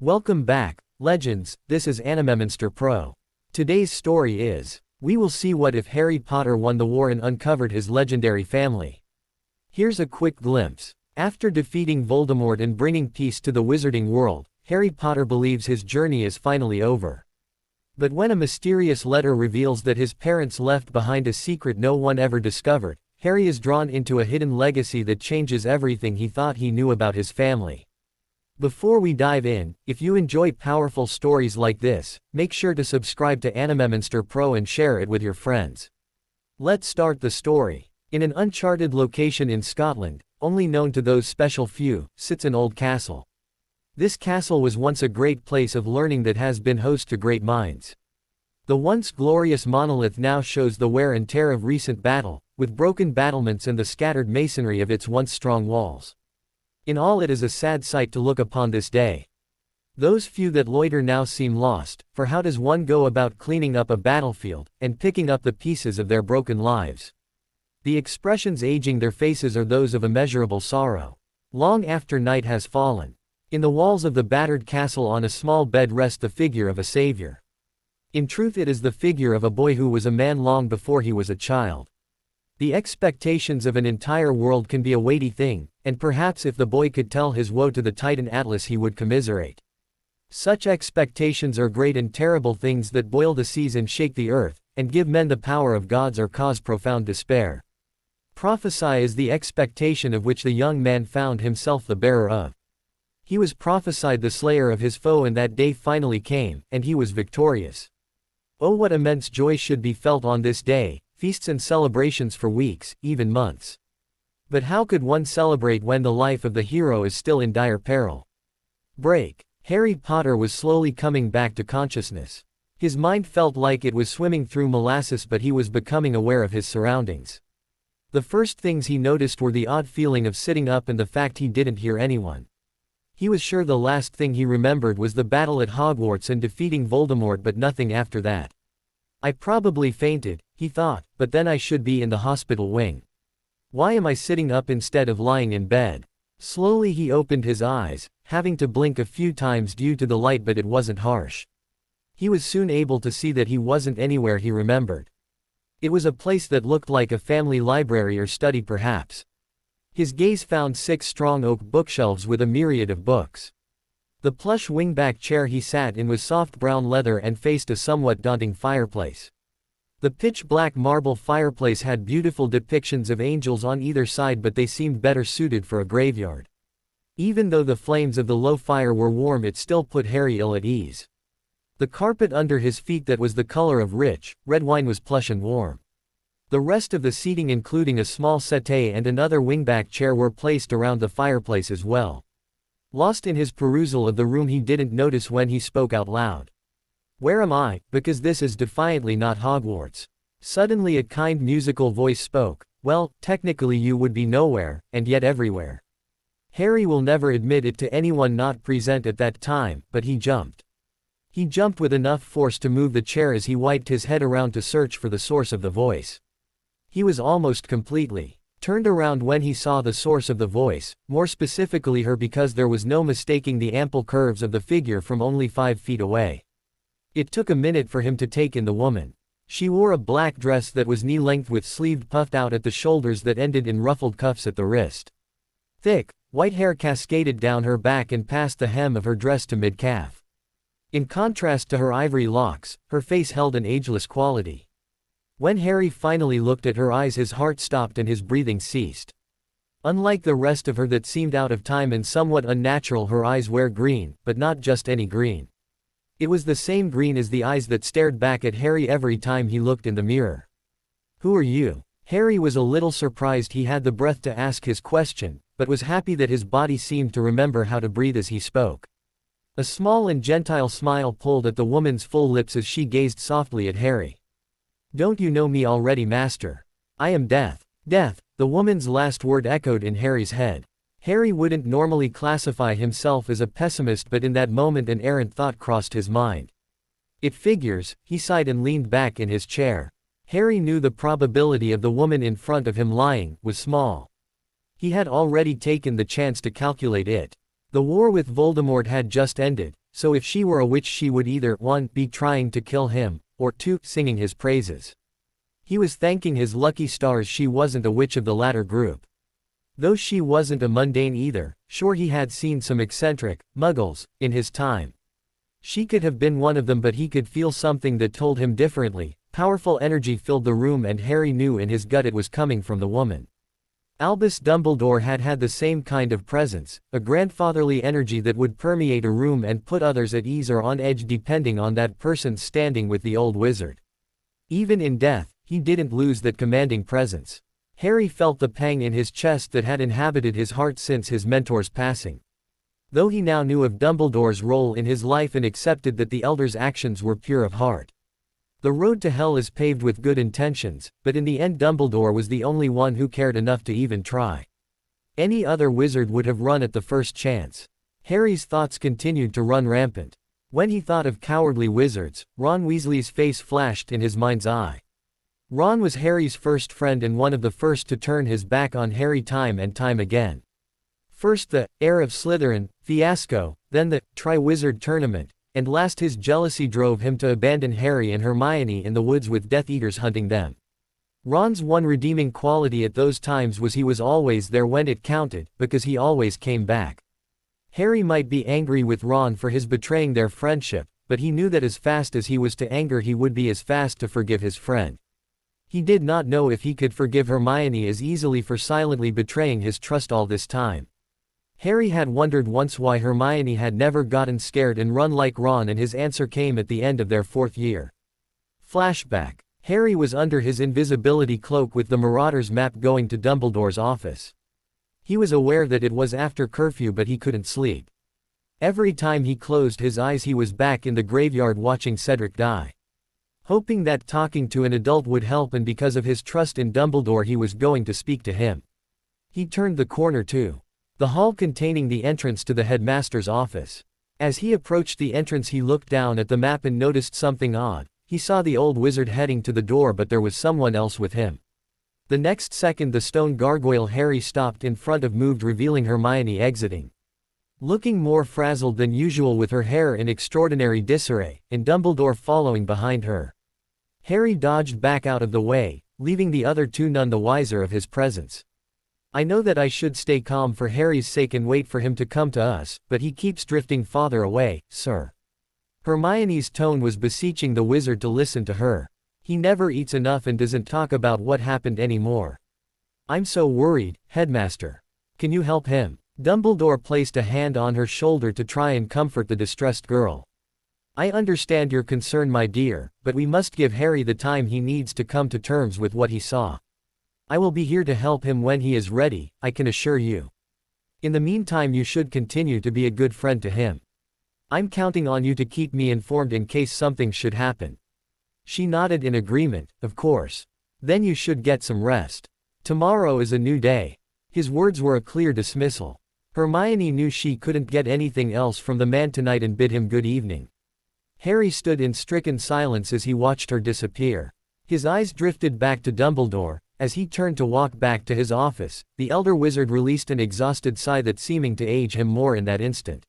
Welcome back, legends. This is Animemonster Pro. Today's story is, we will see what if Harry Potter won the war and uncovered his legendary family. Here's a quick glimpse. After defeating Voldemort and bringing peace to the wizarding world, Harry Potter believes his journey is finally over. But when a mysterious letter reveals that his parents left behind a secret no one ever discovered, Harry is drawn into a hidden legacy that changes everything he thought he knew about his family. Before we dive in, if you enjoy powerful stories like this, make sure to subscribe to Animemonster Pro and share it with your friends. Let's start the story. In an uncharted location in Scotland, only known to those special few, sits an old castle. This castle was once a great place of learning that has been host to great minds. The once glorious monolith now shows the wear and tear of recent battle, with broken battlements and the scattered masonry of its once strong walls. In all, it is a sad sight to look upon this day. Those few that loiter now seem lost, for how does one go about cleaning up a battlefield, and picking up the pieces of their broken lives? The expressions aging their faces are those of immeasurable sorrow. Long after night has fallen. In the walls of the battered castle on a small bed rests the figure of a savior. In truth, it is the figure of a boy who was a man long before he was a child. The expectations of an entire world can be a weighty thing, and perhaps if the boy could tell his woe to the Titan Atlas he would commiserate. Such expectations are great and terrible things that boil the seas and shake the earth, and give men the power of gods or cause profound despair. Prophesy is the expectation of which the young man found himself the bearer of. He was prophesied the slayer of his foe, and that day finally came, and he was victorious. Oh, what immense joy should be felt on this day, feasts and celebrations for weeks, even months. But how could one celebrate when the life of the hero is still in dire peril? Break. Harry Potter was slowly coming back to consciousness. His mind felt like it was swimming through molasses, but he was becoming aware of his surroundings. The first things he noticed were the odd feeling of sitting up and the fact he didn't hear anyone. He was sure the last thing he remembered was the battle at Hogwarts and defeating Voldemort, but nothing after that. I probably fainted, he thought, but then I should be in the hospital wing. Why am I sitting up instead of lying in bed? Slowly he opened his eyes, having to blink a few times due to the light, but it wasn't harsh. He was soon able to see that he wasn't anywhere he remembered. It was a place that looked like a family library or study perhaps. His gaze found 6 strong oak bookshelves with a myriad of books. The plush wingback chair he sat in was soft brown leather and faced a somewhat daunting fireplace. The pitch-black marble fireplace had beautiful depictions of angels on either side, but they seemed better suited for a graveyard. Even though the flames of the low fire were warm, it still put Harry ill at ease. The carpet under his feet, that was the color of rich, red wine, was plush and warm. The rest of the seating, including a small settee and another wingback chair, were placed around the fireplace as well. Lost in his perusal of the room, he didn't notice when he spoke out loud. "Where am I? Because this is defiantly not Hogwarts." Suddenly a kind musical voice spoke. "Well, technically you would be nowhere, and yet everywhere." Harry will never admit it to anyone not present at that time, but he jumped. He jumped with enough force to move the chair as he wiped his head around to search for the source of the voice. He was almost completely turned around when he saw the source of the voice, more specifically her, because there was no mistaking the ample curves of the figure from only 5 feet away. It took a minute for him to take in the woman. She wore a black dress that was knee-length with sleeved puffed out at the shoulders that ended in ruffled cuffs at the wrist. Thick, white hair cascaded down her back and past the hem of her dress to mid-calf. In contrast to her ivory locks, her face held an ageless quality. When Harry finally looked at her eyes, his heart stopped and his breathing ceased. Unlike the rest of her that seemed out of time and somewhat unnatural, her eyes were green, but not just any green. It was the same green as the eyes that stared back at Harry every time he looked in the mirror. "Who are you?" Harry was a little surprised he had the breath to ask his question, but was happy that his body seemed to remember how to breathe as he spoke. A small and gentile smile pulled at the woman's full lips as she gazed softly at Harry. "Don't you know me already, master? I am Death." Death, the woman's last word echoed in Harry's head. Harry wouldn't normally classify himself as a pessimist, but in that moment an errant thought crossed his mind. "It figures," he sighed and leaned back in his chair. Harry knew the probability of the woman in front of him lying was small. He had already taken the chance to calculate it. The war with Voldemort had just ended, so if she were a witch she would either 1. Be trying to kill him, or 2. Singing his praises. He was thanking his lucky stars she wasn't a witch of the latter group. Though she wasn't a mundane either, sure he had seen some eccentric, muggles, in his time. She could have been one of them, but he could feel something that told him differently. Powerful energy filled the room and Harry knew in his gut it was coming from the woman. Albus Dumbledore had had the same kind of presence, a grandfatherly energy that would permeate a room and put others at ease or on edge depending on that person standing with the old wizard. Even in death, he didn't lose that commanding presence. Harry felt the pang in his chest that had inhabited his heart since his mentor's passing. Though he now knew of Dumbledore's role in his life and accepted that the elder's actions were pure of heart. The road to hell is paved with good intentions, but in the end Dumbledore was the only one who cared enough to even try. Any other wizard would have run at the first chance. Harry's thoughts continued to run rampant. When he thought of cowardly wizards, Ron Weasley's face flashed in his mind's eye. Ron was Harry's first friend and one of the first to turn his back on Harry time and time again. First the Heir of Slytherin fiasco, then the Tri-Wizard Tournament, and last his jealousy drove him to abandon Harry and Hermione in the woods with Death Eaters hunting them. Ron's one redeeming quality at those times was he was always there when it counted, because he always came back. Harry might be angry with Ron for his betraying their friendship, but he knew that as fast as he was to anger he would be as fast to forgive his friend. He did not know if he could forgive Hermione as easily for silently betraying his trust all this time. Harry had wondered once why Hermione had never gotten scared and run like Ron, and his answer came at the end of their 4th year. Flashback. Harry was under his invisibility cloak with the Marauder's map going to Dumbledore's office. He was aware that it was after curfew but he couldn't sleep. Every time he closed his eyes he was back in the graveyard watching Cedric die. Hoping that talking to an adult would help, and because of his trust in Dumbledore he was going to speak to him. He turned the corner to the hall containing the entrance to the headmaster's office. As he approached the entrance he looked down at the map and noticed something odd. He saw the old wizard heading to the door, but there was someone else with him. The next second the stone gargoyle Harry stopped in front of moved, revealing Hermione exiting. Looking more frazzled than usual with her hair in extraordinary disarray, and Dumbledore following behind her. Harry dodged back out of the way, leaving the other two none the wiser of his presence. I know that I should stay calm for Harry's sake and wait for him to come to us, but he keeps drifting farther away, sir. Hermione's tone was beseeching the wizard to listen to her. He never eats enough and doesn't talk about what happened anymore. I'm so worried, headmaster. Can you help him? Dumbledore placed a hand on her shoulder to try and comfort the distressed girl. I understand your concern, my dear, but we must give Harry the time he needs to come to terms with what he saw. I will be here to help him when he is ready, I can assure you. In the meantime you should continue to be a good friend to him. I'm counting on you to keep me informed in case something should happen. She nodded in agreement, of course. Then you should get some rest. Tomorrow is a new day. His words were a clear dismissal. Hermione knew she couldn't get anything else from the man tonight and bid him good evening. Harry stood in stricken silence as he watched her disappear. His eyes drifted back to Dumbledore. As he turned to walk back to his office, the elder wizard released an exhausted sigh that seemed to age him more in that instant.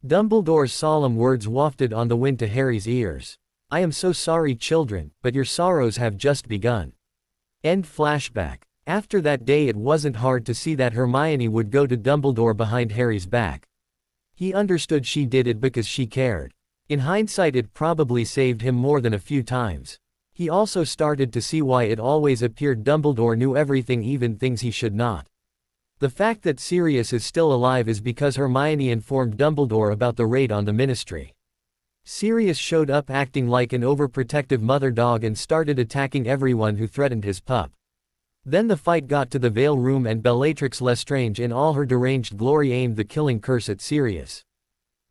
Dumbledore's solemn words wafted on the wind to Harry's ears. I am so sorry, children, but your sorrows have just begun. End flashback. After that day it wasn't hard to see that Hermione would go to Dumbledore behind Harry's back. He understood she did it because she cared. In hindsight it probably saved him more than a few times. He also started to see why it always appeared Dumbledore knew everything, even things he should not. The fact that Sirius is still alive is because Hermione informed Dumbledore about the raid on the Ministry. Sirius showed up acting like an overprotective mother dog and started attacking everyone who threatened his pup. Then the fight got to the Veil Room and Bellatrix Lestrange in all her deranged glory aimed the killing curse at Sirius.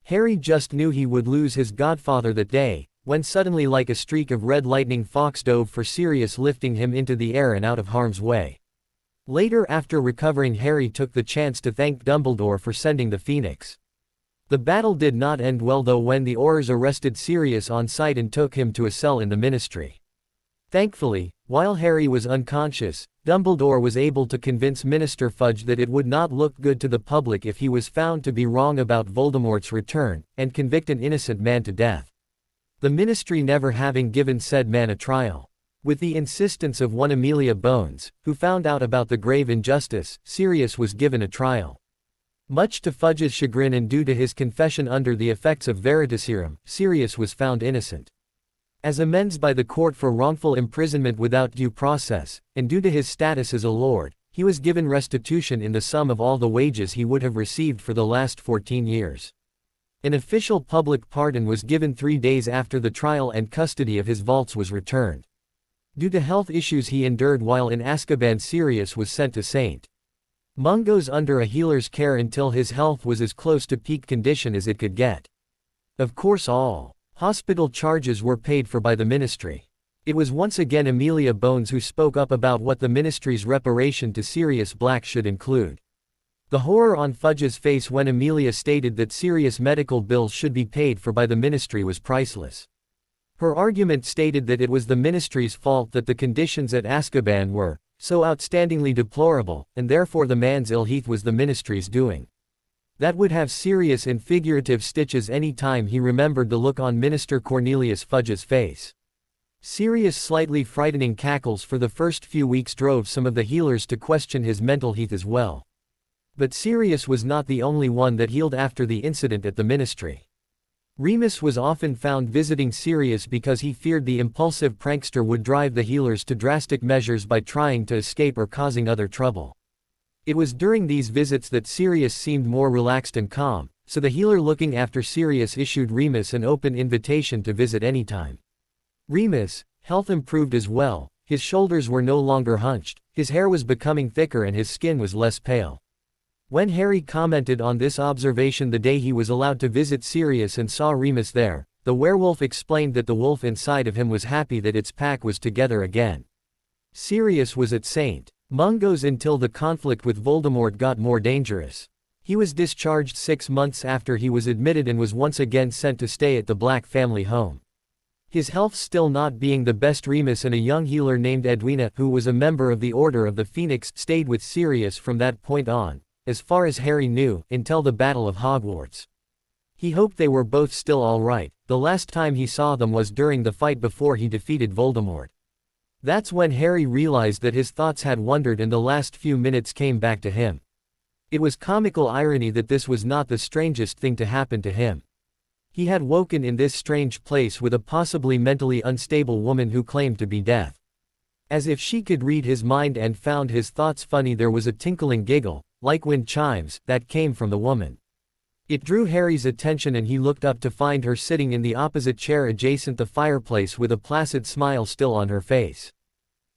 Harry just knew he would lose his godfather that day, when suddenly like a streak of red lightning Fawkes dove for Sirius, lifting him into the air and out of harm's way. Later, after recovering, Harry took the chance to thank Dumbledore for sending the Phoenix. The battle did not end well though when the Aurors arrested Sirius on sight and took him to a cell in the Ministry. Thankfully, while Harry was unconscious, Dumbledore was able to convince Minister Fudge that it would not look good to the public if he was found to be wrong about Voldemort's return, and convict an innocent man to death. The Ministry never having given said man a trial. With the insistence of one Amelia Bones, who found out about the grave injustice, Sirius was given a trial. Much to Fudge's chagrin and due to his confession under the effects of Veritaserum, Sirius was found innocent. As amends by the court for wrongful imprisonment without due process, and due to his status as a lord, he was given restitution in the sum of all the wages he would have received for the last 14 years. An official public pardon was given 3 days after the trial and custody of his vaults was returned. Due to health issues he endured while in Azkaban, Sirius was sent to St. Mungo's under a healer's care until his health was as close to peak condition as it could get. Of course, all hospital charges were paid for by the Ministry. It was once again Amelia Bones who spoke up about what the Ministry's reparation to Sirius Black should include. The horror on Fudge's face when Amelia stated that Sirius' medical bills should be paid for by the Ministry was priceless. Her argument stated that it was the Ministry's fault that the conditions at Azkaban were so outstandingly deplorable, and therefore the man's ill health was the Ministry's doing. That would have Sirius in figurative stitches any time he remembered the look on Minister Cornelius Fudge's face. Sirius' slightly frightening cackles for the first few weeks drove some of the healers to question his mental health as well. But Sirius was not the only one that healed after the incident at the Ministry. Remus was often found visiting Sirius because he feared the impulsive prankster would drive the healers to drastic measures by trying to escape or causing other trouble. It was during these visits that Sirius seemed more relaxed and calm, so the healer looking after Sirius issued Remus an open invitation to visit anytime. Remus' health improved as well, his shoulders were no longer hunched, his hair was becoming thicker and his skin was less pale. When Harry commented on this observation the day he was allowed to visit Sirius and saw Remus there, the werewolf explained that the wolf inside of him was happy that its pack was together again. Sirius was at St. Mungo's until the conflict with Voldemort got more dangerous. He was discharged 6 months after he was admitted and was once again sent to stay at the Black family home. His health still not being the best, Remus and a young healer named Edwina, who was a member of the Order of the Phoenix, stayed with Sirius from that point on, as far as Harry knew, until the Battle of Hogwarts. He hoped they were both still alright. The last time he saw them was during the fight before he defeated Voldemort. That's when Harry realized that his thoughts had wandered and the last few minutes came back to him. It was comical irony that this was not the strangest thing to happen to him. He had woken in this strange place with a possibly mentally unstable woman who claimed to be Death. As if she could read his mind and found his thoughts funny, there was a tinkling giggle, like wind chimes, that came from the woman. It drew Harry's attention and he looked up to find her sitting in the opposite chair adjacent the fireplace with a placid smile still on her face.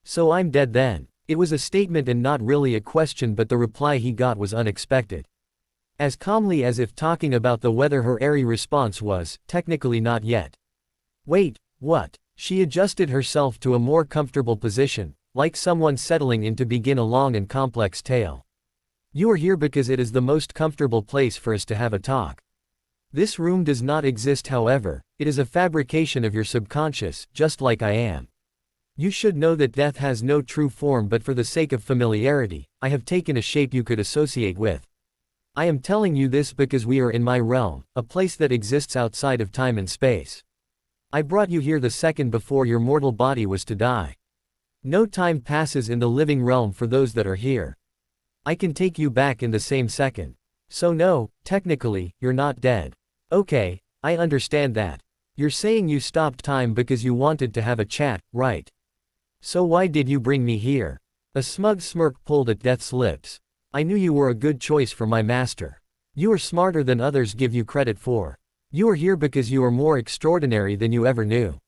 "So I'm dead then?" It was a statement and not really a question, but the reply he got was unexpected. As calmly as if talking about the weather, her airy response was, "Technically not yet." "Wait, what?" She adjusted herself to a more comfortable position, like someone settling in to begin a long and complex tale. "You are here because it is the most comfortable place for us to have a talk. This room does not exist, however, it is a fabrication of your subconscious, just like I am. You should know that death has no true form, but for the sake of familiarity, I have taken a shape you could associate with. I am telling you this because we are in my realm, a place that exists outside of time and space. I brought you here the second before your mortal body was to die. No time passes in the living realm for those that are here. I can take you back in the same second. So no, technically, you're not dead." "Okay, I understand that. You're saying you stopped time because you wanted to have a chat, right? So why did you bring me here?" A smug smirk pulled at Death's lips. "I knew you were a good choice for my master. You are smarter than others give you credit for. You are here because you are more extraordinary than you ever knew.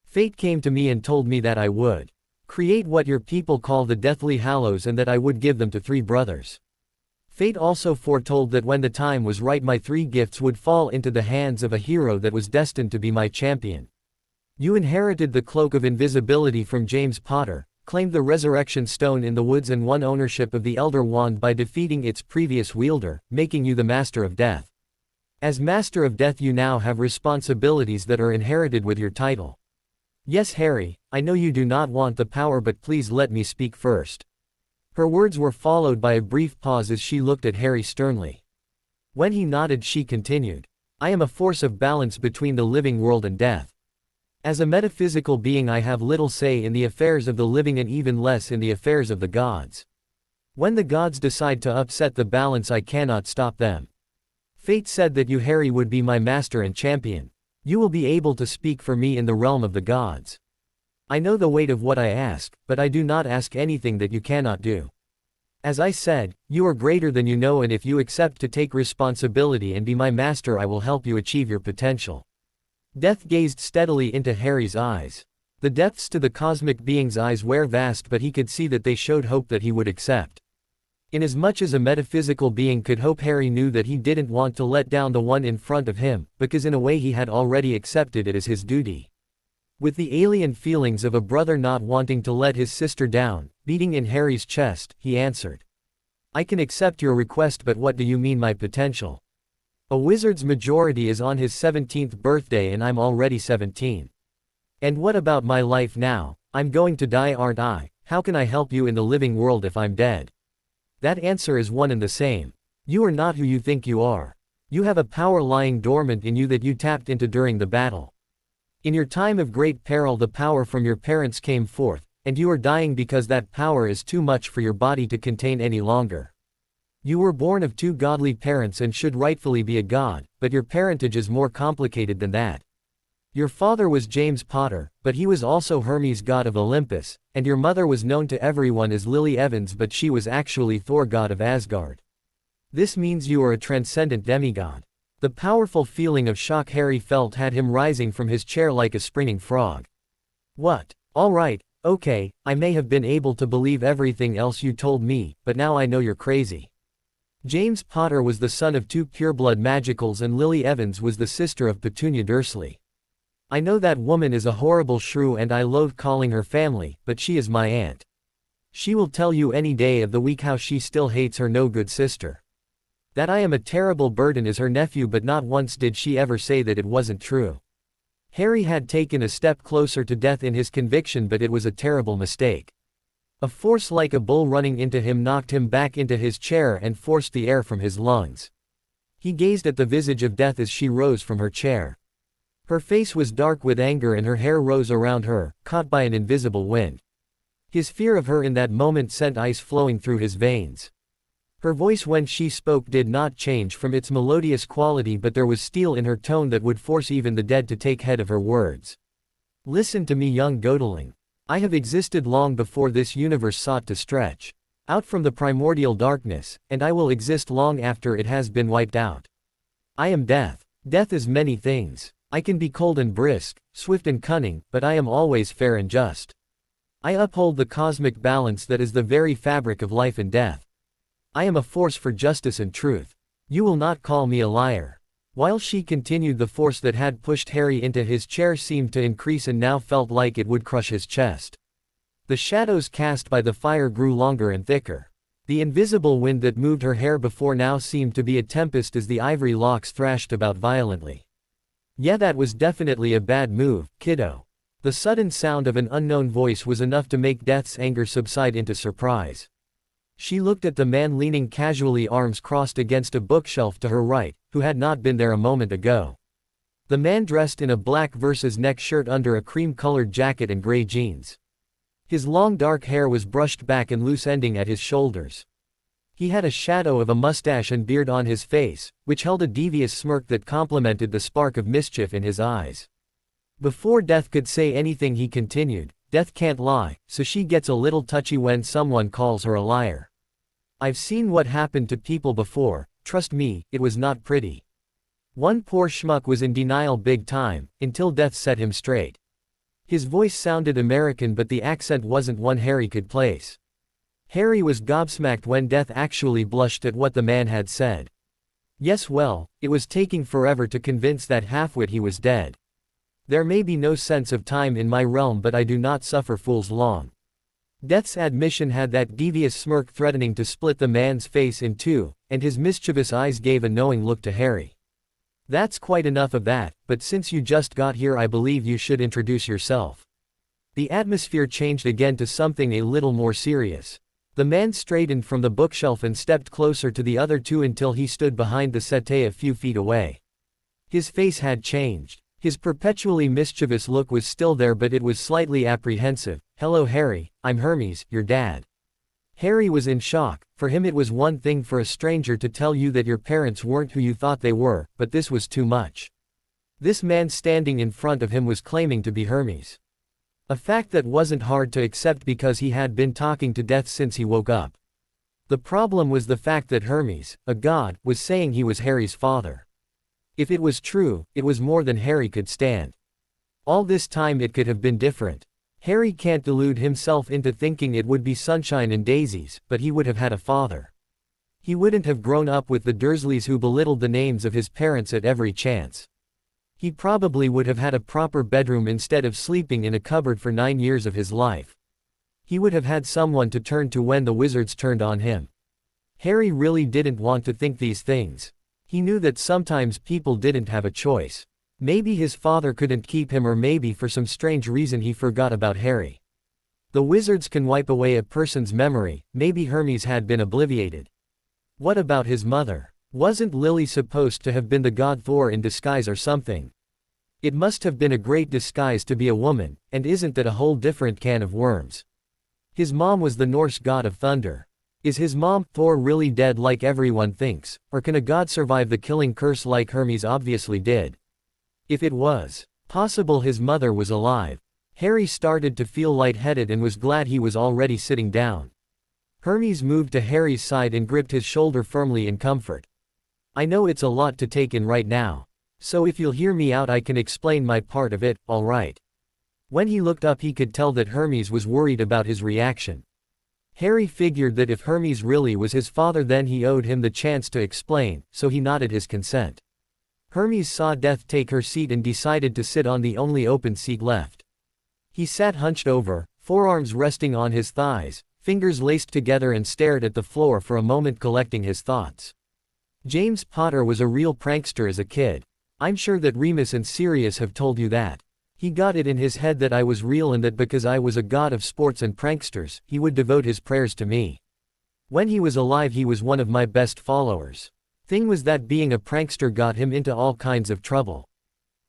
Fate came to me and told me that I would create what your people call the Deathly Hallows and that I would give them to 3 brothers. Fate also foretold that when the time was right my 3 gifts would fall into the hands of a hero that was destined to be my champion. You inherited the cloak of invisibility from James Potter, claimed the resurrection stone in the woods and won ownership of the Elder Wand by defeating its previous wielder, making you the Master of Death. As Master of Death you now have responsibilities that are inherited with your title. Yes, Harry, I know you do not want the power, but please let me speak first. Her words were followed by a brief pause as she looked at Harry sternly. When he nodded, she continued. I am a force of balance between the living world and death. As a metaphysical being, I have little say in the affairs of the living and even less in the affairs of the gods. When the gods decide to upset the balance, I cannot stop them. Fate said that you, Harry, would be my master and champion. You will be able to speak for me in the realm of the gods. I know the weight of what I ask, but I do not ask anything that you cannot do. As I said, you are greater than you know, and if you accept to take responsibility and be my master, I will help you achieve your potential. Death gazed steadily into Harry's eyes. The depths to the cosmic being's eyes were vast, but he could see that they showed hope that he would accept. Inasmuch as a metaphysical being could hope, Harry knew that he didn't want to let down the one in front of him, because in a way he had already accepted it as his duty. With the alien feelings of a brother not wanting to let his sister down, beating in Harry's chest, he answered. I can accept your request, but what do you mean my potential? A wizard's majority is on his 17th birthday and I'm already 17. And what about my life now? I'm going to die, aren't I? How can I help you in the living world if I'm dead? That answer is one and the same. You are not who you think you are. You have a power lying dormant in you that you tapped into during the battle. In your time of great peril, the power from your parents came forth, and you are dying because that power is too much for your body to contain any longer. You were born of two godly parents and should rightfully be a god, but your parentage is more complicated than that. Your father was James Potter, but he was also Hermes, god of Olympus, and your mother was known to everyone as Lily Evans, but she was actually Thor, god of Asgard. This means you are a transcendent demigod. The powerful feeling of shock Harry felt had him rising from his chair like a springing frog. What? All right, okay, I may have been able to believe everything else you told me, but now I know you're crazy. James Potter was the son of two pureblood magicals and Lily Evans was the sister of Petunia Dursley. I know that woman is a horrible shrew and I loathe calling her family, but she is my aunt. She will tell you any day of the week how she still hates her no-good sister. That I am a terrible burden as her nephew, but not once did she ever say that it wasn't true. Harry had taken a step closer to death in his conviction, but it was a terrible mistake. A force like a bull running into him knocked him back into his chair and forced the air from his lungs. He gazed at the visage of death as she rose from her chair. Her face was dark with anger and her hair rose around her, caught by an invisible wind. His fear of her in that moment sent ice flowing through his veins. Her voice when she spoke did not change from its melodious quality, but there was steel in her tone that would force even the dead to take heed of her words. Listen to me, young Godling. I have existed long before this universe sought to stretch out from the primordial darkness, and I will exist long after it has been wiped out. I am death. Death is many things. I can be cold and brisk, swift and cunning, but I am always fair and just. I uphold the cosmic balance that is the very fabric of life and death. I am a force for justice and truth. You will not call me a liar. While she continued, the force that had pushed Harry into his chair seemed to increase and now felt like it would crush his chest. The shadows cast by the fire grew longer and thicker. The invisible wind that moved her hair before now seemed to be a tempest as the ivory locks thrashed about violently. Yeah, that was definitely a bad move, kiddo. The sudden sound of an unknown voice was enough to make Death's anger subside into surprise. She looked at the man leaning casually, arms crossed against a bookshelf to her right, who had not been there a moment ago. The man dressed in a black versus neck shirt under a cream-colored jacket and gray jeans. His long dark hair was brushed back and loose ending at his shoulders. He had a shadow of a mustache and beard on his face, which held a devious smirk that complemented the spark of mischief in his eyes. Before Death could say anything, he continued, Death can't lie, so she gets a little touchy when someone calls her a liar. I've seen what happened to people before, trust me, it was not pretty. One poor schmuck was in denial big time, until Death set him straight. His voice sounded American, but the accent wasn't one Harry could place. Harry was gobsmacked when Death actually blushed at what the man had said. Yes, well, it was taking forever to convince that halfwit he was dead. There may be no sense of time in my realm, but I do not suffer fools long. Death's admission had that devious smirk threatening to split the man's face in two, and his mischievous eyes gave a knowing look to Harry. That's quite enough of that, but since you just got here, I believe you should introduce yourself. The atmosphere changed again to something a little more serious. The man straightened from the bookshelf and stepped closer to the other two until he stood behind the settee a few feet away. His face had changed. His perpetually mischievous look was still there, but it was slightly apprehensive. "Hello Harry, I'm Hermes, your dad." Harry was in shock. For him it was one thing for a stranger to tell you that your parents weren't who you thought they were, but this was too much. This man standing in front of him was claiming to be Hermes. A fact that wasn't hard to accept because he had been talking to death since he woke up. The problem was the fact that Hermes, a god, was saying he was Harry's father. If it was true, it was more than Harry could stand. All this time it could have been different. Harry can't delude himself into thinking it would be sunshine and daisies, but he would have had a father. He wouldn't have grown up with the Dursleys who belittled the names of his parents at every chance. He probably would have had a proper bedroom instead of sleeping in a cupboard for 9 years of his life. He would have had someone to turn to when the wizards turned on him. Harry really didn't want to think these things. He knew that sometimes people didn't have a choice. Maybe his father couldn't keep him, or maybe for some strange reason he forgot about Harry. The wizards can wipe away a person's memory. Maybe Hermes had been obliviated. What about his mother? Wasn't Lily supposed to have been the god Thor in disguise or something? It must have been a great disguise to be a woman, and isn't that a whole different can of worms? His mom was the Norse god of thunder. Is his mom, Thor, really dead like everyone thinks, or can a god survive the killing curse like Hermes obviously did? If it was possible his mother was alive, Harry started to feel lightheaded and was glad he was already sitting down. Hermes moved to Harry's side and gripped his shoulder firmly in comfort. "I know it's a lot to take in right now. So if you'll hear me out I can explain my part of it, alright?" When he looked up he could tell that Hermes was worried about his reaction. Harry figured that if Hermes really was his father then he owed him the chance to explain, so he nodded his consent. Hermes saw Death take her seat and decided to sit on the only open seat left. He sat hunched over, forearms resting on his thighs, fingers laced together, and stared at the floor for a moment, collecting his thoughts. James Potter was a real prankster as a kid. I'm sure that Remus and Sirius have told you that. He got it in his head that I was real and that because I was a god of sports and pranksters, he would devote his prayers to me. When he was alive he was one of my best followers. Thing was that being a prankster got him into all kinds of trouble.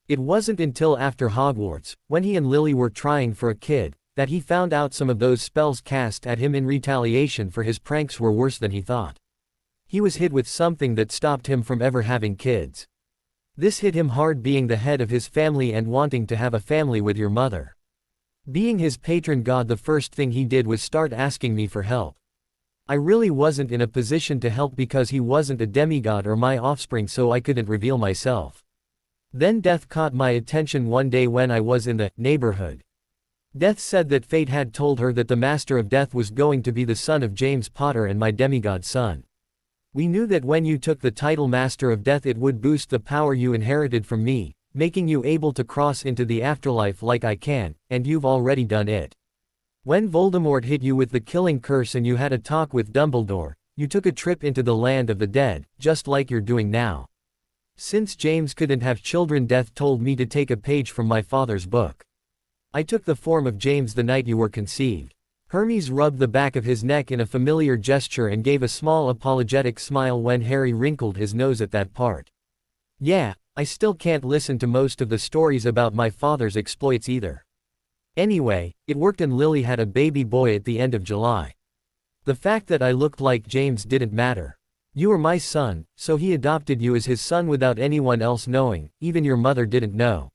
It wasn't until after Hogwarts, when he and Lily were trying for a kid, that he found out some of those spells cast at him in retaliation for his pranks were worse than he thought. He was hit with something that stopped him from ever having kids. This hit him hard, being the head of his family and wanting to have a family with your mother. Being his patron god, the first thing he did was start asking me for help. I really wasn't in a position to help because he wasn't a demigod or my offspring, so I couldn't reveal myself. Then Death caught my attention one day when I was in the neighborhood. Death said that fate had told her that the Master of Death was going to be the son of James Potter and my demigod son. We knew that when you took the title Master of Death it would boost the power you inherited from me, making you able to cross into the afterlife like I can, and you've already done it. When Voldemort hit you with the killing curse and you had a talk with Dumbledore, you took a trip into the land of the dead, just like you're doing now. Since James couldn't have children, Death told me to take a page from my father's book. I took the form of James the night you were conceived. Hermes rubbed the back of his neck in a familiar gesture and gave a small apologetic smile when Harry wrinkled his nose at that part. Yeah, I still can't listen to most of the stories about my father's exploits either. Anyway, it worked and Lily had a baby boy at the end of July. The fact that I looked like James didn't matter. You were my son, so he adopted you as his son without anyone else knowing, even your mother didn't know.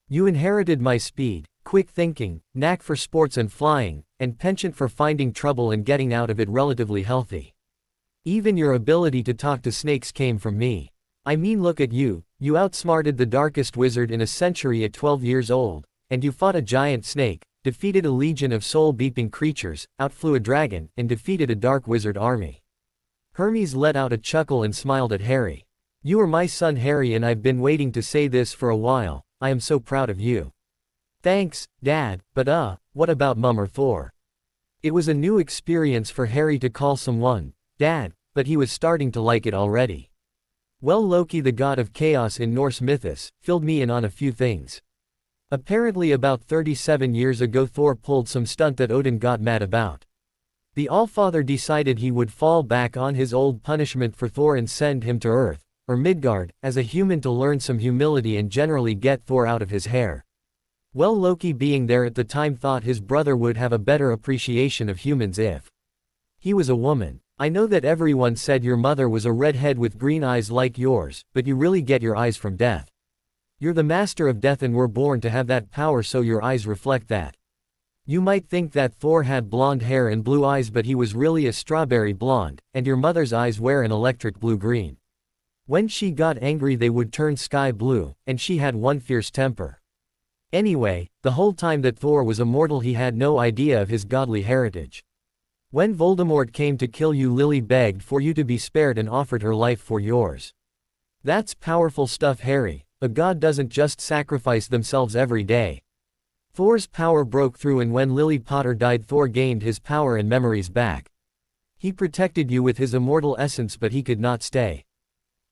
You inherited my speed, quick thinking, knack for sports and flying, and penchant for finding trouble and getting out of it relatively healthy. Even your ability to talk to snakes came from me. I mean, look at you, you outsmarted the darkest wizard in a century at 12 years old, and you fought a giant snake, defeated a legion of soul-beeping creatures, outflew a dragon, and defeated a dark wizard army. Hermes let out a chuckle and smiled at Harry. You are my son Harry, and I've been waiting to say this for a while. I am so proud of you. Thanks, Dad, but what about Mum or Thor? It was a new experience for Harry to call someone Dad, but he was starting to like it already. Well, Loki, the god of chaos in Norse mythos, filled me in on a few things. Apparently about 37 years ago Thor pulled some stunt that Odin got mad about. The Allfather decided he would fall back on his old punishment for Thor and send him to Earth, or Midgard, as a human to learn some humility and generally get Thor out of his hair. Well, Loki, being there at the time, thought his brother would have a better appreciation of humans if he was a woman. I know that everyone said your mother was a redhead with green eyes like yours, but you really get your eyes from death. You're the master of death and were born to have that power, so your eyes reflect that. You might think that Thor had blonde hair and blue eyes, but he was really a strawberry blonde, and your mother's eyes were an electric blue-green. When she got angry they would turn sky blue, and she had one fierce temper. Anyway, the whole time that Thor was immortal he had no idea of his godly heritage. When Voldemort came to kill you, Lily begged for you to be spared and offered her life for yours. That's powerful stuff, Harry. A god doesn't just sacrifice themselves every day. Thor's power broke through, and when Lily Potter died Thor gained his power and memories back. He protected you with his immortal essence, but he could not stay.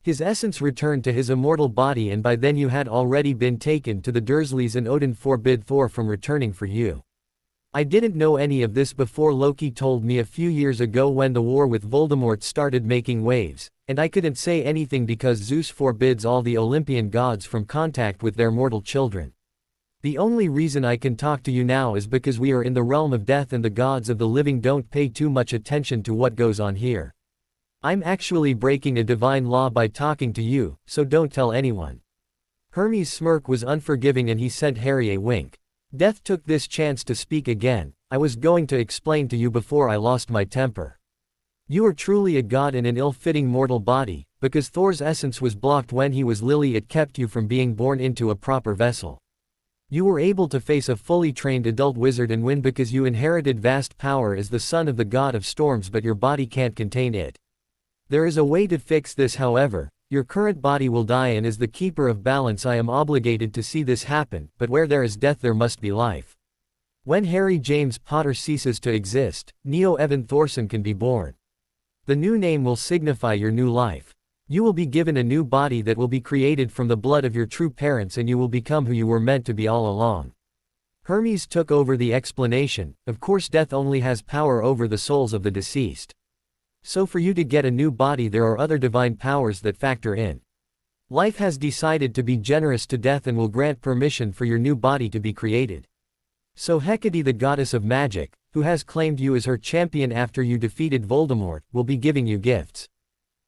His essence returned to his immortal body, and by then you had already been taken to the Dursleys and Odin forbid Thor from returning for you. I didn't know any of this before Loki told me a few years ago when the war with Voldemort started making waves, and I couldn't say anything because Zeus forbids all the Olympian gods from contact with their mortal children. The only reason I can talk to you now is because we are in the realm of death and the gods of the living don't pay too much attention to what goes on here. I'm actually breaking a divine law by talking to you, so don't tell anyone. Hermes' smirk was unforgiving and he sent Harry a wink. Death took this chance to speak again. I was going to explain to you before I lost my temper. You are truly a god in an ill-fitting mortal body, because Thor's essence was blocked when he was Lily. It kept you from being born into a proper vessel. You were able to face a fully trained adult wizard and win because you inherited vast power as the son of the god of storms, but your body can't contain it. There is a way to fix this, however. Your current body will die, and as the keeper of balance I am obligated to see this happen, but where there is death there must be life. When Harry James Potter ceases to exist, Neo Evan Thorson can be born. The new name will signify your new life. You will be given a new body that will be created from the blood of your true parents, and you will become who you were meant to be all along. Hermes took over the explanation. Of course, death only has power over the souls of the deceased. So for you to get a new body there are other divine powers that factor in. Life has decided to be generous to death and will grant permission for your new body to be created. So Hecate, the goddess of magic, who has claimed you as her champion after you defeated Voldemort, will be giving you gifts.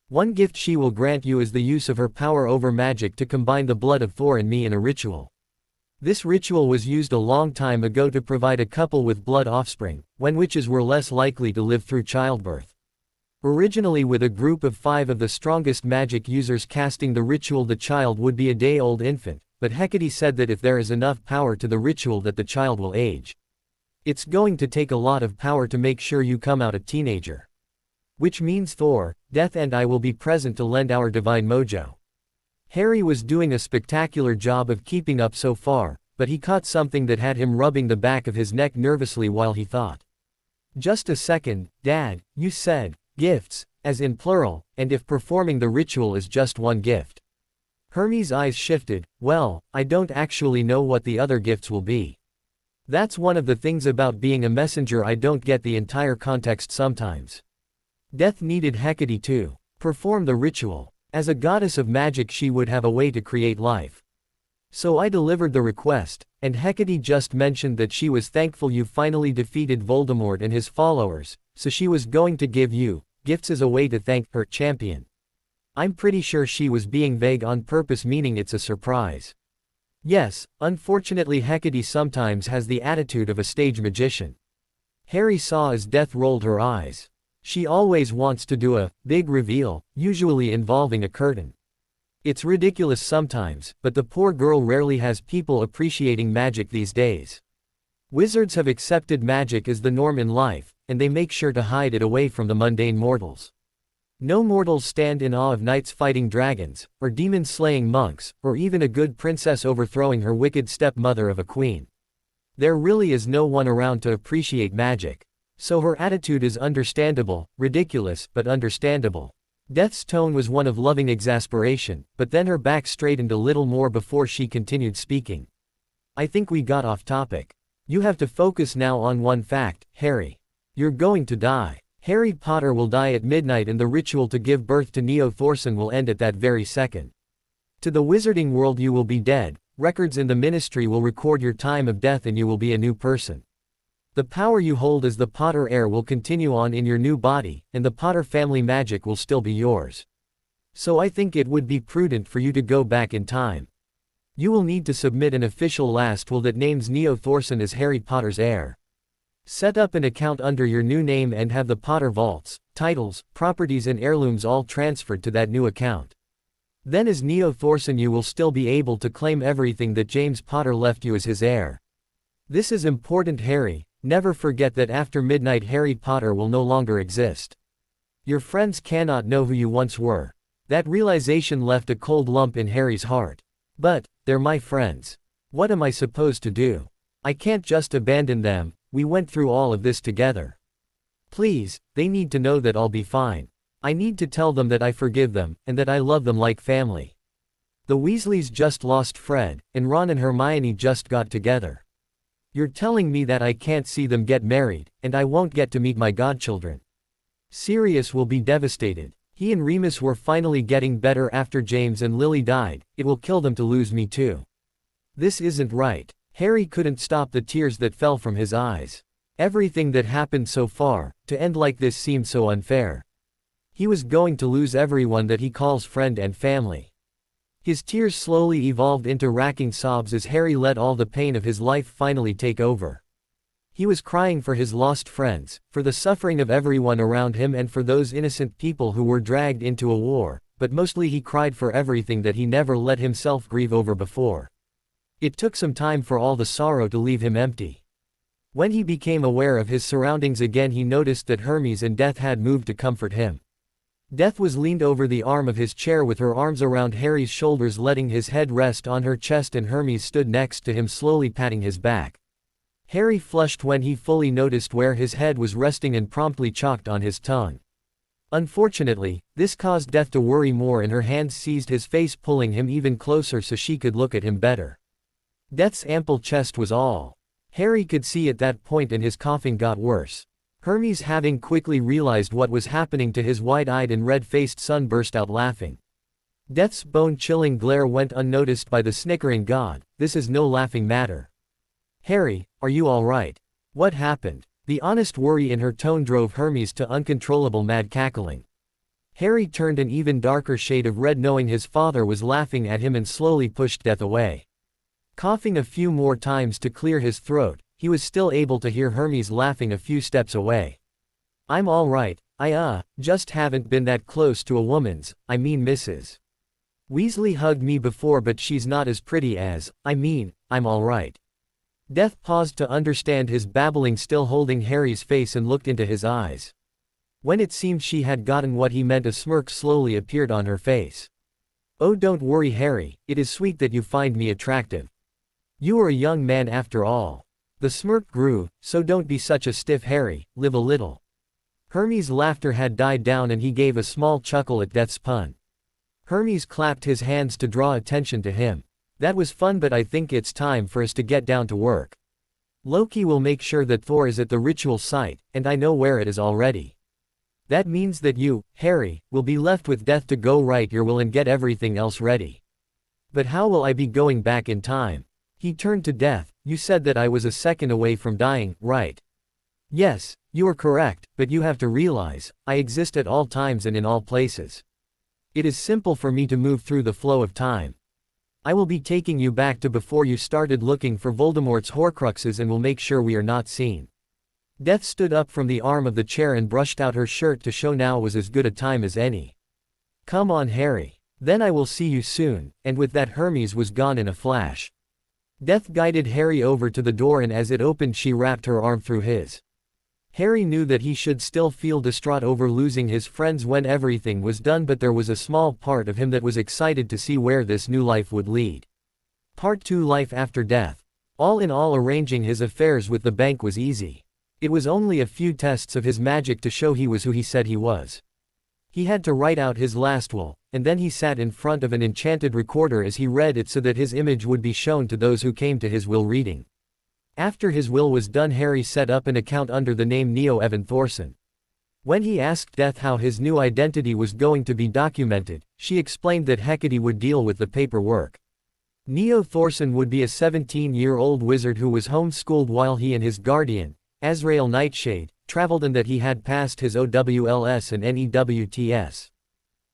One gift she will grant you is the use of her power over magic to combine the blood of Thor and me in a ritual. This ritual was used a long time ago to provide a couple with blood offspring, when witches were less likely to live through childbirth. Originally with a group of 5 of the strongest magic users casting the ritual, the child would be a day-old infant, but Hecate said that if there is enough power to the ritual that the child will age. It's going to take a lot of power to make sure you come out a teenager. Which means Thor, Death and I will be present to lend our divine mojo. Harry was doing a spectacular job of keeping up so far, but he caught something that had him rubbing the back of his neck nervously while he thought. Just a second, Dad, you said gifts, as in plural, and if performing the ritual is just one gift. Hermes' eyes shifted. Well, I don't actually know what the other gifts will be. That's one of the things about being a messenger, I don't get the entire context sometimes. Death needed Hecate to perform the ritual. As a goddess of magic she would have a way to create life. So I delivered the request, and Hecate just mentioned that she was thankful you finally defeated Voldemort and his followers, so she was going to give you gifts as a way to thank her champion. I'm pretty sure she was being vague on purpose, meaning it's a surprise. Yes, unfortunately Hecate sometimes has the attitude of a stage magician. Harry saw as Death rolled her eyes. She always wants to do a big reveal, usually involving a curtain. It's ridiculous sometimes, but the poor girl rarely has people appreciating magic these days. Wizards have accepted magic as the norm in life, and they make sure to hide it away from the mundane mortals. No mortals stand in awe of knights fighting dragons, or demons slaying monks, or even a good princess overthrowing her wicked stepmother of a queen. There really is no one around to appreciate magic. So her attitude is understandable, ridiculous, but understandable. Death's tone was one of loving exasperation, but then her back straightened a little more before she continued speaking. I think we got off topic. You have to focus now on one fact, Harry. You're going to die. Harry Potter will die at midnight and the ritual to give birth to Neo Thorson will end at that very second. To the wizarding world you will be dead, records in the ministry will record your time of death and you will be a new person. The power you hold as the Potter heir will continue on in your new body, and the Potter family magic will still be yours. So I think it would be prudent for you to go back in time. You will need to submit an official last will that names Neo Thorson as Harry Potter's heir. Set up an account under your new name and have the Potter vaults, titles, properties and heirlooms all transferred to that new account. Then as Neo Thorson you will still be able to claim everything that James Potter left you as his heir. This is important, Harry. Never forget that after midnight Harry Potter will no longer exist. Your friends cannot know who you once were. That realization left a cold lump in Harry's heart. But, they're my friends. What am I supposed to do? I can't just abandon them, we went through all of this together. Please, they need to know that I'll be fine. I need to tell them that I forgive them, and that I love them like family. The Weasleys just lost Fred, and Ron and Hermione just got together. You're telling me that I can't see them get married, and I won't get to meet my godchildren. Sirius will be devastated. He and Remus were finally getting better after James and Lily died, it will kill them to lose me too. This isn't right. Harry couldn't stop the tears that fell from his eyes. Everything that happened so far, to end like this seemed so unfair. He was going to lose everyone that he calls friend and family. His tears slowly evolved into racking sobs as Harry let all the pain of his life finally take over. He was crying for his lost friends, for the suffering of everyone around him and for those innocent people who were dragged into a war, but mostly he cried for everything that he never let himself grieve over before. It took some time for all the sorrow to leave him empty. When he became aware of his surroundings again he noticed that Hermes and Death had moved to comfort him. Death was leaned over the arm of his chair with her arms around Harry's shoulders letting his head rest on her chest and Hermes stood next to him slowly patting his back. Harry flushed when he fully noticed where his head was resting and promptly chalked on his tongue. Unfortunately, this caused Death to worry more and her hands seized his face pulling him even closer so she could look at him better. Death's ample chest was all Harry could see at that point and his coughing got worse. Hermes, having quickly realized what was happening to his wide-eyed and red-faced son, burst out laughing. Death's bone-chilling glare went unnoticed by the snickering god. This is no laughing matter. Harry, are you all right? What happened? The honest worry in her tone drove Hermes to uncontrollable mad cackling. Harry turned an even darker shade of red knowing his father was laughing at him and slowly pushed Death away. Coughing a few more times to clear his throat, he was still able to hear Hermes laughing a few steps away. I'm all right, I just haven't been that close to a woman's, I mean Mrs. Weasley hugged me before but she's not as pretty as, I'm all right. Death paused to understand his babbling still holding Harry's face and looked into his eyes. When it seemed she had gotten what he meant a smirk slowly appeared on her face. Oh don't worry Harry, it is sweet that you find me attractive. You are a young man after all. The smirk grew, so don't be such a stiff Harry, live a little. Hermes' laughter had died down and he gave a small chuckle at Death's pun. Hermes clapped his hands to draw attention to him. That was fun but I think it's time for us to get down to work. Loki will make sure that Thor is at the ritual site, and I know where it is already. That means that you, Harry, will be left with Death to go right your will and get everything else ready. But how will I be going back in time? He turned to Death. You said that I was a second away from dying, right? Yes, you are correct, but you have to realize, I exist at all times and in all places. It is simple for me to move through the flow of time. I will be taking you back to before you started looking for Voldemort's Horcruxes and will make sure we are not seen. Death stood up from the arm of the chair and brushed out her shirt to show now was as good a time as any. Come on Harry. Then I will see you soon, and with that Hermes was gone in a flash. Death guided Harry over to the door and as it opened she wrapped her arm through his. Harry knew that he should still feel distraught over losing his friends when everything was done but there was a small part of him that was excited to see where this new life would lead. Part 2 Life After Death. All in all arranging his affairs with the bank was easy. It was only a few tests of his magic to show he was who he said he was. He had to write out his last will, and then he sat in front of an enchanted recorder as he read it so that his image would be shown to those who came to his will reading. After his will was done, Harry set up an account under the name Neo Evan Thorson. When he asked Death how his new identity was going to be documented, she explained that Hecate would deal with the paperwork. Neo Thorson would be a 17-year-old wizard who was homeschooled while he and his guardian, Azrael Nightshade, traveled, and that he had passed his OWLS and NEWTS.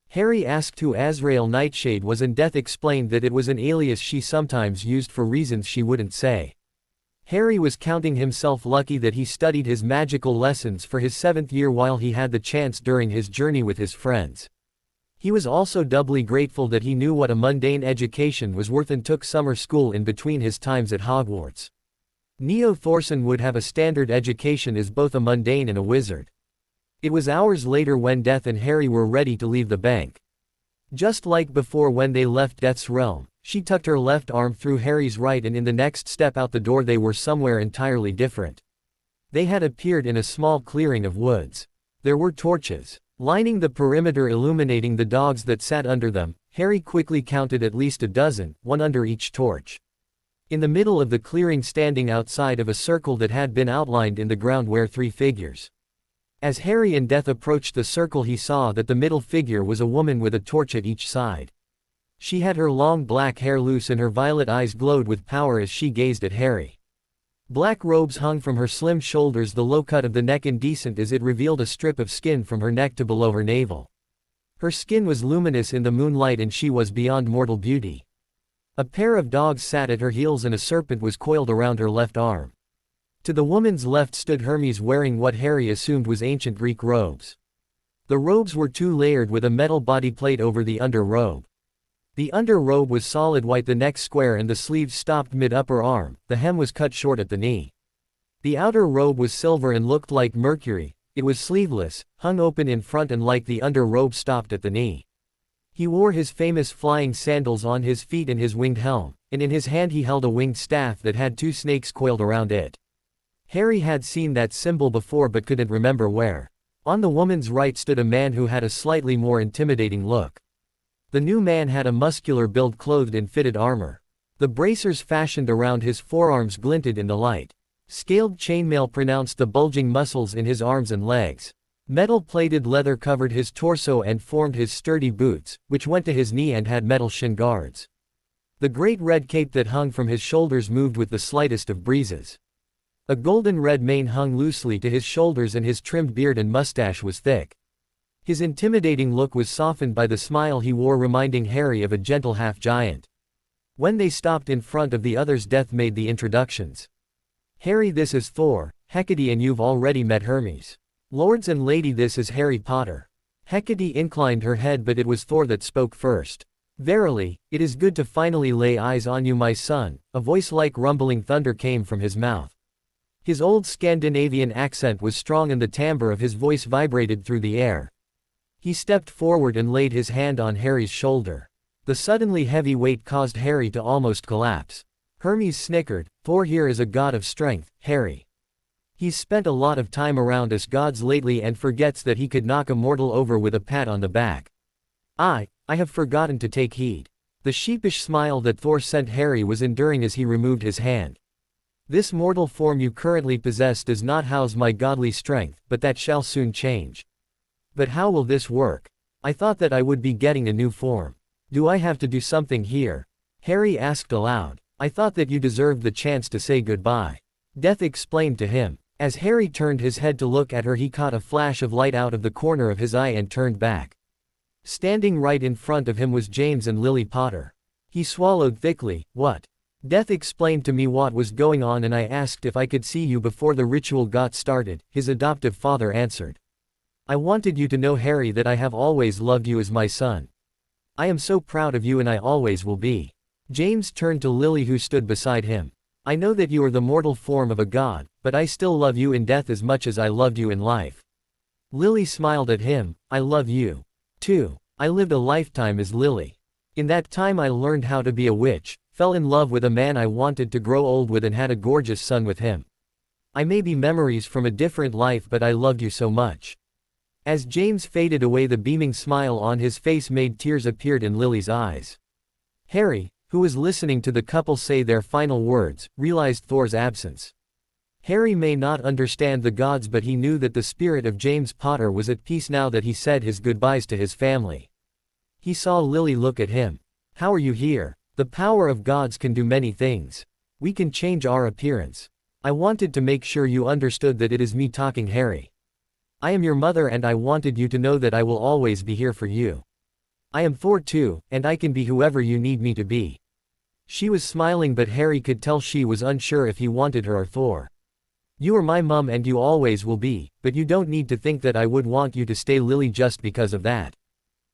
Harry asked who Azrael Nightshade was, and Death explained that it was an alias she sometimes used for reasons she wouldn't say. Harry was counting himself lucky that he studied his magical lessons for his 7th year while he had the chance during his journey with his friends. He was also doubly grateful that he knew what a mundane education was worth and took summer school in between his times at Hogwarts. Neo Thorson would have a standard education as both a mundane and a wizard. It was hours later when Death and Harry were ready to leave the bank. Just like before when they left Death's realm, she tucked her left arm through Harry's right, and in the next step out the door they were somewhere entirely different. They had appeared in a small clearing of woods. There were torches lining the perimeter, illuminating the dogs that sat under them. Harry quickly counted at least a dozen, one under each torch. In the middle of the clearing, standing outside of a circle that had been outlined in the ground, were 3 figures. As Harry and Death approached the circle, he saw that the middle figure was a woman with a torch at each side. She had her long black hair loose and her violet eyes glowed with power as she gazed at Harry. Black robes hung from her slim shoulders, the low cut of the neck indecent as it revealed a strip of skin from her neck to below her navel. Her skin was luminous in the moonlight and she was beyond mortal beauty. A pair of dogs sat at her heels and a serpent was coiled around her left arm. To the woman's left stood Hermes, wearing what Harry assumed was ancient Greek robes. The robes were 2-layered with a metal body plate over the under robe. The under robe was solid white, the neck square and the sleeves stopped mid-upper arm, the hem was cut short at the knee. The outer robe was silver and looked like mercury. It was sleeveless, hung open in front and like the under robe stopped at the knee. He wore his famous flying sandals on his feet and his winged helm, and in his hand he held a winged staff that had 2 snakes coiled around it. Harry had seen that symbol before but couldn't remember where. On the woman's right stood a man who had a slightly more intimidating look. The new man had a muscular build, clothed in fitted armor. The bracers fashioned around his forearms glinted in the light. Scaled chainmail pronounced the bulging muscles in his arms and legs. Metal-plated leather covered his torso and formed his sturdy boots, which went to his knee and had metal shin guards. The great red cape that hung from his shoulders moved with the slightest of breezes. A golden red mane hung loosely to his shoulders and his trimmed beard and mustache was thick. His intimidating look was softened by the smile he wore, reminding Harry of a gentle half-giant. When they stopped in front of the others, Death made the introductions. Harry, this is Thor, Hecate, and you've already met Hermes. Lords and lady, this is Harry Potter. Hecate inclined her head, but it was Thor that spoke first. Verily, it is good to finally lay eyes on you, my son. A voice like rumbling thunder came from his mouth. His old Scandinavian accent was strong and the timbre of his voice vibrated through the air. He stepped forward and laid his hand on Harry's shoulder. The suddenly heavy weight caused Harry to almost collapse. Hermes snickered, Thor here is a god of strength, Harry. He's spent a lot of time around us gods lately and forgets that he could knock a mortal over with a pat on the back. I have forgotten to take heed. The sheepish smile that Thor sent Harry was enduring as he removed his hand. This mortal form you currently possess does not house my godly strength, but that shall soon change. But how will this work? I thought that I would be getting a new form. Do I have to do something here? Harry asked aloud. I thought that you deserved the chance to say goodbye. Death explained to him. As Harry turned his head to look at her, he caught a flash of light out of the corner of his eye and turned back. Standing right in front of him was James and Lily Potter. He swallowed thickly. What? Death explained to me what was going on and I asked if I could see you before the ritual got started, his adoptive father answered. I wanted you to know, Harry, that I have always loved you as my son. I am so proud of you and I always will be. James turned to Lily, who stood beside him. I know that you are the mortal form of a god, but I still love you in death as much as I loved you in life. Lily smiled at him. I love you too. I lived a lifetime as Lily. In that time I learned how to be a witch, fell in love with a man I wanted to grow old with and had a gorgeous son with him. I may be memories from a different life, but I loved you so much. As James faded away, the beaming smile on his face made tears appeared in Lily's eyes. Harry, who was listening to the couple say their final words, realized Thor's absence. Harry may not understand the gods, but he knew that the spirit of James Potter was at peace now that he said his goodbyes to his family. He saw Lily look at him. "How are you here? The power of gods can do many things. We can change our appearance. I wanted to make sure you understood that it is me talking, Harry. I am your mother and I wanted you to know that I will always be here for you. I am Thor too, and I can be whoever you need me to be." She was smiling, but Harry could tell she was unsure if he wanted her or Thor. "You are my mum and you always will be, but you don't need to think that I would want you to stay, Lily, just because of that.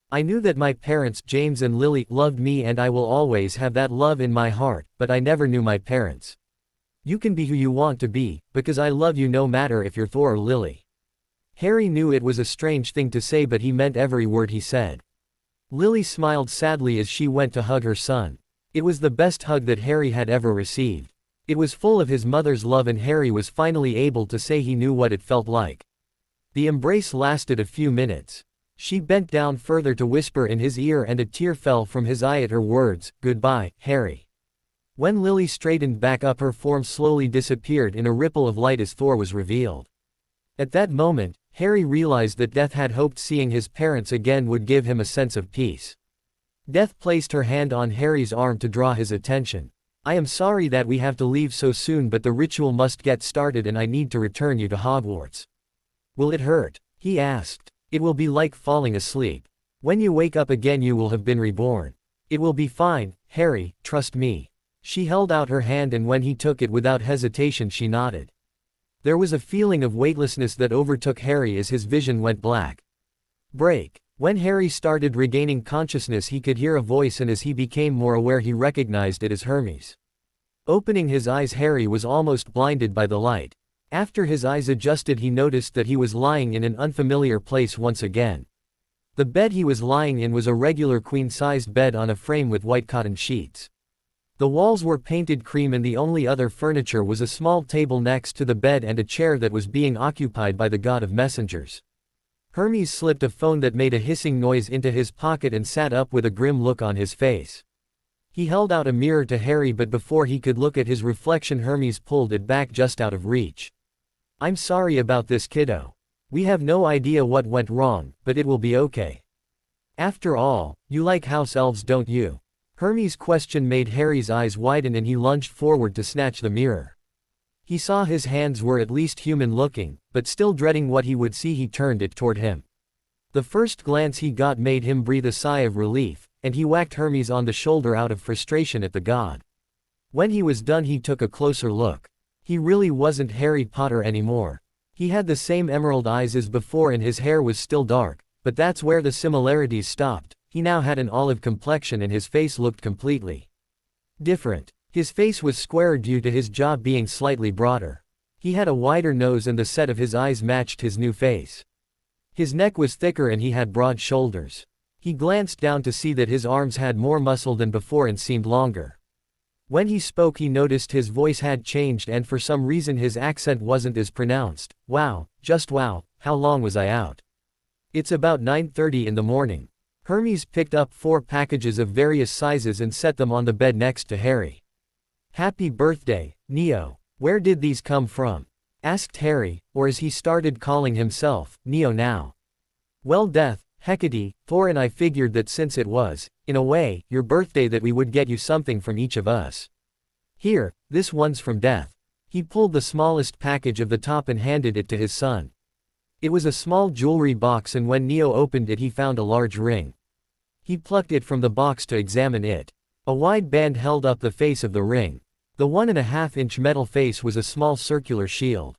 I knew that my parents, James and Lily, loved me and I will always have that love in my heart, but I never knew my parents. You can be who you want to be, because I love you no matter if you're Thor or Lily." Harry knew it was a strange thing to say, but he meant every word he said. Lily smiled sadly as she went to hug her son. It was the best hug that Harry had ever received. It was full of his mother's love and Harry was finally able to say he knew what it felt like. The embrace lasted a few minutes. She bent down further to whisper in his ear and a tear fell from his eye at her words, "Goodbye, Harry." When Lily straightened back up, her form slowly disappeared in a ripple of light as Thor was revealed. At that moment, Harry realized that Death had hoped seeing his parents again would give him a sense of peace. Death placed her hand on Harry's arm to draw his attention. "I am sorry that we have to leave so soon, but the ritual must get started and I need to return you to Hogwarts." "Will it hurt?" he asked. "It will be like falling asleep. When you wake up again you will have been reborn. It will be fine, Harry, trust me." She held out her hand and when he took it without hesitation she nodded. There was a feeling of weightlessness that overtook Harry as his vision went black. Break. When Harry started regaining consciousness he could hear a voice and as he became more aware he recognized it as Hermes. Opening his eyes, Harry was almost blinded by the light. After his eyes adjusted he noticed that he was lying in an unfamiliar place once again. The bed he was lying in was a regular queen-sized bed on a frame with white cotton sheets. The walls were painted cream and the only other furniture was a small table next to the bed and a chair that was being occupied by the god of messengers. Hermes slipped a phone that made a hissing noise into his pocket and sat up with a grim look on his face. He held out a mirror to Harry, but before he could look at his reflection Hermes pulled it back just out of reach. "I'm sorry about this, kiddo. We have no idea what went wrong, but it will be okay. After all, you like house elves, don't you?" Hermes' question made Harry's eyes widen and he lunged forward to snatch the mirror. He saw his hands were at least human-looking, but still dreading what he would see he turned it toward him. The first glance he got made him breathe a sigh of relief, and he whacked Hermes on the shoulder out of frustration at the god. When he was done he took a closer look. He really wasn't Harry Potter anymore. He had the same emerald eyes as before and his hair was still dark, but that's where the similarities stopped. He now had an olive complexion and his face looked completely different. His face was squarer due to his jaw being slightly broader. He had a wider nose and the set of his eyes matched his new face. His neck was thicker and he had broad shoulders. He glanced down to see that his arms had more muscle than before and seemed longer. When he spoke he noticed his voice had changed and for some reason his accent wasn't as pronounced. "Wow, just wow, how long was I out?" "It's about 9:30 in the morning." Hermes picked up 4 packages of various sizes and set them on the bed next to Harry. "Happy birthday, Neo. Where did these come from?" asked Harry, or as he started calling himself, Neo now. "Well, Death, Hecate, Thor and I figured that since it was, in a way, your birthday that we would get you something from each of us. Here, this one's from Death." He pulled the smallest package of the top and handed it to his son. It was a small jewelry box and when Neo opened it he found a large ring. He plucked it from the box to examine it. A wide band held up the face of the ring. The 1.5-inch metal face was a small circular shield.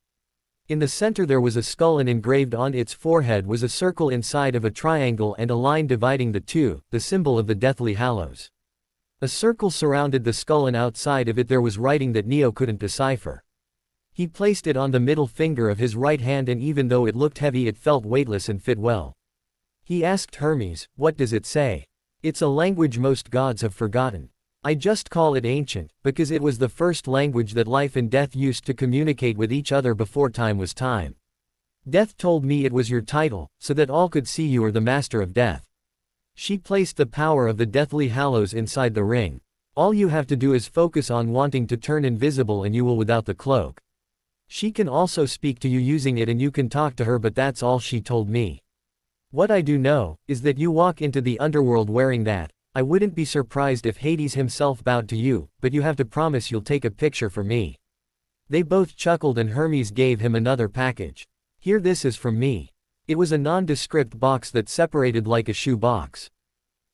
In the center there was a skull and engraved on its forehead was a circle inside of a triangle and a line dividing the two, the symbol of the Deathly Hallows. A circle surrounded the skull and outside of it there was writing that Neo couldn't decipher. He placed it on the middle finger of his right hand and even though it looked heavy it felt weightless and fit well. He asked Hermes, "What does it say?" "It's a language most gods have forgotten. I just call it ancient, because it was the first language that life and death used to communicate with each other before time was time." Death told me it was your title, so that all could see you are the master of death. She placed the power of the Deathly Hallows inside the ring. All you have to do is focus on wanting to turn invisible and you will without the cloak. She can also speak to you using it and you can talk to her, but that's all she told me. What I do know, is that you walk into the underworld wearing that. I wouldn't be surprised if Hades himself bowed to you, but you have to promise you'll take a picture for me. They both chuckled and Hermes gave him another package. Here, this is from me. It was a nondescript box that separated like a shoe box.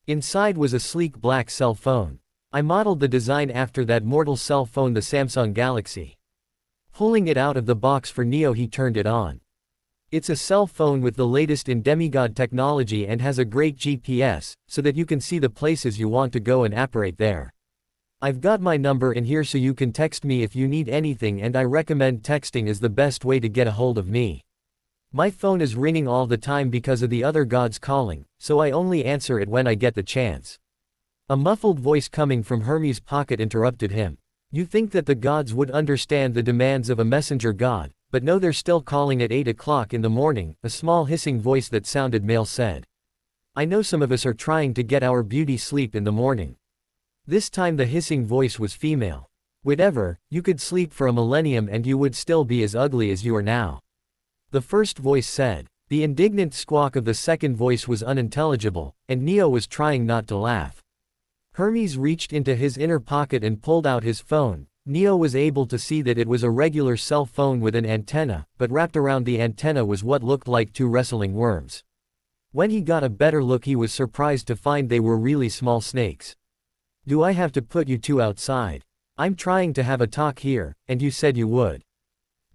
Inside was a sleek black cell phone. I modeled the design after that mortal cell phone, the Samsung Galaxy. Pulling it out of the box for Neo, he turned it on. It's a cell phone with the latest in demigod technology and has a great GPS, so that you can see the places you want to go and apparate there. I've got my number in here so you can text me if you need anything, and I recommend texting is the best way to get a hold of me. My phone is ringing all the time because of the other gods calling, so I only answer it when I get the chance. A muffled voice coming from Hermes' pocket interrupted him. You think that the gods would understand the demands of a messenger god, but no, they're still calling at 8 o'clock in the morning, a small hissing voice that sounded male said. I know some of us are trying to get our beauty sleep in the morning. This time the hissing voice was female. Whatever, you could sleep for a millennium and you would still be as ugly as you are now. The first voice said. The indignant squawk of the second voice was unintelligible, and Neo was trying not to laugh. Hermes reached into his inner pocket and pulled out his phone. Neo was able to see that it was a regular cell phone with an antenna, but wrapped around the antenna was what looked like two wrestling worms. When he got a better look, he was surprised to find they were really small snakes. Do I have to put you two outside? I'm trying to have a talk here, and you said you would.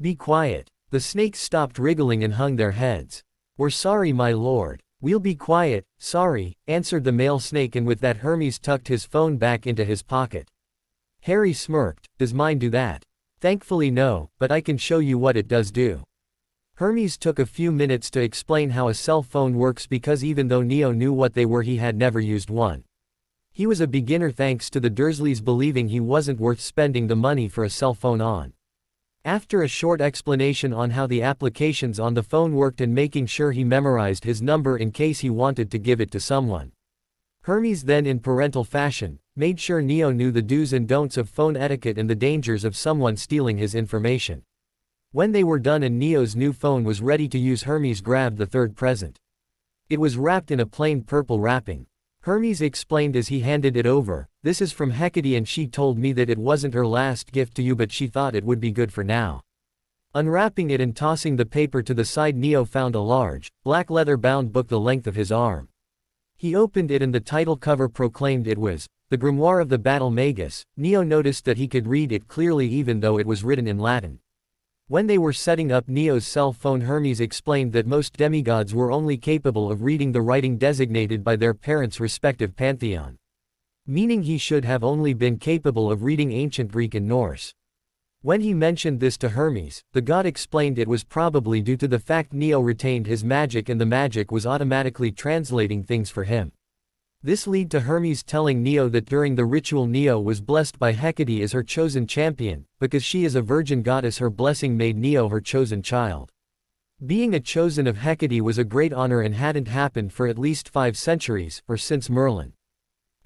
Be quiet. The snakes stopped wriggling and hung their heads. We're sorry, my lord. We'll be quiet, sorry, answered the male snake, and with that Hermes tucked his phone back into his pocket. Harry smirked. Does mine do that? Thankfully no, but I can show you what it does do. Hermes took a few minutes to explain how a cell phone works because even though Neo knew what they were, he had never used one. He was a beginner thanks to the Dursleys believing he wasn't worth spending the money for a cell phone on. After a short explanation on how the applications on the phone worked and making sure he memorized his number in case he wanted to give it to someone, Hermes then, in parental fashion, made sure Neo knew the do's and don'ts of phone etiquette and the dangers of someone stealing his information. When they were done and Neo's new phone was ready to use, Hermes grabbed the third present. It was wrapped in a plain purple wrapping. Hermes explained as he handed it over, this is from Hecate and she told me that it wasn't her last gift to you, but she thought it would be good for now. Unwrapping it and tossing the paper to the side, Neo found a large, black leather-bound book the length of his arm. He opened it and the title cover proclaimed it was, The Grimoire of the Battle Magus. Neo noticed that he could read it clearly even though it was written in Latin. When they were setting up Neo's cell phone, Hermes explained that most demigods were only capable of reading the writing designated by their parents' respective pantheon. Meaning he should have only been capable of reading ancient Greek and Norse. When he mentioned this to Hermes, the god explained it was probably due to the fact Neo retained his magic and the magic was automatically translating things for him. This led to Hermes telling Neo that during the ritual Neo was blessed by Hecate as her chosen champion, because she is a virgin goddess, her blessing made Neo her chosen child. Being a chosen of Hecate was a great honor and hadn't happened for at least 5 centuries, or since Merlin.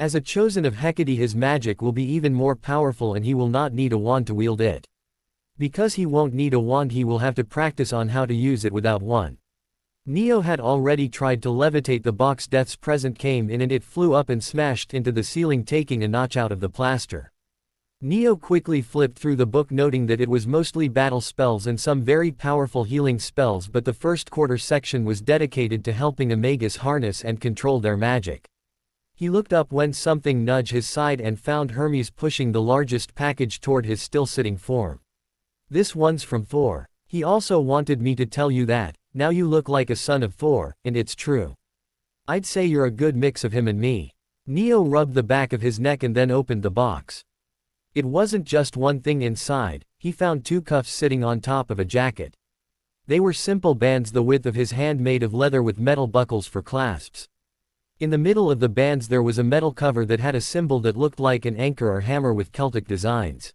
As a chosen of Hecate, his magic will be even more powerful and he will not need a wand to wield it. Because he won't need a wand, he will have to practice on how to use it without one. Neo had already tried to levitate the box. Death's present came in and it flew up and smashed into the ceiling, taking a notch out of the plaster. Neo quickly flipped through the book, noting that it was mostly battle spells and some very powerful healing spells, but the first quarter section was dedicated to helping a magus harness and control their magic. He looked up when something nudged his side and found Hermes pushing the largest package toward his still-sitting form. This one's from Thor. He also wanted me to tell you that. Now you look like a son of Thor, and it's true. I'd say you're a good mix of him and me. Neo rubbed the back of his neck and then opened the box. It wasn't just one thing inside, he found 2 cuffs sitting on top of a jacket. They were simple bands the width of his hand made of leather with metal buckles for clasps. In the middle of the bands there was a metal cover that had a symbol that looked like an anchor or hammer with Celtic designs.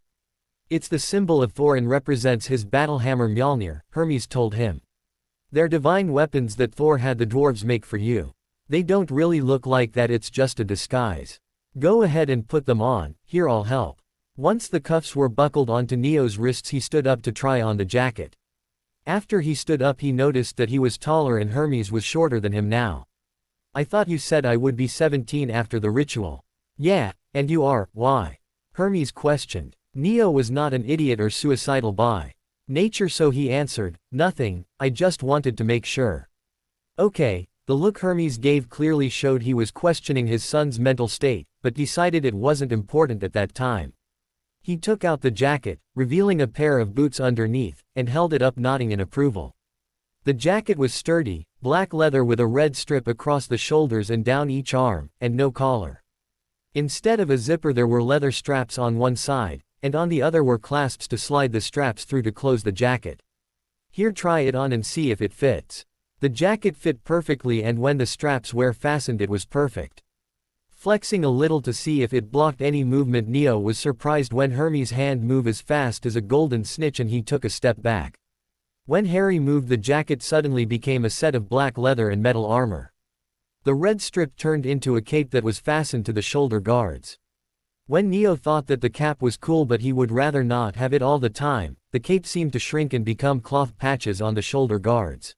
It's the symbol of Thor and represents his battle hammer Mjolnir, Hermes told him. They're divine weapons that Thor had the dwarves make for you. They don't really look like that, it's just a disguise. Go ahead and put them on, here I'll help. Once the cuffs were buckled onto Neo's wrists, he stood up to try on the jacket. After he stood up, he noticed that he was taller and Hermes was shorter than him now. I thought you said I would be 17 after the ritual. Yeah, and you are, why? Hermes questioned. Neo was not an idiot or suicidal by nature, so he answered, nothing, I just wanted to make sure. Okay, the look Hermes gave clearly showed he was questioning his son's mental state, but decided it wasn't important at that time. He took out the jacket, revealing a pair of boots underneath, and held it up, nodding in approval. The jacket was sturdy, black leather with a red strip across the shoulders and down each arm, and no collar. Instead of a zipper, there were leather straps on one side, and on the other were clasps to slide the straps through to close the jacket. Here, try it on and see if it fits. The jacket fit perfectly, and when the straps were fastened, it was perfect. Flexing a little to see if it blocked any movement, Neo was surprised when Hermes' hand moved as fast as a golden snitch and he took a step back. When Harry moved, the jacket suddenly became a set of black leather and metal armor. The red strip turned into a cape that was fastened to the shoulder guards. When Neo thought that the cap was cool but he would rather not have it all the time, the cape seemed to shrink and become cloth patches on the shoulder guards.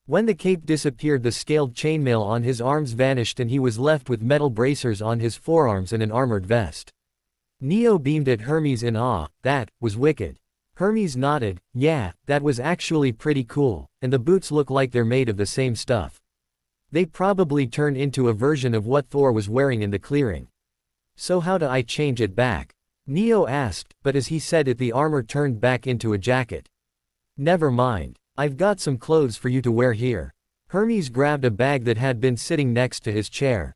When the cape disappeared, the scaled chainmail on his arms vanished and he was left with metal bracers on his forearms and an armored vest. Neo beamed at Hermes in awe. That was wicked. Hermes nodded, yeah, that was actually pretty cool, and the boots look like they're made of the same stuff. They probably turn into a version of what Thor was wearing in the clearing. So how do I change it back? Neo asked, but as he said it, the armor turned back into a jacket. Never mind. I've got some clothes for you to wear here. Hermes grabbed a bag that had been sitting next to his chair.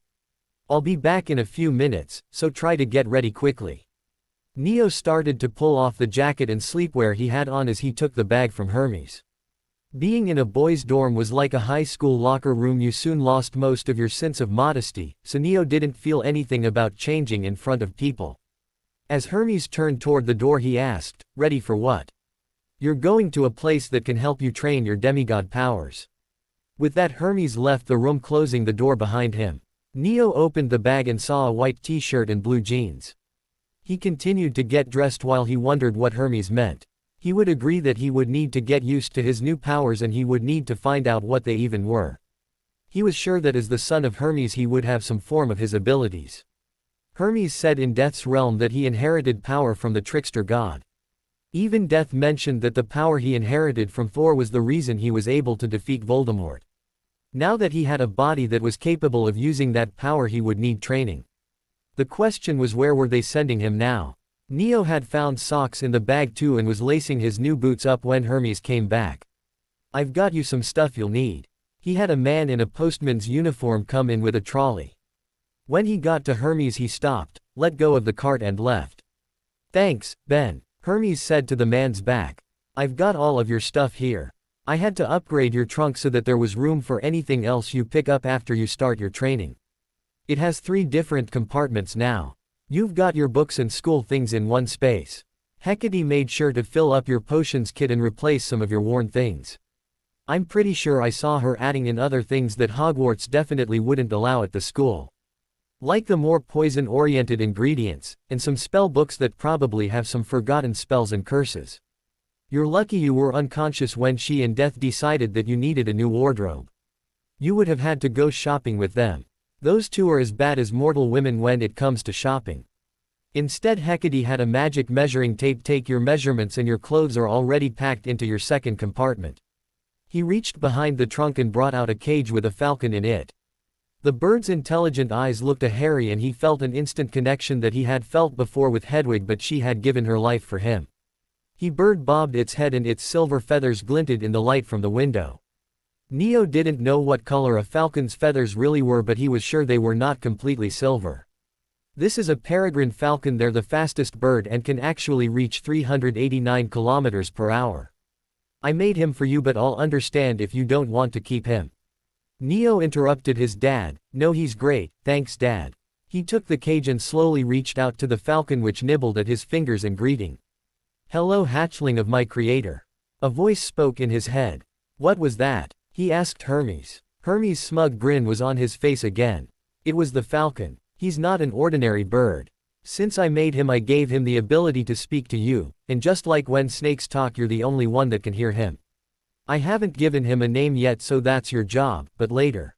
I'll be back in a few minutes, so try to get ready quickly. Neo started to pull off the jacket and sleepwear he had on as he took the bag from Hermes. Being in a boys' dorm was like a high school locker room. You soon lost most of your sense of modesty, so Neo didn't feel anything about changing in front of people. As Hermes turned toward the door, he asked, ready for what? You're going to a place that can help you train your demigod powers. With that, Hermes left the room, closing the door behind him. Neo opened the bag and saw a white t-shirt and blue jeans. He continued to get dressed while he wondered what Hermes meant. He would agree that he would need to get used to his new powers and he would need to find out what they even were. He was sure that as the son of Hermes he would have some form of his abilities. Hermes said in Death's realm that he inherited power from the trickster god. Even Death mentioned that the power he inherited from Thor was the reason he was able to defeat Voldemort. Now that he had a body that was capable of using that power, he would need training. The question was, where were they sending him now? Neo had found socks in the bag too and was lacing his new boots up when Hermes came back. I've got you some stuff you'll need. He had a man in a postman's uniform come in with a trolley. When he got to Hermes, he stopped, let go of the cart and left. Thanks, Ben, Hermes said to the man's back. I've got all of your stuff here. I had to upgrade your trunk so that there was room for anything else you pick up after you start your training. It has 3 different compartments now. You've got your books and school things in one space. Hecate made sure to fill up your potions kit and replace some of your worn things. I'm pretty sure I saw her adding in other things that Hogwarts definitely wouldn't allow at the school. Like the more poison-oriented ingredients, and some spell books that probably have some forgotten spells and curses. You're lucky you were unconscious when she and Death decided that you needed a new wardrobe. You would have had to go shopping with them. Those two are as bad as mortal women when it comes to shopping. Instead, Hecate had a magic measuring tape take your measurements and your clothes are already packed into your second compartment. He reached behind the trunk and brought out a cage with a falcon in it. The bird's intelligent eyes looked at Harry and he felt an instant connection that he had felt before with Hedwig, but she had given her life for him. He bird bobbed its head and its silver feathers glinted in the light from the window. Neo didn't know what color a falcon's feathers really were, but he was sure they were not completely silver. This is a peregrine falcon. They're the fastest bird and can actually reach 389 kilometers per hour. I made him for you, but I'll understand if you don't want to keep him. Neo interrupted his dad. No, he's great, thanks Dad. He took the cage and slowly reached out to the falcon, which nibbled at his fingers in greeting. Hello, hatchling of my creator. A voice spoke in his head. What was that? He asked Hermes. Hermes' smug grin was on his face again. It was the falcon. He's not an ordinary bird. Since I made him, I gave him the ability to speak to you, and just like when snakes talk, you're the only one that can hear him. I haven't given him a name yet, so that's your job, but later.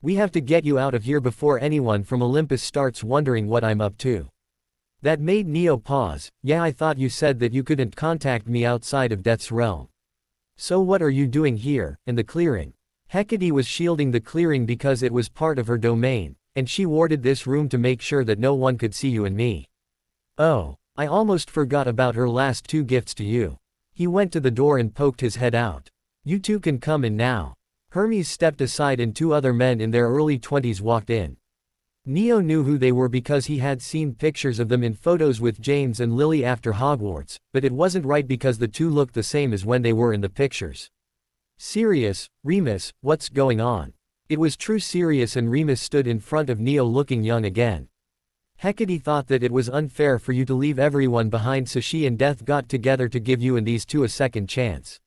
We have to get you out of here before anyone from Olympus starts wondering what I'm up to. That made Neo pause. Yeah, I thought you said that you couldn't contact me outside of Death's realm. So what are you doing here, in the clearing? Hecate was shielding the clearing because it was part of her domain, and she warded this room to make sure that no one could see you and me. Oh, I almost forgot about her last two gifts to you. He went to the door and poked his head out. You two can come in now. Hermes stepped aside and two other men in their early 20s walked in. Neo knew who they were because he had seen pictures of them in photos with James and Lily after Hogwarts, but it wasn't right because the two looked the same as when they were in the pictures. Sirius, Remus, what's going on? It was true. Sirius and Remus stood in front of Neo looking young again. Hecate thought that it was unfair for you to leave everyone behind, so she and Death got together to give you and these two a second chance.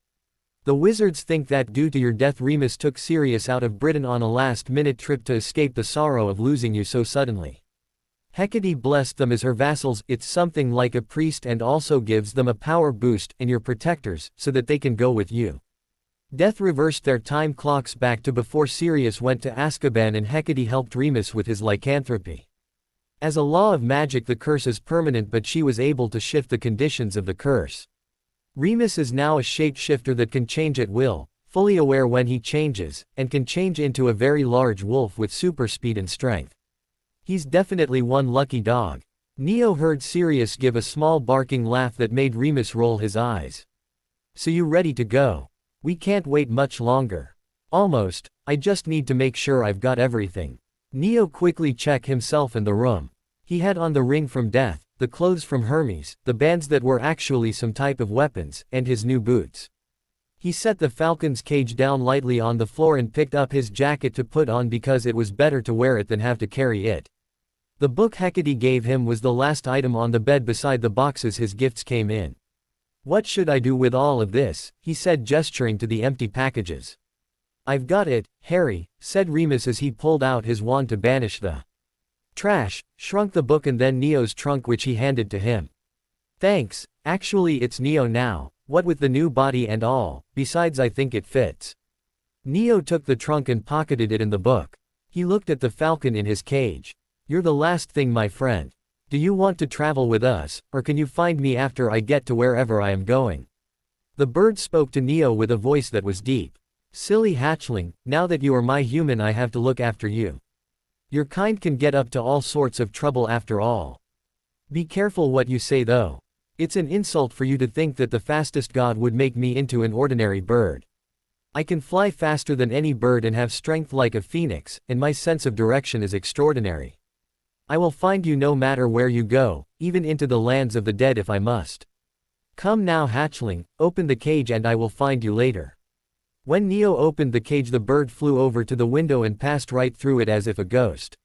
The wizards think that due to your death, Remus took Sirius out of Britain on a last-minute trip to escape the sorrow of losing you so suddenly. Hecate blessed them as her vassals. It's something like a priest and also gives them a power boost and your protectors so that they can go with you. Death reversed their time clocks back to before Sirius went to Azkaban, and Hecate helped Remus with his lycanthropy. As a law of magic, the curse is permanent, but she was able to shift the conditions of the curse. Remus is now a shapeshifter that can change at will, fully aware when he changes, and can change into a very large wolf with super speed and strength. He's definitely one lucky dog. Neo heard Sirius give a small barking laugh that made Remus roll his eyes. So you ready to go? We can't wait much longer. Almost. I just need to make sure I've got everything. Neo quickly checked himself in the room. He had on the ring from Death, the clothes from Hermes, the bands that were actually some type of weapons, and his new boots. He set the falcon's cage down lightly on the floor and picked up his jacket to put on because it was better to wear it than have to carry it. The book Hecate gave him was the last item on the bed beside the boxes his gifts came in. What should I do with all of this? He said, gesturing to the empty packages. I've got it, Harry, said Remus as he pulled out his wand to banish the trash, shrunk the book and then Neo's trunk, which he handed to him. Thanks, actually it's Neo now, what with the new body and all, besides I think it fits. Neo took the trunk and pocketed it in the book. He looked at the falcon in his cage. You're the last thing, my friend. Do you want to travel with us, or can you find me after I get to wherever I am going? The bird spoke to Neo with a voice that was deep. Silly hatchling, now that you are my human I have to look after you. Your kind can get up to all sorts of trouble after all. Be careful what you say though. It's an insult for you to think that the fastest god would make me into an ordinary bird. I can fly faster than any bird and have strength like a phoenix, and my sense of direction is extraordinary. I will find you no matter where you go, even into the lands of the dead if I must. Come now, hatchling, open the cage and I will find you later. When Neo opened the cage, the bird flew over to the window and passed right through it as if a ghost.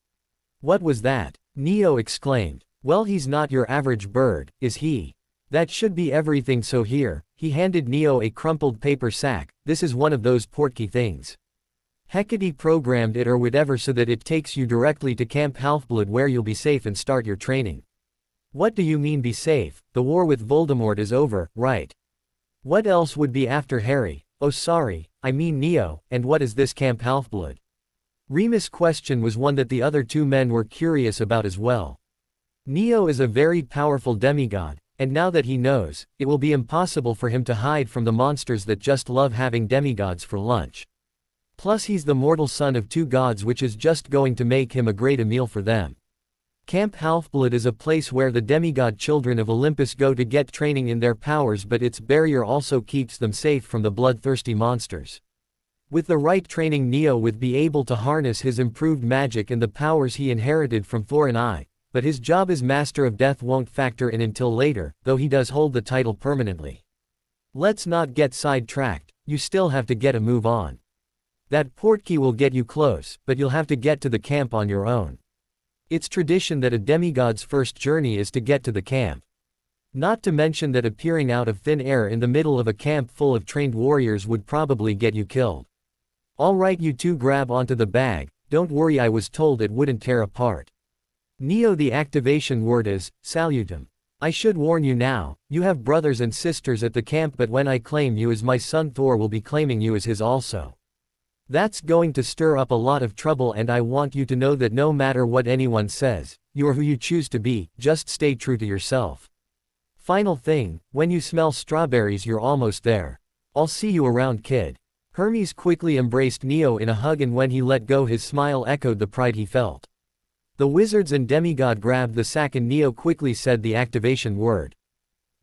What was that? Neo exclaimed. Well, he's not your average bird, is he? That should be everything, so here, he handed Neo a crumpled paper sack. This is one of those portkey things. Hecate programmed it or whatever so that it takes you directly to Camp Half-Blood where you'll be safe and start your training. What do you mean be safe? The war with Voldemort is over, right? What else would be after Harry? Oh sorry, I mean Neo, and what is this Camp Half-Blood? Remus' question was one that the other two men were curious about as well. Neo is a very powerful demigod, and now that he knows, it will be impossible for him to hide from the monsters that just love having demigods for lunch. Plus he's the mortal son of two gods, which is just going to make him a great meal for them. Camp Half-Blood is a place where the demigod children of Olympus go to get training in their powers, but its barrier also keeps them safe from the bloodthirsty monsters. With the right training, Neo would be able to harness his improved magic and the powers he inherited from Thor and I, but his job as Master of Death won't factor in until later, though he does hold the title permanently. Let's not get sidetracked, you still have to get a move on. That portkey will get you close, but you'll have to get to the camp on your own. It's tradition that a demigod's first journey is to get to the camp. Not to mention that appearing out of thin air in the middle of a camp full of trained warriors would probably get you killed. Alright, you two grab onto the bag, don't worry, I was told it wouldn't tear apart. Neo, the activation word is, salute him. I should warn you now, you have brothers and sisters at the camp, but when I claim you as my son, Thor will be claiming you as his also. That's going to stir up a lot of trouble, and I want you to know that no matter what anyone says, you are who you choose to be, just stay true to yourself. Final thing, when you smell strawberries you're almost there. I'll see you around, kid. Hermes quickly embraced Neo in a hug, and when he let go his smile echoed the pride he felt. The wizards and demigod grabbed the sack and Neo quickly said the activation word.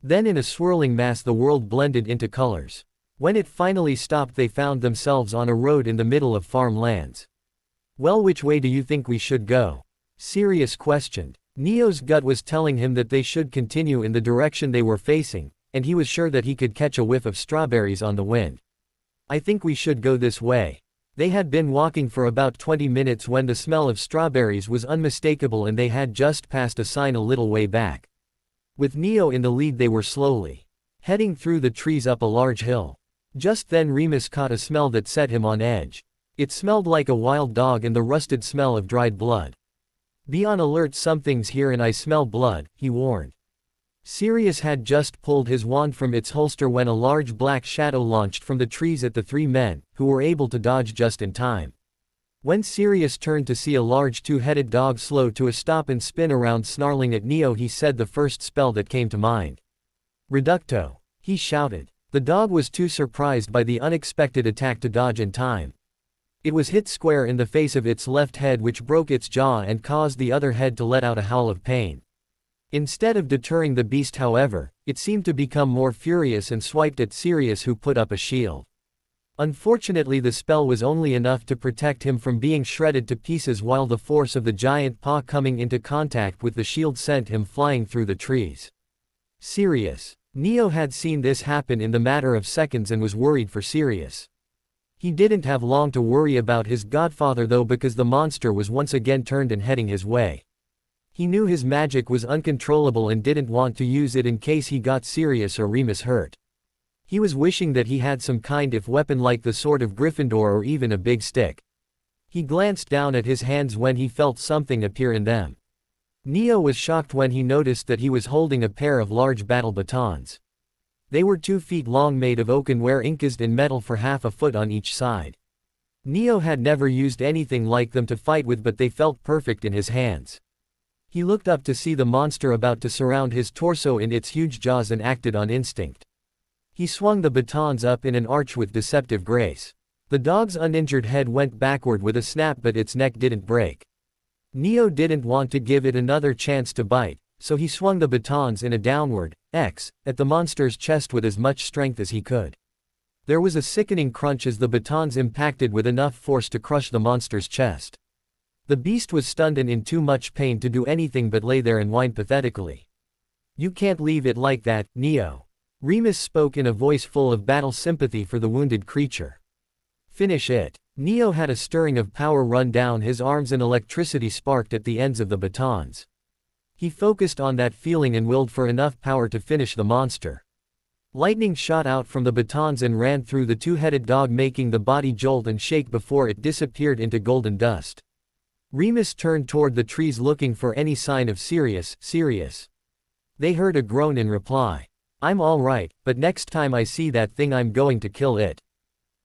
Then in a swirling mass the world blended into colors. When it finally stopped they found themselves on a road in the middle of farmlands. Well, which way do you think we should go? Sirius questioned. Neo's gut was telling him that they should continue in the direction they were facing, and he was sure that he could catch a whiff of strawberries on the wind. I think we should go this way. They had been walking for about 20 minutes when the smell of strawberries was unmistakable, and they had just passed a sign a little way back. With Neo in the lead they were slowly heading through the trees up a large hill. Just then Remus caught a smell that set him on edge. It smelled like a wild dog and the rusted smell of dried blood. Be on alert, something's here and I smell blood, he warned. Sirius had just pulled his wand from its holster when a large black shadow launched from the trees at the three men, who were able to dodge just in time. When Sirius turned to see a large two-headed dog slow to a stop and spin around snarling at Neo, he said the first spell that came to mind. Reducto, he shouted. The dog was too surprised by the unexpected attack to dodge in time. It was hit square in the face of its left head, which broke its jaw and caused the other head to let out a howl of pain. Instead of deterring the beast, however, it seemed to become more furious and swiped at Sirius, who put up a shield. Unfortunately the spell was only enough to protect him from being shredded to pieces, while the force of the giant paw coming into contact with the shield sent him flying through the trees. Sirius. Neo had seen this happen in the matter of seconds and was worried for Sirius. He didn't have long to worry about his godfather though, because the monster was once again turned and heading his way. He knew his magic was uncontrollable and didn't want to use it in case he got Sirius or Remus hurt. He was wishing that he had some kind of weapon like the sword of Gryffindor or even a big stick. He glanced down at his hands when he felt something appear in them. Neo was shocked when he noticed that he was holding a pair of large battle batons. They were 2 feet long, made of oak and were encased in metal for half a foot on each side. Neo had never used anything like them to fight with, but they felt perfect in his hands. He looked up to see the monster about to surround his torso in its huge jaws and acted on instinct. He swung the batons up in an arch with deceptive grace. The dog's uninjured head went backward with a snap, but its neck didn't break. Neo didn't want to give it another chance to bite, so he swung the batons in a downward X at the monster's chest with as much strength as he could. There was a sickening crunch as the batons impacted with enough force to crush the monster's chest. The beast was stunned and in too much pain to do anything but lay there and whine pathetically. You can't leave it like that, Neo. Remus spoke in a voice full of battle sympathy for the wounded creature. Finish it. Neo had a stirring of power run down his arms and electricity sparked at the ends of the batons. He focused on that feeling and willed for enough power to finish the monster. Lightning shot out from the batons and ran through the two-headed dog, making the body jolt and shake before it disappeared into golden dust. Remus turned toward the trees looking for any sign of Sirius. They heard a groan in reply. I'm all right, but next time I see that thing I'm going to kill it.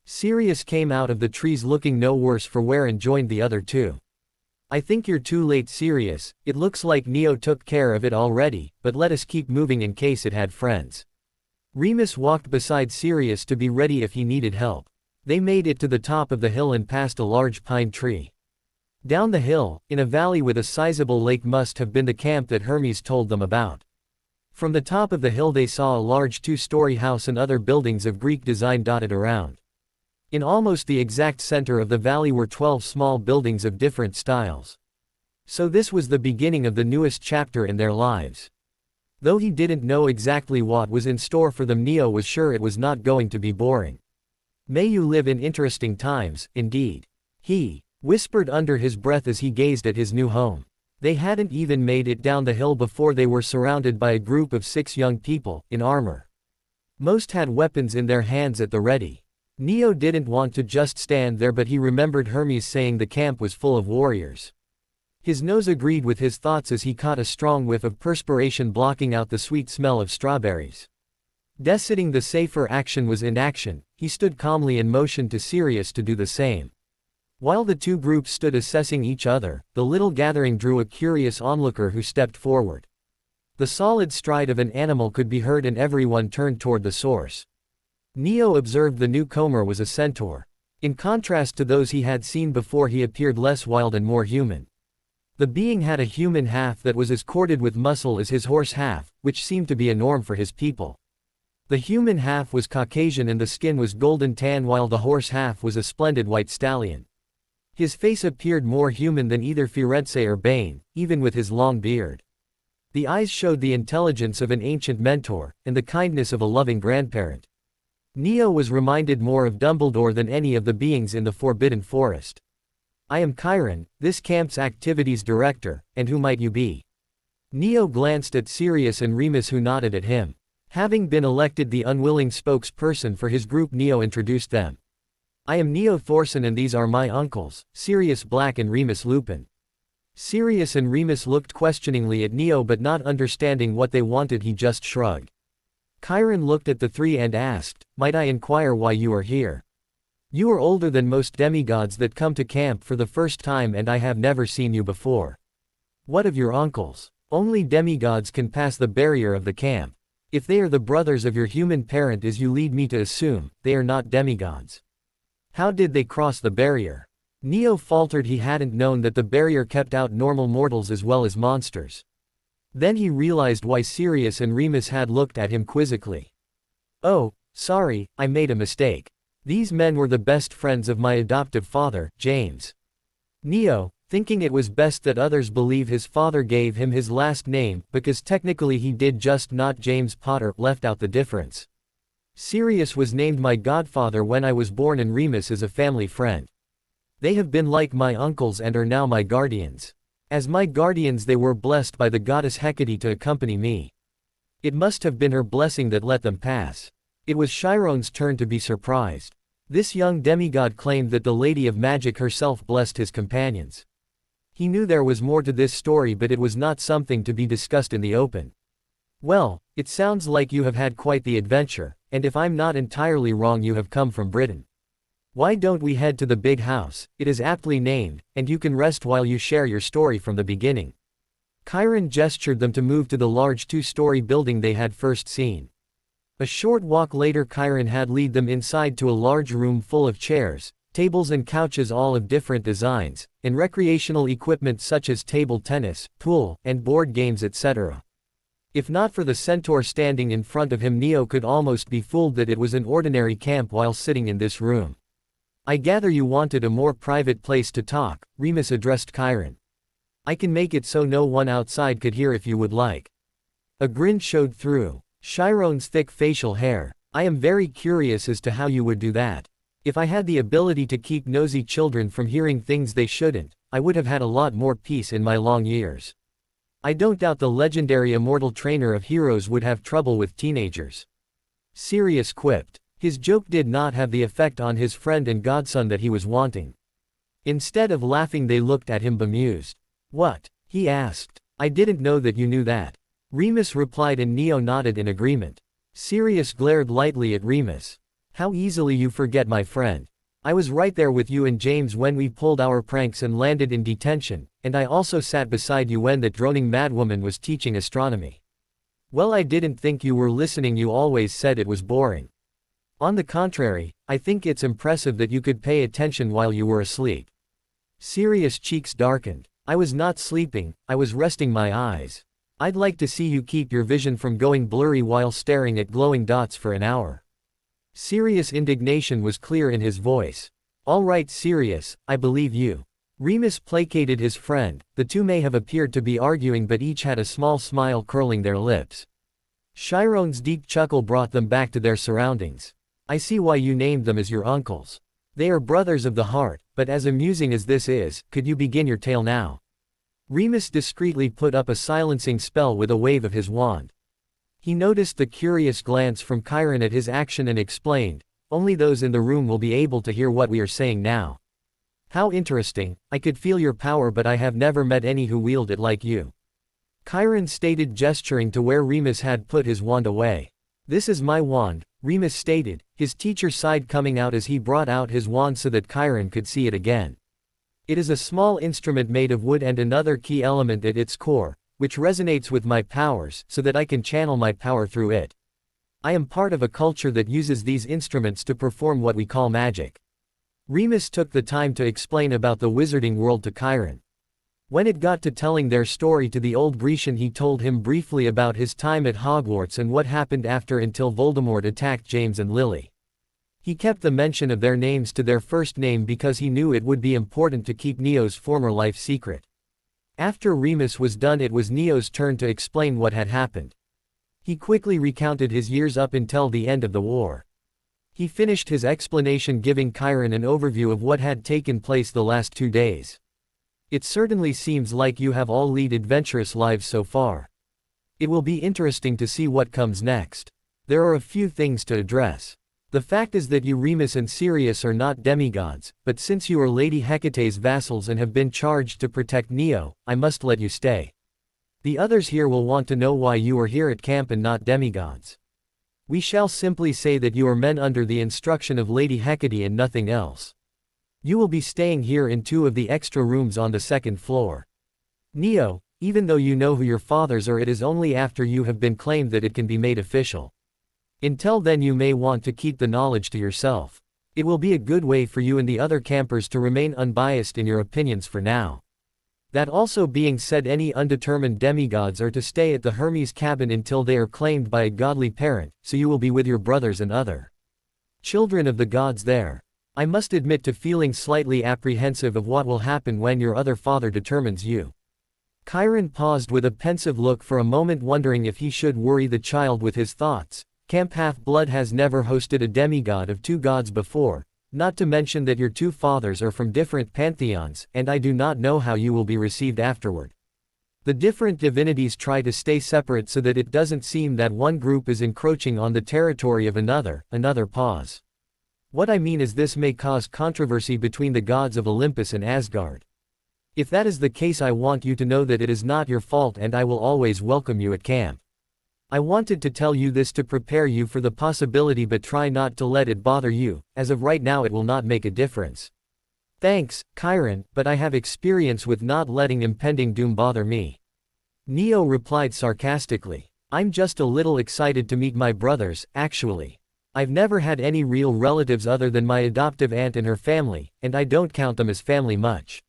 Sirius came out of the trees looking no worse for wear and joined the other two. I think you're too late, Sirius. It looks like Neo took care of it already, but let us keep moving in case it had friends. Remus walked beside Sirius to be ready if he needed help. They made it to the top of the hill and passed a large pine tree. Down the hill, in a valley with a sizable lake, must have been the camp that Hermes told them about. From the top of the hill they saw a large 2-story house and other buildings of Greek design dotted around. In almost the exact center of the valley were 12 small buildings of different styles. So this was the beginning of the newest chapter in their lives. Though he didn't know exactly what was in store for them, Neo was sure it was not going to be boring. May you live in interesting times, indeed. He whispered under his breath as he gazed at his new home. They hadn't even made it down the hill before they were surrounded by a group of 6 young people, in armor. Most had weapons in their hands at the ready. Neo didn't want to just stand there, but he remembered Hermes saying the camp was full of warriors. His nose agreed with his thoughts as he caught a strong whiff of perspiration blocking out the sweet smell of strawberries. Deciding the safer action was inaction, he stood calmly and motioned to Sirius to do the same. While the two groups stood assessing each other, the little gathering drew a curious onlooker who stepped forward. The solid stride of an animal could be heard and everyone turned toward the source. Neo observed the newcomer was a centaur. In contrast to those he had seen before, he appeared less wild and more human. The being had a human half that was as corded with muscle as his horse half, which seemed to be a norm for his people. The human half was Caucasian and the skin was golden tan, while the horse half was a splendid white stallion. His face appeared more human than either Firenze or Bane, even with his long beard. The eyes showed the intelligence of an ancient mentor, and the kindness of a loving grandparent. Neo was reminded more of Dumbledore than any of the beings in the Forbidden Forest. "I am Chiron, this camp's activities director, and who might you be?" Neo glanced at Sirius and Remus, who nodded at him. Having been elected the unwilling spokesperson for his group, Neo introduced them. "I am Neo Thorson and these are my uncles, Sirius Black and Remus Lupin." Sirius and Remus looked questioningly at Neo, but not understanding what they wanted, he just shrugged. Chiron looked at the three and asked, "Might I inquire why you are here? You are older than most demigods that come to camp for the first time, and I have never seen you before. What of your uncles? Only demigods can pass the barrier of the camp. If they are the brothers of your human parent, as you lead me to assume, they are not demigods. How did they cross the barrier?" Neo faltered. He hadn't known that the barrier kept out normal mortals as well as monsters. Then he realized why Sirius and Remus had looked at him quizzically. "Oh, sorry, I made a mistake. These men were the best friends of my adoptive father, James." Neo, thinking it was best that others believe his father gave him his last name, because technically he did, just not James Potter, left out the difference. "Sirius was named my godfather when I was born, and Remus is a family friend. They have been like my uncles and are now my guardians. As my guardians they were blessed by the goddess Hecate to accompany me. It must have been her blessing that let them pass." It was Chiron's turn to be surprised. This young demigod claimed that the Lady of Magic herself blessed his companions. He knew there was more to this story, but it was not something to be discussed in the open. "Well, it sounds like you have had quite the adventure, and if I'm not entirely wrong, you have come from Britain. Why don't we head to the big house? It is aptly named, and you can rest while you share your story from the beginning." Chiron gestured them to move to the large 2-story building they had first seen. A short walk later, Chiron had lead them inside to a large room full of chairs, tables and couches, all of different designs, and recreational equipment such as table tennis, pool, and board games, etc. If not for the centaur standing in front of him, Neo could almost be fooled that it was an ordinary camp while sitting in this room. "I gather you wanted a more private place to talk," Remus addressed Chiron. "I can make it so no one outside could hear if you would like." A grin showed through Chiron's thick facial hair. "I am very curious as to how you would do that. If I had the ability to keep nosy children from hearing things they shouldn't, I would have had a lot more peace in my long years. I don't doubt the legendary immortal trainer of heroes would have trouble with teenagers." Sirius quipped. His joke did not have the effect on his friend and godson that he was wanting. Instead of laughing, they looked at him bemused. "What?" he asked. "I didn't know that you knew that." Remus replied and Neo nodded in agreement. Sirius glared lightly at Remus. "How easily you forget, my friend. I was right there with you and James when we pulled our pranks and landed in detention, and I also sat beside you when that droning madwoman was teaching astronomy. Well, I didn't think you were listening. You always said it was boring. On the contrary, I think it's impressive that you could pay attention while you were asleep." Sirius' cheeks darkened. "I was not sleeping, I was resting my eyes. I'd like to see you keep your vision from going blurry while staring at glowing dots for an hour." Sirius' indignation was clear in his voice. "All right, Sirius, I believe you." Remus placated his friend. The two may have appeared to be arguing, but each had a small smile curling their lips. Chiron's deep chuckle brought them back to their surroundings. "I see why you named them as your uncles. They are brothers of the heart, but as amusing as this is, could you begin your tale now?" Remus discreetly put up a silencing spell with a wave of his wand. He noticed the curious glance from Chiron at his action and explained, "Only those in the room will be able to hear what we are saying now." "How interesting, I could feel your power but I have never met any who wield it like you," Chiron stated, gesturing to where Remus had put his wand away. "This is my wand," Remus stated, his teacher sighed coming out as he brought out his wand so that Chiron could see it again. "It is a small instrument made of wood and another key element at its core, which resonates with my powers, so that I can channel my power through it. I am part of a culture that uses these instruments to perform what we call magic." Remus took the time to explain about the wizarding world to Chiron. When it got to telling their story to the old Grecian, he told him briefly about his time at Hogwarts and what happened after until Voldemort attacked James and Lily. He kept the mention of their names to their first name because he knew it would be important to keep Neo's former life secret. After Remus was done, it was Neo's turn to explain what had happened. He quickly recounted his years up until the end of the war. He finished his explanation giving Chiron an overview of what had taken place the last 2 days. "It certainly seems like you have all led adventurous lives so far. It will be interesting to see what comes next. There are a few things to address. The fact is that you, Remus and Sirius, are not demigods, but since you are Lady Hecate's vassals and have been charged to protect Neo, I must let you stay. The others here will want to know why you are here at camp and not demigods. We shall simply say that you are men under the instruction of Lady Hecate and nothing else. You will be staying here in 2 of the extra rooms on the 2nd floor. Neo, even though you know who your fathers are, it is only after you have been claimed that it can be made official. Until then you may want to keep the knowledge to yourself. It will be a good way for you and the other campers to remain unbiased in your opinions for now. That also being said, any undetermined demigods are to stay at the Hermes cabin until they are claimed by a godly parent, so you will be with your brothers and other children of the gods there. I must admit to feeling slightly apprehensive of what will happen when your other father determines you." Chiron paused with a pensive look for a moment, wondering if he should worry the child with his thoughts. "Camp Half-Blood has never hosted a demigod of 2 gods before, not to mention that your 2 fathers are from different pantheons, and I do not know how you will be received afterward. The different divinities try to stay separate so that it doesn't seem that one group is encroaching on the territory of another." Another pause. "What I mean is this may cause controversy between the gods of Olympus and Asgard. If that is the case, I want you to know that it is not your fault and I will always welcome you at camp. I wanted to tell you this to prepare you for the possibility, but try not to let it bother you. As of right now it will not make a difference." "Thanks, Chiron, but I have experience with not letting impending doom bother me," Neo replied sarcastically. "I'm just a little excited to meet my brothers, actually. I've never had any real relatives other than my adoptive aunt and her family, and I don't count them as family much."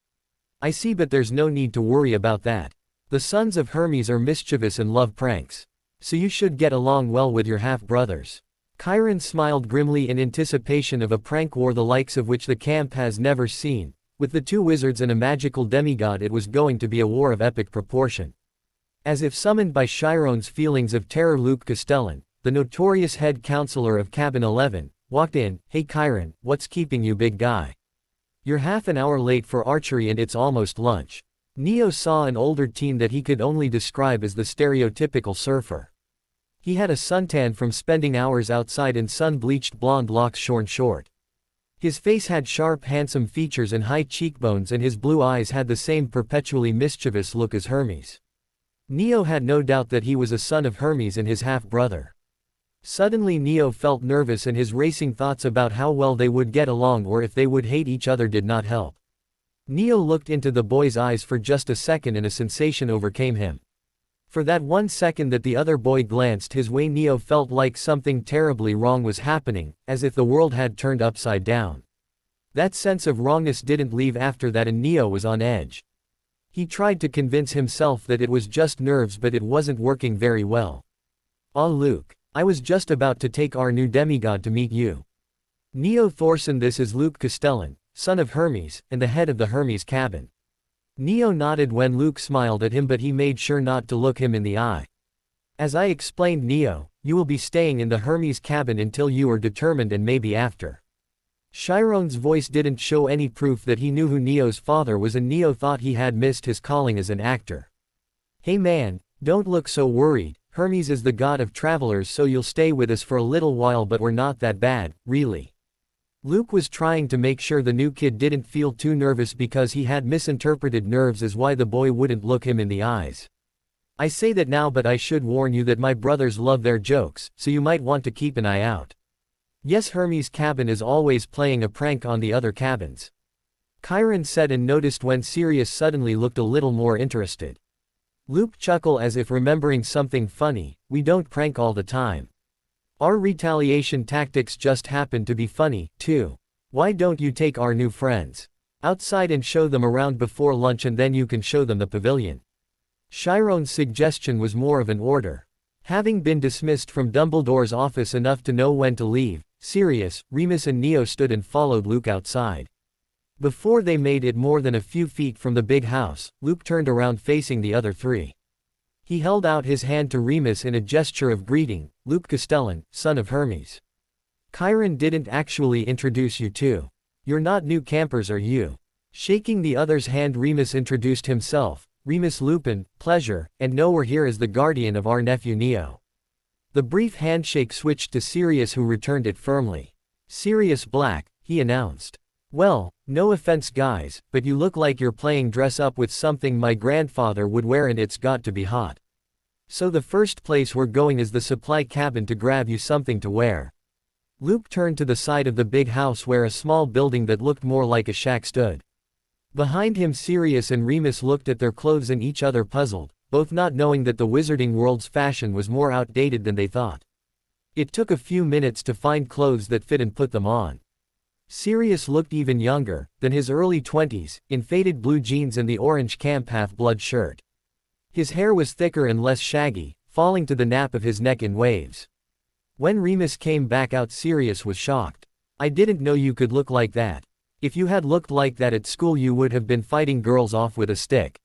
"I see, but there's no need to worry about that. The sons of Hermes are mischievous and love pranks. So you should get along well with your half-brothers." Chiron smiled grimly in anticipation of a prank war the likes of which the camp has never seen. With the 2 wizards and a magical demigod, it was going to be a war of epic proportion. As if summoned by Chiron's feelings of terror, Luke Castellan, the notorious head counselor of Cabin 11, walked in. "Hey Chiron, what's keeping you, big guy? You're half an hour late for archery and it's almost lunch." Neo saw an older teen that he could only describe as the stereotypical surfer. He had a suntan from spending hours outside and sun-bleached blonde locks shorn short. His face had sharp, handsome features and high cheekbones, and his blue eyes had the same perpetually mischievous look as Hermes. Neo had no doubt that he was a son of Hermes and his half-brother. Suddenly Neo felt nervous, and his racing thoughts about how well they would get along or if they would hate each other did not help. Neo looked into the boy's eyes for just a second and a sensation overcame him. For that 1 second that the other boy glanced his way, Neo felt like something terribly wrong was happening, as if the world had turned upside down. That sense of wrongness didn't leave after that, and Neo was on edge. He tried to convince himself that it was just nerves, but it wasn't working very well. "Ah, Luke. I was just about to take our new demigod to meet you. Neo Thorson, this is Luke Castellan, son of Hermes, and the head of the Hermes cabin." Neo nodded when Luke smiled at him, but he made sure not to look him in the eye. "As I explained, Neo, you will be staying in the Hermes cabin until you are determined, and maybe after." Chiron's voice didn't show any proof that he knew who Neo's father was, and Neo thought he had missed his calling as an actor. Hey man, don't look so worried. Hermes is the god of travelers, so you'll stay with us for a little while, but we're not that bad, really. Luke was trying to make sure the new kid didn't feel too nervous because he had misinterpreted nerves as why the boy wouldn't look him in the eyes. I say that now, but I should warn you that my brothers love their jokes, so you might want to keep an eye out. Yes, Hermes' cabin is always playing a prank on the other cabins. Chiron said, and noticed when Sirius suddenly looked a little more interested. Luke chuckled as if remembering something funny. We don't prank all the time. Our retaliation tactics just happen to be funny, too. Why don't you take our new friends outside and show them around before lunch, and then you can show them the pavilion? Chiron's suggestion was more of an order. Having been dismissed from Dumbledore's office enough to know when to leave, Sirius, Remus and Neo stood and followed Luke outside. Before they made it more than a few feet from the big house, Luke turned around facing the other three. He held out his hand to Remus in a gesture of greeting. Luke Castellan, son of Hermes. Chiron didn't actually introduce you two. You're not new campers, are you? Shaking the other's hand, Remus introduced himself. Remus Lupin, pleasure, and know we're here as the guardian of our nephew Neo. The brief handshake switched to Sirius, who returned it firmly. Sirius Black, he announced. Well, no offense guys, but you look like you're playing dress up with something my grandfather would wear, and it's got to be hot. So the first place we're going is the supply cabin to grab you something to wear. Luke turned to the side of the big house where a small building that looked more like a shack stood. Behind him, Sirius and Remus looked at their clothes and each other, puzzled, both not knowing that the wizarding world's fashion was more outdated than they thought. It took a few minutes to find clothes that fit and put them on. Sirius looked even younger, than his early 20s, in faded blue jeans and the orange Camp Half-Blood shirt. His hair was thicker and less shaggy, falling to the nape of his neck in waves. When Remus came back out, Sirius was shocked. I didn't know you could look like that. If you had looked like that at school, you would have been fighting girls off with a stick.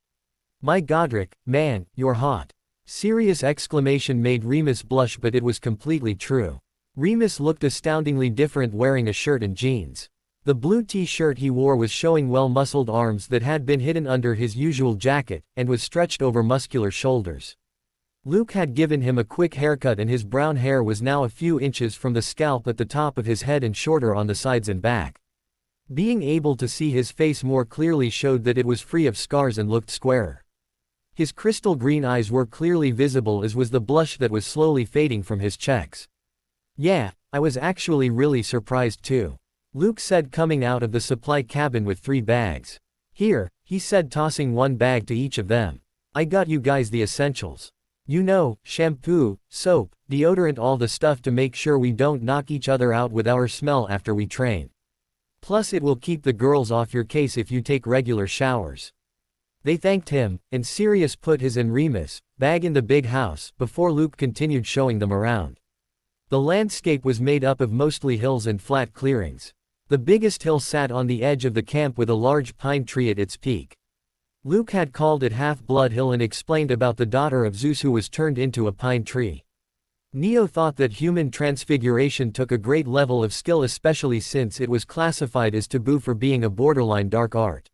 My Godric, man, you're hot. Sirius' exclamation made Remus blush, but it was completely true. Remus looked astoundingly different wearing a shirt and jeans. The blue t-shirt he wore was showing well-muscled arms that had been hidden under his usual jacket, and was stretched over muscular shoulders. Luke had given him a quick haircut, and his brown hair was now a few inches from the scalp at the top of his head and shorter on the sides and back. Being able to see his face more clearly showed that it was free of scars and looked squarer. His crystal green eyes were clearly visible, as was the blush that was slowly fading from his cheeks. Yeah, I was actually really surprised too. Luke said, coming out of the supply cabin with 3 bags. Here, he said, tossing one bag to each of them. I got you guys the essentials. You know, shampoo, soap, deodorant, all the stuff to make sure we don't knock each other out with our smell after we train. Plus it will keep the girls off your case if you take regular showers. They thanked him, and Sirius put his and Remus' bag in the big house before Luke continued showing them around. The landscape was made up of mostly hills and flat clearings. The biggest hill sat on the edge of the camp with a large pine tree at its peak. Luke had called it Half-Blood Hill and explained about the daughter of Zeus who was turned into a pine tree. Neo thought that human transfiguration took a great level of skill, especially since it was classified as taboo for being a borderline dark art.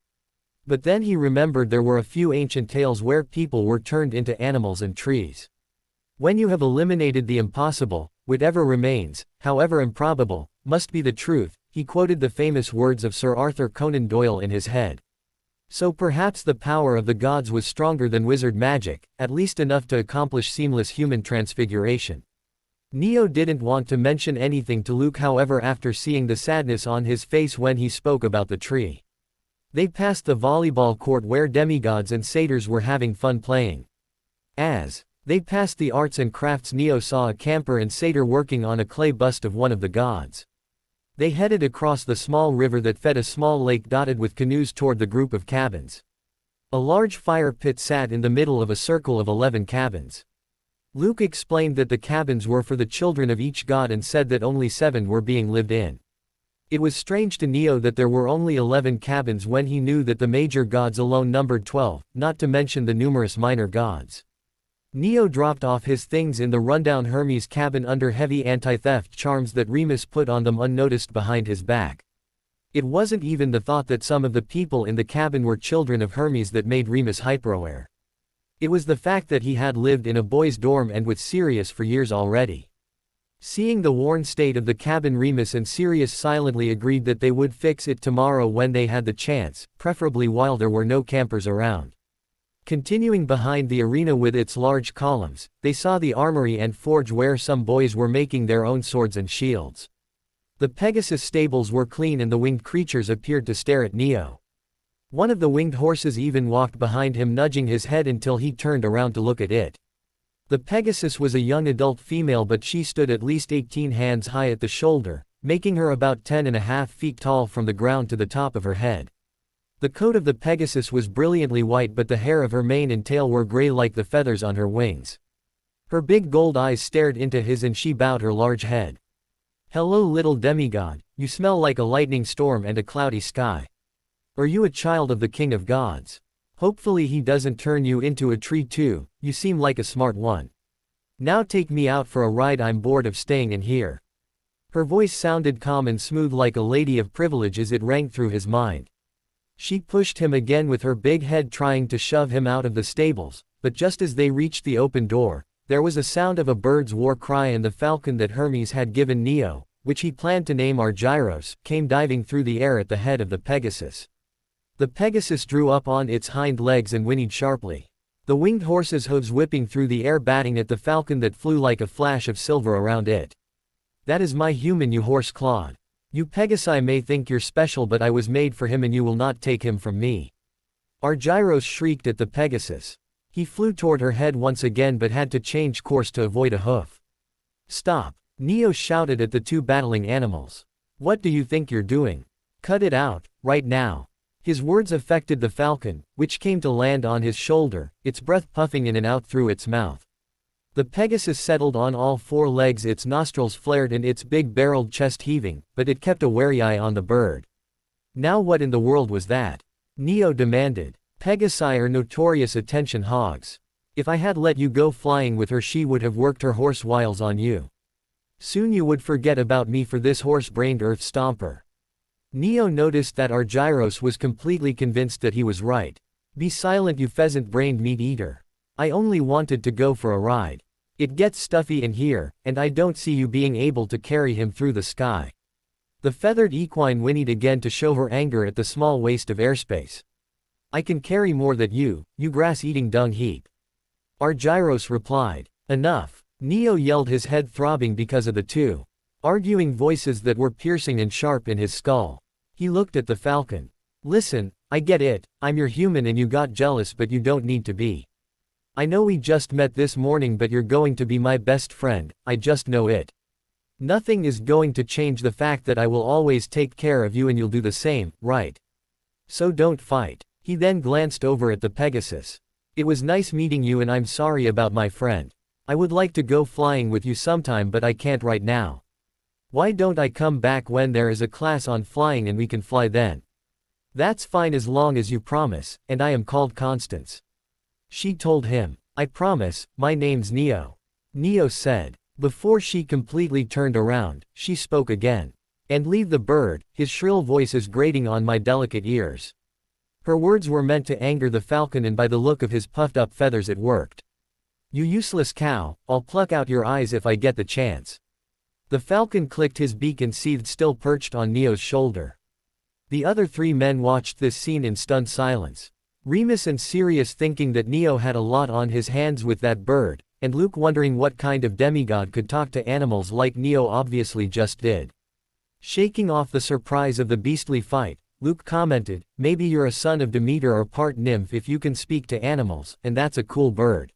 But then he remembered there were a few ancient tales where people were turned into animals and trees. When you have eliminated the impossible, whatever remains, however improbable, must be the truth. He quoted the famous words of Sir Arthur Conan Doyle in his head. So perhaps the power of the gods was stronger than wizard magic, at least enough to accomplish seamless human transfiguration. Neo didn't want to mention anything to Luke, however, after seeing the sadness on his face when he spoke about the tree. They passed the volleyball court where demigods and satyrs were having fun playing. As they passed the arts and crafts, Neo saw a camper and satyr working on a clay bust of one of the gods. They headed across the small river that fed a small lake dotted with canoes toward the group of cabins. A large fire pit sat in the middle of a circle of 11 cabins. Luke explained that the cabins were for the children of each god and said that only 7 were being lived in. It was strange to Neo that there were only 11 cabins when he knew that the major gods alone numbered 12, not to mention the numerous minor gods. Neo dropped off his things in the rundown Hermes cabin under heavy anti-theft charms that Remus put on them unnoticed behind his back. It wasn't even the thought that some of the people in the cabin were children of Hermes that made Remus hyperaware. It was the fact that he had lived in a boys' dorm and with Sirius for years already. Seeing the worn state of the cabin, Remus and Sirius silently agreed that they would fix it tomorrow when they had the chance, preferably while there were no campers around. Continuing behind the arena with its large columns, they saw the armory and forge where some boys were making their own swords and shields. The Pegasus stables were clean and the winged creatures appeared to stare at Neo. One of the winged horses even walked behind him, nudging his head until he turned around to look at it. The Pegasus was a young adult female, but she stood at least 18 hands high at the shoulder, making her about 10.5 feet tall from the ground to the top of her head. The coat of the Pegasus was brilliantly white, but the hair of her mane and tail were gray like the feathers on her wings. Her big gold eyes stared into his and she bowed her large head. "Hello, little demigod, you smell like a lightning storm and a cloudy sky. Are you a child of the King of Gods? Hopefully he doesn't turn you into a tree too, you seem like a smart one. Now take me out for a ride, I'm bored of staying in here." Her voice sounded calm and smooth like a lady of privilege as it rang through his mind. She pushed him again with her big head, trying to shove him out of the stables, but just as they reached the open door, there was a sound of a bird's war cry, and the falcon that Hermes had given Neo, which he planned to name Argyros, came diving through the air at the head of the Pegasus. The Pegasus drew up on its hind legs and whinnied sharply. The winged horse's hooves whipping through the air, batting at the falcon that flew like a flash of silver around it. "That is my human, you horse-clawed. You Pegasi may think you're special, but I was made for him and you will not take him from me." Argyros shrieked at the Pegasus. He flew toward her head once again but had to change course to avoid a hoof. "Stop!" Neo shouted at the two battling animals. "What do you think you're doing? Cut it out, right now." His words affected the falcon, which came to land on his shoulder, its breath puffing in and out through its mouth. The Pegasus settled on all four legs, its nostrils flared and its big-barreled chest heaving, but it kept a wary eye on the bird. "Now what in the world was that?" Neo demanded. "Pegasi are notorious attention hogs. If I had let you go flying with her, she would have worked her horse wiles on you. Soon you would forget about me for this horse-brained earth stomper." Neo noticed that Argyros was completely convinced that he was right. "Be silent, you pheasant-brained meat-eater. I only wanted to go for a ride. It gets stuffy in here, and I don't see you being able to carry him through the sky." The feathered equine whinnied again to show her anger at the small waste of airspace. "I can carry more than you grass-eating dung heap." Argyros replied. "Enough." Neo yelled, his head throbbing because of the two arguing voices that were piercing and sharp in his skull. He looked at the falcon. "Listen, I get it, I'm your human and you got jealous, but you don't need to be. I know we just met this morning, but you're going to be my best friend, I just know it. Nothing is going to change the fact that I will always take care of you and you'll do the same, right? So don't fight." He then glanced over at the Pegasus. "It was nice meeting you and I'm sorry about my friend. I would like to go flying with you sometime, but I can't right now. Why don't I come back when there is a class on flying and we can fly then?" "That's fine as long as you promise, and I am called Constance." She told him. "I promise, my name's Neo." Neo said. Before she completely turned around, she spoke again. "And leave the bird, his shrill voice is grating on my delicate ears." Her words were meant to anger the falcon, and by the look of his puffed-up feathers it worked. "You useless cow, I'll pluck out your eyes if I get the chance." The falcon clicked his beak and seethed, still perched on Neo's shoulder. The other three men watched this scene in stunned silence. Remus and Sirius thinking that Neo had a lot on his hands with that bird, and Luke wondering what kind of demigod could talk to animals like Neo obviously just did. Shaking off the surprise of the beastly fight, Luke commented, "Maybe you're a son of Demeter or part nymph if you can speak to animals, and that's a cool bird.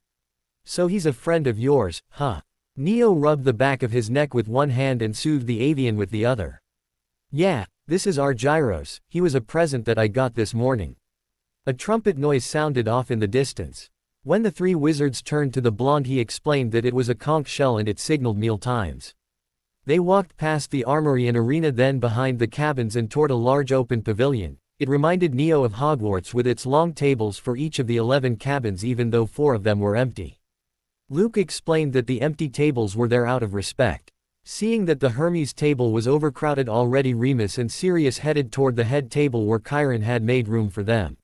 So he's a friend of yours, huh?" Neo rubbed the back of his neck with one hand and soothed the avian with the other. "Yeah, this is Argyros, he was a present that I got this morning." A trumpet noise sounded off in the distance. When the three wizards turned to the blonde, he explained that it was a conch shell and it signaled meal times. They walked past the armory and arena, then behind the cabins and toward a large open pavilion. It reminded Neo of Hogwarts with its long tables for each of the 11 cabins, even though 4 of them were empty. Luke explained that the empty tables were there out of respect. Seeing that the Hermes table was overcrowded already, Remus and Sirius headed toward the head table where Chiron had made room for them.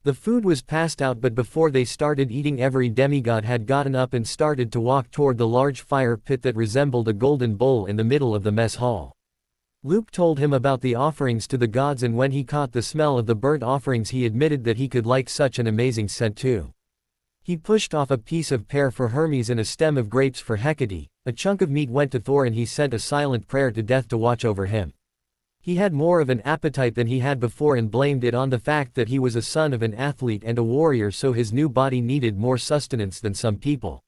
The food was passed out, but before they started eating, every demigod had gotten up and started to walk toward the large fire pit that resembled a golden bowl in the middle of the mess hall. Luke told him about the offerings to the gods, and when he caught the smell of the burnt offerings he admitted that he could like such an amazing scent too. He pushed off a piece of pear for Hermes and a stem of grapes for Hecate, a chunk of meat went to Thor, and he sent a silent prayer to Death to watch over him. He had more of an appetite than he had before and blamed it on the fact that he was a son of an athlete and a warrior, so his new body needed more sustenance than some people.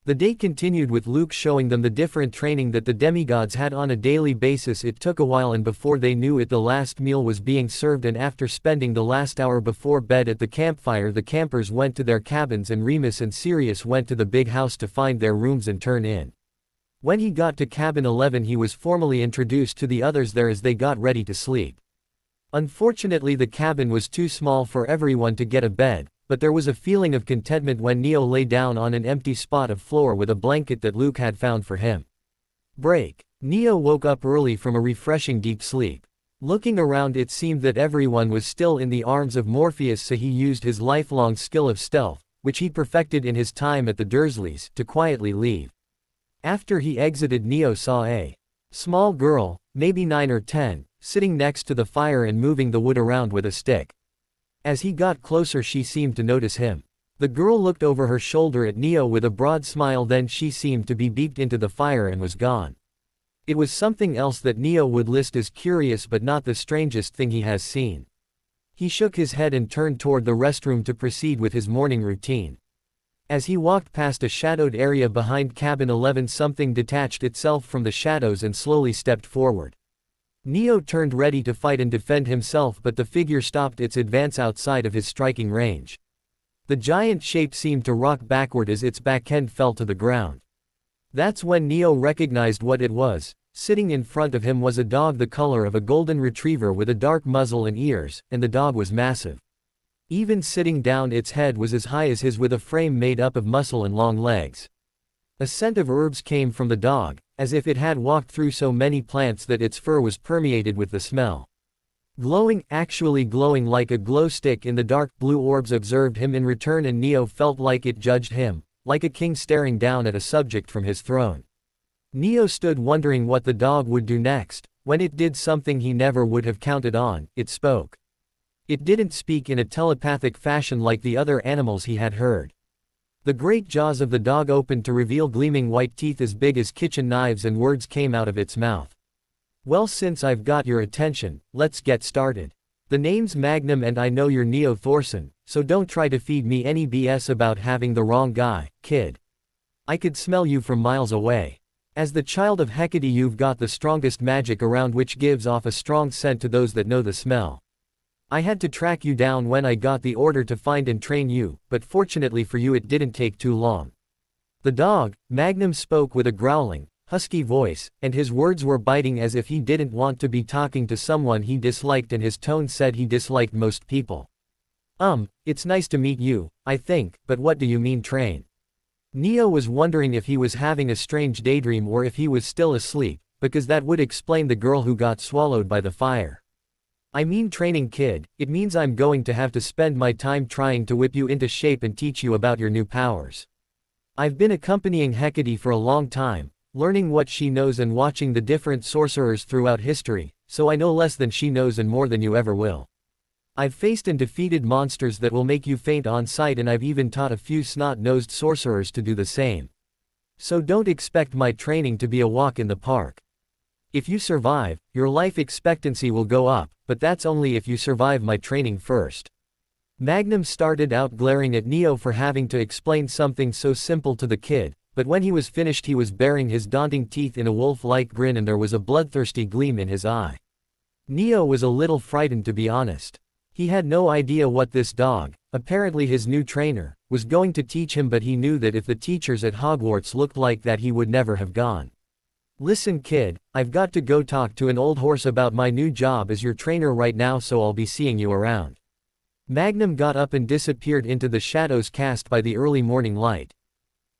The day continued with Luke showing them the different training that the demigods had on a daily basis. It took a while, and before they knew it the last meal was being served, and after spending the last hour before bed at the campfire, the campers went to their cabins and Remus and Sirius went to the big house to find their rooms and turn in. When he got to cabin 11 he was formally introduced to the others there as they got ready to sleep. Unfortunately the cabin was too small for everyone to get a bed, but there was a feeling of contentment when Neo lay down on an empty spot of floor with a blanket that Luke had found for him. Break. Neo woke up early from a refreshing deep sleep. Looking around, it seemed that everyone was still in the arms of Morpheus, so he used his lifelong skill of stealth, which he perfected in his time at the Dursleys, to quietly leave. After he exited, Neo saw a small girl, maybe 9 or 10, sitting next to the fire and moving the wood around with a stick. As he got closer she seemed to notice him. The girl looked over her shoulder at Neo with a broad smile, then she seemed to be beeped into the fire and was gone. It was something else that Neo would list as curious but not the strangest thing he has seen. He shook his head and turned toward the restroom to proceed with his morning routine. As he walked past a shadowed area behind cabin 11 something detached itself from the shadows and slowly stepped forward. Neo turned ready to fight and defend himself, but the figure stopped its advance outside of his striking range. The giant shape seemed to rock backward as its back end fell to the ground. That's when Neo recognized what it was. Sitting in front of him was a dog the color of a golden retriever with a dark muzzle and ears, and the dog was massive. Even sitting down, its head was as high as his with a frame made up of muscle and long legs. A scent of herbs came from the dog, as if it had walked through so many plants that its fur was permeated with the smell. Glowing, actually glowing like a glow stick in the dark, blue orbs observed him in return, and Neo felt like it judged him, like a king staring down at a subject from his throne. Neo stood wondering what the dog would do next. When it did something he never would have counted on, it spoke. It didn't speak in a telepathic fashion like the other animals he had heard. The great jaws of the dog opened to reveal gleaming white teeth as big as kitchen knives, and words came out of its mouth. Well, since I've got your attention, let's get started. The name's Magnum and I know you're Neo Thorson, so don't try to feed me any BS about having the wrong guy, kid. I could smell you from miles away. As the child of Hecate you've got the strongest magic around, which gives off a strong scent to those that know the smell. I had to track you down when I got the order to find and train you, but fortunately for you it didn't take too long. The dog, Magnum, spoke with a growling, husky voice, and his words were biting as if he didn't want to be talking to someone he disliked, and his tone said he disliked most people. It's nice to meet you, I think, but what do you mean train? Neo was wondering if he was having a strange daydream or if he was still asleep, because that would explain the girl who got swallowed by the fire. I mean training, kid. It means I'm going to have to spend my time trying to whip you into shape and teach you about your new powers. I've been accompanying Hecate for a long time, learning what she knows and watching the different sorcerers throughout history, so I know less than she knows and more than you ever will. I've faced and defeated monsters that will make you faint on sight, and I've even taught a few snot-nosed sorcerers to do the same. So don't expect my training to be a walk in the park. If you survive, your life expectancy will go up, but that's only if you survive my training first. Magnum started out glaring at Neo for having to explain something so simple to the kid, but when he was finished he was baring his daunting teeth in a wolf-like grin and there was a bloodthirsty gleam in his eye. Neo was a little frightened, to be honest. He had no idea what this dog, apparently his new trainer, was going to teach him, but he knew that if the teachers at Hogwarts looked like that he would never have gone. Listen, kid, I've got to go talk to an old horse about my new job as your trainer right now, so I'll be seeing you around. Magnum got up and disappeared into the shadows cast by the early morning light.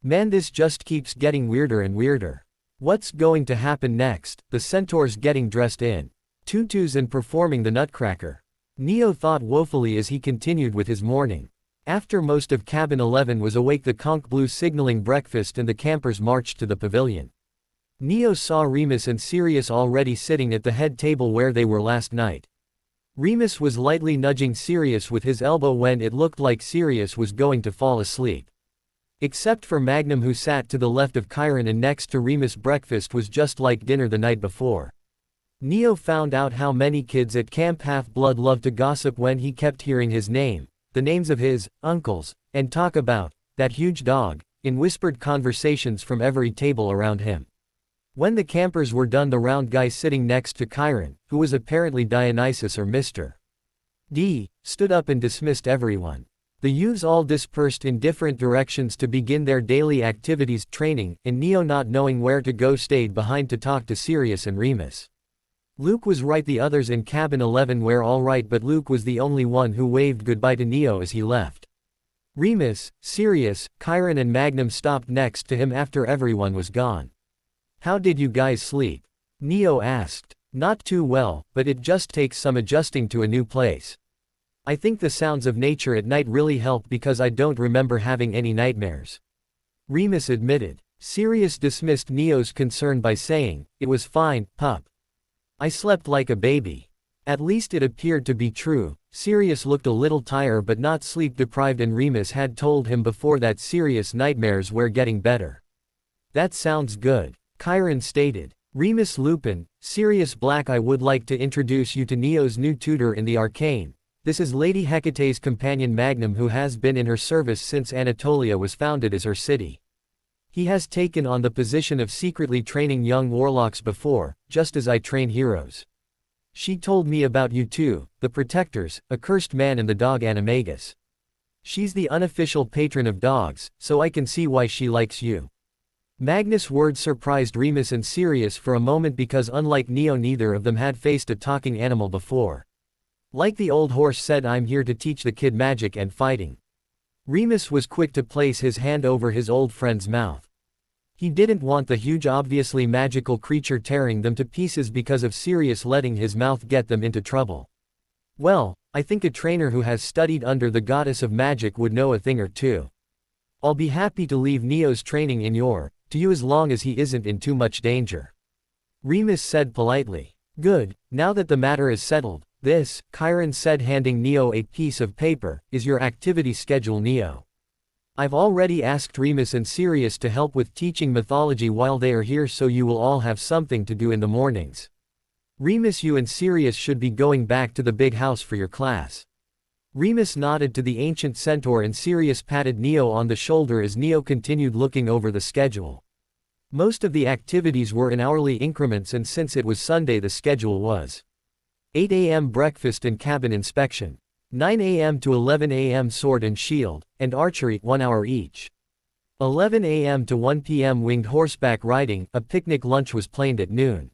Man, this just keeps getting weirder and weirder. What's going to happen next? The centaurs getting dressed in tutus and performing the Nutcracker. Neo thought woefully as he continued with his morning. After most of Cabin 11 was awake, the conch blew signaling breakfast and the campers marched to the pavilion. Neo saw Remus and Sirius already sitting at the head table where they were last night. Remus was lightly nudging Sirius with his elbow when it looked like Sirius was going to fall asleep. Except for Magnum, who sat to the left of Chiron and next to Remus. Breakfast was just like dinner the night before. Neo found out how many kids at Camp Half-Blood loved to gossip when he kept hearing his name, the names of his uncles, and talk about that huge dog, in whispered conversations from every table around him. When the campers were done, the round guy sitting next to Chiron, who was apparently Dionysus or Mr. D, stood up and dismissed everyone. The youths all dispersed in different directions to begin their daily activities. Training, and Neo, not knowing where to go, stayed behind to talk to Sirius and Remus. Luke was right. The others in Cabin 11 were all right, but Luke was the only one who waved goodbye to Neo as he left. Remus, Sirius, Chiron and Magnum stopped next to him after everyone was gone. "How did you guys sleep?" Neo asked. "Not too well, but it just takes some adjusting to a new place. I think the sounds of nature at night really help because I don't remember having any nightmares," Remus admitted. Sirius dismissed Neo's concern by saying, "It was fine, pup. I slept like a baby." At least it appeared to be true. Sirius looked a little tired but not sleep deprived, and Remus had told him before that Sirius' nightmares were getting better. "That sounds good," Chiron stated. "Remus Lupin, Sirius Black, I would like to introduce you to Neo's new tutor in the arcane. This is Lady Hecate's companion Magnum, who has been in her service since Anatolia was founded as her city. He has taken on the position of secretly training young warlocks before, just as I train heroes. She told me about you too, the Protectors, a cursed man and the dog Animagus. She's the unofficial patron of dogs, so I can see why she likes you." Magnus' words surprised Remus and Sirius for a moment because unlike Neo, neither of them had faced a talking animal before. Like the old horse said, "I'm here to teach the kid magic and fighting." Remus was quick to place his hand over his old friend's mouth. He didn't want the huge, obviously magical creature tearing them to pieces because of Sirius letting his mouth get them into trouble. "Well, I think a trainer who has studied under the goddess of magic would know a thing or two. I'll be happy to leave Neo's training to you as long as he isn't in too much danger," Remus said politely. "Good, now that the matter is settled, this," Chiron said, handing Neo a piece of paper, "is your activity schedule, Neo. I've already asked Remus and Sirius to help with teaching mythology while they are here, so you will all have something to do in the mornings. Remus, you and Sirius should be going back to the big house for your class." Remus nodded to the ancient centaur and Sirius patted Neo on the shoulder as Neo continued looking over the schedule. Most of the activities were in hourly increments, and since it was Sunday, the schedule was 8 a.m. breakfast and cabin inspection, 9 a.m. to 11 a.m. sword and shield, and archery, 1 hour each. 11 a.m. to 1 p.m. winged horseback riding, a picnic lunch was planned at noon.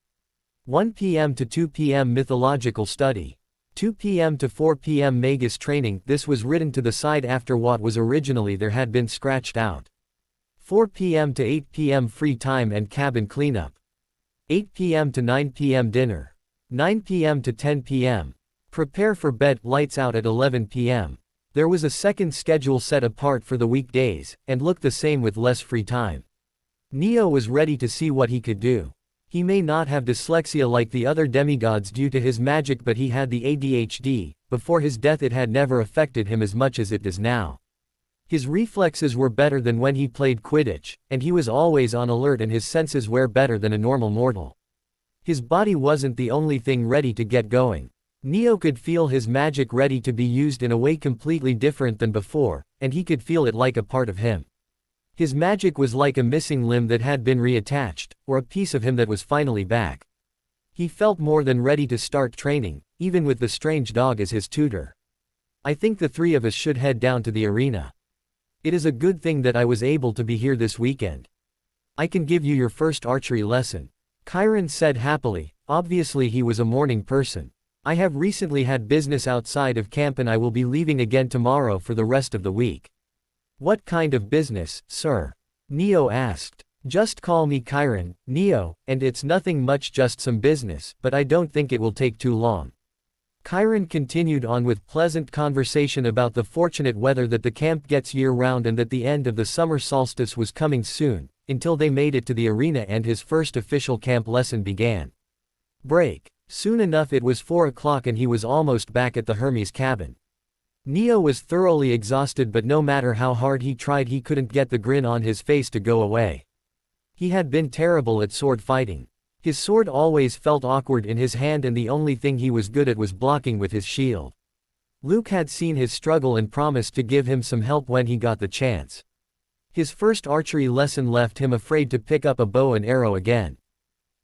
1 p.m. to 2 p.m. mythological study. 2 p.m. to 4 p.m. Magus training. This was written to the side after what was originally there had been scratched out. 4 p.m. to 8 p.m. free time and cabin cleanup. 8 p.m. to 9 p.m. dinner. 9 p.m. to 10 p.m. prepare for bed. Lights out at 11 p.m. There was a second schedule set apart for the weekdays, and looked the same with less free time. Neo was ready to see what he could do. He may not have dyslexia like the other demigods due to his magic, but he had the ADHD. Before his death it had never affected him as much as it does now. His reflexes were better than when he played Quidditch, and he was always on alert, and his senses were better than a normal mortal. His body wasn't the only thing ready to get going. Neo could feel his magic ready to be used in a way completely different than before, and he could feel it like a part of him. His magic was like a missing limb that had been reattached, or a piece of him that was finally back. He felt more than ready to start training, even with the strange dog as his tutor. "I think the three of us should head down to the arena. It is a good thing that I was able to be here this weekend. I can give you your first archery lesson," Chiron said happily. Obviously he was a morning person. "I have recently had business outside of camp and I will be leaving again tomorrow for the rest of the week." "What kind of business, sir?" Neo asked. Just call me Chiron, Neo, and it's nothing much, just some business, but I don't think it will take too long. Chiron continued on with pleasant conversation about the fortunate weather that the camp gets year-round and that the end of the summer solstice was coming soon, until they made it to the arena and his first official camp lesson began. Break. Soon enough it was 4 o'clock and he was almost back at the Hermes cabin. Neo was thoroughly exhausted, but no matter how hard he tried he couldn't get the grin on his face to go away. He had been terrible at sword fighting. His sword always felt awkward in his hand and the only thing he was good at was blocking with his shield. Luke had seen his struggle and promised to give him some help when he got the chance. His first archery lesson left him afraid to pick up a bow and arrow again.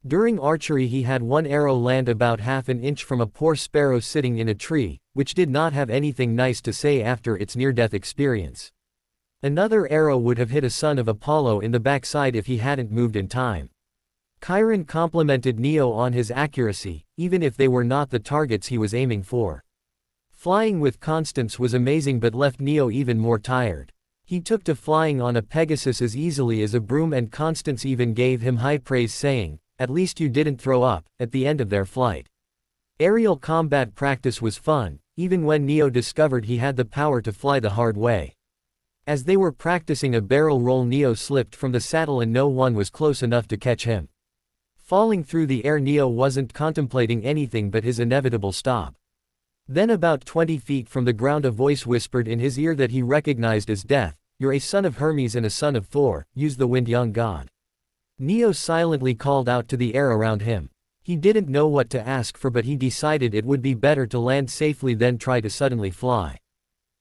During archery he had one arrow land about half an inch from a poor sparrow sitting in a tree, which did not have anything nice to say after its near-death experience. Another arrow would have hit a son of Apollo in the backside if he hadn't moved in time. Chiron complimented Neo on his accuracy, even if they were not the targets he was aiming for. Flying with Constance was amazing but left Neo even more tired. He took to flying on a Pegasus as easily as a broom, and Constance even gave him high praise, saying, "At least you didn't throw up," at the end of their flight. Aerial combat practice was fun, even when Neo discovered he had the power to fly the hard way. As they were practicing a barrel roll, Neo slipped from the saddle and no one was close enough to catch him. Falling through the air, Neo wasn't contemplating anything but his inevitable stop. Then about 20 feet from the ground a voice whispered in his ear that he recognized as Death, "You're a son of Hermes and a son of Thor, use the wind, young god." Neo silently called out to the air around him. He didn't know what to ask for, but he decided it would be better to land safely than try to suddenly fly.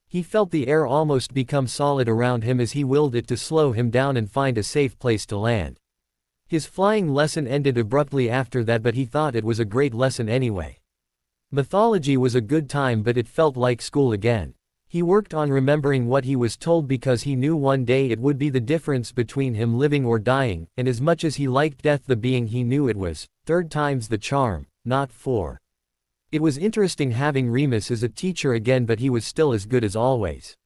He felt the air almost become solid around him as he willed it to slow him down and find a safe place to land. His flying lesson ended abruptly after that, but he thought it was a great lesson anyway. Mythology was a good time, but it felt like school again. He worked on remembering what he was told because he knew one day it would be the difference between him living or dying, and as much as he liked death, the being he knew it was, 3 times the charm, not 4. It was interesting having Remus as a teacher again, but he was still as good as always.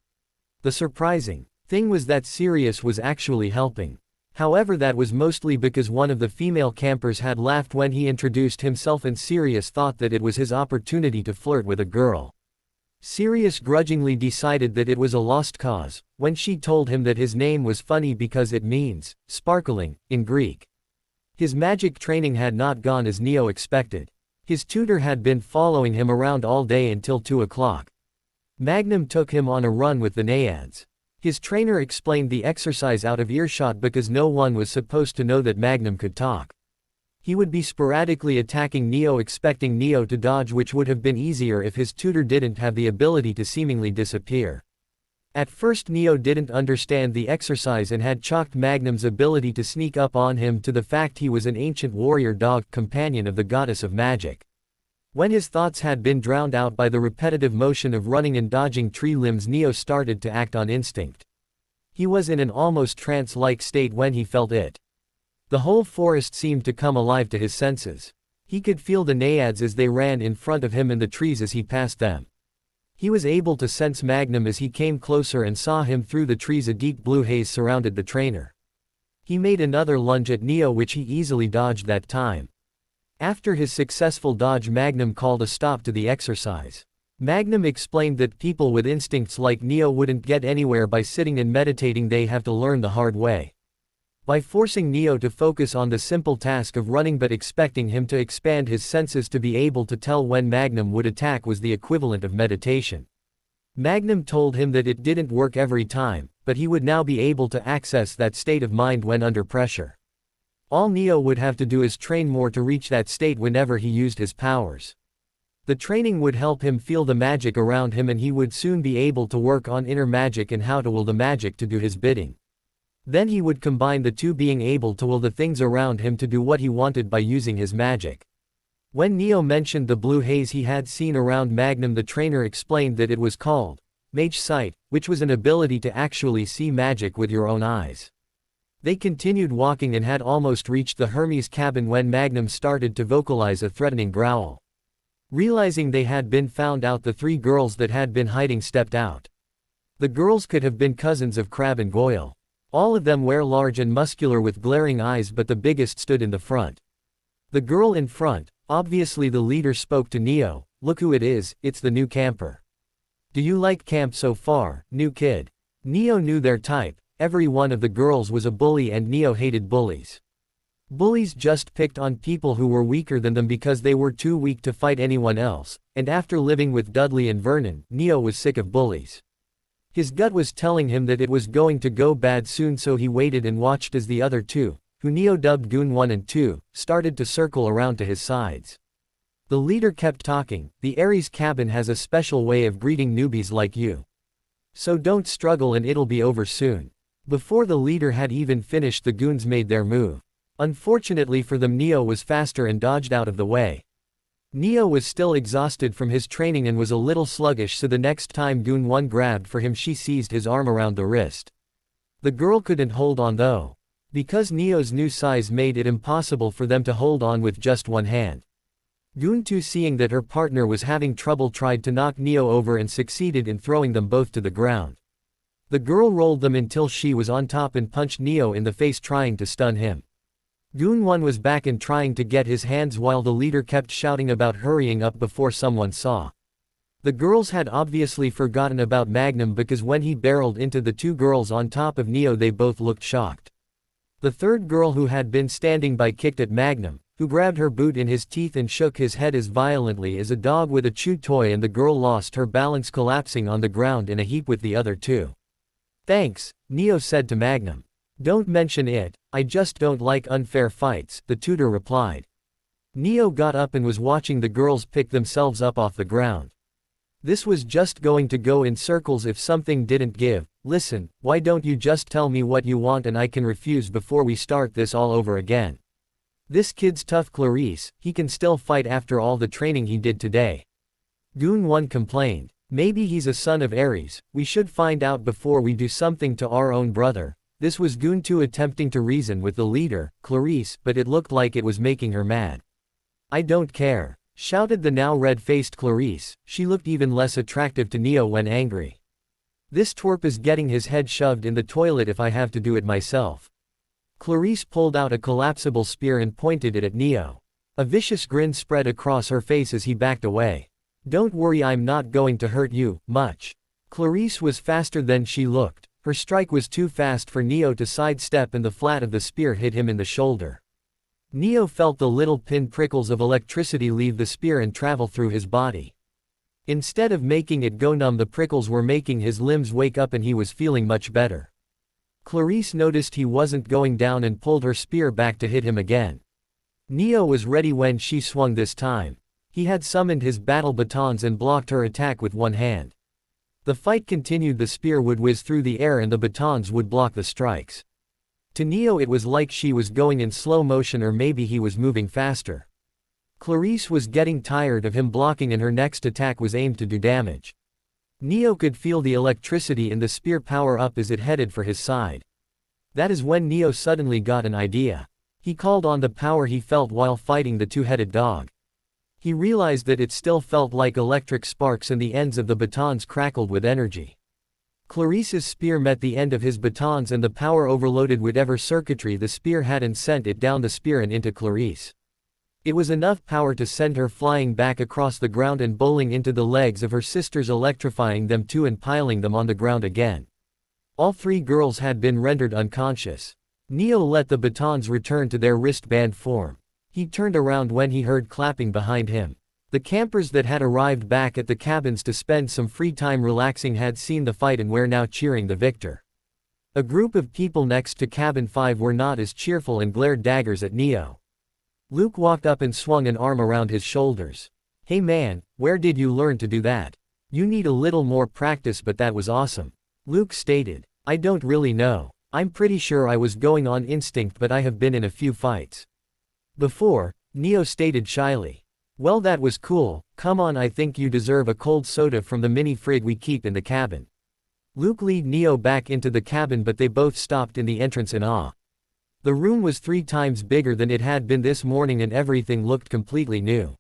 The surprising thing was that Sirius was actually helping. However, that was mostly because one of the female campers had laughed when he introduced himself and Sirius thought that it was his opportunity to flirt with a girl. Sirius grudgingly decided that it was a lost cause, when she told him that his name was funny because it means sparkling in Greek. His magic training had not gone as Neo expected. His tutor had been following him around all day until 2 o'clock. Magnum took him on a run with the Naiads. His trainer explained the exercise out of earshot because no one was supposed to know that Magnum could talk. He would be sporadically attacking Neo, expecting Neo to dodge, which would have been easier if his tutor didn't have the ability to seemingly disappear. At first Neo didn't understand the exercise and had chalked Magnum's ability to sneak up on him to the fact he was an ancient warrior dog, companion of the goddess of magic. When his thoughts had been drowned out by the repetitive motion of running and dodging tree limbs, Neo started to act on instinct. He was in an almost trance-like state when he felt it. The whole forest seemed to come alive to his senses. He could feel the Naiads as they ran in front of him and the trees as he passed them. He was able to sense Magnum as he came closer and saw him through the trees. A deep blue haze surrounded the trainer. He made another lunge at Neo, which he easily dodged that time. After his successful dodge, Magnum called a stop to the exercise. Magnum explained that people with instincts like Neo wouldn't get anywhere by sitting and meditating, they have to learn the hard way. By forcing Neo to focus on the simple task of running but expecting him to expand his senses to be able to tell when Magnum would attack was the equivalent of meditation. Magnum told him that it didn't work every time, but he would now be able to access that state of mind when under pressure. All Neo would have to do is train more to reach that state whenever he used his powers. The training would help him feel the magic around him, and he would soon be able to work on inner magic and how to will the magic to do his bidding. Then he would combine the two, being able to will the things around him to do what he wanted by using his magic. When Neo mentioned the blue haze he had seen around Magnum, the trainer explained that it was called Mage Sight, which was an ability to actually see magic with your own eyes. They continued walking and had almost reached the Hermes cabin when Magnum started to vocalize a threatening growl. Realizing they had been found out, the 3 girls that had been hiding stepped out. The girls could have been cousins of Crab and Goyle. All of them were large and muscular with glaring eyes, but the biggest stood in the front. The girl in front, obviously the leader, spoke to Neo. "Look who it is, it's the new camper. Do you like camp so far, new kid?" Neo knew their type. Every one of the girls was a bully and Neo hated bullies. Bullies just picked on people who were weaker than them because they were too weak to fight anyone else, and after living with Dudley and Vernon, Neo was sick of bullies. His gut was telling him that it was going to go bad soon, so he waited and watched as the other two, who Neo dubbed Goon 1 and 2, started to circle around to his sides. The leader kept talking. "The Ares cabin has a special way of greeting newbies like you. So don't struggle and it'll be over soon." Before the leader had even finished, the goons made their move. Unfortunately for them, Neo was faster and dodged out of the way. Neo was still exhausted from his training and was a little sluggish, so the next time Goon 1 grabbed for him, she seized his arm around the wrist. The girl couldn't hold on though, because Neo's new size made it impossible for them to hold on with just one hand. Goon 2, seeing that her partner was having trouble, tried to knock Neo over and succeeded in throwing them both to the ground. The girl rolled them until she was on top and punched Neo in the face, trying to stun him. Goon 1 was back and trying to get his hands while the leader kept shouting about hurrying up before someone saw. The girls had obviously forgotten about Magnum, because when he barreled into the two girls on top of Neo, they both looked shocked. The third girl, who had been standing by, kicked at Magnum, who grabbed her boot in his teeth and shook his head as violently as a dog with a chew toy, and the girl lost her balance, collapsing on the ground in a heap with the other two. "Thanks," Neo said to Magnum. "Don't mention it, I just don't like unfair fights," the tutor replied. Neo got up and was watching the girls pick themselves up off the ground. This was just going to go in circles if something didn't give. "Listen, why don't you just tell me what you want and I can refuse before we start this all over again? This kid's tough, Clarice, he can still fight after all the training he did today." Goon 1 complained. "Maybe he's a son of Ares, we should find out before we do something to our own brother." This was Goon 2 attempting to reason with the leader, Clarice, but it looked like it was making her mad. "I don't care," shouted the now red-faced Clarice. She looked even less attractive to Neo when angry. "This twerp is getting his head shoved in the toilet if I have to do it myself." Clarice pulled out a collapsible spear and pointed it at Neo. A vicious grin spread across her face as he backed away. "Don't worry, I'm not going to hurt you much." Clarice was faster than she looked. Her strike was too fast for Neo to sidestep, and the flat of the spear hit him in the shoulder. Neo felt the little pin prickles of electricity leave the spear and travel through his body. Instead of making it go numb, the prickles were making his limbs wake up, and he was feeling much better. Clarice noticed he wasn't going down and pulled her spear back to hit him again. Neo was ready when she swung this time. He had summoned his battle batons and blocked her attack with one hand. The fight continued. The spear would whiz through the air and the batons would block the strikes. To Neo it was like she was going in slow motion, or maybe he was moving faster. Clarice was getting tired of him blocking, and her next attack was aimed to do damage. Neo could feel the electricity in the spear power up as it headed for his side. That is when Neo suddenly got an idea. He called on the power he felt while fighting the two-headed dog. He realized that it still felt like electric sparks, and the ends of the batons crackled with energy. Clarice's spear met the end of his batons, and the power overloaded whatever circuitry the spear had and sent it down the spear and into Clarice. It was enough power to send her flying back across the ground and bowling into the legs of her sisters, electrifying them too and piling them on the ground again. All three girls had been rendered unconscious. Neo let the batons return to their wristband form. He turned around when he heard clapping behind him. The campers that had arrived back at the cabins to spend some free time relaxing had seen the fight and were now cheering the victor. A group of people next to cabin 5 were not as cheerful and glared daggers at Neo. Luke walked up and swung an arm around his shoulders. "Hey man, where did you learn to do that? You need a little more practice, but that was awesome." Luke stated. "I don't really know. I'm pretty sure I was going on instinct, but I have been in a few fights before," Neo stated shyly. "Well, that was cool. Come on, I think you deserve a cold soda from the mini fridge we keep in the cabin." Luke led Neo back into the cabin, but they both stopped in the entrance in awe. The room was 3 times bigger than it had been this morning, and everything looked completely new.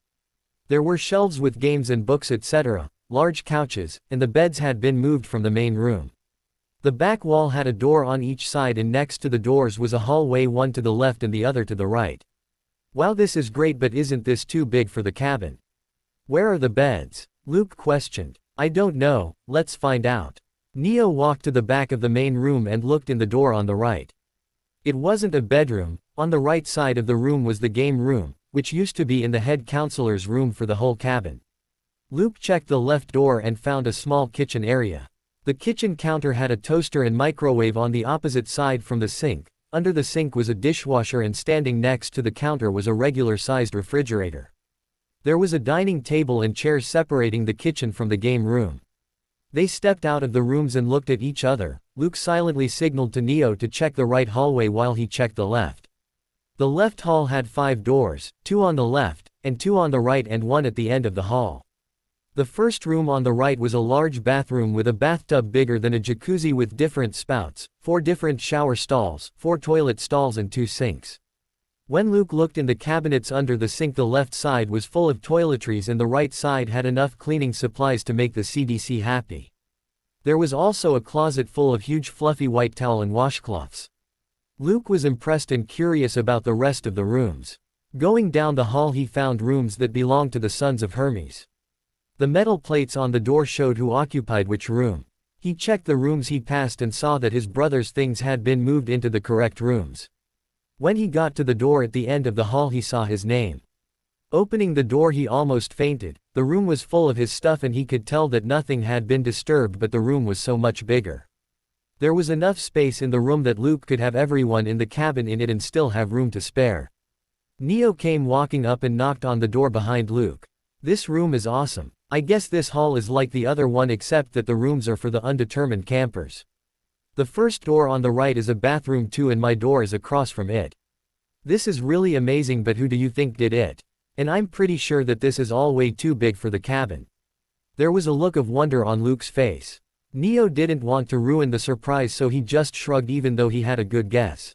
There were shelves with games and books, etc., large couches, and the beds had been moved from the main room. The back wall had a door on each side and next to the doors was a hallway, one to the left and the other to the right. Wow, this is great, but isn't this too big for the cabin? Where are the beds? Luke questioned. I don't know, let's find out. Neo walked to the back of the main room and looked in the door on the right. It wasn't a bedroom. On the right side of the room was the game room, which used to be in the head counselor's room for the whole cabin. Luke checked the left door and found a small kitchen area. The kitchen counter had a toaster and microwave on the opposite side from the sink. Under the sink was a dishwasher and standing next to the counter was a regular-sized refrigerator. There was a dining table and chairs separating the kitchen from the game room. They stepped out of the rooms and looked at each other. Luke silently signaled to Neo to check the right hallway while he checked the left. The left hall had 5 doors, 2 on the left, and 2 on the right and 1 at the end of the hall. The first room on the right was a large bathroom with a bathtub bigger than a jacuzzi with different spouts, 4 different shower stalls, 4 toilet stalls and 2 sinks. When Luke looked in the cabinets under the sink, the left side was full of toiletries and the right side had enough cleaning supplies to make the CDC happy. There was also a closet full of huge fluffy white towel and washcloths. Luke was impressed and curious about the rest of the rooms. Going down the hall, he found rooms that belonged to the sons of Hermes. The metal plates on the door showed who occupied which room. He checked the rooms he passed and saw that his brother's things had been moved into the correct rooms. When he got to the door at the end of the hall, he saw his name. Opening the door, he almost fainted. The room was full of his stuff and he could tell that nothing had been disturbed, but the room was so much bigger. There was enough space in the room that Luke could have everyone in the cabin in it and still have room to spare. Neo came walking up and knocked on the door behind Luke. This room is awesome. I guess this hall is like the other one except that the rooms are for the undetermined campers. The first door on the right is a bathroom too and my door is across from it. This is really amazing, but who do you think did it? And I'm pretty sure that this is all way too big for the cabin. There was a look of wonder on Luke's face. Neo didn't want to ruin the surprise, so he just shrugged even though he had a good guess.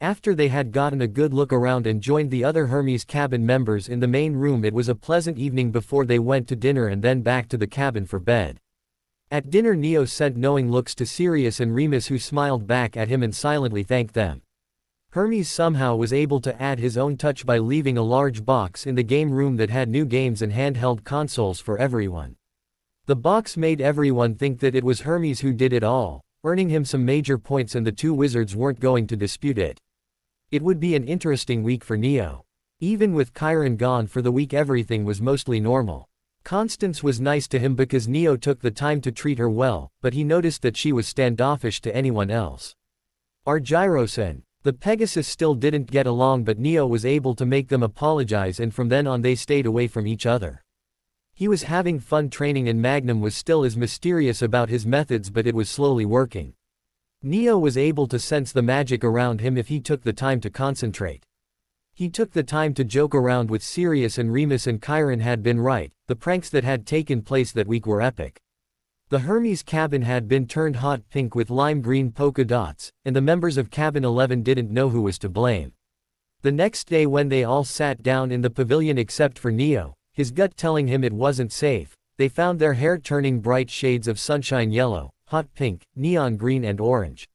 After they had gotten a good look around and joined the other Hermes cabin members in the main room, it was a pleasant evening before they went to dinner and then back to the cabin for bed. At dinner, Neo sent knowing looks to Sirius and Remus, who smiled back at him and silently thanked them. Hermes somehow was able to add his own touch by leaving a large box in the game room that had new games and handheld consoles for everyone. The box made everyone think that it was Hermes who did it all, earning him some major points, and the 2 wizards weren't going to dispute it. It would be an interesting week for Neo. Even with Chiron gone for the week, everything was mostly normal. Constance was nice to him because Neo took the time to treat her well, but he noticed that she was standoffish to anyone else. Argyros and the Pegasus still didn't get along, but Neo was able to make them apologize, and from then on they stayed away from each other. He was having fun training and Magnum was still as mysterious about his methods, but it was slowly working. Neo was able to sense the magic around him if he took the time to concentrate. He took the time to joke around with Sirius and Remus, and Chiron had been right, the pranks that had taken place that week were epic. The Hermes cabin had been turned hot pink with lime green polka dots, and the members of Cabin 11 didn't know who was to blame. The next day, when they all sat down in the pavilion except for Neo, his gut telling him it wasn't safe, they found their hair turning bright shades of sunshine yellow, hot pink, neon green and orange.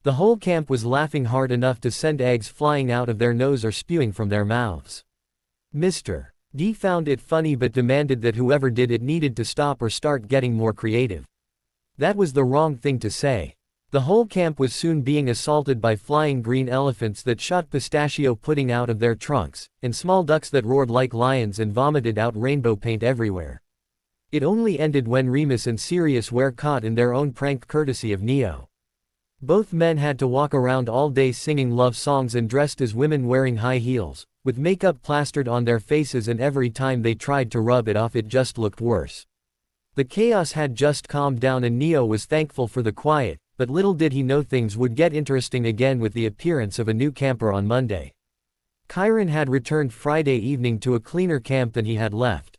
The whole camp was laughing hard enough to send eggs flying out of their nose or spewing from their mouths. Mr. D found it funny but demanded that whoever did it needed to stop or start getting more creative. That was the wrong thing to say. The whole camp was soon being assaulted by flying green elephants that shot pistachio pudding out of their trunks, and small ducks that roared like lions and vomited out rainbow paint everywhere. It only ended when Remus and Sirius were caught in their own prank courtesy of Neo. Both men had to walk around all day singing love songs and dressed as women wearing high heels, with makeup plastered on their faces, and every time they tried to rub it off it just looked worse. The chaos had just calmed down and Neo was thankful for the quiet, but little did he know things would get interesting again with the appearance of a new camper on Monday. Chiron had returned Friday evening to a cleaner camp than he had left.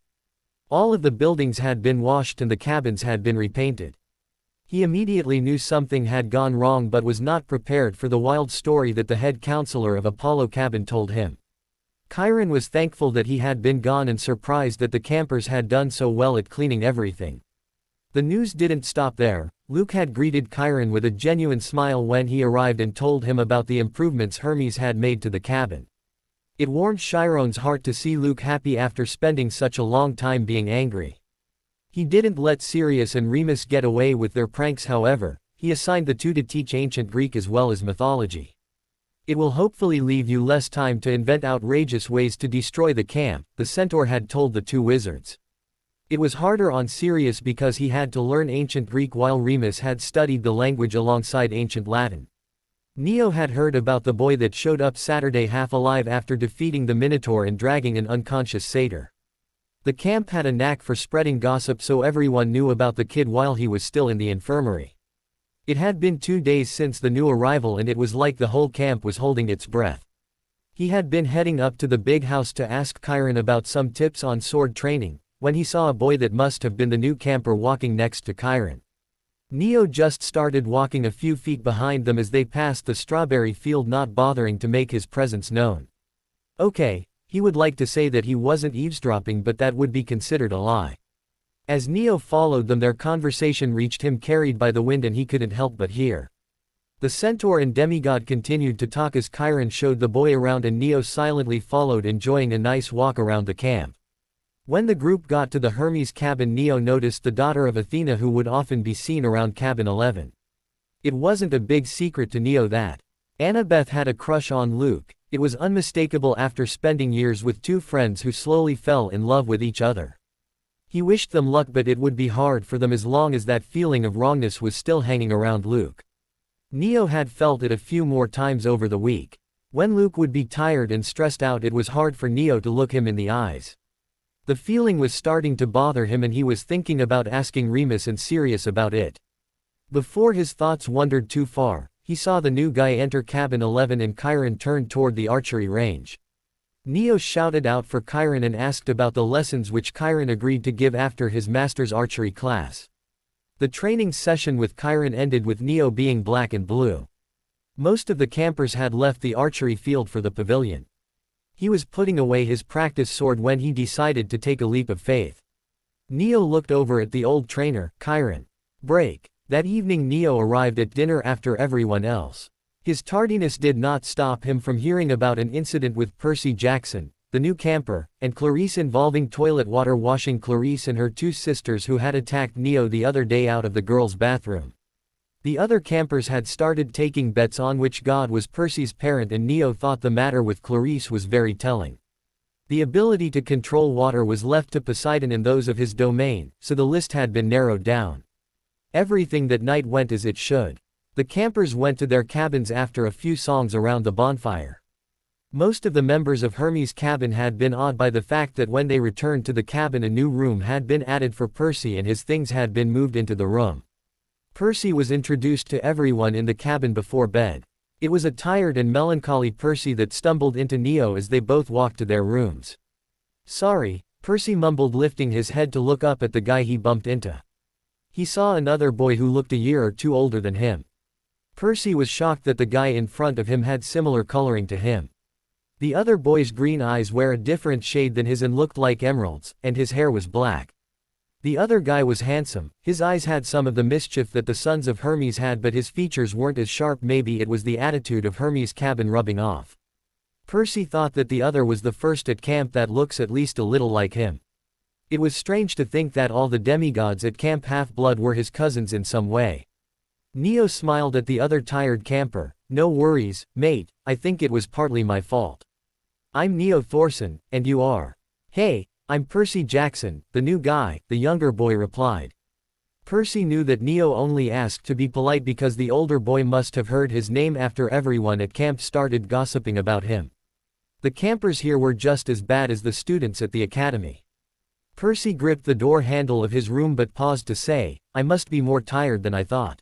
All of the buildings had been washed and the cabins had been repainted. He immediately knew something had gone wrong but was not prepared for the wild story that the head counselor of Apollo Cabin told him. Chiron was thankful that he had been gone and surprised that the campers had done so well at cleaning everything. The news didn't stop there. Luke had greeted Chiron with a genuine smile when he arrived and told him about the improvements Hermes had made to the cabin. It warmed Chiron's heart to see Luke happy after spending such a long time being angry. He didn't let Sirius and Remus get away with their pranks, however. He assigned the two to teach ancient Greek as well as mythology. It will hopefully leave you less time to invent outrageous ways to destroy the camp, the centaur had told the two wizards. It was harder on Sirius because he had to learn ancient Greek while Remus had studied the language alongside ancient Latin. Neo had heard about the boy that showed up Saturday half alive after defeating the Minotaur and dragging an unconscious satyr. The camp had a knack for spreading gossip, so everyone knew about the kid while he was still in the infirmary. It had been 2 days since the new arrival and it was like the whole camp was holding its breath. He had been heading up to the big house to ask Chiron about some tips on sword training, when he saw a boy that must have been the new camper walking next to Chiron. Neo just started walking a few feet behind them as they passed the strawberry field, not bothering to make his presence known. Okay, he would like to say that he wasn't eavesdropping, but that would be considered a lie. As Neo followed them, their conversation reached him carried by the wind and he couldn't help but hear. The centaur and demigod continued to talk as Chiron showed the boy around and Neo silently followed, enjoying a nice walk around the camp. When the group got to the Hermes cabin, Neo noticed the daughter of Athena who would often be seen around cabin 11. It wasn't a big secret to Neo that Annabeth had a crush on Luke. It was unmistakable after spending years with two friends who slowly fell in love with each other. He wished them luck, but it would be hard for them as long as that feeling of wrongness was still hanging around Luke. Neo had felt it a few more times over the week. When Luke would be tired and stressed out, it was hard for Neo to look him in the eyes. The feeling was starting to bother him and he was thinking about asking Remus and Sirius about it. Before his thoughts wandered too far, he saw the new guy enter cabin 11 and Chiron turned toward the archery range. Neo shouted out for Chiron and asked about the lessons which Chiron agreed to give after his master's archery class. The training session with Chiron ended with Neo being black and blue. Most of the campers had left the archery field for the pavilion. He was putting away his practice sword when he decided to take a leap of faith. Neo looked over at the old trainer, Chiron. Break. That evening Neo arrived at dinner after everyone else. His tardiness did not stop him from hearing about an incident with Percy Jackson, the new camper, and Clarice involving toilet water washing Clarice and her two sisters who had attacked Neo the other day out of the girls' bathroom. The other campers had started taking bets on which god was Percy's parent, and Neo thought the matter with Clarice was very telling. The ability to control water was left to Poseidon and those of his domain, so the list had been narrowed down. Everything that night went as it should. The campers went to their cabins after a few songs around the bonfire. Most of the members of Hermes' cabin had been awed by the fact that when they returned to the cabin, a new room had been added for Percy and his things had been moved into the room. Percy was introduced to everyone in the cabin before bed. It was a tired and melancholy Percy that stumbled into Neo as they both walked to their rooms. Sorry, Percy mumbled, lifting his head to look up at the guy he bumped into. He saw another boy who looked a year or two older than him. Percy was shocked that the guy in front of him had similar coloring to him. The other boy's green eyes were a different shade than his and looked like emeralds, and his hair was black. The other guy was handsome. His eyes had some of the mischief that the sons of Hermes had, but his features weren't as sharp. Maybe it was the attitude of Hermes' cabin rubbing off. Percy thought that the other was the first at camp that looks at least a little like him. It was strange to think that all the demigods at Camp Half-Blood were his cousins in some way. Neo smiled at the other tired camper. No worries, mate, I think it was partly my fault. I'm Neo Thorson, and you are? Hey, I'm Percy Jackson, the new guy, the younger boy replied. Percy knew that Neo only asked to be polite because the older boy must have heard his name after everyone at camp started gossiping about him. The campers here were just as bad as the students at the academy. Percy gripped the door handle of his room but paused to say, I must be more tired than I thought.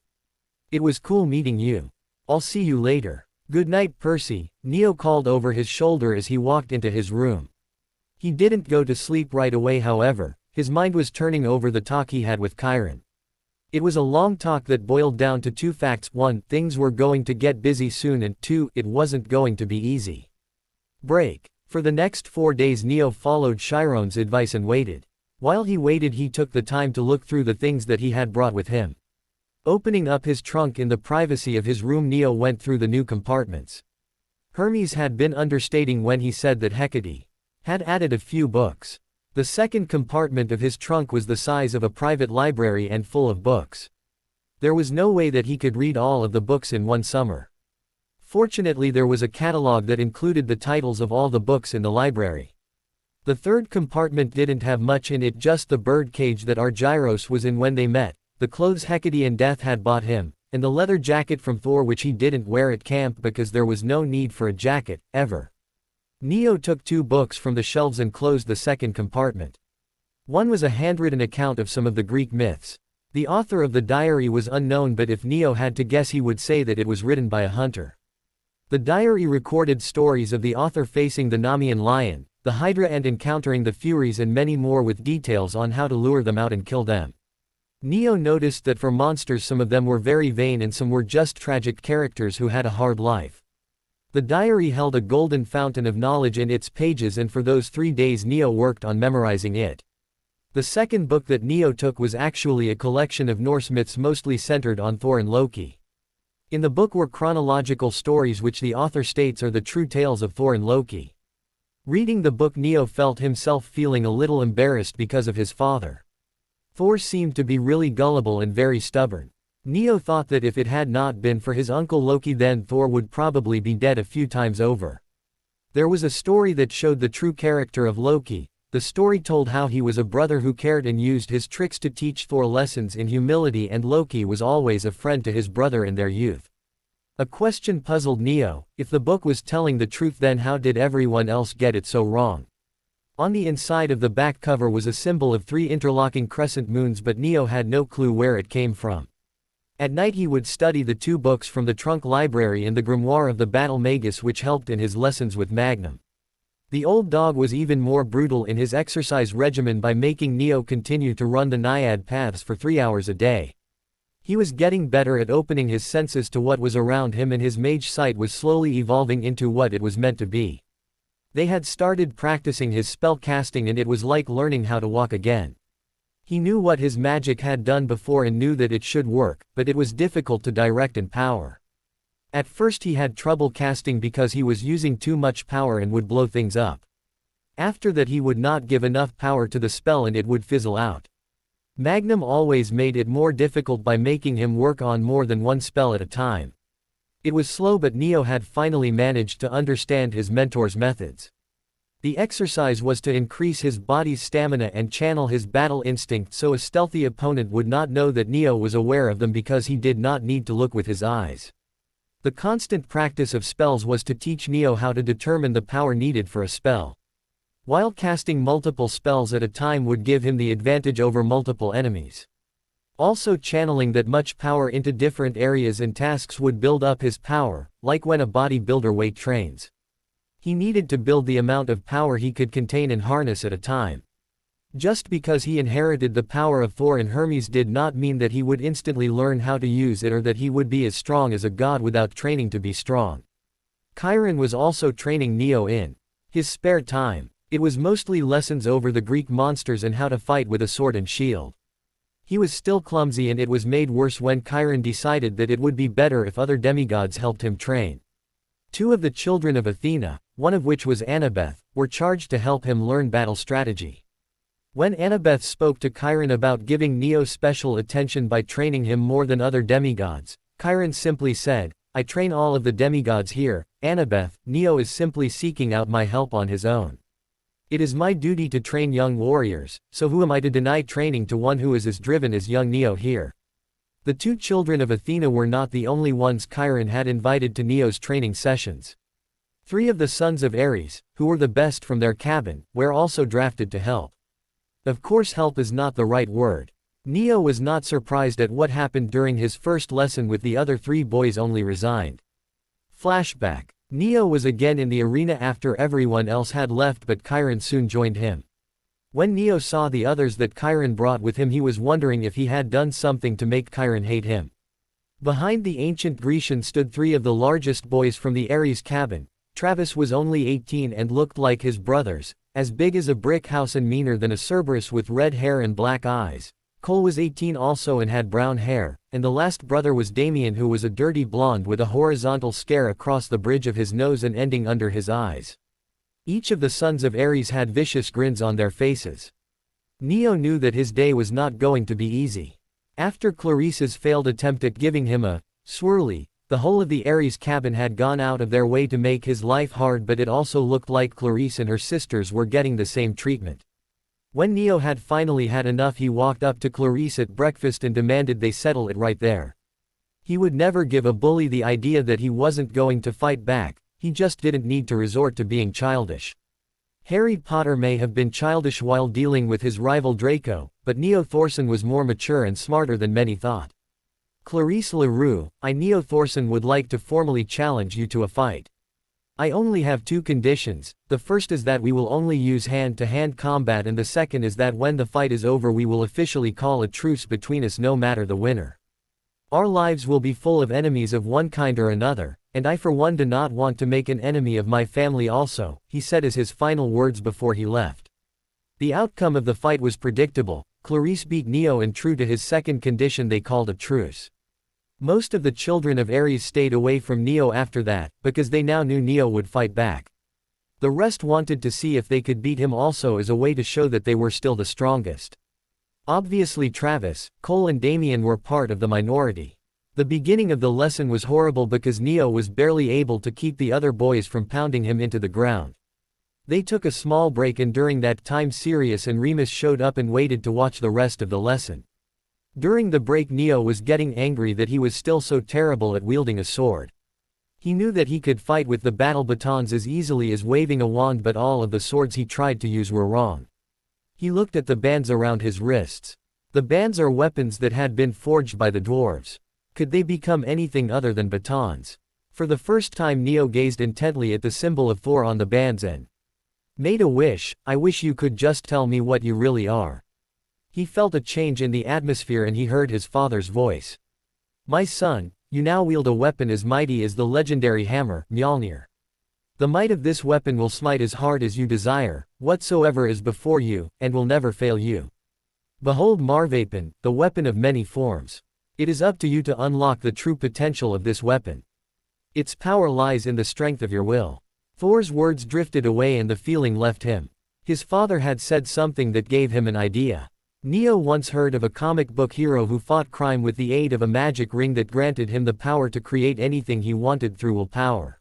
It was cool meeting you. I'll see you later. Good night, Percy, Neo called over his shoulder as he walked into his room. He didn't go to sleep right away, however. His mind was turning over the talk he had with Chiron. It was a long talk that boiled down to two facts: 1, things were going to get busy soon, and 2, it wasn't going to be easy. Break. For the next 4 days Neo followed Chiron's advice and waited. While he waited, he took the time to look through the things that he had brought with him. Opening up his trunk in the privacy of his room, Neo went through the new compartments. Hermes had been understating when he said that Hecate had added a few books. The second compartment of his trunk was the size of a private library and full of books. There was no way that he could read all of the books in one summer. Fortunately, there was a catalog that included the titles of all the books in the library. The third compartment didn't have much in it, just the bird cage that Argyros was in when they met, the clothes Hecate and Death had bought him, and the leather jacket from Thor which he didn't wear at camp because there was no need for a jacket, ever. Neo took 2 books from the shelves and closed the second compartment. One was a handwritten account of some of the Greek myths. The author of the diary was unknown, but if Neo had to guess, he would say that it was written by a hunter. The diary recorded stories of the author facing the Nemean lion, the Hydra, and encountering the Furies, and many more, with details on how to lure them out and kill them. Neo noticed that for monsters, some of them were very vain and some were just tragic characters who had a hard life. The diary held a golden fountain of knowledge in its pages, and for those 3 days Neo worked on memorizing it. The second book that Neo took was actually a collection of Norse myths mostly centered on Thor and Loki. In the book were chronological stories which the author states are the true tales of Thor and Loki. Reading the book, Neo felt himself feeling a little embarrassed because of his father. Thor seemed to be really gullible and very stubborn. Neo thought that if it had not been for his uncle Loki, then Thor would probably be dead a few times over. There was a story that showed the true character of Loki. The story told how he was a brother who cared and used his tricks to teach Thor lessons in humility, and Loki was always a friend to his brother in their youth. A question puzzled Neo: if the book was telling the truth, then how did everyone else get it so wrong? On the inside of the back cover was a symbol of 3 interlocking crescent moons, but Neo had no clue where it came from. At night he would study the 2 books from the trunk library and the grimoire of the battle magus, which helped in his lessons with Magnum. The old dog was even more brutal in his exercise regimen by making Neo continue to run the Naiad paths for 3 hours a day. He was getting better at opening his senses to what was around him, and his mage sight was slowly evolving into what it was meant to be. They had started practicing his spell casting, and it was like learning how to walk again. He knew what his magic had done before and knew that it should work, but it was difficult to direct and power. At first he had trouble casting because he was using too much power and would blow things up. After that he would not give enough power to the spell and it would fizzle out. Magnum always made it more difficult by making him work on more than one spell at a time. It was slow, but Neo had finally managed to understand his mentor's methods. The exercise was to increase his body's stamina and channel his battle instinct so a stealthy opponent would not know that Neo was aware of them because he did not need to look with his eyes. The constant practice of spells was to teach Neo how to determine the power needed for a spell. While casting multiple spells at a time would give him the advantage over multiple enemies. Also, channeling that much power into different areas and tasks would build up his power, like when a bodybuilder weight trains. He needed to build the amount of power he could contain and harness at a time. Just because he inherited the power of Thor and Hermes did not mean that he would instantly learn how to use it or that he would be as strong as a god without training to be strong. Chiron was also training Neo in his spare time. It was mostly lessons over the Greek monsters and how to fight with a sword and shield. He was still clumsy, and it was made worse when Chiron decided that it would be better if other demigods helped him train. 2 of the children of Athena, one of which was Annabeth, were charged to help him learn battle strategy. When Annabeth spoke to Chiron about giving Neo special attention by training him more than other demigods, Chiron simply said, "I train all of the demigods here, Annabeth. Neo is simply seeking out my help on his own. It is my duty to train young warriors, so who am I to deny training to one who is as driven as young Neo here?" The 2 children of Athena were not the only ones Chiron had invited to Neo's training sessions. 3 of the sons of Ares, who were the best from their cabin, were also drafted to help. Of course, help is not the right word. Neo was not surprised at what happened during his first lesson with the other 3 boys, only resigned. Flashback. Neo was again in the arena after everyone else had left, but Chiron soon joined him. When Neo saw the others that Chiron brought with him, he was wondering if he had done something to make Chiron hate him. Behind the ancient Grecian stood 3 of the largest boys from the Ares cabin. Travis was only 18 and looked like his brothers, as big as a brick house and meaner than a Cerberus with red hair and black eyes. Cole was 18 also and had brown hair, and the last brother was Damien, who was a dirty blonde with a horizontal scare across the bridge of his nose and ending under his eyes. Each of the sons of Ares had vicious grins on their faces. Neo knew that his day was not going to be easy. After Clarice's failed attempt at giving him a swirly, the whole of the Ares cabin had gone out of their way to make his life hard, but it also looked like Clarice and her sisters were getting the same treatment. When Neo had finally had enough, he walked up to Clarice at breakfast and demanded they settle it right there. He would never give a bully the idea that he wasn't going to fight back, he just didn't need to resort to being childish. Harry Potter may have been childish while dealing with his rival Draco, but Neo Thorson was more mature and smarter than many thought. Clarice LaRue, Neo Thorson would like to formally challenge you to a fight. I only have two conditions. The first is that we will only use hand-to-hand combat, and the second is that when the fight is over we will officially call a truce between us, no matter the winner. Our lives will be full of enemies of one kind or another, and I for one do not want to make an enemy of my family also, he said as his final words before he left. The outcome of the fight was predictable. Clarice beat Neo, and true to his second condition they called a truce. Most of the children of Ares stayed away from Neo after that, because they now knew Neo would fight back. The rest wanted to see if they could beat him also, as a way to show that they were still the strongest. Obviously Travis, Cole and Damien were part of the minority. The beginning of the lesson was horrible because Neo was barely able to keep the other boys from pounding him into the ground. They took a small break, and during that time Sirius and Remus showed up and waited to watch the rest of the lesson. During the break Neo was getting angry that he was still so terrible at wielding a sword. He knew that he could fight with the battle batons as easily as waving a wand, but all of the swords he tried to use were wrong. He looked at the bands around his wrists. The bands are weapons that had been forged by the dwarves. Could they become anything other than batons? For the first time Neo gazed intently at the symbol of Thor on the bands and made a wish. I wish you could just tell me what you really are. He felt a change in the atmosphere and he heard his father's voice. My son, you now wield a weapon as mighty as the legendary hammer, Mjolnir. The might of this weapon will smite as hard as you desire, whatsoever is before you, and will never fail you. Behold Marvapen, the weapon of many forms. It is up to you to unlock the true potential of this weapon. Its power lies in the strength of your will. Thor's words drifted away and the feeling left him. His father had said something that gave him an idea. Neo once heard of a comic book hero who fought crime with the aid of a magic ring that granted him the power to create anything he wanted through willpower.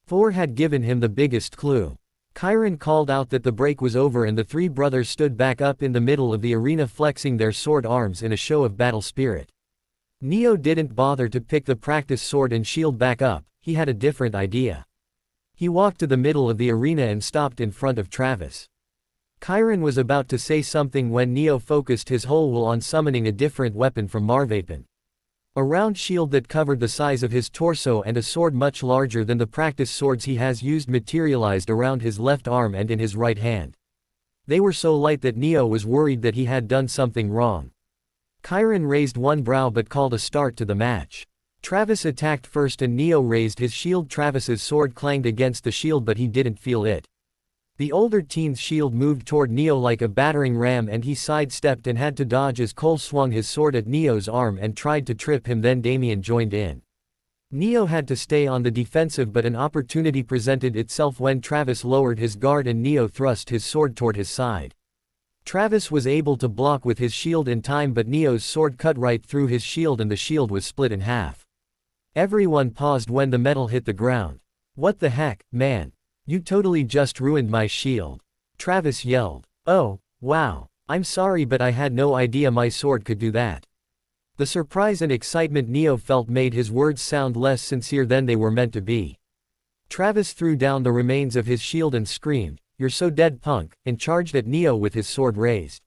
Thor had given him the biggest clue. Chiron called out that the break was over and the three brothers stood back up in the middle of the arena flexing their sword arms in a show of battle spirit. Neo didn't bother to pick the practice sword and shield back up, he had a different idea. He walked to the middle of the arena and stopped in front of Travis. Chiron was about to say something when Neo focused his whole will on summoning a different weapon from Marvapen. A round shield that covered the size of his torso and a sword much larger than the practice swords he has used materialized around his left arm and in his right hand. They were so light that Neo was worried that he had done something wrong. Chiron raised one brow but called a start to the match. Travis attacked first and Neo raised his shield. Travis's sword clanged against the shield but he didn't feel it. The older teen's shield moved toward Neo like a battering ram and he sidestepped and had to dodge as Cole swung his sword at Neo's arm and tried to trip him. Then Damien joined in. Neo had to stay on the defensive but an opportunity presented itself when Travis lowered his guard and Neo thrust his sword toward his side. Travis was able to block with his shield in time but Neo's sword cut right through his shield and the shield was split in half. Everyone paused when the metal hit the ground. What the heck, man? You totally just ruined my shield. Travis yelled. Oh, wow. I'm sorry but I had no idea my sword could do that. The surprise and excitement Neo felt made his words sound less sincere than they were meant to be. Travis threw down the remains of his shield and screamed, "You're so dead, punk," and charged at Neo with his sword raised.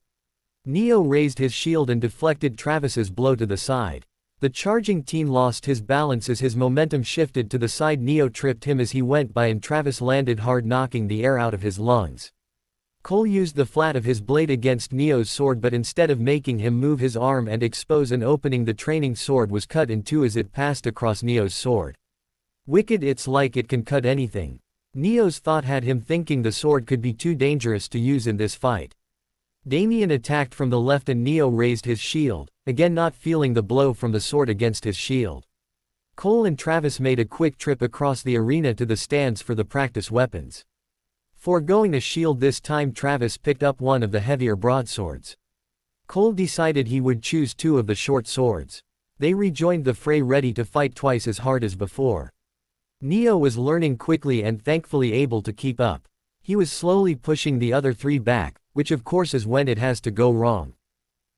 Neo raised his shield and deflected Travis's blow to the side. The charging teen lost his balance as his momentum shifted to the side. Neo tripped him as he went by and Travis landed hard, knocking the air out of his lungs. Cole used the flat of his blade against Neo's sword but instead of making him move his arm and expose an opening, the training sword was cut in two as it passed across Neo's sword. Wicked, it's like it can cut anything. Neo's thought had him thinking the sword could be too dangerous to use in this fight. Damien attacked from the left and Neo raised his shield, again not feeling the blow from the sword against his shield. Cole and Travis made a quick trip across the arena to the stands for the practice weapons. Foregoing a shield this time, Travis picked up one of the heavier broadswords. Cole decided he would choose two of the short swords. They rejoined the fray ready to fight twice as hard as before. Neo was learning quickly and thankfully able to keep up. He was slowly pushing the other three back, which of course is when it has to go wrong.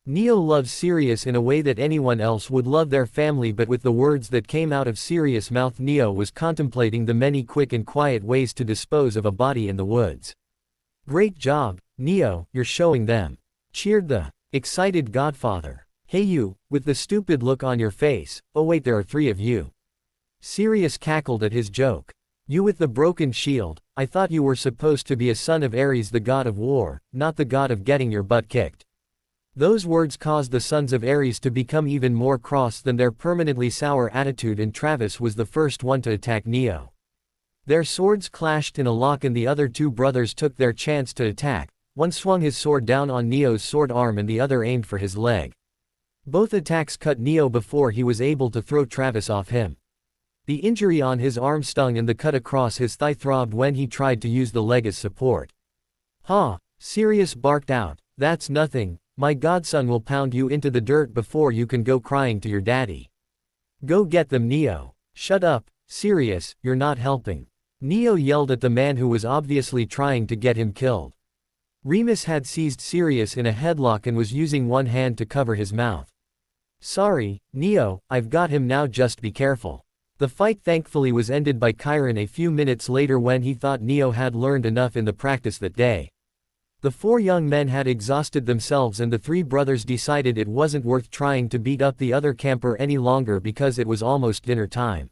Neo loves Sirius in a way that anyone else would love their family, but with the words that came out of Sirius' mouth, Neo was contemplating the many quick and quiet ways to dispose of a body in the woods. "Great job, Neo, you're showing them," cheered the excited Godfather. "Hey you, with the stupid look on your face, oh wait, there are three of you." Sirius cackled at his joke. "You with the broken shield, I thought you were supposed to be a son of Ares, the god of war, not the god of getting your butt kicked." Those words caused the sons of Ares to become even more cross than their permanently sour attitude, and Travis was the first one to attack Neo. Their swords clashed in a lock and the other two brothers took their chance to attack. One swung his sword down on Neo's sword arm and the other aimed for his leg. Both attacks cut Neo before he was able to throw Travis off him. The injury on his arm stung and the cut across his thigh throbbed when he tried to use the leg as support. "Huh," Sirius barked out, "that's nothing. My godson will pound you into the dirt before you can go crying to your daddy. Go get them, Neo." "Shut up, Sirius, you're not helping," Neo yelled at the man who was obviously trying to get him killed. Remus had seized Sirius in a headlock and was using one hand to cover his mouth. "Sorry, Neo, I've got him now, just be careful." The fight thankfully was ended by Chiron a few minutes later when he thought Neo had learned enough in the practice that day. The four young men had exhausted themselves and the three brothers decided it wasn't worth trying to beat up the other camper any longer because it was almost dinner time.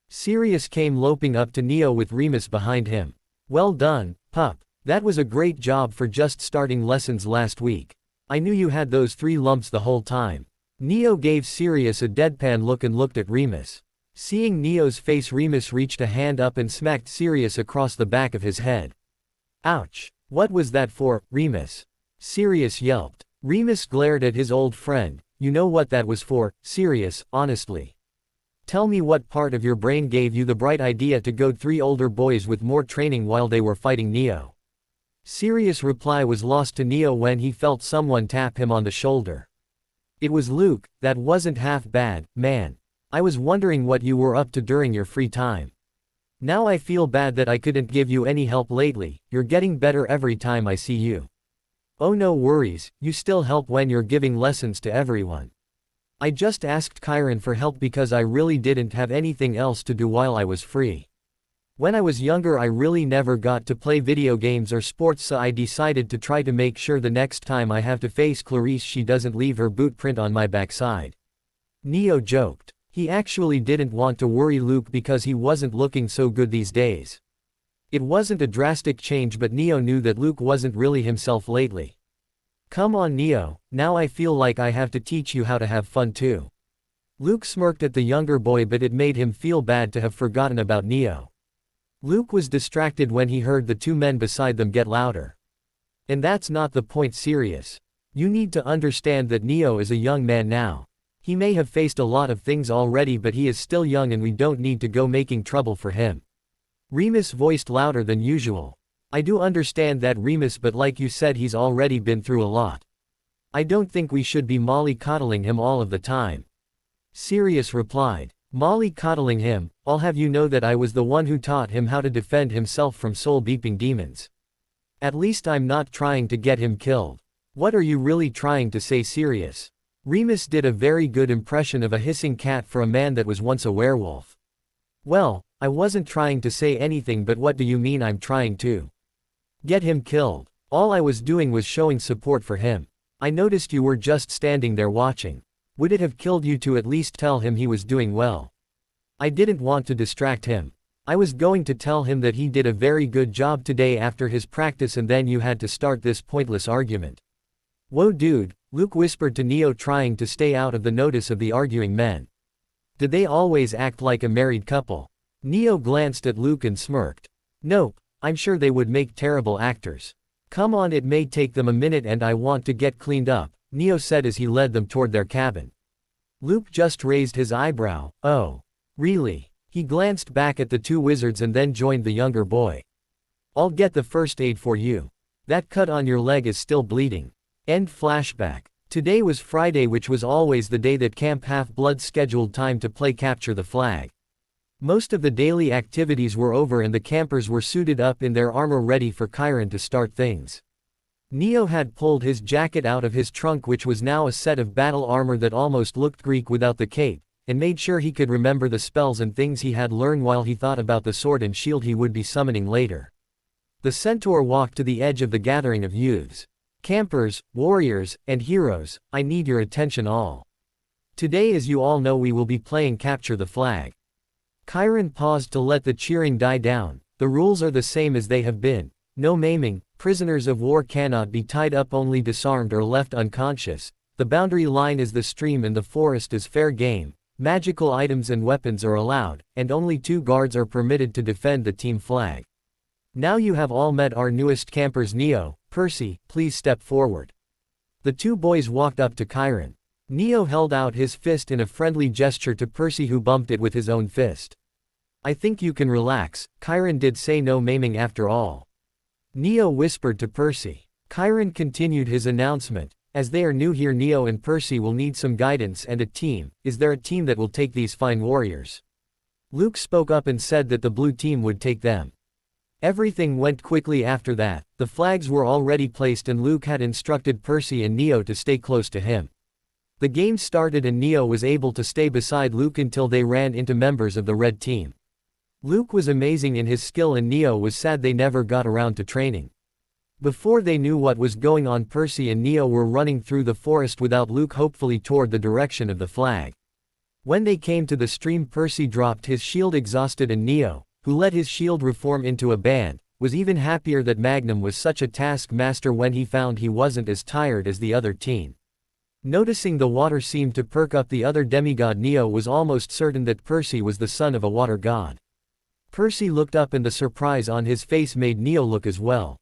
Sirius came loping up to Neo with Remus behind him. "Well done, pup. That was a great job for just starting lessons last week. I knew you had those 3 lumps the whole time." Neo gave Sirius a deadpan look and looked at Remus. Seeing Neo's face, Remus reached a hand up and smacked Sirius across the back of his head. "Ouch. What was that for, Remus?" Sirius yelped. Remus glared at his old friend. "You know what that was for, Sirius, honestly. Tell me what part of your brain gave you the bright idea to goad 3 older boys with more training while they were fighting Neo?" Sirius' reply was lost to Neo when he felt someone tap him on the shoulder. "It was Luke. That wasn't half bad, man. I was wondering what you were up to during your free time. Now I feel bad that I couldn't give you any help lately. You're getting better every time I see you." "Oh, no worries, you still help when you're giving lessons to everyone. I just asked Chiron for help because I really didn't have anything else to do while I was free. When I was younger I really never got to play video games or sports, so I decided to try to make sure the next time I have to face Clarice she doesn't leave her boot print on my backside." Neo joked. He actually didn't want to worry Luke because he wasn't looking so good these days. It wasn't a drastic change, but Neo knew that Luke wasn't really himself lately. "Come on, Neo, now I feel like I have to teach you how to have fun too." Luke smirked at the younger boy, but it made him feel bad to have forgotten about Neo. Luke was distracted when he heard the 2 men beside them get louder. "And that's not the point, Sirius. You need to understand that Neo is a young man now. He may have faced a lot of things already, but he is still young and we don't need to go making trouble for him." Remus voiced louder than usual. "I do understand that, Remus, but like you said, he's already been through a lot. I don't think we should be mollycoddling him all of the time." Sirius replied. "Mollycoddling him? I'll have you know that I was the one who taught him how to defend himself from soul-beeping demons. At least I'm not trying to get him killed." "What are you really trying to say, Sirius?" Remus did a very good impression of a hissing cat for a man that was once a werewolf. "Well, I wasn't trying to say anything, but what do you mean I'm trying to get him killed? All I was doing was showing support for him. I noticed you were just standing there watching. Would it have killed you to at least tell him he was doing well? I didn't want to distract him. I was going to tell him that he did a very good job today after his practice, and then you had to start this pointless argument." "Whoa dude," Luke whispered to Neo, trying to stay out of the notice of the arguing men. "Did they always act like a married couple?" Neo glanced at Luke and smirked. "Nope, I'm sure they would make terrible actors. Come on, it may take them a minute and I want to get cleaned up, Neo said as he led them toward their cabin. Luke just raised his eyebrow. Oh. Really? He glanced back at the two wizards and then joined the younger boy. I'll get the first aid for you. That cut on your leg is still bleeding. End flashback. Today was Friday, which was always the day that Camp Half-Blood scheduled time to play Capture the Flag. Most of the daily activities were over and the campers were suited up in their armor ready for Chiron to start things. Neo had pulled his jacket out of his trunk, which was now a set of battle armor that almost looked Greek without the cape, and made sure he could remember the spells and things he had learned while he thought about the sword and shield he would be summoning later. The centaur walked to the edge of the gathering of youths. Campers, warriors, and heroes, I need your attention all. Today, as you all know, we will be playing Capture the Flag. Chiron paused to let the cheering die down. The rules are the same as they have been. No maiming, prisoners of war cannot be tied up, only disarmed or left unconscious. The boundary line is the stream and the forest is fair game. Magical items and weapons are allowed, and only 2 guards are permitted to defend the team flag. Now you have all met our newest campers. Neo, Percy, please step forward. The 2 boys walked up to Chiron. Neo held out his fist in a friendly gesture to Percy, who bumped it with his own fist. I think you can relax, Chiron did say, no maiming after all. Neo whispered to Percy. Chiron continued his announcement. As they are new here, Neo and Percy will need some guidance and a team. Is there a team that will take these fine warriors? Luke spoke up and said that the blue team would take them. Everything went quickly after that. The flags were already placed and Luke had instructed Percy and Neo to stay close to him. The game started and Neo was able to stay beside Luke until they ran into members of the red team. Luke was amazing in his skill and Neo was sad they never got around to training. Before they knew what was going on, Percy and Neo were running through the forest without Luke, hopefully toward the direction of the flag. When they came to the stream, Percy dropped his shield exhausted and Neo, who let his shield reform into a band, was even happier that Magnum was such a taskmaster when he found he wasn't as tired as the other teen. Noticing the water seemed to perk up the other demigod, Neo was almost certain that Percy was the son of a water god. Percy looked up and the surprise on his face made Neo look as well.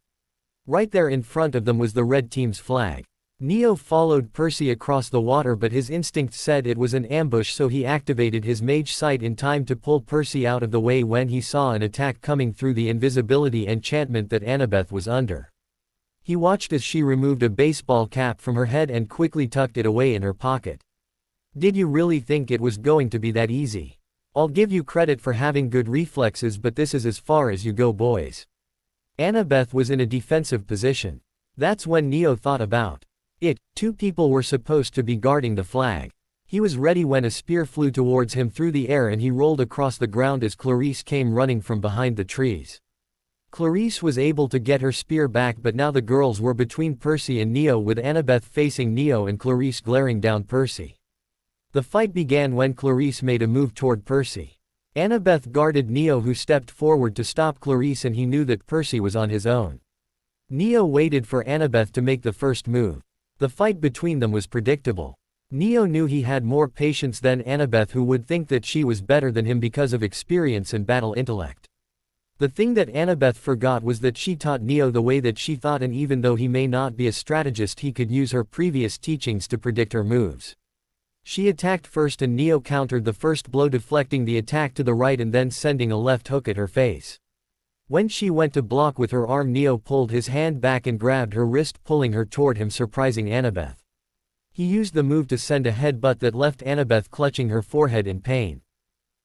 Right there in front of them was the red team's flag. Neo followed Percy across the water, but his instinct said it was an ambush, so he activated his mage sight in time to pull Percy out of the way when he saw an attack coming through the invisibility enchantment that Annabeth was under. He watched as she removed a baseball cap from her head and quickly tucked it away in her pocket. Did you really think it was going to be that easy? I'll give you credit for having good reflexes, but this is as far as you go, boys. Annabeth was in a defensive position. That's when Neo thought about it. 2 people were supposed to be guarding the flag. He was ready when a spear flew towards him through the air and he rolled across the ground as Clarice came running from behind the trees. Clarice was able to get her spear back, but now the girls were between Percy and Neo, with Annabeth facing Neo and Clarice glaring down Percy. The fight began when Clarice made a move toward Percy. Annabeth guarded Neo, who stepped forward to stop Clarice, and he knew that Percy was on his own. Neo waited for Annabeth to make the first move. The fight between them was predictable. Neo knew he had more patience than Annabeth, who would think that she was better than him because of experience and battle intellect. The thing that Annabeth forgot was that she taught Neo the way that she thought, and even though he may not be a strategist, he could use her previous teachings to predict her moves. She attacked first and Neo countered the first blow, deflecting the attack to the right and then sending a left hook at her face. When she went to block with her arm, Neo pulled his hand back and grabbed her wrist, pulling her toward him, surprising Annabeth. He used the move to send a headbutt that left Annabeth clutching her forehead in pain.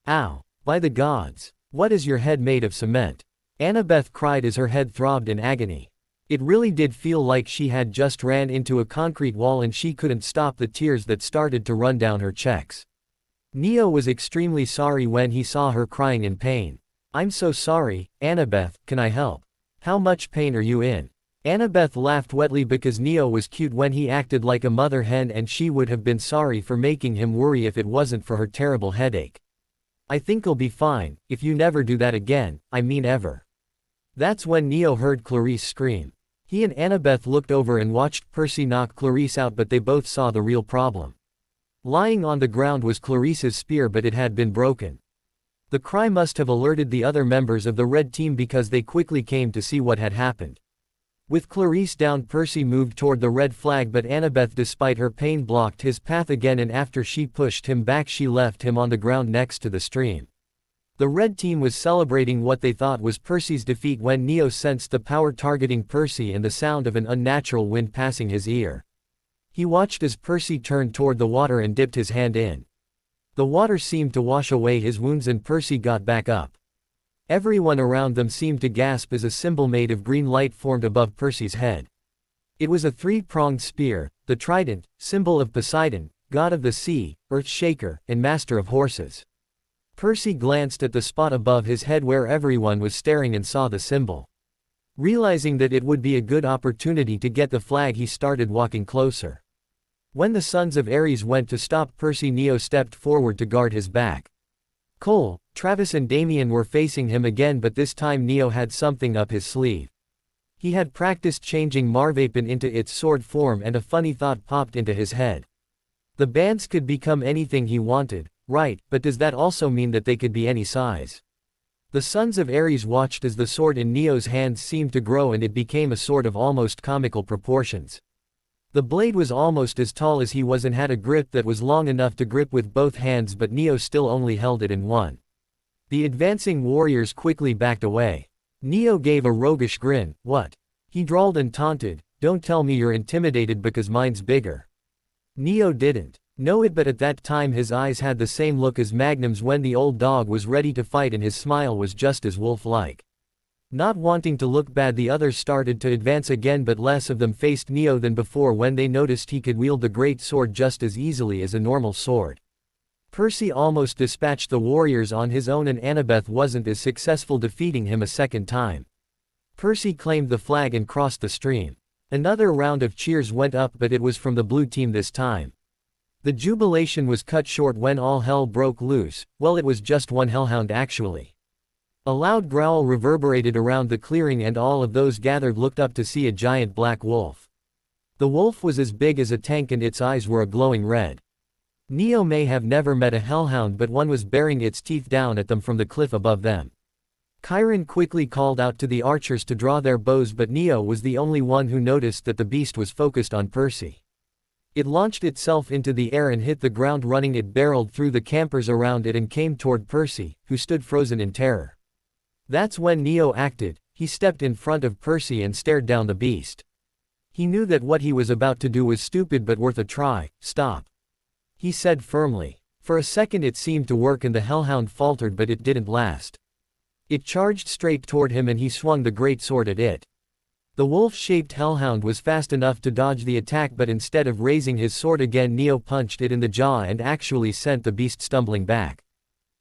Ow! By the gods! What is your head made of cement? Annabeth cried as her head throbbed in agony. It really did feel like she had just ran into a concrete wall and she couldn't stop the tears that started to run down her cheeks. Neo was extremely sorry when he saw her crying in pain. I'm so sorry, Annabeth, can I help? How much pain are you in? Annabeth laughed wetly because Neo was cute when he acted like a mother hen, and she would have been sorry for making him worry if it wasn't for her terrible headache. I think I'll be fine, if you never do that again, I mean ever. That's when Neo heard Clarice scream. He and Annabeth looked over and watched Percy knock Clarice out, but they both saw the real problem. Lying on the ground was Clarice's spear, but it had been broken. The cry must have alerted the other members of the red team because they quickly came to see what had happened. With Clarice down, Percy moved toward the red flag, but Annabeth, despite her pain, blocked his path again, and after she pushed him back, she left him on the ground next to the stream. The red team was celebrating what they thought was Percy's defeat when Neo sensed the power targeting Percy and the sound of an unnatural wind passing his ear. He watched as Percy turned toward the water and dipped his hand in. The water seemed to wash away his wounds and Percy got back up. Everyone around them seemed to gasp as a symbol made of green light formed above Percy's head. It was a three-pronged spear, the trident, symbol of Poseidon, god of the sea, earth shaker, and master of horses. Percy glanced at the spot above his head where everyone was staring and saw the symbol. Realizing that it would be a good opportunity to get the flag, he started walking closer. When the Sons of Ares went to stop Percy, Neo stepped forward to guard his back. Cole, Travis and Damien were facing him again, but this time Neo had something up his sleeve. He had practiced changing Marvapen into its sword form, and a funny thought popped into his head. The bands could become anything he wanted, right, but does that also mean that they could be any size? The Sons of Ares watched as the sword in Neo's hands seemed to grow and it became a sword of almost comical proportions. The blade was almost as tall as he was and had a grip that was long enough to grip with both hands, but Neo still only held it in one. The advancing warriors quickly backed away. Neo gave a roguish grin. What? He drawled and taunted, don't tell me you're intimidated because mine's bigger. Neo didn't know it, but at that time his eyes had the same look as Magnum's when the old dog was ready to fight, and his smile was just as wolf-like. Not wanting to look bad, the others started to advance again, but less of them faced Neo than before when they noticed he could wield the great sword just as easily as a normal sword. Percy almost dispatched the warriors on his own, and Annabeth wasn't as successful, defeating him a second time. Percy claimed the flag and crossed the stream. Another round of cheers went up, but it was from the blue team this time. The jubilation was cut short when all hell broke loose. Well, it was just one hellhound actually. A loud growl reverberated around the clearing, and all of those gathered looked up to see a giant black wolf. The wolf was as big as a tank and its eyes were a glowing red. Neo may have never met a hellhound, but one was baring its teeth down at them from the cliff above them. Chiron quickly called out to the archers to draw their bows, but Neo was the only one who noticed that the beast was focused on Percy. It launched itself into the air and hit the ground running. It barreled through the campers around it and came toward Percy, who stood frozen in terror. That's when Neo acted. He stepped in front of Percy and stared down the beast. He knew that what he was about to do was stupid but worth a try. Stop, he said firmly. For a second it seemed to work and the hellhound faltered, but it didn't last. It charged straight toward him and he swung the great sword at it. The wolf-shaped hellhound was fast enough to dodge the attack, but instead of raising his sword again, Neo punched it in the jaw and actually sent the beast stumbling back.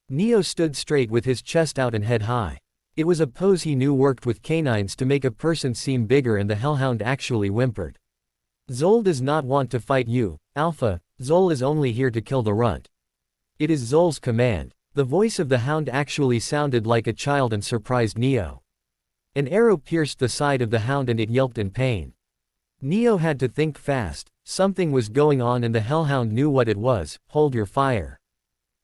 Neo stood straight with his chest out and head high. It was a pose he knew worked with canines to make a person seem bigger, and the hellhound actually whimpered. Zol does not want to fight you, Alpha. Zol is only here to kill the runt. It is Zol's command. The voice of the hound actually sounded like a child and surprised Neo. An arrow pierced the side of the hound and it yelped in pain. Neo had to think fast. Something was going on and the hellhound knew what it was. Hold your fire.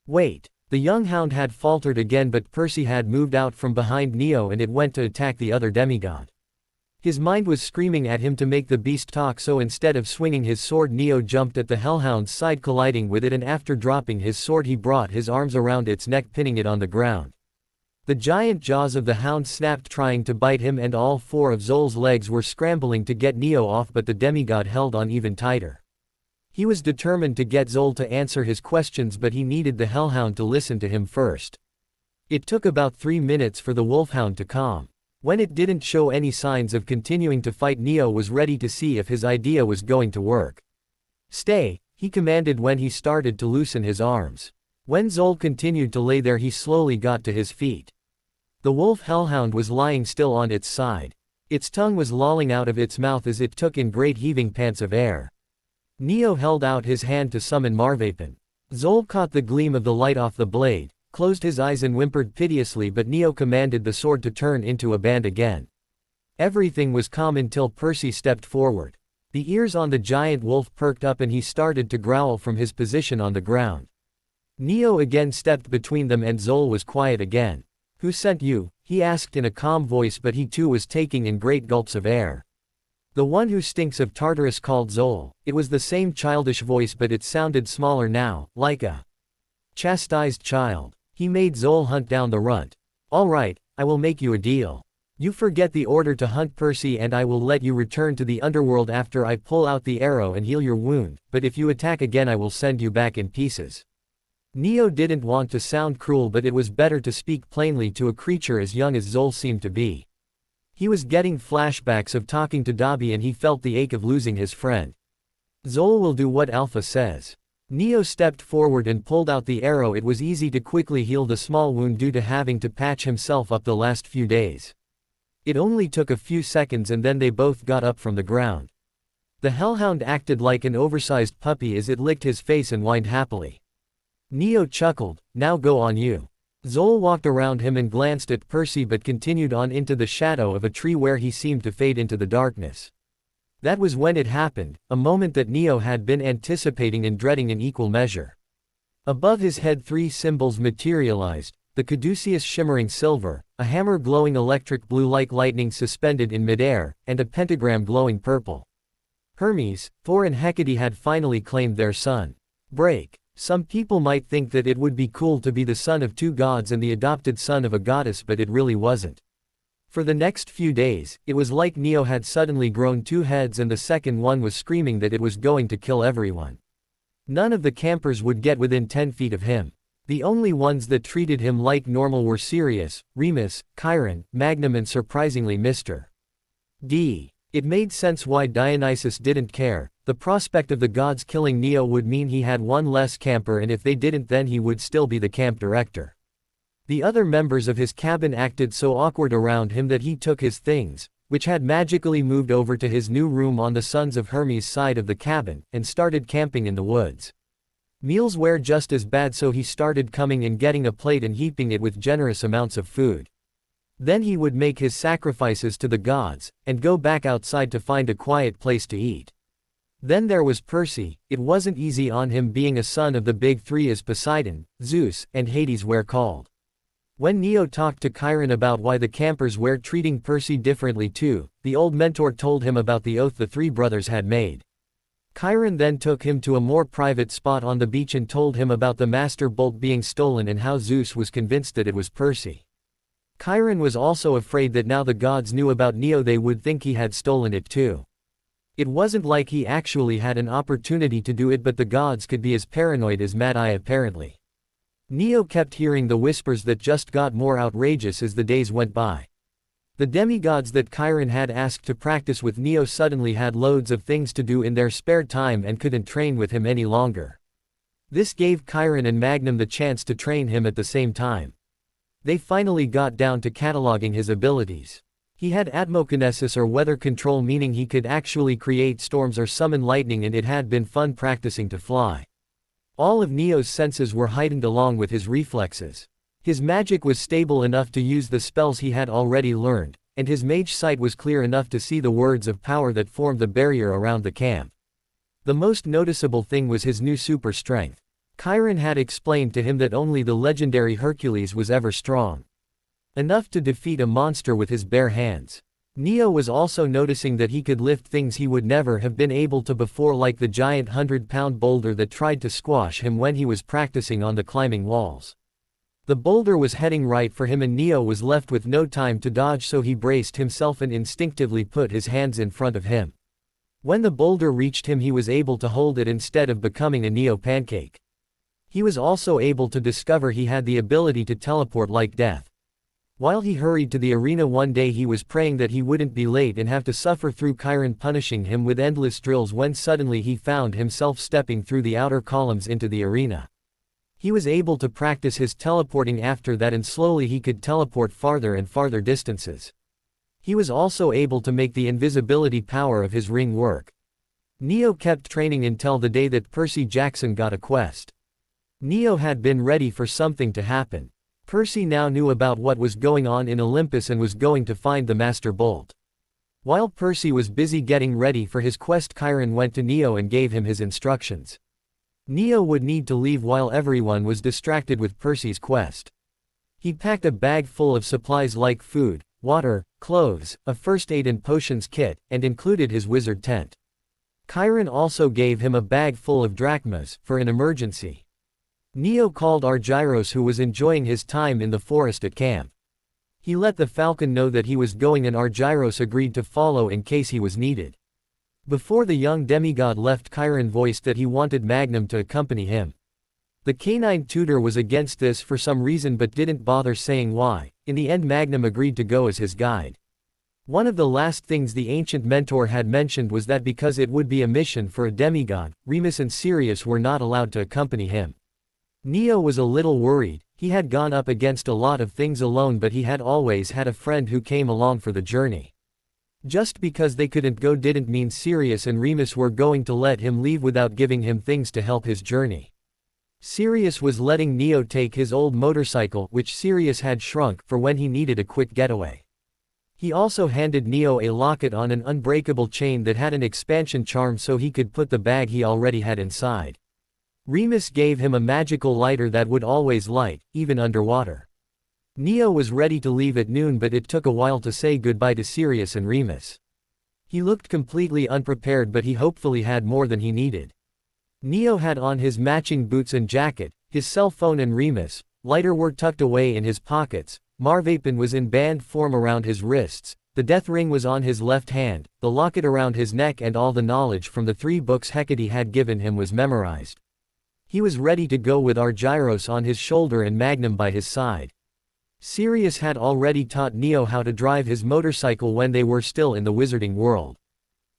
Wait. The young hound had faltered again, but Percy had moved out from behind Neo and it went to attack the other demigod. His mind was screaming at him to make the beast talk, so instead of swinging his sword, Neo jumped at the hellhound's side, colliding with it, and after dropping his sword he brought his arms around its neck, pinning it on the ground. The giant jaws of the hound snapped, trying to bite him, and all four of Zol's legs were scrambling to get Neo off, but the demigod held on even tighter. He was determined to get Zol to answer his questions, but he needed the hellhound to listen to him first. It took about 3 minutes for the wolfhound to calm. When it didn't show any signs of continuing to fight, Neo was ready to see if his idea was going to work. Stay, he commanded when he started to loosen his arms. When Zol continued to lay there, he slowly got to his feet. The wolf hellhound was lying still on its side. Its tongue was lolling out of its mouth as it took in great heaving pants of air. Neo held out his hand to summon Marvapen. Zol caught the gleam of the light off the blade, closed his eyes and whimpered piteously, but Neo commanded the sword to turn into a band again. Everything was calm until Percy stepped forward. The ears on the giant wolf perked up and he started to growl from his position on the ground. Neo again stepped between them and Zol was quiet again. Who sent you? He asked in a calm voice, but he too was taking in great gulps of air. The one who stinks of Tartarus called Zol. It was the same childish voice but it sounded smaller now, like a chastised child. He made Zol hunt down the runt. All right, I will make you a deal. You forget the order to hunt Percy and I will let you return to the underworld after I pull out the arrow and heal your wound, but if you attack again I will send you back in pieces. Neo didn't want to sound cruel but it was better to speak plainly to a creature as young as Zol seemed to be. He was getting flashbacks of talking to Dobby and he felt the ache of losing his friend. Zol will do what Alpha says. Neo stepped forward and pulled out the arrow. It was easy to quickly heal the small wound due to having to patch himself up the last few days. It only took a few seconds and then they both got up from the ground. The hellhound acted like an oversized puppy as it licked his face and whined happily. Neo chuckled, now go on you. Zol walked around him and glanced at Percy but continued on into the shadow of a tree where he seemed to fade into the darkness. That was when it happened, a moment that Neo had been anticipating and dreading in equal measure. Above his head 3 symbols materialized, the caduceus shimmering silver, a hammer glowing electric blue like lightning suspended in midair, and a pentagram glowing purple. Hermes, Thor and Hecate had finally claimed their son. Break. Some people might think that it would be cool to be the son of 2 gods and the adopted son of a goddess but it really wasn't. For the next few days, it was like Neo had suddenly grown 2 heads and the second one was screaming that it was going to kill everyone. None of the campers would get within 10 feet of him. The only ones that treated him like normal were Sirius, Remus, Chiron, Magnum and surprisingly Mr. D. It made sense why Dionysus didn't care. The prospect of the gods killing Neo would mean he had one less camper and if they didn't then he would still be the camp director. The other members of his cabin acted so awkward around him that he took his things, which had magically moved over to his new room on the Sons of Hermes side of the cabin, and started camping in the woods. Meals were just as bad so he started coming and getting a plate and heaping it with generous amounts of food. Then he would make his sacrifices to the gods, and go back outside to find a quiet place to eat. Then there was Percy. It wasn't easy on him being a son of the big 3 as Poseidon, Zeus, and Hades were called. When Neo talked to Chiron about why the campers were treating Percy differently too, the old mentor told him about the oath the 3 brothers had made. Chiron then took him to a more private spot on the beach and told him about the Master Bolt being stolen and how Zeus was convinced that it was Percy. Chiron was also afraid that now the gods knew about Neo they would think he had stolen it too. It wasn't like he actually had an opportunity to do it but the gods could be as paranoid as Mad Eye apparently. Neo kept hearing the whispers that just got more outrageous as the days went by. The demigods that Chiron had asked to practice with Neo suddenly had loads of things to do in their spare time and couldn't train with him any longer. This gave Chiron and Magnum the chance to train him at the same time. They finally got down to cataloging his abilities. He had atmokinesis or weather control, meaning he could actually create storms or summon lightning, and it had been fun practicing to fly. All of Neo's senses were heightened along with his reflexes. His magic was stable enough to use the spells he had already learned, and his mage sight was clear enough to see the words of power that formed the barrier around the camp. The most noticeable thing was his new super strength. Chiron had explained to him that only the legendary Hercules was ever strong enough to defeat a monster with his bare hands. Neo was also noticing that he could lift things he would never have been able to before, like the giant 100-pound boulder that tried to squash him when he was practicing on the climbing walls. The boulder was heading right for him and Neo was left with no time to dodge, so he braced himself and instinctively put his hands in front of him. When the boulder reached him he was able to hold it instead of becoming a Neo pancake. He was also able to discover he had the ability to teleport like death. While he hurried to the arena one day he was praying that he wouldn't be late and have to suffer through Chiron punishing him with endless drills when suddenly he found himself stepping through the outer columns into the arena. He was able to practice his teleporting after that and slowly he could teleport farther and farther distances. He was also able to make the invisibility power of his ring work. Neo kept training until the day that Percy Jackson got a quest. Neo had been ready for something to happen. Percy now knew about what was going on in Olympus and was going to find the Master Bolt. While Percy was busy getting ready for his quest, Chiron went to Neo and gave him his instructions. Neo would need to leave while everyone was distracted with Percy's quest. He packed a bag full of supplies like food, water, clothes, a first aid and potions kit, and included his wizard tent. Chiron also gave him a bag full of drachmas, for an emergency. Neo called Argyros, who was enjoying his time in the forest at camp. He let the falcon know that he was going, and Argyros agreed to follow in case he was needed. Before the young demigod left, Chiron voiced that he wanted Magnum to accompany him. The canine tutor was against this for some reason but didn't bother saying why. In the end, Magnum agreed to go as his guide. One of the last things the ancient mentor had mentioned was that because it would be a mission for a demigod, Remus and Sirius were not allowed to accompany him. Neo was a little worried. He had gone up against a lot of things alone, but he had always had a friend who came along for the journey. Just because they couldn't go didn't mean Sirius and Remus were going to let him leave without giving him things to help his journey. Sirius was letting Neo take his old motorcycle, which Sirius had shrunk, for when he needed a quick getaway. He also handed Neo a locket on an unbreakable chain that had an expansion charm so he could put the bag he already had inside. Remus gave him a magical lighter that would always light, even underwater. Neo was ready to leave at noon, but it took a while to say goodbye to Sirius and Remus. He looked completely unprepared, but he hopefully had more than he needed. Neo had on his matching boots and jacket, his cell phone and Remus' lighter were tucked away in his pockets. Marvapen was in band form around his wrists, the death ring was on his left hand, the locket around his neck, and all the knowledge from the 3 books Hecate had given him was memorized. He was ready to go with Argyros on his shoulder and Magnum by his side. Sirius had already taught Neo how to drive his motorcycle when they were still in the wizarding world.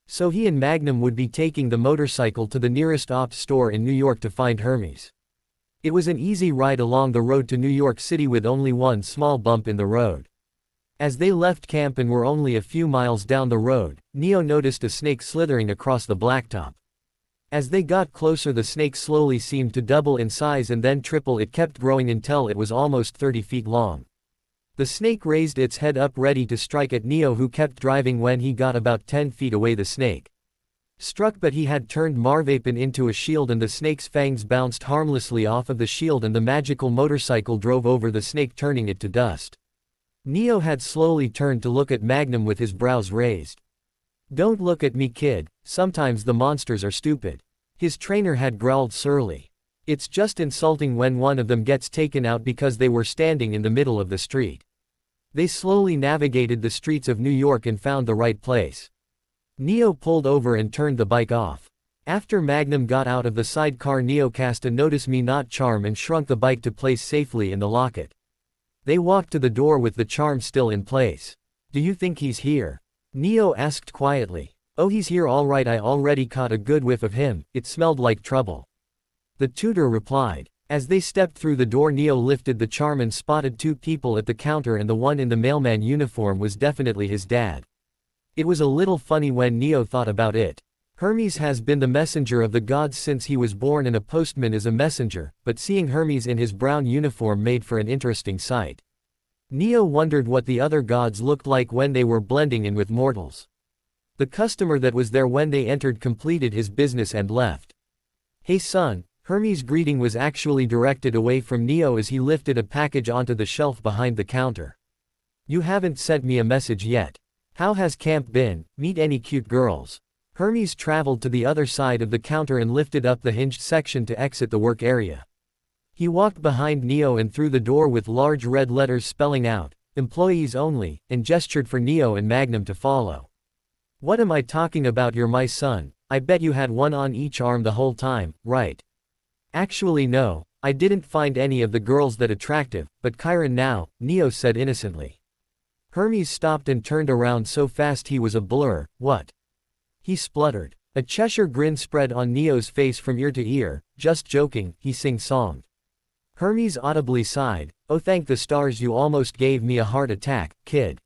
So he and Magnum would be taking the motorcycle to the nearest opt store in New York to find Hermes. It was an easy ride along the road to New York City with only one small bump in the road. As they left camp and were only a few miles down the road, Neo noticed a snake slithering across the blacktop. As they got closer, the snake slowly seemed to double in size and then triple. It kept growing until it was almost 30 feet long. The snake raised its head up ready to strike at Neo, who kept driving. When he got about 10 feet away, the snake struck, but he had turned Marvapen into a shield and the snake's fangs bounced harmlessly off of the shield and the magical motorcycle drove over the snake, turning it to dust. Neo had slowly turned to look at Magnum with his brows raised. "Don't look at me, kid, sometimes the monsters are stupid," his trainer had growled surly. "It's just insulting when one of them gets taken out because they were standing in the middle of the street." They slowly navigated the streets of New York and found the right place. Neo pulled over and turned the bike off. After Magnum got out of the sidecar, Neo cast a Notice Me Not charm and shrunk the bike to place safely in the locket. They walked to the door with the charm still in place. "Do you think he's here?" Neo asked quietly. "Oh, he's here all right. I already caught a good whiff of him. It smelled like trouble," the tutor replied. As they stepped through the door, Neo lifted the charm and spotted 2 people at the counter, and the one in the mailman uniform was definitely his dad. It was a little funny when Neo thought about it. Hermes has been the messenger of the gods since he was born, and a postman is a messenger, but seeing Hermes in his brown uniform made for an interesting sight. Neo wondered what the other gods looked like when they were blending in with mortals. The customer that was there when they entered completed his business and left. "Hey son," Hermes' greeting was actually directed away from Neo as he lifted a package onto the shelf behind the counter. "You haven't sent me a message yet. How has camp been? Meet any cute girls?" Hermes traveled to the other side of the counter and lifted up the hinged section to exit the work area. He walked behind Neo and through the door with large red letters spelling out, "Employees only," and gestured for Neo and Magnum to follow. "What am I talking about? You're my son. I bet you had one on each arm the whole time, right?" "Actually no, I didn't find any of the girls that attractive, but Chiron now," Neo said innocently. Hermes stopped and turned around so fast he was a blur. "What?" he spluttered. A Cheshire grin spread on Neo's face from ear to ear. "Just joking," he sing-songed. Hermes audibly sighed. "Oh, thank the stars, you almost gave me a heart attack, kid."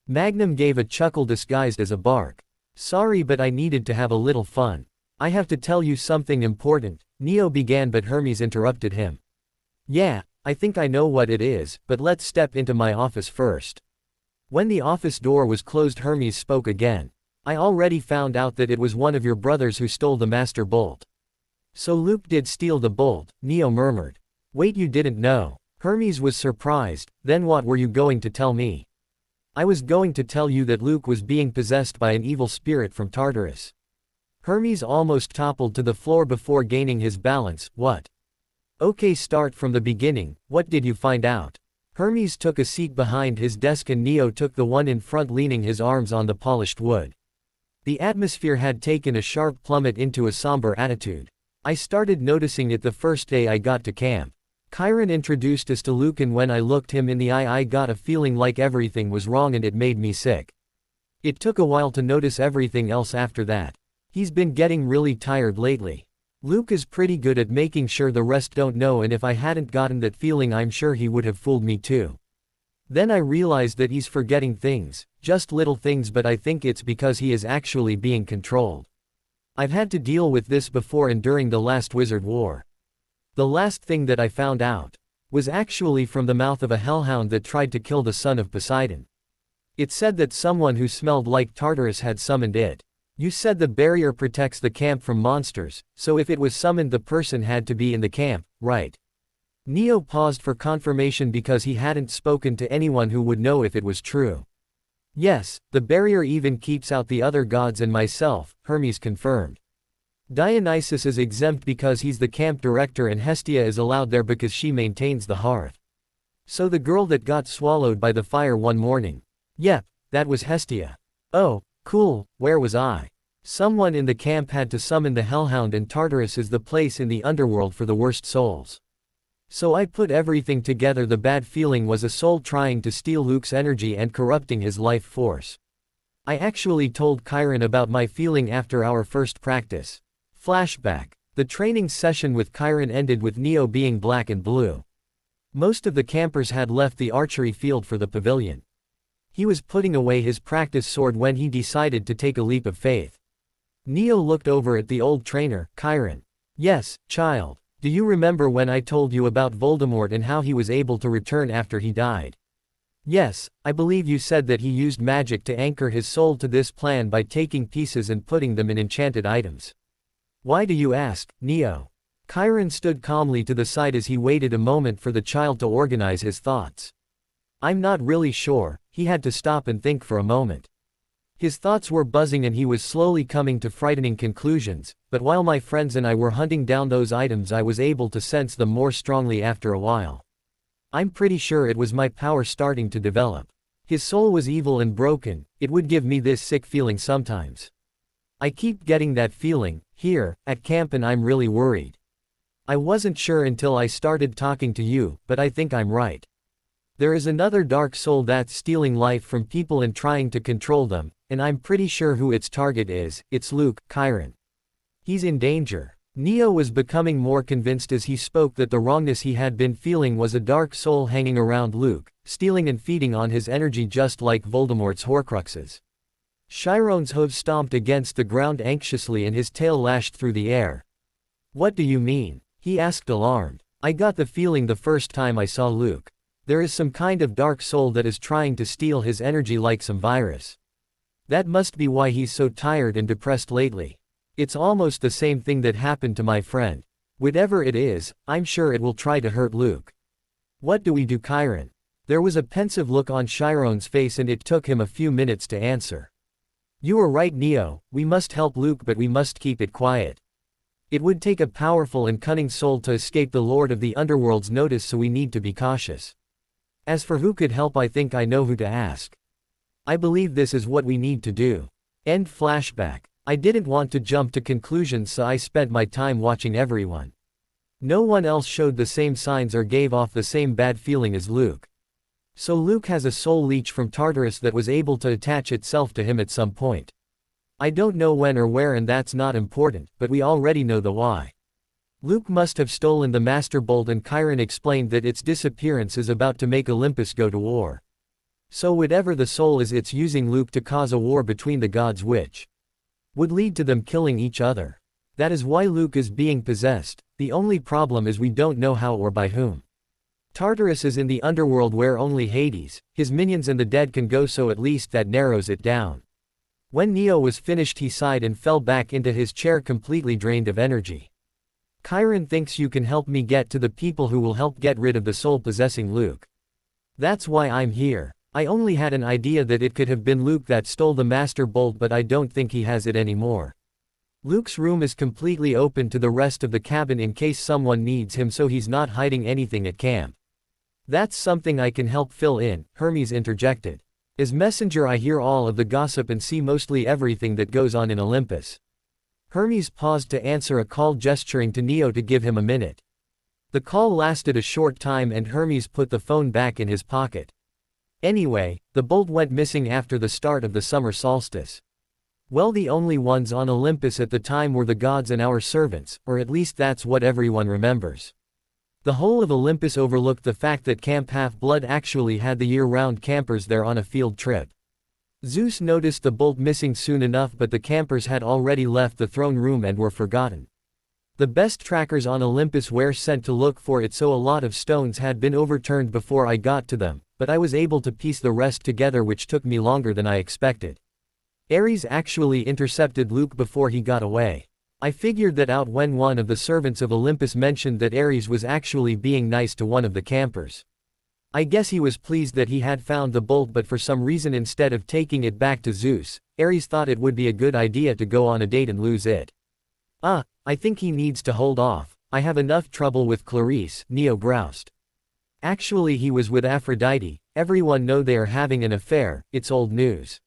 Magnum gave a chuckle disguised as a bark. "Sorry, but I needed to have a little fun. I have to tell you something important," Neo began, but Hermes interrupted him. "Yeah, I think I know what it is, but let's step into my office first." When the office door was closed, Hermes spoke again. "I already found out that it was one of your brothers who stole the master bolt." "So Luke did steal the bolt," Neo murmured. "Wait, you didn't know?" Hermes was surprised. "Then what were you going to tell me?" I was going to tell you that Luke was being possessed by an evil spirit from Tartarus. Hermes almost toppled to the floor before gaining his balance. What? Okay, start from the beginning. What did you find out? Hermes took a seat behind his desk and Neo took the one in front, leaning his arms on the polished wood. The atmosphere had taken a sharp plummet into a somber attitude. I started noticing it the first day I got to camp. Chiron introduced us to Luke, and when I looked him in the eye I got a feeling like everything was wrong and it made me sick. It took a while to notice everything else after that. He's been getting really tired lately. Luke is pretty good at making sure the rest don't know, and if I hadn't gotten that feeling I'm sure he would have fooled me too. Then I realized that he's forgetting things, just little things, but I think it's because he is actually being controlled. I've had to deal with this before and during the last Wizard War. The last thing that I found out was actually from the mouth of a hellhound that tried to kill the son of Poseidon. It said that someone who smelled like Tartarus had summoned it. You said the barrier protects the camp from monsters, so if it was summoned the person had to be in the camp, right? Neo paused for confirmation because he hadn't spoken to anyone who would know if it was true. Yes, the barrier even keeps out the other gods and myself, Hermes confirmed. Dionysus is exempt because he's the camp director and Hestia is allowed there because she maintains the hearth. So the girl that got swallowed by the fire one morning. Yep, that was Hestia. Oh, cool, where was I? Someone in the camp had to summon the hellhound and Tartarus is the place in the underworld for the worst souls. So I put everything together. The bad feeling was a soul trying to steal Luke's energy and corrupting his life force. I actually told Chiron about my feeling after our first practice. Flashback. The training session with Chiron ended with Neo being black and blue. Most of the campers had left the archery field for the pavilion. He was putting away his practice sword when he decided to take a leap of faith. Neo looked over at the old trainer, Chiron. Yes, child. Do you remember when I told you about Voldemort and how he was able to return after he died? Yes, I believe you said that he used magic to anchor his soul to this plan by taking pieces and putting them in enchanted items. Why do you ask, Neo? Chiron stood calmly to the side as he waited a moment for the child to organize his thoughts. I'm not really sure. He had to stop and think for a moment. His thoughts were buzzing and he was slowly coming to frightening conclusions, but while my friends and I were hunting down those items I was able to sense them more strongly after a while. I'm pretty sure it was my power starting to develop. His soul was evil and broken, it would give me this sick feeling sometimes. I keep getting that feeling, here, at camp, and I'm really worried. I wasn't sure until I started talking to you, but I think I'm right. There is another dark soul that's stealing life from people and trying to control them, and I'm pretty sure who its target is. It's Luke, Chiron. He's in danger. Neo was becoming more convinced as he spoke that the wrongness he had been feeling was a dark soul hanging around Luke, stealing and feeding on his energy just like Voldemort's Horcruxes. Chiron's hooves stomped against the ground anxiously and his tail lashed through the air. What do you mean? He asked, alarmed. I got the feeling the first time I saw Luke. There is some kind of dark soul that is trying to steal his energy like some virus. That must be why he's so tired and depressed lately. It's almost the same thing that happened to my friend. Whatever it is, I'm sure it will try to hurt Luke. What do we do, Chiron? There was a pensive look on Chiron's face and it took him a few minutes to answer. You are right, Neo, we must help Luke, but we must keep it quiet. It would take a powerful and cunning soul to escape the Lord of the Underworld's notice, so we need to be cautious. As for who could help, I think I know who to ask. I believe this is what we need to do. End flashback. I didn't want to jump to conclusions, so I spent my time watching everyone. No one else showed the same signs or gave off the same bad feeling as Luke. So Luke has a soul leech from Tartarus that was able to attach itself to him at some point. I don't know when or where, and that's not important, but we already know the why. Luke must have stolen the Master Bolt, and Chiron explained that its disappearance is about to make Olympus go to war. So whatever the soul is, it's using Luke to cause a war between the gods which would lead to them killing each other. That is why Luke is being possessed. The only problem is we don't know how or by whom. Tartarus is in the underworld where only Hades, his minions and the dead can go, so at least that narrows it down. When Neo was finished he sighed and fell back into his chair completely drained of energy. Chiron thinks you can help me get to the people who will help get rid of the soul possessing Luke. That's why I'm here. I only had an idea that it could have been Luke that stole the Master Bolt, but I don't think he has it anymore. Luke's room is completely open to the rest of the cabin in case someone needs him, so he's not hiding anything at camp. That's something I can help fill in, Hermes interjected. As messenger, I hear all of the gossip and see mostly everything that goes on in Olympus. Hermes paused to answer a call, gesturing to Neo to give him a minute. The call lasted a short time and Hermes put the phone back in his pocket. Anyway, the bolt went missing after the start of the summer solstice. Well, the only ones on Olympus at the time were the gods and our servants, or at least that's what everyone remembers. The whole of Olympus overlooked the fact that Camp Half-Blood actually had the year-round campers there on a field trip. Zeus noticed the bolt missing soon enough, but the campers had already left the throne room and were forgotten. The best trackers on Olympus were sent to look for it, so a lot of stones had been overturned before I got to them, but I was able to piece the rest together, which took me longer than I expected. Ares actually intercepted Luke before he got away. I figured that out when one of the servants of Olympus mentioned that Ares was actually being nice to one of the campers. I guess he was pleased that he had found the bolt, but for some reason, instead of taking it back to Zeus, Ares thought it would be a good idea to go on a date and lose it. I think he needs to hold off. I have enough trouble with Clarice, Neo groused. Actually, he was with Aphrodite. Everyone know they are having an affair, it's old news.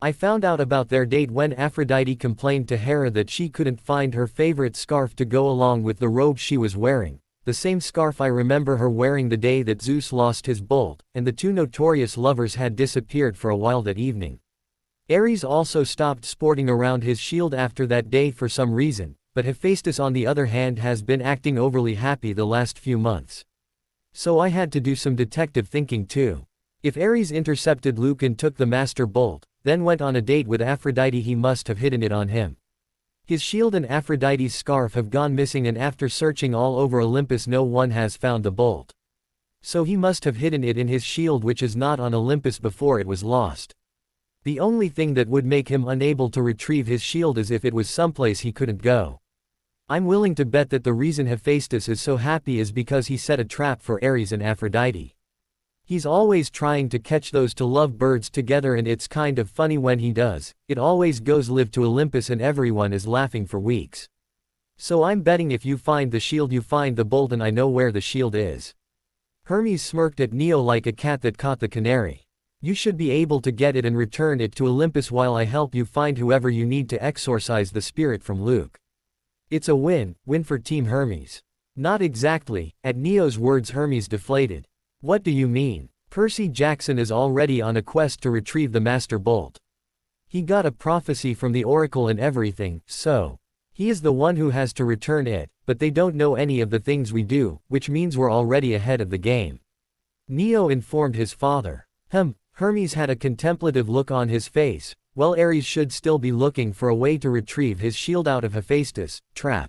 I found out about their date when Aphrodite complained to Hera that she couldn't find her favorite scarf to go along with the robe she was wearing, the same scarf I remember her wearing the day that Zeus lost his bolt, and the two notorious lovers had disappeared for a while that evening. Ares also stopped sporting around his shield after that day for some reason, but Hephaestus on the other hand has been acting overly happy the last few months. So I had to do some detective thinking too. If Ares intercepted Luke and took the Master Bolt, then went on a date with Aphrodite, he must have hidden it on him. His shield and Aphrodite's scarf have gone missing, and after searching all over Olympus no one has found the bolt. So he must have hidden it in his shield, which is not on Olympus, before it was lost. The only thing that would make him unable to retrieve his shield is if it was someplace he couldn't go. I'm willing to bet that the reason Hephaestus is so happy is because he set a trap for Ares and Aphrodite. He's always trying to catch those two lovebirds together, and it's kind of funny when he does. It always goes live to Olympus and everyone is laughing for weeks. So I'm betting if you find the shield, you find the bolt, and I know where the shield is. Hermes smirked at Neo like a cat that caught the canary. You should be able to get it and return it to Olympus while I help you find whoever you need to exorcise the spirit from Luke. It's a win-win for Team Hermes. Not exactly. At Neo's words, Hermes deflated. What do you mean? Percy Jackson is already on a quest to retrieve the Master Bolt. He got a prophecy from the Oracle and everything, so he is the one who has to return it, but they don't know any of the things we do, which means we're already ahead of the game. Neo informed his father. Hermes had a contemplative look on his face. Well, Ares should still be looking for a way to retrieve his shield out of Hephaestus' trap.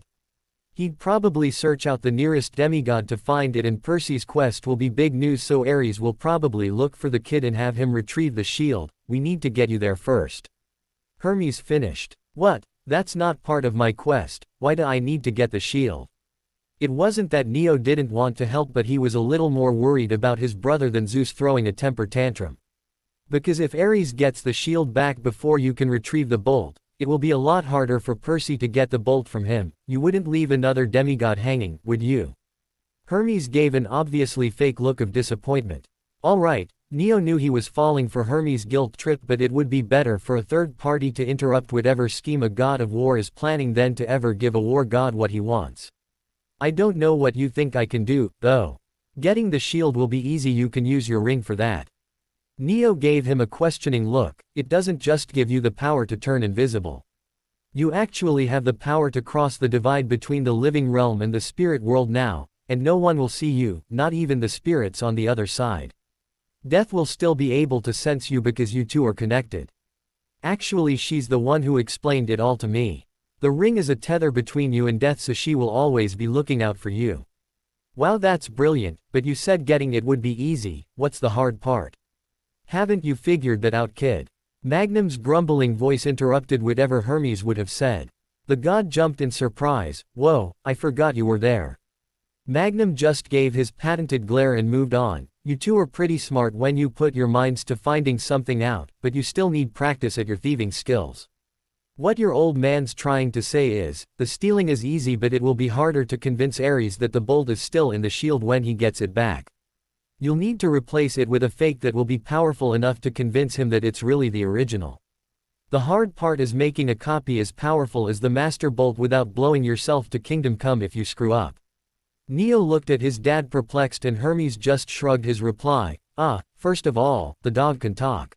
He'd probably search out the nearest demigod to find it, and Percy's quest will be big news, so Ares will probably look for the kid and have him retrieve the shield. We need to get you there first. Hermes finished. What? That's not part of my quest. Why do I need to get the shield? It wasn't that Neo didn't want to help, but he was a little more worried about his brother than Zeus throwing a temper tantrum. Because if Ares gets the shield back before you can retrieve the bolt, it will be a lot harder for Percy to get the bolt from him. You wouldn't leave another demigod hanging, would you? Hermes gave an obviously fake look of disappointment. Alright, Neo knew he was falling for Hermes' guilt trip, but it would be better for a third party to interrupt whatever scheme a god of war is planning than to ever give a war god what he wants. I don't know what you think I can do, though. Getting the shield will be easy, you can use your ring for that. Neo gave him a questioning look. It doesn't just give you the power to turn invisible. You actually have the power to cross the divide between the living realm and the spirit world now, and no one will see you, not even the spirits on the other side. Death will still be able to sense you because you two are connected. Actually, she's the one who explained it all to me. The ring is a tether between you and death, so she will always be looking out for you. Wow, that's brilliant, but you said getting it would be easy. What's the hard part? Haven't you figured that out, kid? Magnum's grumbling voice interrupted whatever Hermes would have said. The god jumped in surprise. Whoa, I forgot you were there. Magnum just gave his patented glare and moved on. You two are pretty smart when you put your minds to finding something out, but you still need practice at your thieving skills. What your old man's trying to say is, the stealing is easy but it will be harder to convince Ares that the bolt is still in the shield when he gets it back. You'll need to replace it with a fake that will be powerful enough to convince him that it's really the original. The hard part is making a copy as powerful as the master bolt without blowing yourself to kingdom come if you screw up. Neo looked at his dad perplexed and Hermes just shrugged his reply, first of all, the dog can talk.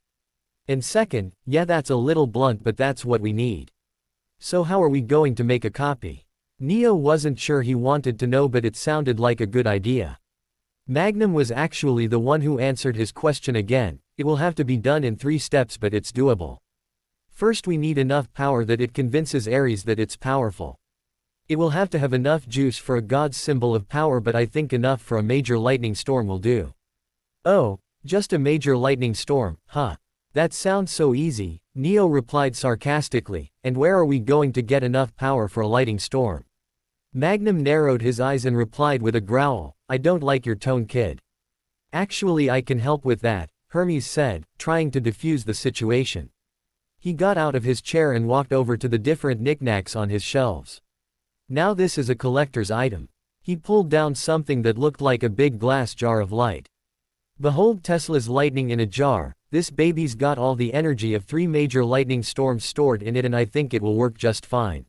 And second, yeah that's a little blunt but that's what we need. So how are we going to make a copy? Neo wasn't sure he wanted to know but it sounded like a good idea. Magnum was actually the one who answered his question again. It will have to be done in 3 steps but it's doable. First we need enough power that it convinces Ares that it's powerful. It will have to have enough juice for a god's symbol of power but I think enough for a major lightning storm will do. Oh, just a major lightning storm, huh? That sounds so easy, Neo replied sarcastically, and where are we going to get enough power for a lightning storm? Magnum narrowed his eyes and replied with a growl, I don't like your tone kid. Actually I can help with that, Hermes said, trying to defuse the situation. He got out of his chair and walked over to the different knickknacks on his shelves. Now this is a collector's item. He pulled down something that looked like a big glass jar of light. Behold Tesla's lightning in a jar. This baby's got all the energy of 3 major lightning storms stored in it and I think it will work just fine.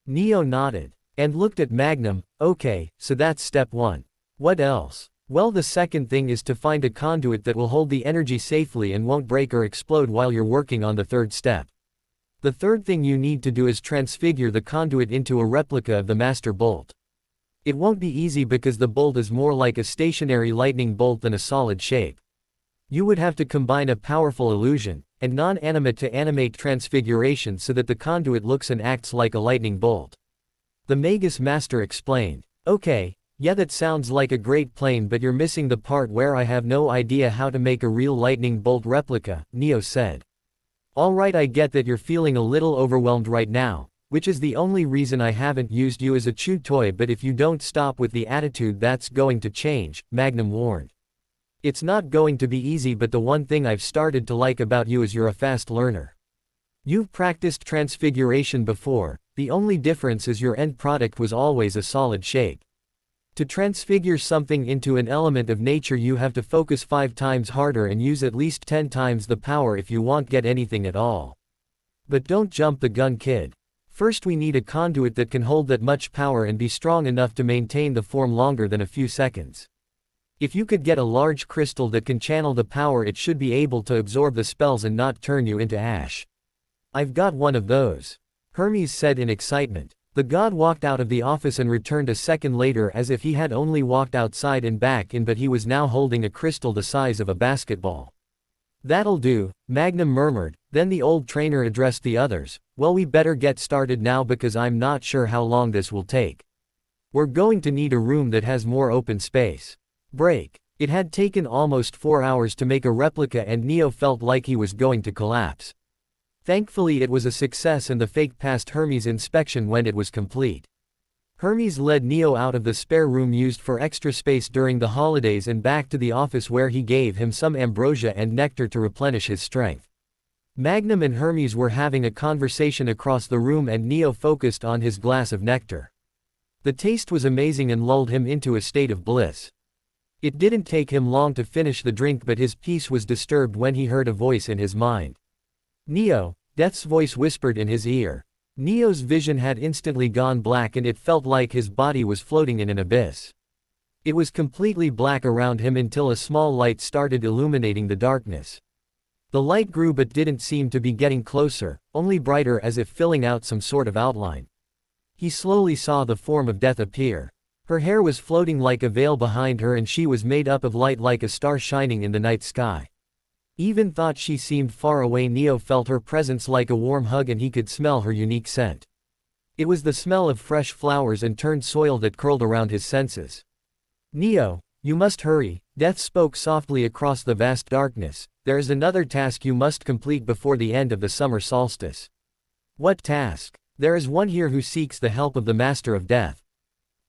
Neo nodded. And looked at Magnum. Okay, so that's step 1. What else? Well the second thing is to find a conduit that will hold the energy safely and won't break or explode while you're working on the third step. The third thing you need to do is transfigure the conduit into a replica of the master bolt. It won't be easy because the bolt is more like a stationary lightning bolt than a solid shape. You would have to combine a powerful illusion, and non-animate to animate transfiguration so that the conduit looks and acts like a lightning bolt. The Magus Master explained. Okay, yeah that sounds like a great plan but you're missing the part where I have no idea how to make a real lightning bolt replica, Neo said. Alright I get that you're feeling a little overwhelmed right now, which is the only reason I haven't used you as a chew toy but if you don't stop with the attitude that's going to change, Magnum warned. It's not going to be easy but the one thing I've started to like about you is you're a fast learner. You've practiced transfiguration before, the only difference is your end product was always a solid shape. To transfigure something into an element of nature you have to focus 5 times harder and use at least 10 times the power if you want get anything at all. But don't jump the gun kid. First we need a conduit that can hold that much power and be strong enough to maintain the form longer than a few seconds. If you could get a large crystal that can channel the power it should be able to absorb the spells and not turn you into ash. I've got one of those. Hermes said in excitement. The god walked out of the office and returned a second later as if he had only walked outside and back in but he was now holding a crystal the size of a basketball. That'll do, Magnum murmured, then the old trainer addressed the others. Well we better get started now because I'm not sure how long this will take. We're going to need a room that has more open space. Break. It had taken almost 4 hours to make a replica and Neo felt like he was going to collapse. Thankfully it was a success and the fake passed Hermes' inspection when it was complete. Hermes led Neo out of the spare room used for extra space during the holidays and back to the office where he gave him some ambrosia and nectar to replenish his strength. Magnum and Hermes were having a conversation across the room and Neo focused on his glass of nectar. The taste was amazing and lulled him into a state of bliss. It didn't take him long to finish the drink but his peace was disturbed when he heard a voice in his mind. Neo, Death's voice whispered in his ear. Neo's vision had instantly gone black and it felt like his body was floating in an abyss. It was completely black around him until a small light started illuminating the darkness. The light grew but didn't seem to be getting closer, only brighter as if filling out some sort of outline. He slowly saw the form of Death appear. Her hair was floating like a veil behind her and she was made up of light like a star shining in the night sky. Even thought she seemed far away Neo felt her presence like a warm hug and he could smell her unique scent. It was the smell of fresh flowers and turned soil that curled around his senses. Neo, you must hurry, Death spoke softly across the vast darkness. There is another task you must complete before the end of the summer solstice. What task? There is one here who seeks the help of the Master of Death.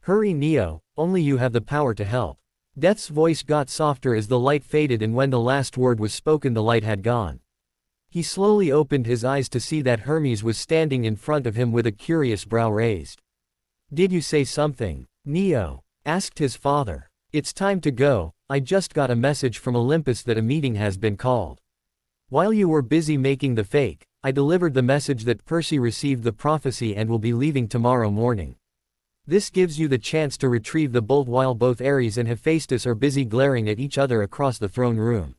Hurry Neo, only you have the power to help. Death's voice got softer as the light faded, and when the last word was spoken the light had gone. He slowly opened his eyes to see that Hermes was standing in front of him with a curious brow raised. "Did you say something?" Neo asked his father. "It's time to go. I just got a message from Olympus that a meeting has been called. While you were busy making the fake, I delivered the message that Percy received the prophecy and will be leaving tomorrow morning. This gives you the chance to retrieve the bolt while both Ares and Hephaestus are busy glaring at each other across the throne room."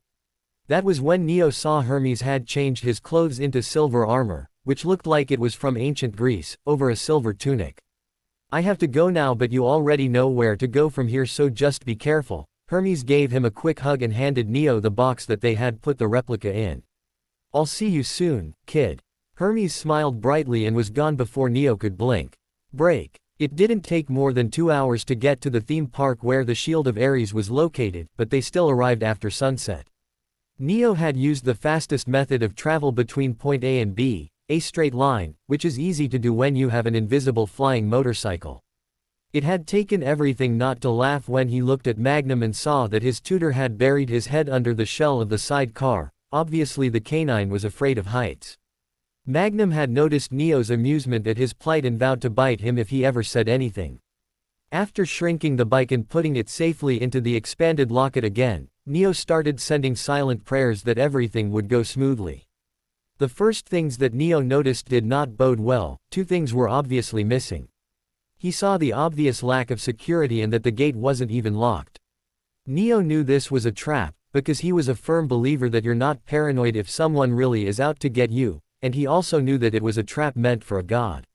That was when Neo saw Hermes had changed his clothes into silver armor, which looked like it was from ancient Greece, over a silver tunic. "I have to go now, but you already know where to go from here, so just be careful." Hermes gave him a quick hug and handed Neo the box that they had put the replica in. "I'll see you soon, kid." Hermes smiled brightly and was gone before Neo could blink. Break. It didn't take more than 2 hours to get to the theme park where the Shield of Ares was located, but they still arrived after sunset. Neo had used the fastest method of travel between point A and B, a straight line, which is easy to do when you have an invisible flying motorcycle. It had taken everything not to laugh when he looked at Magnum and saw that his tutor had buried his head under the shell of the side car. Obviously the canine was afraid of heights. Magnum had noticed Neo's amusement at his plight and vowed to bite him if he ever said anything. After shrinking the bike and putting it safely into the expanded locket again, Neo started sending silent prayers that everything would go smoothly. The first things that Neo noticed did not bode well. 2 things were obviously missing. He saw the obvious lack of security and that the gate wasn't even locked. Neo knew this was a trap, because he was a firm believer that you're not paranoid if someone really is out to get you, and he also knew that it was a trap meant for a god.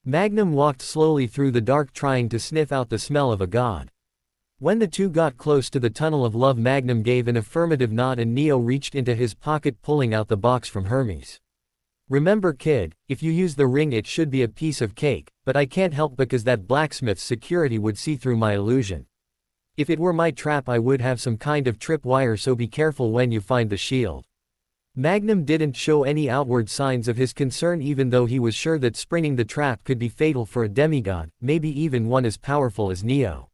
Magnum walked slowly through the dark trying to sniff out the smell of a god. When the two got close to the tunnel of love, Magnum gave an affirmative nod and Neo reached into his pocket pulling out the box from Hermes. "Remember kid, if you use the ring it should be a piece of cake, but I can't help because that blacksmith's security would see through my illusion. If it were my trap I would have some kind of tripwire, so be careful when you find the shield." Magnum didn't show any outward signs of his concern, even though he was sure that springing the trap could be fatal for a demigod, maybe even one as powerful as Neo.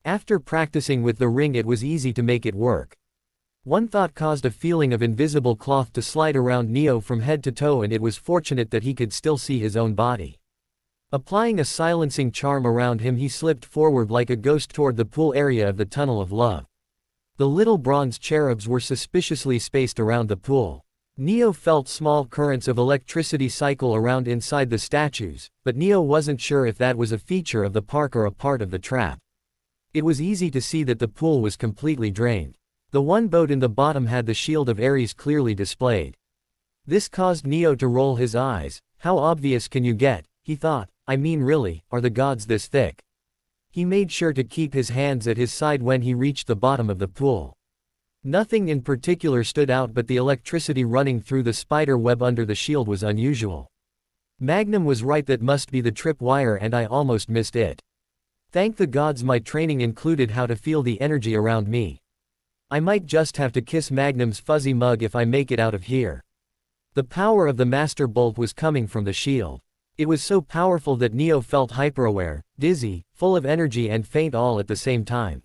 After practicing with the ring it was easy to make it work. One thought caused a feeling of invisible cloth to slide around Neo from head to toe, and it was fortunate that he could still see his own body. Applying a silencing charm around him he slipped forward like a ghost toward the pool area of the Tunnel of Love. The little bronze cherubs were suspiciously spaced around the pool. Neo felt small currents of electricity cycle around inside the statues, but Neo wasn't sure if that was a feature of the park or a part of the trap. It was easy to see that the pool was completely drained. The one boat in the bottom had the Shield of Ares clearly displayed. This caused Neo to roll his eyes. How obvious can you get, he thought. I mean really, are the gods this thick? He made sure to keep his hands at his side when he reached the bottom of the pool. Nothing in particular stood out, but the electricity running through the spider web under the shield was unusual. Magnum was right, that must be the tripwire and I almost missed it. Thank the gods my training included how to feel the energy around me. I might just have to kiss Magnum's fuzzy mug if I make it out of here. The power of the master bolt was coming from the shield. It was so powerful that Neo felt hyperaware, dizzy, full of energy and faint all at the same time.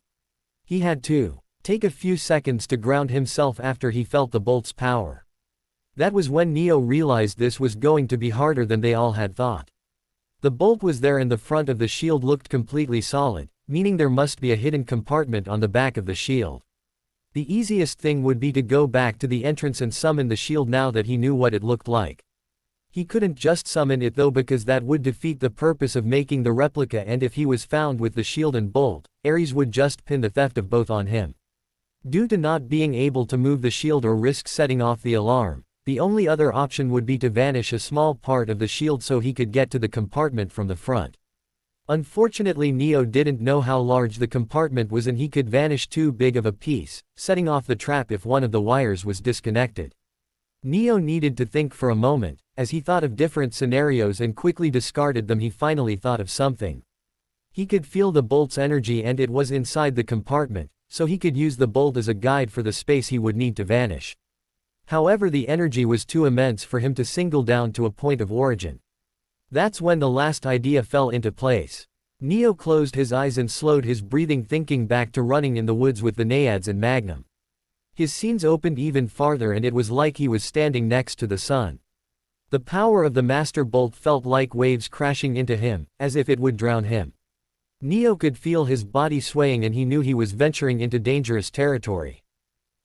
He had to take a few seconds to ground himself after he felt the bolt's power. That was when Neo realized this was going to be harder than they all had thought. The bolt was there and the front of the shield looked completely solid, meaning there must be a hidden compartment on the back of the shield. The easiest thing would be to go back to the entrance and summon the shield now that he knew what it looked like. He couldn't just summon it though, because that would defeat the purpose of making the replica, and if he was found with the shield and bolt, Ares would just pin the theft of both on him. Due to not being able to move the shield or risk setting off the alarm, the only other option would be to vanish a small part of the shield so he could get to the compartment from the front. Unfortunately Neo didn't know how large the compartment was and he could vanish too big of a piece, setting off the trap if one of the wires was disconnected. Neo needed to think for a moment. As he thought of different scenarios and quickly discarded them, he finally thought of something. He could feel the bolt's energy and it was inside the compartment, so he could use the bolt as a guide for the space he would need to vanish. However, the energy was too immense for him to single down to a point of origin. That's when the last idea fell into place. Neo closed his eyes and slowed his breathing, thinking back to running in the woods with the Naiads and Magnum. His scenes opened even farther and it was like he was standing next to the sun. The power of the Master Bolt felt like waves crashing into him, as if it would drown him. Neo could feel his body swaying and he knew he was venturing into dangerous territory.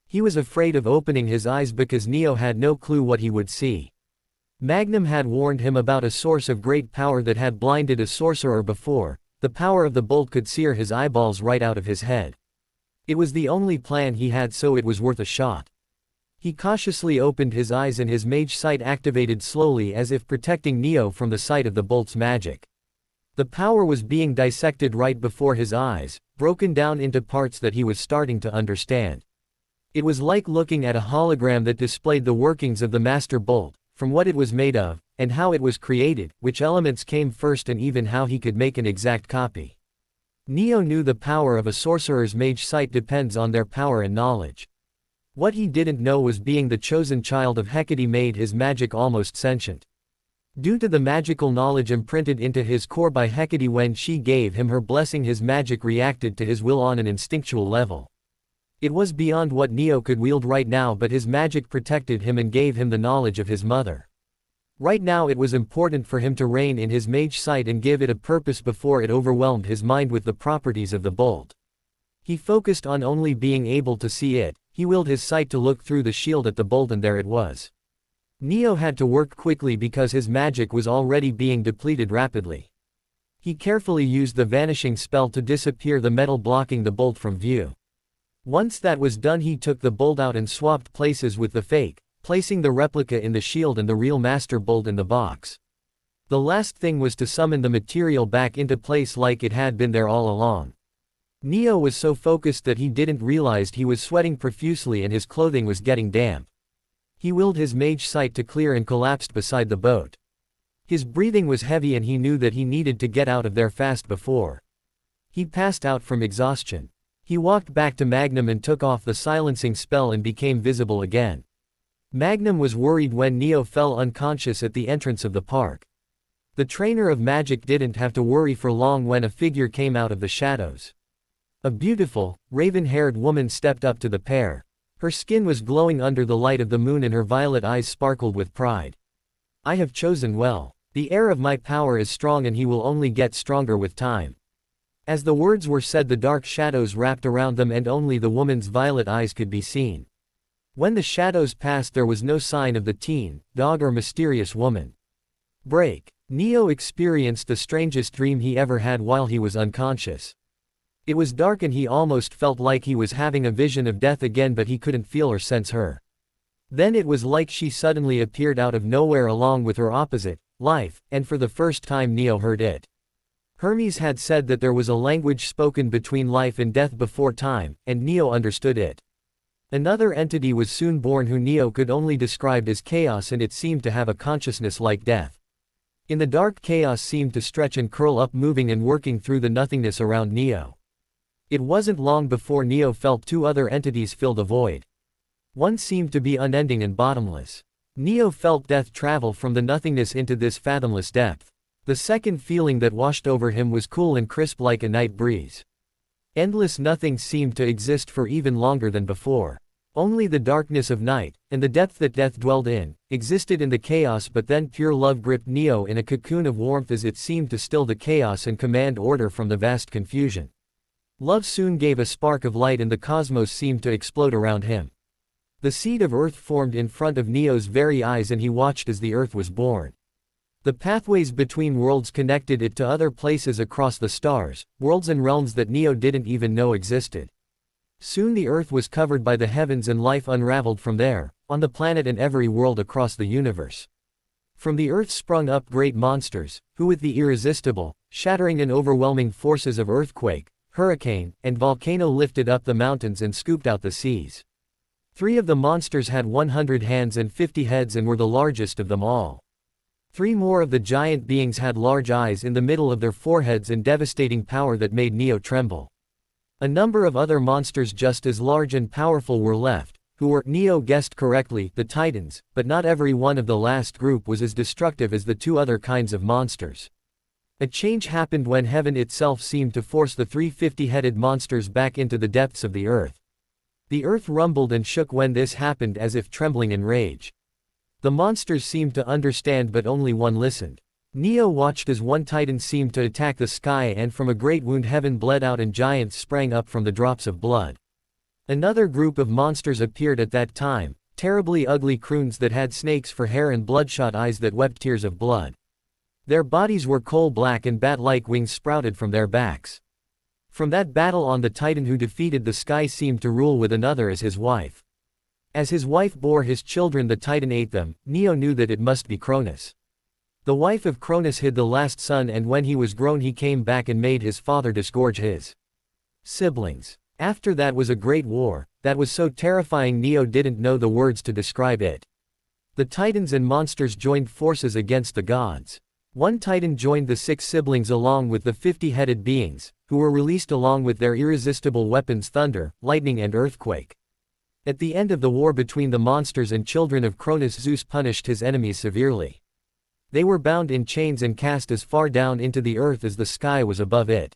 He was afraid of opening his eyes because Neo had no clue what he would see. Magnum had warned him about a source of great power that had blinded a sorcerer before. The power of the bolt could sear his eyeballs right out of his head. It was the only plan he had, so it was worth a shot. He cautiously opened his eyes and his mage sight activated slowly as if protecting Neo from the sight of the bolt's magic. The power was being dissected right before his eyes, broken down into parts that he was starting to understand. It was like looking at a hologram that displayed the workings of the Master Bolt, from what it was made of, and how it was created, which elements came first and even how he could make an exact copy. Neo knew the power of a sorcerer's mage sight depends on their power and knowledge. What he didn't know was being the chosen child of Hecate made his magic almost sentient. Due to the magical knowledge imprinted into his core by Hecate when she gave him her blessing, his magic reacted to his will on an instinctual level. It was beyond what Neo could wield right now, but his magic protected him and gave him the knowledge of his mother. Right now it was important for him to rein in his mage sight and give it a purpose before it overwhelmed his mind with the properties of the bolt. He focused on only being able to see it. He willed his sight to look through the shield at the bolt and there it was. Neo had to work quickly because his magic was already being depleted rapidly. He carefully used the vanishing spell to disappear the metal blocking the bolt from view. Once that was done, he took the bolt out and swapped places with the fake, placing the replica in the shield and the real Master Bolt in the box. The last thing was to summon the material back into place like it had been there all along. Neo was so focused that he didn't realize he was sweating profusely and his clothing was getting damp. He willed his mage sight to clear and collapsed beside the boat. His breathing was heavy and he knew that he needed to get out of there fast before he passed out from exhaustion. He walked back to Magnum and took off the silencing spell and became visible again. Magnum was worried when Neo fell unconscious at the entrance of the park. The trainer of magic didn't have to worry for long when a figure came out of the shadows. A beautiful, raven-haired woman stepped up to the pair. Her skin was glowing under the light of the moon and her violet eyes sparkled with pride. "I have chosen well. The heir of my power is strong and he will only get stronger with time." As the words were said, the dark shadows wrapped around them and only the woman's violet eyes could be seen. When the shadows passed, there was no sign of the teen, dog or mysterious woman. Break. Neo experienced the strangest dream he ever had while he was unconscious. It was dark and he almost felt like he was having a vision of death again, but he couldn't feel or sense her. Then it was like she suddenly appeared out of nowhere along with her opposite, life, and for the first time Neo heard it. Hermes had said that there was a language spoken between life and death before time, and Neo understood it. Another entity was soon born who Neo could only describe as chaos, and it seemed to have a consciousness like death. In the dark, chaos seemed to stretch and curl up, moving and working through the nothingness around Neo. It wasn't long before Neo felt two other entities fill the void. One seemed to be unending and bottomless. Neo felt death travel from the nothingness into this fathomless depth. The second feeling that washed over him was cool and crisp like a night breeze. Endless nothing seemed to exist for even longer than before. Only the darkness of night, and the depth that death dwelled in, existed in the chaos, but then pure love gripped Neo in a cocoon of warmth as it seemed to still the chaos and command order from the vast confusion. Love soon gave a spark of light and the cosmos seemed to explode around him. The seed of Earth formed in front of Neo's very eyes and he watched as the Earth was born. The pathways between worlds connected it to other places across the stars, worlds and realms that Neo didn't even know existed. Soon the Earth was covered by the heavens and life unraveled from there, on the planet and every world across the universe. From the Earth sprung up great monsters, who with the irresistible, shattering and overwhelming forces of earthquake, hurricane, and volcano lifted up the mountains and scooped out the seas. 3 of the monsters had 100 hands and 50 heads and were the largest of them all. 3 more of the giant beings had large eyes in the middle of their foreheads and devastating power that made Neo tremble. A number of other monsters just as large and powerful were left, who were, Neo guessed correctly, the Titans, but not every one of the last group was as destructive as the 2 other kinds of monsters. A change happened when heaven itself seemed to force the three 50-headed monsters back into the depths of the earth. The earth rumbled and shook when this happened, as if trembling in rage. The monsters seemed to understand, but only one listened. Neo watched as one titan seemed to attack the sky, and from a great wound heaven bled out and giants sprang up from the drops of blood. Another group of monsters appeared at that time, terribly ugly crones that had snakes for hair and bloodshot eyes that wept tears of blood. Their bodies were coal black and bat-like wings sprouted from their backs. From that battle on, the titan who defeated the sky seemed to rule with another as his wife. As his wife bore his children, the titan ate them. Neo knew that it must be Cronus. The wife of Cronus hid the last son, and when he was grown he came back and made his father disgorge his siblings. After that was a great war, that was so terrifying Neo didn't know the words to describe it. The titans and monsters joined forces against the gods. One titan joined the 6 siblings along with the 50-headed beings, who were released along with their irresistible weapons: thunder, lightning and earthquake. At the end of the war between the monsters and children of Cronus, Zeus punished his enemies severely. They were bound in chains and cast as far down into the earth as the sky was above it.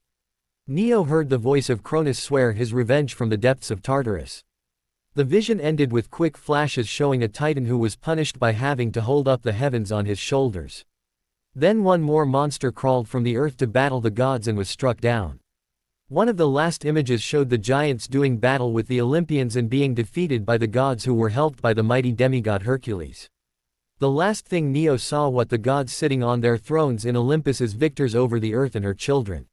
Neo heard the voice of Cronus swear his revenge from the depths of Tartarus. The vision ended with quick flashes showing a titan who was punished by having to hold up the heavens on his shoulders. Then one more monster crawled from the earth to battle the gods and was struck down. One of the last images showed the giants doing battle with the Olympians and being defeated by the gods, who were helped by the mighty demigod Hercules. The last thing Neo saw was the gods sitting on their thrones in Olympus as victors over the earth and her children.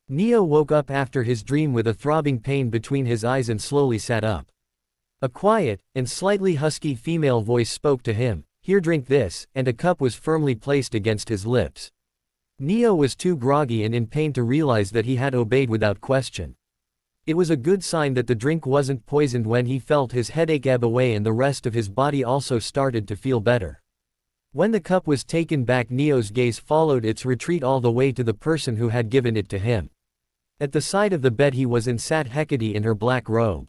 Neo woke up after his dream with a throbbing pain between his eyes and slowly sat up. A quiet, and slightly husky female voice spoke to him. "Here, drink this," and a cup was firmly placed against his lips. Neo was too groggy and in pain to realize that he had obeyed without question. It was a good sign that the drink wasn't poisoned when he felt his headache ebb away and the rest of his body also started to feel better. When the cup was taken back, Neo's gaze followed its retreat all the way to the person who had given it to him. At the side of the bed he was in sat Hecate in her black robe.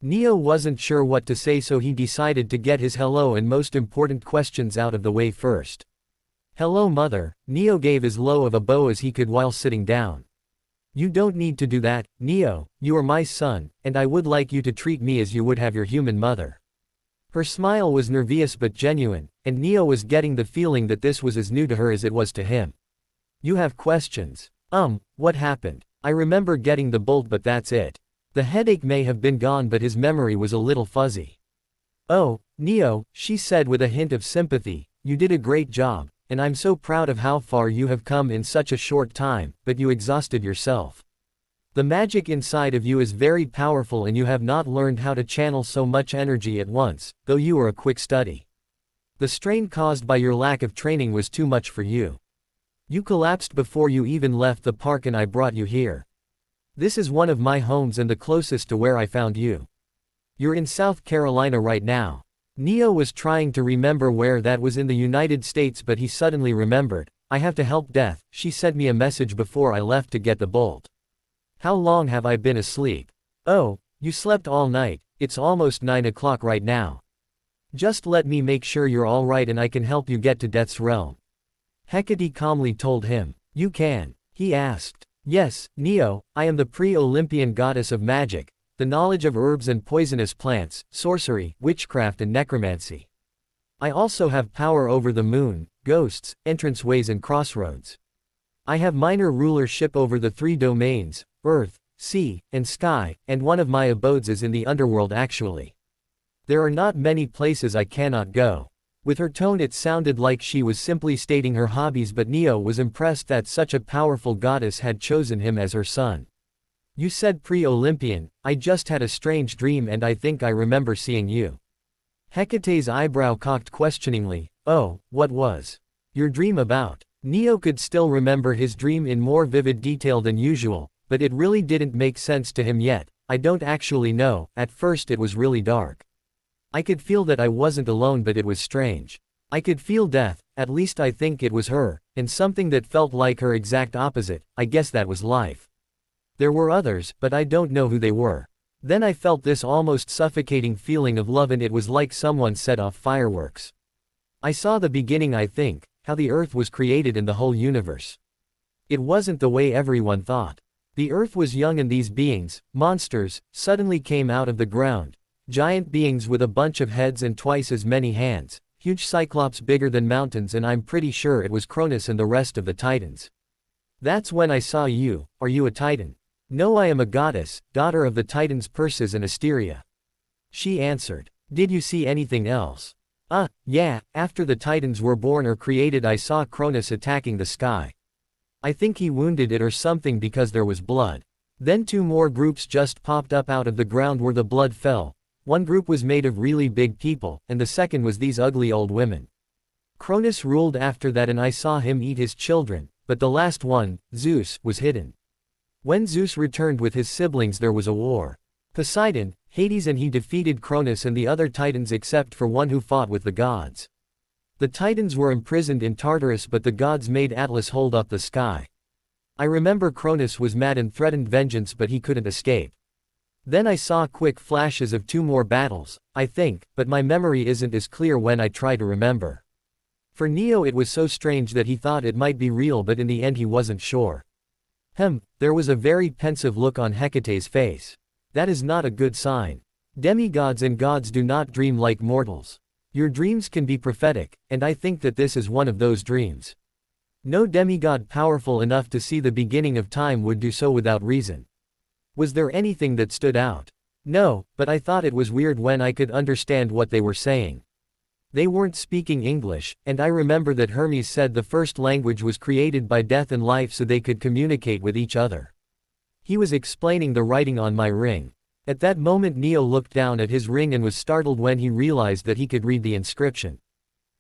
Neo wasn't sure what to say, so he decided to get his hello and most important questions out of the way first. "Hello, mother." Neo gave as low of a bow as he could while sitting down. "You don't need to do that, Neo. You are my son, and I would like you to treat me as you would have your human mother." Her smile was nervous but genuine, and Neo was getting the feeling that this was as new to her as it was to him. "You have questions? What happened? I remember getting the bolt, but that's it." The headache may have been gone, but his memory was a little fuzzy. "Oh, Neo," she said with a hint of sympathy, "you did a great job, and I'm so proud of how far you have come in such a short time, but you exhausted yourself. The magic inside of you is very powerful and you have not learned how to channel so much energy at once, though you are a quick study. The strain caused by your lack of training was too much for you. You collapsed before you even left the park and I brought you here. This is one of my homes and the closest to where I found you. You're in South Carolina right now." Neo was trying to remember where that was in the United States, but he suddenly remembered. "I have to help Death. She sent me a message before I left to get the bolt." "How long have I been asleep?" "Oh, you slept all night. It's almost 9 o'clock right now. Just let me make sure you're all right and I can help you get to Death's realm." Hecate calmly told him. "You can?" he asked. "Yes, Neo, I am the pre-Olympian goddess of magic, the knowledge of herbs and poisonous plants, sorcery, witchcraft and necromancy. I also have power over the moon, ghosts, entranceways and crossroads. I have minor rulership over the 3 domains, earth, sea, and sky, and one of my abodes is in the underworld actually. There are not many places I cannot go." With her tone it sounded like she was simply stating her hobbies, but Neo was impressed that such a powerful goddess had chosen him as her son. "You said pre-Olympian. I just had a strange dream and I think I remember seeing you." Hecate's eyebrow cocked questioningly. "Oh, what was your dream about?" Neo could still remember his dream in more vivid detail than usual, but it really didn't make sense to him yet. "I don't actually know. At first it was really dark. I could feel that I wasn't alone, but it was strange. I could feel Death, at least I think it was her, and something that felt like her exact opposite. I guess that was life. There were others, but I don't know who they were. Then I felt this almost suffocating feeling of love and it was like someone set off fireworks. I saw the beginning, I think, how the earth was created and the whole universe. It wasn't the way everyone thought. The earth was young and these beings, monsters, suddenly came out of the ground. Giant beings with a bunch of heads and twice as many hands. Huge cyclops bigger than mountains, and I'm pretty sure it was Cronus and the rest of the titans. That's when I saw you. Are you a titan? No, I am a goddess, daughter of the titans Persis and Asteria. She answered. Did you see anything else? Yeah, after the titans were born or created I saw Cronus attacking the sky. I think he wounded it or something because there was blood. Then two more groups just popped up out of the ground where the blood fell. One group was made of really big people, and the second was these ugly old women. Cronus ruled after that and I saw him eat his children, but the last one, Zeus, was hidden. When Zeus returned with his siblings there was a war. Poseidon, Hades and he defeated Cronus and the other titans except for one who fought with the gods. The titans were imprisoned in Tartarus but the gods made Atlas hold up the sky. I remember Cronus was mad and threatened vengeance but he couldn't escape. Then I saw quick flashes of two more battles, I think, but my memory isn't as clear when I try to remember. For Neo it was so strange that he thought it might be real but in the end he wasn't sure. There was a very pensive look on Hecate's face. That is not a good sign. Demigods and gods do not dream like mortals. Your dreams can be prophetic, and I think that this is one of those dreams. No demigod powerful enough to see the beginning of time would do so without reason. Was there anything that stood out? No, but I thought it was weird when I could understand what they were saying. They weren't speaking English, and I remember that Hermes said the first language was created by death and life so they could communicate with each other. He was explaining the writing on my ring. At that moment Neo looked down at his ring and was startled when he realized that he could read the inscription.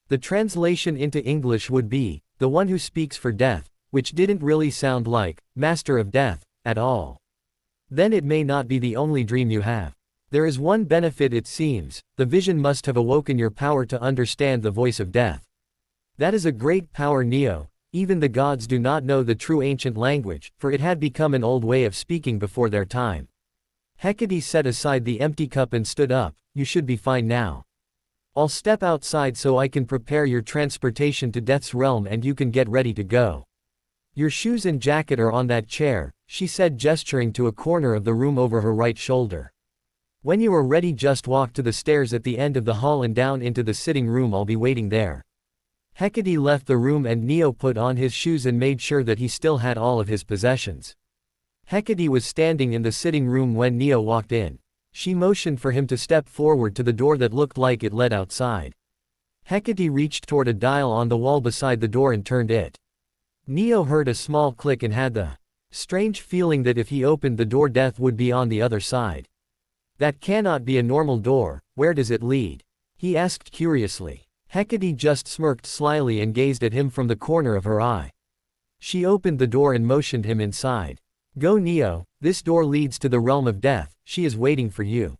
The translation into English would be, the one who speaks for death, which didn't really sound like, Master of Death, at all. Then it may not be the only dream you have. There is one benefit it seems, the vision must have awoken your power to understand the voice of death. That is a great power Neo, even the gods do not know the true ancient language, for it had become an old way of speaking before their time. Hecate set aside the empty cup and stood up. You should be fine now. I'll step outside so I can prepare your transportation to Death's realm and you can get ready to go. Your shoes and jacket are on that chair, she said gesturing to a corner of the room over her right shoulder. When you are ready just walk to the stairs at the end of the hall and down into the sitting room, I'll be waiting there. Hecate left the room and Neo put on his shoes and made sure that he still had all of his possessions. Hecate was standing in the sitting room when Neo walked in. She motioned for him to step forward to the door that looked like it led outside. Hecate reached toward a dial on the wall beside the door and turned it. Neo heard a small click and had the strange feeling that if he opened the door death would be on the other side. That cannot be a normal door, where does it lead? He asked curiously. Hecate just smirked slyly and gazed at him from the corner of her eye. She opened the door and motioned him inside. Go Neo, this door leads to the realm of death, she is waiting for you.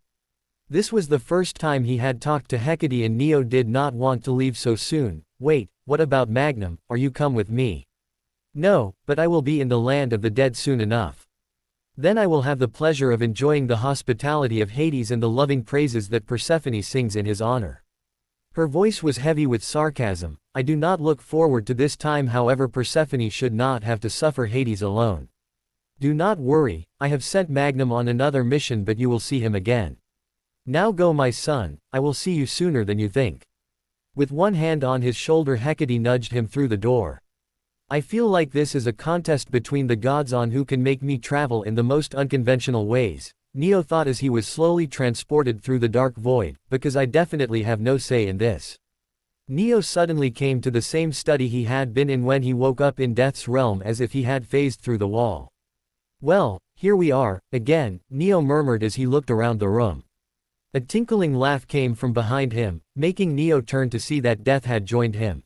This was the first time he had talked to Hecate and Neo did not want to leave so soon. Wait, what about Magnum, are you come with me? No, but I will be in the land of the dead soon enough. Then I will have the pleasure of enjoying the hospitality of Hades and the loving praises that Persephone sings in his honor. Her voice was heavy with sarcasm. I do not look forward to this time, however Persephone should not have to suffer Hades alone. Do not worry, I have sent Magnum on another mission but you will see him again. Now go my son, I will see you sooner than you think. With one hand on his shoulder Hecate nudged him through the door. I feel like this is a contest between the gods on who can make me travel in the most unconventional ways, Neo thought as he was slowly transported through the dark void, because I definitely have no say in this. Neo suddenly came to the same study he had been in when he woke up in Death's realm as if he had phased through the wall. Well, here we are, again, Neo murmured as he looked around the room. A tinkling laugh came from behind him, making Neo turn to see that Death had joined him.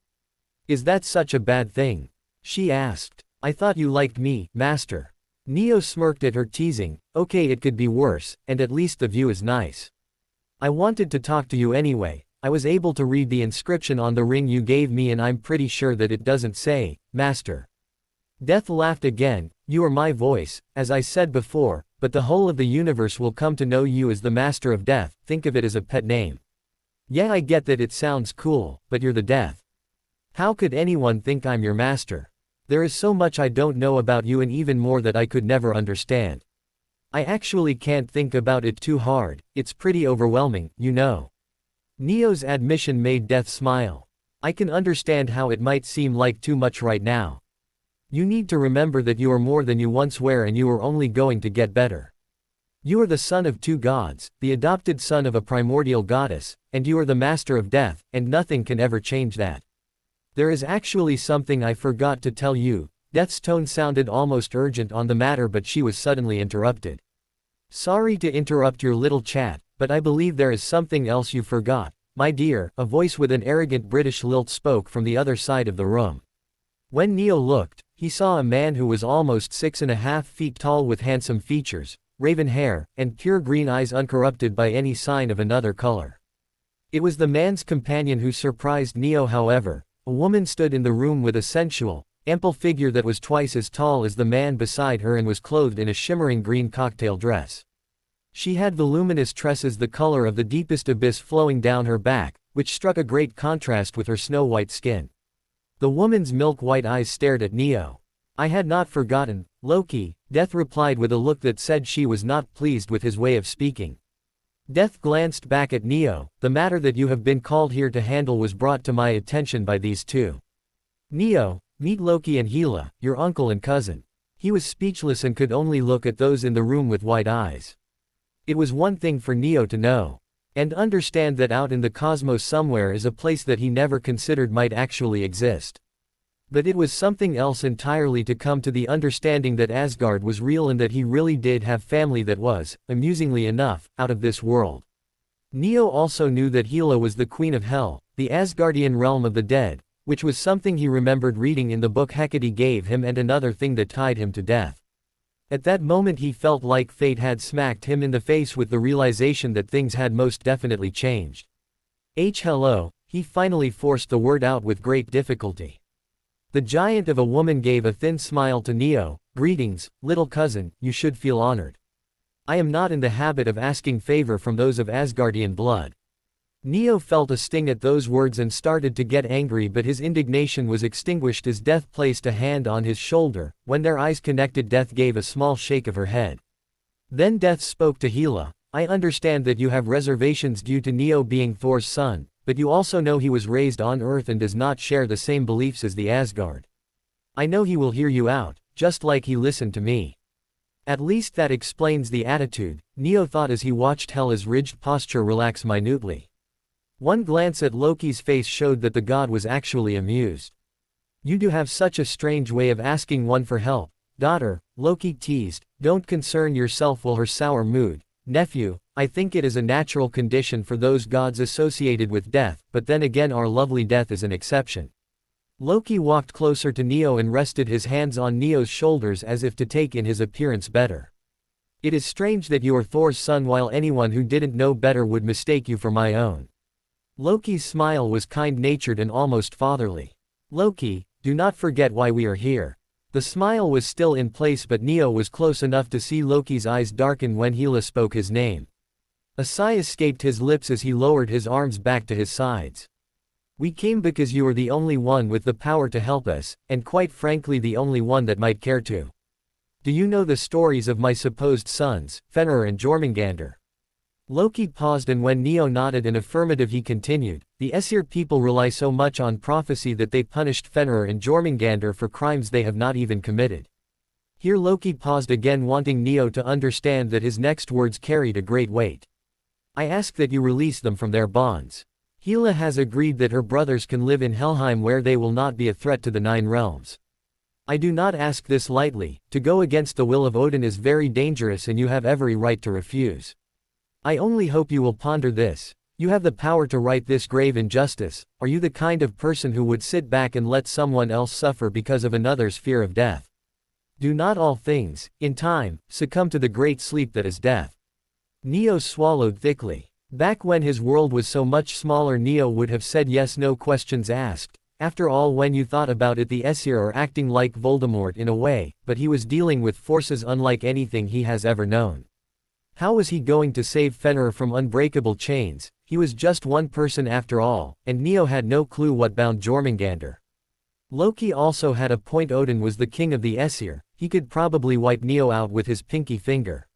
Is that such a bad thing? She asked. I thought you liked me, Master. Neo smirked at her teasing. Okay, it could be worse, and at least the view is nice. I wanted to talk to you anyway. I was able to read the inscription on the ring you gave me and I'm pretty sure that it doesn't say, Master. Death laughed again. You are my voice, as I said before, but the whole of the universe will come to know you as the Master of Death, think of it as a pet name. Yeah, I get that it sounds cool, but you're the Death. How could anyone think I'm your master? There is so much I don't know about you and even more that I could never understand. I actually can't think about it too hard, it's pretty overwhelming, you know. Neo's admission made Death smile. I can understand how it might seem like too much right now. You need to remember that you are more than you once were and you are only going to get better. You are the son of two gods, the adopted son of a primordial goddess, and you are the master of death, and nothing can ever change that. There is actually something I forgot to tell you. Death's tone sounded almost urgent on the matter, but she was suddenly interrupted. Sorry to interrupt your little chat, but I believe there is something else you forgot, my dear. A voice with an arrogant British lilt spoke from the other side of the room. When Neo looked, he saw a man who was almost 6.5 feet tall with handsome features, raven hair, and pure green eyes uncorrupted by any sign of another color. It was the man's companion who surprised Neo. However, a woman stood in the room with a sensual, ample figure that was twice as tall as the man beside her and was clothed in a shimmering green cocktail dress. She had voluminous tresses the color of the deepest abyss flowing down her back, which struck a great contrast with her snow-white skin. The woman's milk-white eyes stared at Neo. I had not forgotten, Loki, Death replied with a look that said she was not pleased with his way of speaking. Death glanced back at Neo. The matter that you have been called here to handle was brought to my attention by these two. Neo, meet Loki and Hela, your uncle and cousin. He was speechless and could only look at those in the room with wide eyes. It was one thing for Neo to know and understand that out in the cosmos somewhere is a place that he never considered might actually exist. But it was something else entirely to come to the understanding that Asgard was real and that he really did have family that was, amusingly enough, out of this world. Neo also knew that Hela was the queen of Hell, the Asgardian realm of the dead, which was something he remembered reading in the book Hecate gave him and another thing that tied him to death. At that moment he felt like fate had smacked him in the face with the realization that things had most definitely changed. Hello, he finally forced the word out with great difficulty. The giant of a woman gave a thin smile to Neo. Greetings, little cousin, you should feel honored. I am not in the habit of asking favor from those of Asgardian blood. Neo felt a sting at those words and started to get angry, but his indignation was extinguished as Death placed a hand on his shoulder. When their eyes connected, Death gave a small shake of her head. Then Death spoke to Hela. I understand that you have reservations due to Neo being Thor's son, but you also know he was raised on Earth and does not share the same beliefs as the Asgard. I know he will hear you out, just like he listened to me. At least that explains the attitude, Neo thought as he watched Hela's ridged posture relax minutely. One glance at Loki's face showed that the god was actually amused. You do have such a strange way of asking one for help, daughter, Loki teased. Don't concern yourself with her sour mood, nephew. I think it is a natural condition for those gods associated with death, but then again our lovely Death is an exception. Loki walked closer to Neo and rested his hands on Neo's shoulders as if to take in his appearance better. It is strange that you are Thor's son while anyone who didn't know better would mistake you for my own. Loki's smile was kind-natured and almost fatherly. Loki, do not forget why we are here. The smile was still in place, but Neo was close enough to see Loki's eyes darken when Hela spoke his name. A sigh escaped his lips as he lowered his arms back to his sides. We came because you are the only one with the power to help us, and quite frankly the only one that might care to. Do you know the stories of my supposed sons, Fenrir and Jormungandr? Loki paused, and when Neo nodded an affirmative he continued, the Aesir people rely so much on prophecy that they punished Fenrir and Jormungandr for crimes they have not even committed. Here Loki paused again, wanting Neo to understand that his next words carried a great weight. I ask that you release them from their bonds. Hela has agreed that her brothers can live in Helheim where they will not be a threat to the Nine Realms. I do not ask this lightly. To go against the will of Odin is very dangerous and you have every right to refuse. I only hope you will ponder this. You have the power to right this grave injustice. Are you the kind of person who would sit back and let someone else suffer because of another's fear of death? Do not all things, in time, succumb to the great sleep that is death? Neo swallowed thickly. Back when his world was so much smaller, Neo would have said yes, no questions asked. After all, when you thought about it, the Aesir are acting like Voldemort in a way, but he was dealing with forces unlike anything he has ever known. How was he going to save Fenrir from unbreakable chains? He was just one person after all, and Neo had no clue what bound Jormungandr. Loki also had a point. Odin was the king of the Aesir, he could probably wipe Neo out with his pinky finger.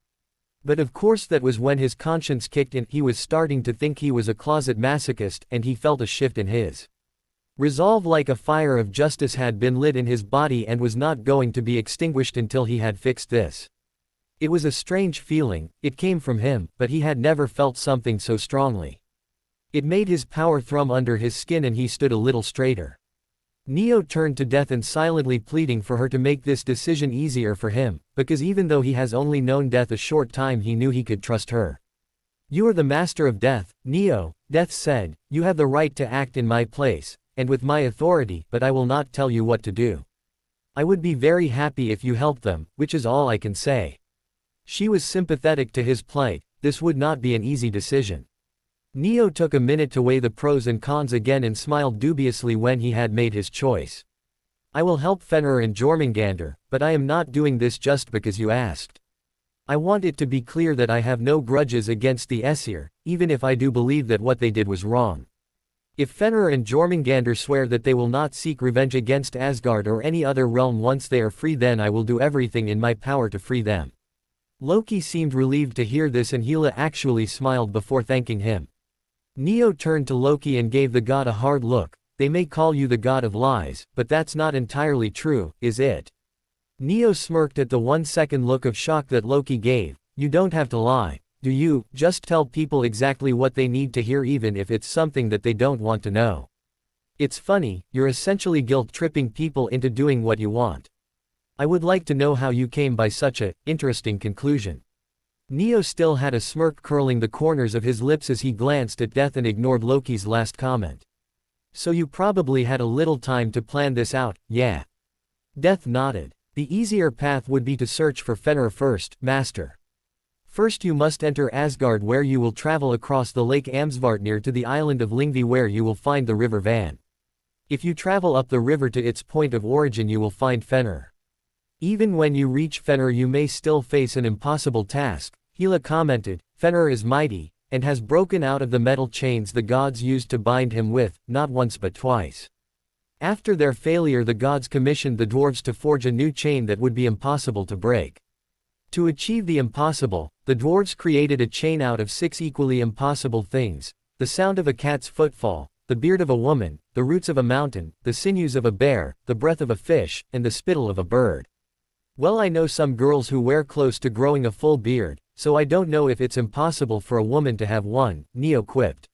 But of course that was when his conscience kicked in. He was starting to think he was a closet masochist, and he felt a shift in his resolve, like a fire of justice had been lit in his body and was not going to be extinguished until he had fixed this. It was a strange feeling, it came from him, but he had never felt something so strongly. It made his power thrum under his skin and he stood a little straighter. Neo turned to Death and silently pleading for her to make this decision easier for him, because even though he has only known Death a short time, he knew he could trust her. "You are the master of Death, Neo," Death said. "You have the right to act in my place, and with my authority, but I will not tell you what to do. I would be very happy if you helped them, which is all I can say." She was sympathetic to his plight. This would not be an easy decision. Neo took a minute to weigh the pros and cons again and smiled dubiously when he had made his choice. "I will help Fenrir and Jormungandr, but I am not doing this just because you asked. I want it to be clear that I have no grudges against the Aesir, even if I do believe that what they did was wrong. If Fenrir and Jormungandr swear that they will not seek revenge against Asgard or any other realm once they are free, then I will do everything in my power to free them." Loki seemed relieved to hear this, and Hela actually smiled before thanking him. Neo turned to Loki and gave the god a hard look. "They may call you the god of lies, but that's not entirely true, is it?" Neo smirked at the 1-second look of shock that Loki gave. "You don't have to lie, do you? Just tell people exactly what they need to hear, even if it's something that they don't want to know. It's funny, you're essentially guilt-tripping people into doing what you want. I would like to know how you came by such a interesting conclusion." Neo still had a smirk curling the corners of his lips as he glanced at Death and ignored Loki's last comment. "So you probably had a little time to plan this out, yeah?" Death nodded. "The easier path would be to search for Fenrir first, Master. First you must enter Asgard, where you will travel across the Lake Amsvartnir to the island of Lyngvi, where you will find the river Van. If you travel up the river to its point of origin, you will find Fenrir. Even when you reach Fenrir, you may still face an impossible task," Hela commented. "Fenrir is mighty, and has broken out of the metal chains the gods used to bind him with, not once but twice. After their failure, the gods commissioned the dwarves to forge a new chain that would be impossible to break. To achieve the impossible, the dwarves created a chain out of 6 equally impossible things: the sound of a cat's footfall, the beard of a woman, the roots of a mountain, the sinews of a bear, the breath of a fish, and the spittle of a bird. Well, I know some girls who wear close to growing a full beard, so I don't know if it's impossible for a woman to have one," Neo quipped.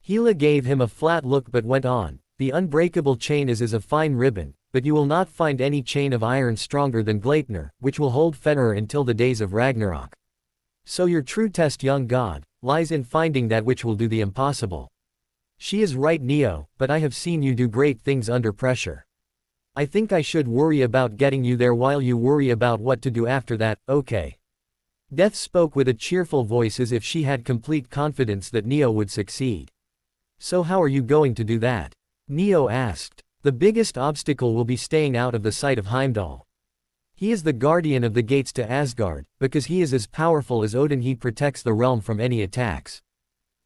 Hela gave him a flat look but went on. "The unbreakable chain is a fine ribbon, but you will not find any chain of iron stronger than Gleipnir, which will hold Fenrir until the days of Ragnarok. So your true test, young god, lies in finding that which will do the impossible." "She is right, Neo, but I have seen you do great things under pressure. I think I should worry about getting you there while you worry about what to do after that, okay?" Death spoke with a cheerful voice, as if she had complete confidence that Neo would succeed. "So how are you going to do that?" Neo asked. "The biggest obstacle will be staying out of the sight of Heimdall. He is the guardian of the gates to Asgard, because he is as powerful as Odin. He protects the realm from any attacks.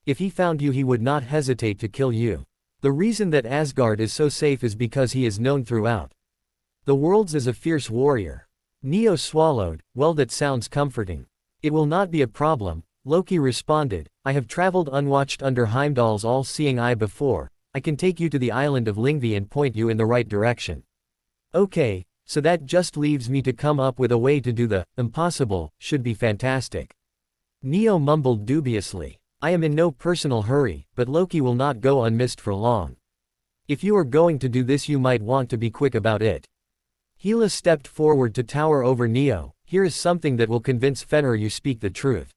If he found you, he would not hesitate to kill you. The reason that Asgard is so safe is because he is known throughout the worlds as a fierce warrior." Neo swallowed. "Well, that sounds comforting. It will not be a problem," Loki responded. "I have traveled unwatched under Heimdall's all-seeing eye before. I can take you to the island of Lyngvi and point you in the right direction." "Okay, so that just leaves me to come up with a way to do the impossible. Should be fantastic." Neo mumbled dubiously. "I am in no personal hurry, but Loki will not go unmissed for long. If you are going to do this, you might want to be quick about it." Hela stepped forward to tower over Neo. "Here is something that will convince Fenrir you speak the truth."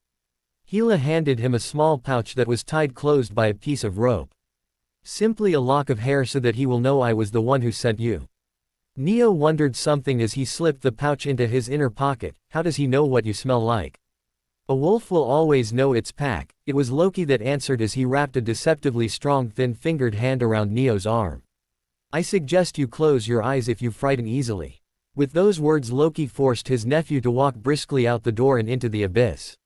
Hela handed him a small pouch that was tied closed by a piece of rope. "Simply a lock of hair so that he will know I was the one who sent you." Neo wondered something as he slipped the pouch into his inner pocket. "How does he know what you smell like?" "A wolf will always know its pack." It was Loki that answered as he wrapped a deceptively strong thin-fingered hand around Neo's arm. "I suggest you close your eyes if you frighten easily." With those words, Loki forced his nephew to walk briskly out the door and into the abyss.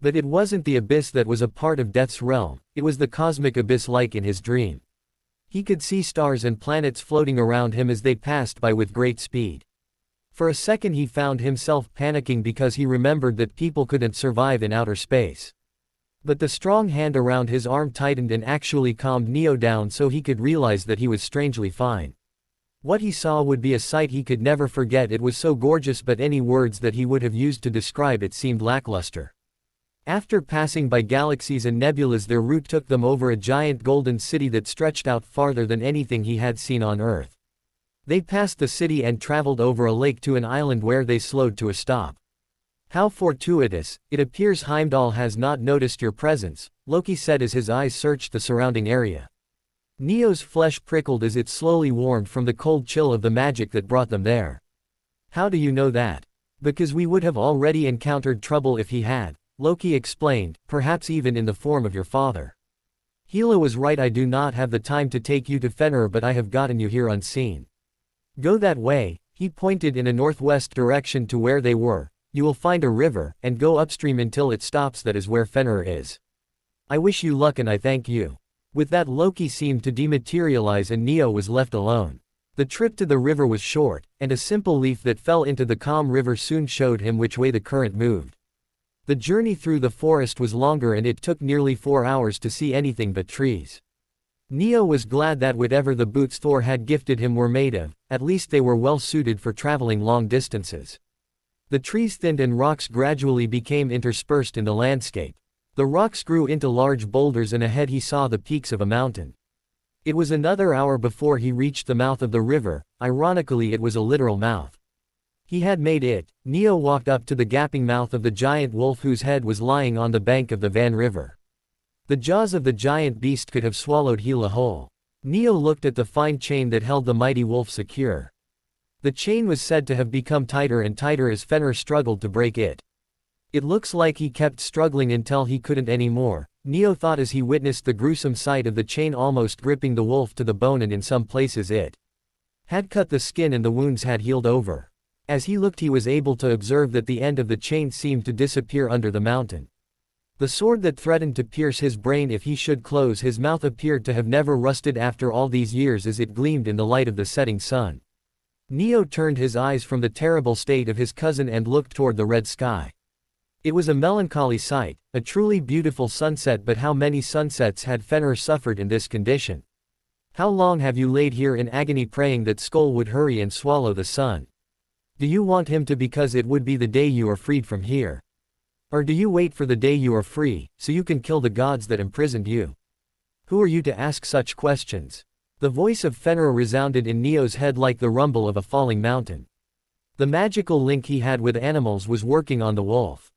But it wasn't the abyss that was a part of Death's realm, it was the cosmic abyss like in his dream. He could see stars and planets floating around him as they passed by with great speed. For a second he found himself panicking because he remembered that people couldn't survive in outer space. But the strong hand around his arm tightened and actually calmed Neo down so he could realize that he was strangely fine. What he saw would be a sight he could never forget. It was so gorgeous, but any words that he would have used to describe it seemed lackluster. After passing by galaxies and nebulas, their route took them over a giant golden city that stretched out farther than anything he had seen on Earth. They passed the city and traveled over a lake to an island where they slowed to a stop. How fortuitous, it appears Heimdall has not noticed your presence, Loki said as his eyes searched the surrounding area. Neo's flesh prickled as it slowly warmed from the cold chill of the magic that brought them there. How do you know that? Because we would have already encountered trouble if he had, Loki explained, perhaps even in the form of your father. Hela was right, I do not have the time to take you to Fenrir, but I have gotten you here unseen. Go that way, he pointed in a northwest direction to where they were, you will find a river, and go upstream until it stops, that is where Fenrir is. I wish you luck and I thank you. With that, Loki seemed to dematerialize and Neo was left alone. The trip to the river was short, and a simple leaf that fell into the calm river soon showed him which way the current moved. The journey through the forest was longer and it took nearly 4 hours to see anything but trees. Neo was glad that whatever the boots Thor had gifted him were made of, at least they were well suited for traveling long distances. The trees thinned and rocks gradually became interspersed in the landscape. The rocks grew into large boulders and ahead he saw the peaks of a mountain. It was another hour before he reached the mouth of the river, ironically it was a literal mouth. He had made it. Neo walked up to the gaping mouth of the giant wolf whose head was lying on the bank of the Van River. The jaws of the giant beast could have swallowed Hela whole. Neo looked at the fine chain that held the mighty wolf secure. The chain was said to have become tighter and tighter as Fenrir struggled to break it. It looks like he kept struggling until he couldn't anymore, Neo thought as he witnessed the gruesome sight of the chain almost gripping the wolf to the bone, and in some places it had cut the skin and the wounds had healed over. As he looked he was able to observe that the end of the chain seemed to disappear under the mountain. The sword that threatened to pierce his brain if he should close his mouth appeared to have never rusted after all these years as it gleamed in the light of the setting sun. Neo turned his eyes from the terrible state of his cousin and looked toward the red sky. It was a melancholy sight, a truly beautiful sunset, but how many sunsets had Fenrir suffered in this condition? How long have you laid here in agony praying that Skoll would hurry and swallow the sun? Do you want him to because it would be the day you are freed from here? Or do you wait for the day you are free, so you can kill the gods that imprisoned you? Who are you to ask such questions? The voice of Fenrir resounded in Neo's head like the rumble of a falling mountain. The magical link he had with animals was working on the wolf.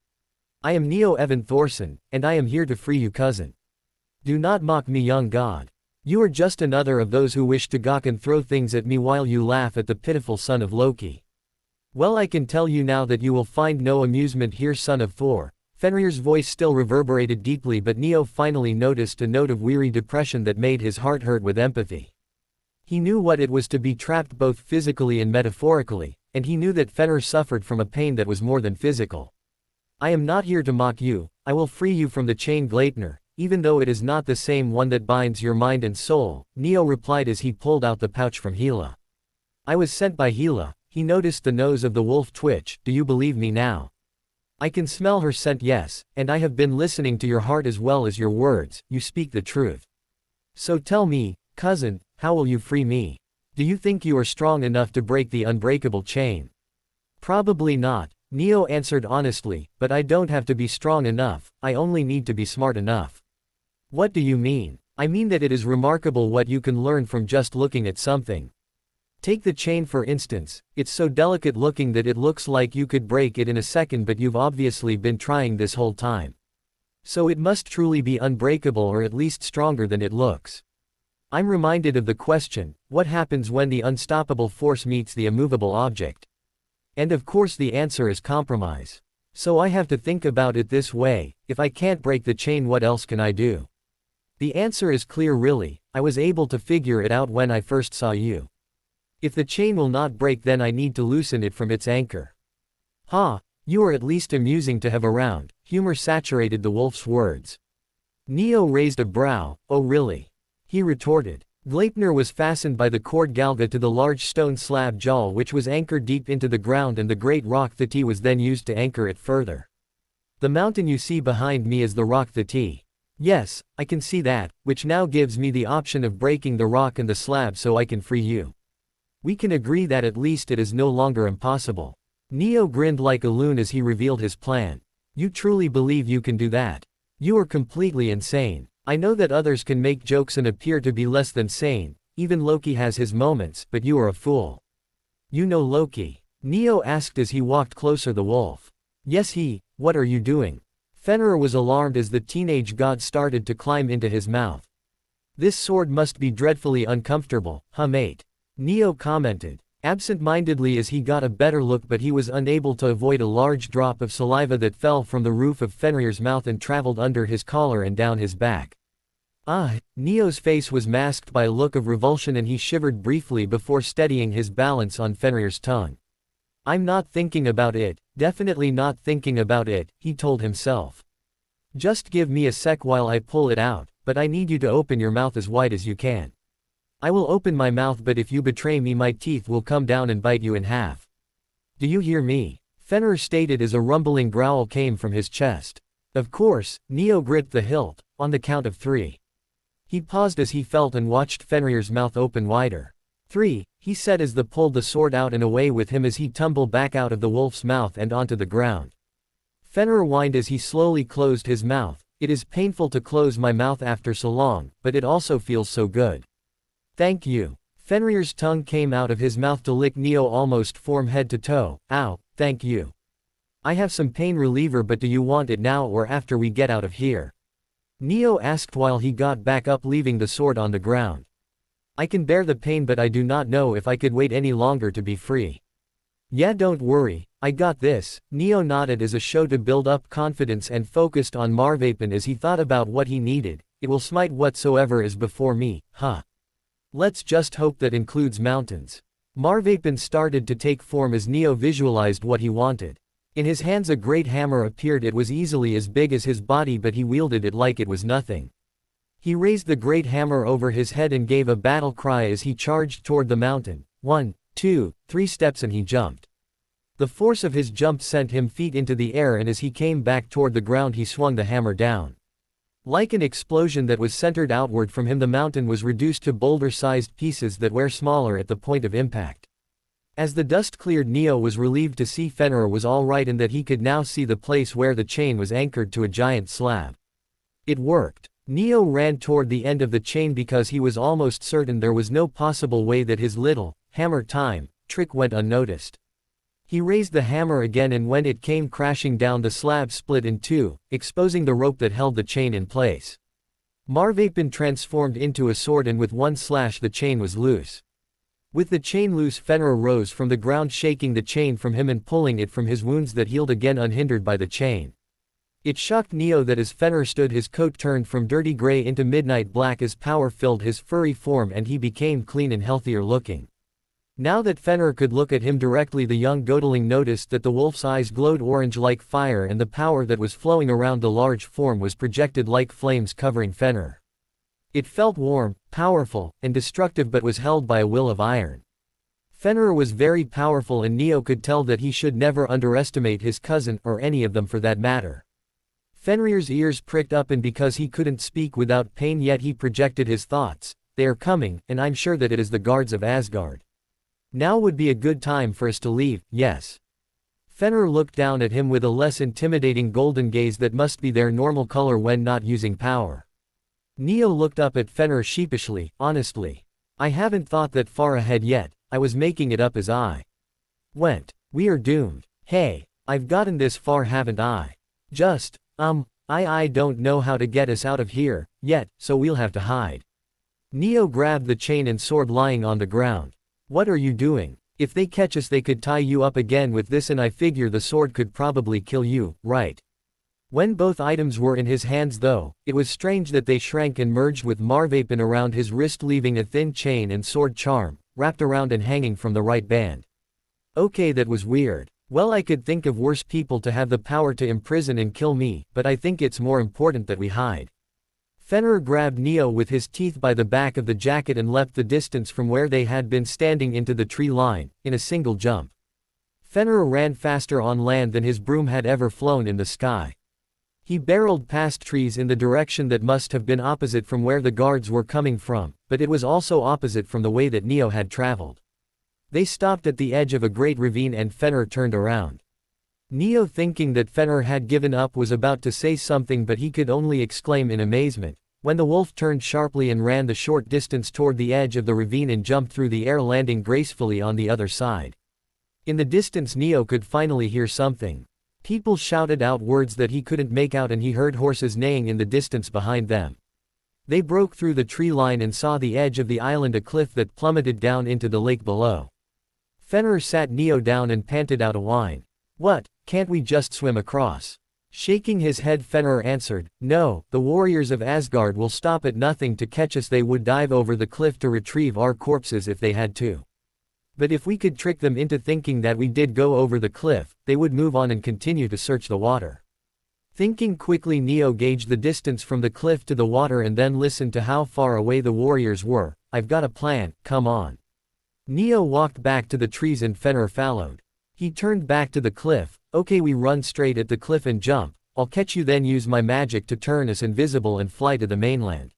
I am Neo Evan Thorson, and I am here to free you, cousin. Do not mock me, young god. You are just another of those who wish to gawk and throw things at me while you laugh at the pitiful son of Loki. Well, I can tell you now that you will find no amusement here, son of Thor. Fenrir's voice still reverberated deeply, but Neo finally noticed a note of weary depression that made his heart hurt with empathy. He knew what it was to be trapped both physically and metaphorically, and he knew that Fenrir suffered from a pain that was more than physical. I am not here to mock you, I will free you from the chain, Gleipnir, even though it is not the same one that binds your mind and soul, Neo replied as he pulled out the pouch from Hela. I was sent by Hela. He noticed the nose of the wolf twitch. Do you believe me now? I can smell her scent, yes, and I have been listening to your heart as well as your words, you speak the truth. So tell me, cousin, how will you free me? Do you think you are strong enough to break the unbreakable chain? Probably not, Neo answered honestly, but I don't have to be strong enough, I only need to be smart enough. What do you mean? I mean that it is remarkable what you can learn from just looking at something. Take the chain for instance, it's so delicate looking that it looks like you could break it in a second, but you've obviously been trying this whole time. So it must truly be unbreakable, or at least stronger than it looks. I'm reminded of the question, what happens when the unstoppable force meets the immovable object? And of course the answer is compromise. So I have to think about it this way, if I can't break the chain, what else can I do? The answer is clear really, I was able to figure it out when I first saw you. If the chain will not break, then I need to loosen it from its anchor. Ha, you are at least amusing to have around, humor saturated the wolf's words. Neo raised a brow, oh really? He retorted. Gleipnir was fastened by the cord galga to the large stone slab jaw which was anchored deep into the ground, and the great rock Thati was then used to anchor it further. The mountain you see behind me is the rock Thati. Yes, I can see that, which now gives me the option of breaking the rock and the slab so I can free you. We can agree that at least it is no longer impossible. Neo grinned like a loon as he revealed his plan. You truly believe you can do that? You are completely insane. I know that others can make jokes and appear to be less than sane, even Loki has his moments, but you are a fool. You know Loki? Neo asked as he walked closer. The wolf. Yes, what are you doing? Fenrir was alarmed as the teenage god started to climb into his mouth. This sword must be dreadfully uncomfortable, huh mate? Neo commented, absent-mindedly as he got a better look, but he was unable to avoid a large drop of saliva that fell from the roof of Fenrir's mouth and traveled under his collar and down his back. Neo's face was masked by a look of revulsion and he shivered briefly before steadying his balance on Fenrir's tongue. I'm not thinking about it, definitely not thinking about it, he told himself. Just give me a sec while I pull it out, but I need you to open your mouth as wide as you can. I will open my mouth, but if you betray me my teeth will come down and bite you in half. Do you hear me? Fenrir stated as a rumbling growl came from his chest. Of course, Neo gripped the hilt, on the count of 3. He paused as he felt and watched Fenrir's mouth open wider. 3, he said as the pulled the sword out and away with him as he tumbled back out of the wolf's mouth and onto the ground. Fenrir whined as he slowly closed his mouth. It is painful to close my mouth after so long, but it also feels so good. Thank you. Fenrir's tongue came out of his mouth to lick Neo almost from head to toe. Ow, thank you. I have some pain reliever, but do you want it now or after we get out of here? Neo asked while he got back up, leaving the sword on the ground. I can bear the pain, but I do not know if I could wait any longer to be free. Yeah, don't worry, I got this. Neo nodded as a show to build up confidence and focused on Marvapen as he thought about what he needed. It will smite whatsoever is before me, huh? Let's just hope that includes mountains. Marvapen started to take form as Neo visualized what he wanted. In his hands a great hammer appeared. It was easily as big as his body, but he wielded it like it was nothing. He raised the great hammer over his head and gave a battle cry as he charged toward the mountain. 1, 2, 3 steps and he jumped. The force of his jump sent him feet into the air, and as he came back toward the ground he swung the hammer down. Like an explosion that was centered outward from him, the mountain was reduced to boulder-sized pieces that were smaller at the point of impact. As the dust cleared, Neo was relieved to see Fenrir was all right and that he could now see the place where the chain was anchored to a giant slab. It worked. Neo ran toward the end of the chain because he was almost certain there was no possible way that his little hammer time trick went unnoticed. He raised the hammer again, and when it came crashing down, the slab split in two, exposing the rope that held the chain in place. Marvapen transformed into a sword, and with one slash the chain was loose. With the chain loose, Fenrir rose from the ground, shaking the chain from him and pulling it from his wounds that healed again unhindered by the chain. It shocked Neo that as Fenrir stood, his coat turned from dirty gray into midnight black as power filled his furry form and he became clean and healthier looking. Now that Fenrir could look at him directly, the young godling noticed that the wolf's eyes glowed orange like fire, and the power that was flowing around the large form was projected like flames covering Fenrir. It felt warm, powerful, and destructive, but was held by a will of iron. Fenrir was very powerful, and Neo could tell that he should never underestimate his cousin, or any of them for that matter. Fenrir's ears pricked up, and because he couldn't speak without pain, yet he projected his thoughts. They are coming, and I'm sure that it is the guards of Asgard. Now would be a good time for us to leave, yes. Fenrir looked down at him with a less intimidating golden gaze that must be their normal color when not using power. Neo looked up at Fenrir sheepishly. Honestly, I haven't thought that far ahead yet. I was making it up as I went. We are doomed. Hey, I've gotten this far, haven't I? Just, I don't know how to get us out of here, yet, so we'll have to hide. Neo grabbed the chain and sword lying on the ground. What are you doing? If they catch us they could tie you up again with this, and I figure the sword could probably kill you, right? When both items were in his hands though, it was strange that they shrank and merged with Marvapen around his wrist, leaving a thin chain and sword charm, wrapped around and hanging from the right band. Okay, that was weird. Well, I could think of worse people to have the power to imprison and kill me, but I think it's more important that we hide. Fenrir grabbed Neo with his teeth by the back of the jacket and leapt the distance from where they had been standing into the tree line, in a single jump. Fenrir ran faster on land than his broom had ever flown in the sky. He barreled past trees in the direction that must have been opposite from where the guards were coming from, but it was also opposite from the way that Neo had traveled. They stopped at the edge of a great ravine and Fenrir turned around. Neo, thinking that Fenrir had given up, was about to say something, but he could only exclaim in amazement, when the wolf turned sharply and ran the short distance toward the edge of the ravine and jumped through the air, landing gracefully on the other side. In the distance Neo could finally hear something. People shouted out words that he couldn't make out, and he heard horses neighing in the distance behind them. They broke through the tree line and saw the edge of the island, a cliff that plummeted down into the lake below. Fenrir sat Neo down and panted out a whine. "What, can't we just swim across?" Shaking his head, Fenrir answered, "No, the warriors of Asgard will stop at nothing to catch us. They would dive over the cliff to retrieve our corpses if they had to. But if we could trick them into thinking that we did go over the cliff, they would move on and continue to search the water." Thinking quickly, Neo gauged the distance from the cliff to the water and then listened to how far away the warriors were. "I've got a plan, come on." Neo walked back to the trees and Fenrir followed. He turned back to the cliff. "Okay, we run straight at the cliff and jump. I'll catch you, then use my magic to turn us invisible and fly to the mainland.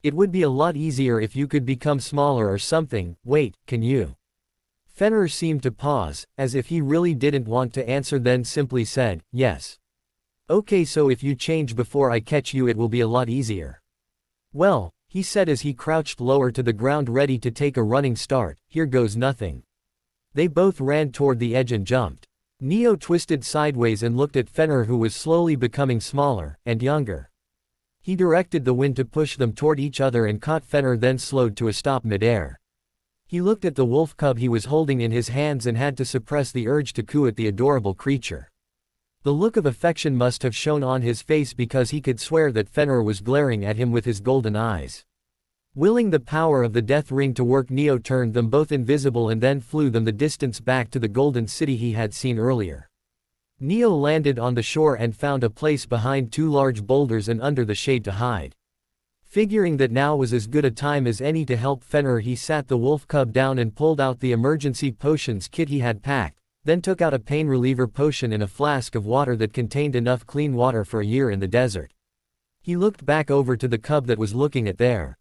It would be a lot easier if you could become smaller or something. Wait, can you?" Fenrir seemed to pause, as if he really didn't want to answer, then simply said, "Yes." "Okay, so if you change before I catch you, it will be a lot easier." "Well," he said as he crouched lower to the ground ready to take a running start, "here goes nothing." They both ran toward the edge and jumped. Neo twisted sideways and looked at Fenrir, who was slowly becoming smaller and younger. He directed the wind to push them toward each other and caught Fenrir, then slowed to a stop midair. He looked at the wolf cub he was holding in his hands and had to suppress the urge to coo at the adorable creature. The look of affection must have shown on his face, because he could swear that Fenrir was glaring at him with his golden eyes. Willing the power of the death ring to work, Neo turned them both invisible and then flew them the distance back to the golden city he had seen earlier. Neo landed on the shore and found a place behind two large boulders and under the shade to hide. Figuring that now was as good a time as any to help Fenrir, he sat the wolf cub down and pulled out the emergency potions kit he had packed, then took out a pain reliever potion in a flask of water that contained enough clean water for a year in the desert. He looked back over to the cub that was looking at their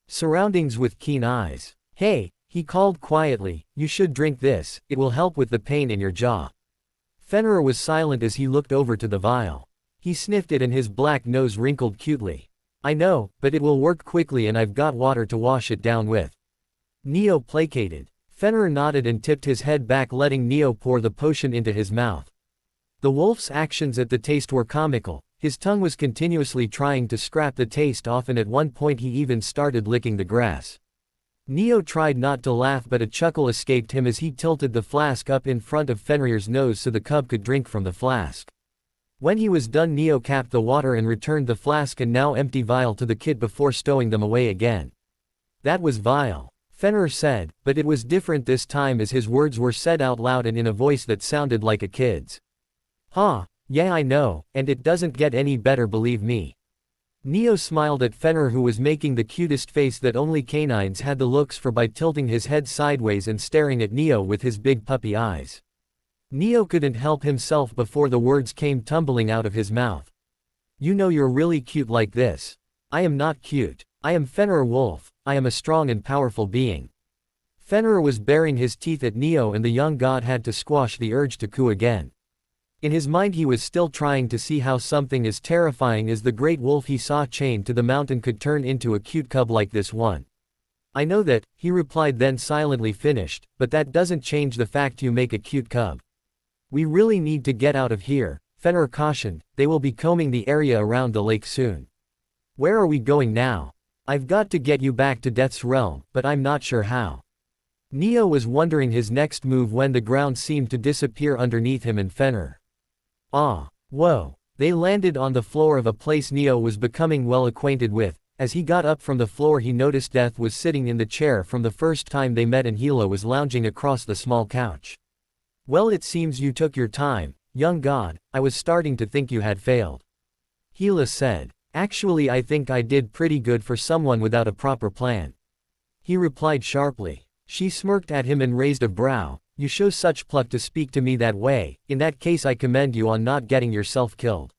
surroundings with keen eyes. "Hey," he called quietly, "you should drink this, it will help with the pain in your jaw." Fenrir was silent as he looked over to the vial. He sniffed it and his black nose wrinkled cutely. "I know, but it will work quickly and I've got water to wash it down with." Neo placated. Fenrir nodded and tipped his head back, letting Neo pour the potion into his mouth. The wolf's actions at the taste were comical. His tongue was continuously trying to scrap the taste off, and at one point he even started licking the grass. Neo tried not to laugh, but a chuckle escaped him as he tilted the flask up in front of Fenrir's nose so the cub could drink from the flask. When he was done, Neo capped the water and returned the flask and now empty vial to the kid before stowing them away again. "That was vile," Fenrir said, but it was different this time as his words were said out loud and in a voice that sounded like a kid's. "Huh, yeah, I know, and it doesn't get any better, believe me." Neo smiled at Fenrir, who was making the cutest face that only canines had the looks for by tilting his head sideways and staring at Neo with his big puppy eyes. Neo couldn't help himself before the words came tumbling out of his mouth. "You know you're really cute like this." "I am not cute. I am Fenrir Wolf. I am a strong and powerful being." Fenrir was baring his teeth at Neo, and the young god had to squash the urge to coo again. In his mind he was still trying to see how something as terrifying as the great wolf he saw chained to the mountain could turn into a cute cub like this one. "I know that," he replied, then silently finished, "but that doesn't change the fact you make a cute cub." "We really need to get out of here," Fenrir cautioned. "They will be combing the area around the lake soon." "Where are we going now?" "I've got to get you back to Death's realm, but I'm not sure how." Neo was wondering his next move when the ground seemed to disappear underneath him and Fenrir. Ah, whoa. They landed on the floor of a place Neo was becoming well acquainted with. As he got up from the floor, he noticed Death was sitting in the chair from the first time they met and Hela was lounging across the small couch. "Well, it seems you took your time, young god. I was starting to think you had failed," Hela said. Actually, I think I did pretty good for someone without a proper plan. He replied sharply. She smirked at him and raised a brow. You show such pluck to speak to me that way. In that case, I commend you on not getting yourself killed.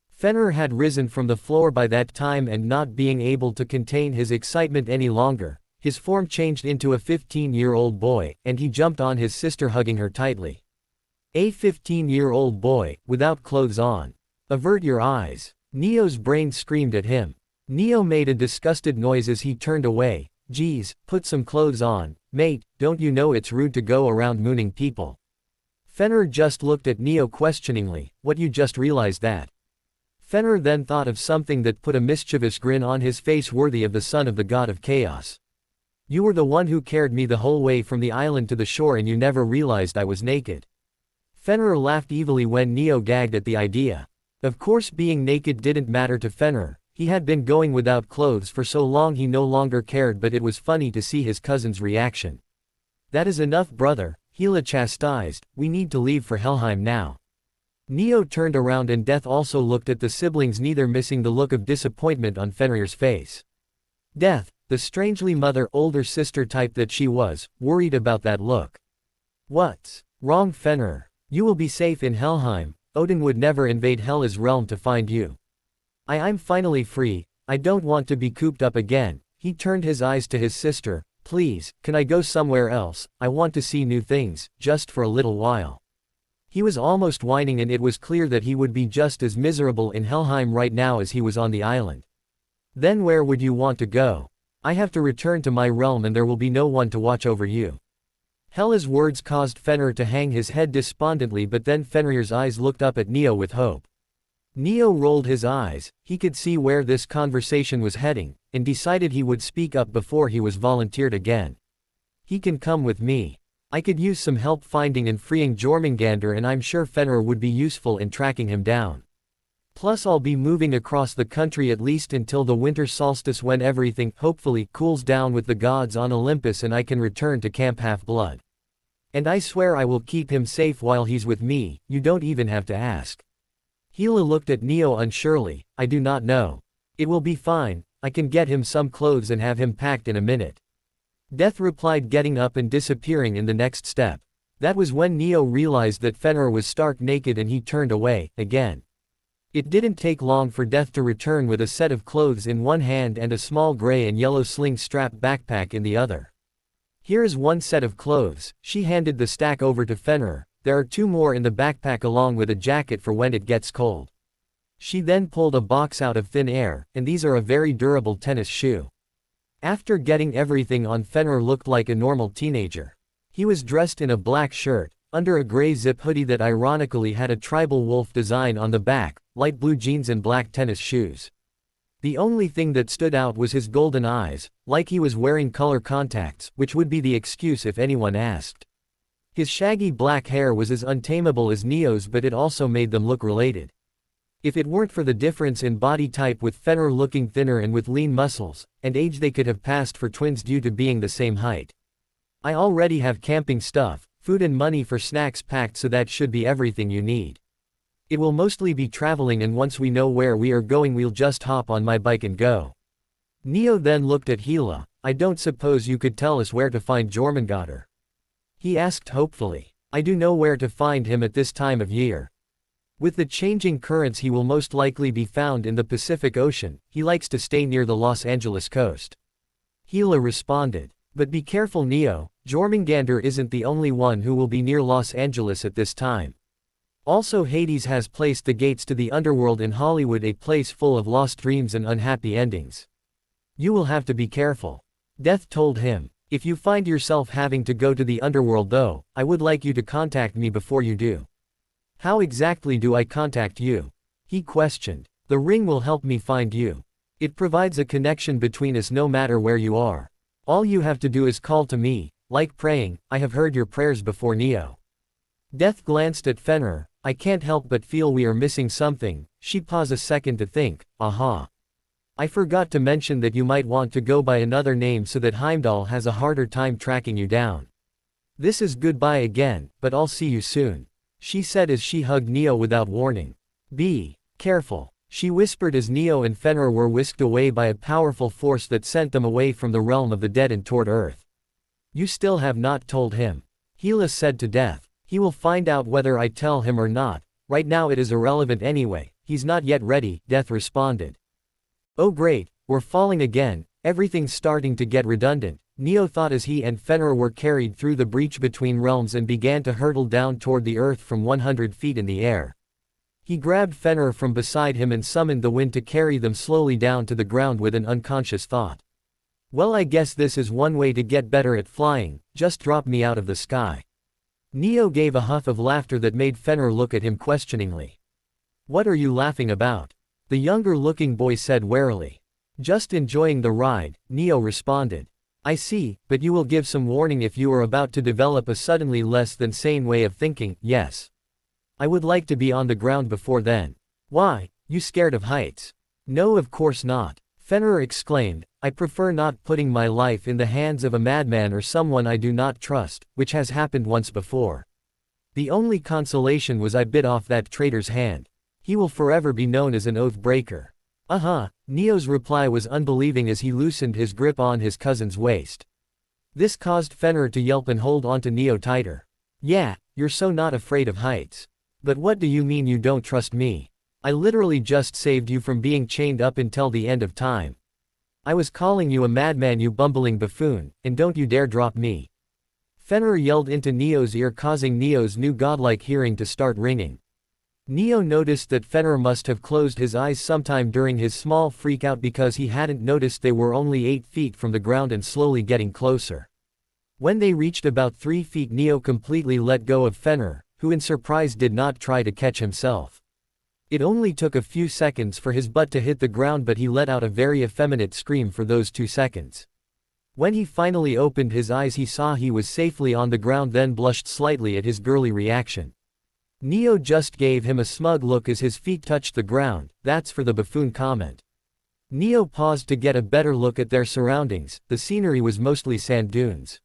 Fenrir had risen from the floor by that time, and not being able to contain his excitement any longer, his form changed into a 15-year-old boy, and he jumped on his sister, hugging her tightly. A 15-year-old boy, without clothes on. Avert your eyes. Neo's brain screamed at him. Neo made a disgusted noise as he turned away. Geez, put some clothes on, mate, don't you know it's rude to go around mooning people? Fenrir just looked at Neo questioningly. What, you just realized that? Fenrir then thought of something that put a mischievous grin on his face worthy of the son of the god of chaos. You were the one who carried me the whole way from the island to the shore, and you never realized I was naked. Fenrir laughed evilly when Neo gagged at the idea. Of course, being naked didn't matter to Fenrir. He had been going without clothes for so long he no longer cared, but it was funny to see his cousin's reaction. That is enough, brother, Hela chastised. We need to leave for Helheim now. Neo turned around and Death also looked at the siblings, neither missing the look of disappointment on Fenrir's face. Death, the strangely older sister type that she was, worried about that look. What's wrong, Fenrir? You will be safe in Helheim. Odin would never invade Hela's realm to find you. I'm finally free. I don't want to be cooped up again. He turned his eyes to his sister. Please, can I go somewhere else? I want to see new things, just for a little while. He was almost whining, and it was clear that he would be just as miserable in Helheim right now as he was on the island. Then where would you want to go? I have to return to my realm, and there will be no one to watch over you. Hela's words caused Fenrir to hang his head despondently, but then Fenrir's eyes looked up at Neo with hope. Neo rolled his eyes. He could see where this conversation was heading, and decided he would speak up before he was volunteered again. He can come with me. I could use some help finding and freeing Jormungandr, and I'm sure Fenrir would be useful in tracking him down. Plus, I'll be moving across the country at least until the winter solstice, when everything, hopefully, cools down with the gods on Olympus and I can return to Camp Half-Blood. And I swear I will keep him safe while he's with me. You don't even have to ask. Hela looked at Neo unsurely. I do not know. It will be fine. I can get him some clothes and have him packed in a minute. Death replied, getting up and disappearing in the next step. That was when Neo realized that Fenrir was stark naked, and he turned away, again. It didn't take long for Death to return with a set of clothes in one hand and a small gray and yellow sling-strap backpack in the other. Here is one set of clothes. She handed the stack over to Fenrir. There are 2 more in the backpack along with a jacket for when it gets cold. She then pulled a box out of thin air, and these are a very durable tennis shoe. After getting everything on, Fenrir looked like a normal teenager. He was dressed in a black shirt, under a gray zip hoodie that ironically had a tribal wolf design on the back, light blue jeans and black tennis shoes. The only thing that stood out was his golden eyes, like he was wearing color contacts, which would be the excuse if anyone asked. His shaggy black hair was as untamable as Neo's, but it also made them look related. If it weren't for the difference in body type, with Fenrir looking thinner and with lean muscles, and age, they could have passed for twins due to being the same height. I already have camping stuff, food and money for snacks packed, so that should be everything you need. It will mostly be traveling, and once we know where we are going, we'll just hop on my bike and go. Neo then looked at Hela. I don't suppose you could tell us where to find Jormungandr? He asked hopefully. I do know where to find him at this time of year. With the changing currents, he will most likely be found in the Pacific Ocean. He likes to stay near the Los Angeles coast. Hela responded. But be careful, Neo. Jormungandr isn't the only one who will be near Los Angeles at this time. Also, Hades has placed the gates to the underworld in Hollywood, a place full of lost dreams and unhappy endings. You will have to be careful. Death told him. If you find yourself having to go to the underworld though, I would like you to contact me before you do. How exactly do I contact you? He questioned. The ring will help me find you. It provides a connection between us no matter where you are. All you have to do is call to me, like praying. I have heard your prayers before, Neo. Death glanced at Fenrir. I can't help but feel we are missing something. She paused a second to think. Aha. I forgot to mention that you might want to go by another name so that Heimdall has a harder time tracking you down. This is goodbye again, but I'll see you soon, she said as she hugged Neo without warning. Be careful. she whispered as Neo and Fenrir were whisked away by a powerful force that sent them away from the realm of the dead and toward Earth. You still have not told him. Hela said to Death. He will find out whether I tell him or not. Right now it is irrelevant anyway, he's not yet ready, Death responded. Oh great, we're falling again, everything's starting to get redundant, Neo thought as he and Fenrir were carried through the breach between realms and began to hurtle down toward the Earth from 100 feet in the air. He grabbed Fenrir from beside him and summoned the wind to carry them slowly down to the ground with an unconscious thought. Well, I guess this is one way to get better at flying, just drop me out of the sky. Neo gave a huff of laughter that made Fenrir look at him questioningly. What are you laughing about? The younger-looking boy said warily. Just enjoying the ride, Neo responded. I see, but you will give some warning if you are about to develop a suddenly less than sane way of thinking, yes. I would like to be on the ground before then. Why, you scared of heights? No, of course not. Fenrir exclaimed, I prefer not putting my life in the hands of a madman or someone I do not trust, which has happened once before. The only consolation was I bit off that traitor's hand. He will forever be known as an oath breaker. Neo's reply was unbelieving as he loosened his grip on his cousin's waist. This caused Fenrir to yelp and hold onto Neo tighter. Yeah, you're so not afraid of heights. But what do you mean you don't trust me? I literally just saved you from being chained up until the end of time. I was calling you a madman, you bumbling buffoon, and don't you dare drop me. Fenrir yelled into Neo's ear, causing Neo's new godlike hearing to start ringing. Neo noticed that Fenrir must have closed his eyes sometime during his small freakout because he hadn't noticed they were only 8 feet from the ground and slowly getting closer. When they reached about 3 feet, Neo completely let go of Fenrir, who in surprise did not try to catch himself. It only took a few seconds for his butt to hit the ground, but he let out a very effeminate scream for those 2 seconds. When he finally opened his eyes, he saw he was safely on the ground, then blushed slightly at his girly reaction. Neo just gave him a smug look as his feet touched the ground. That's for the buffoon comment. Neo paused to get a better look at their surroundings. The scenery was mostly sand dunes.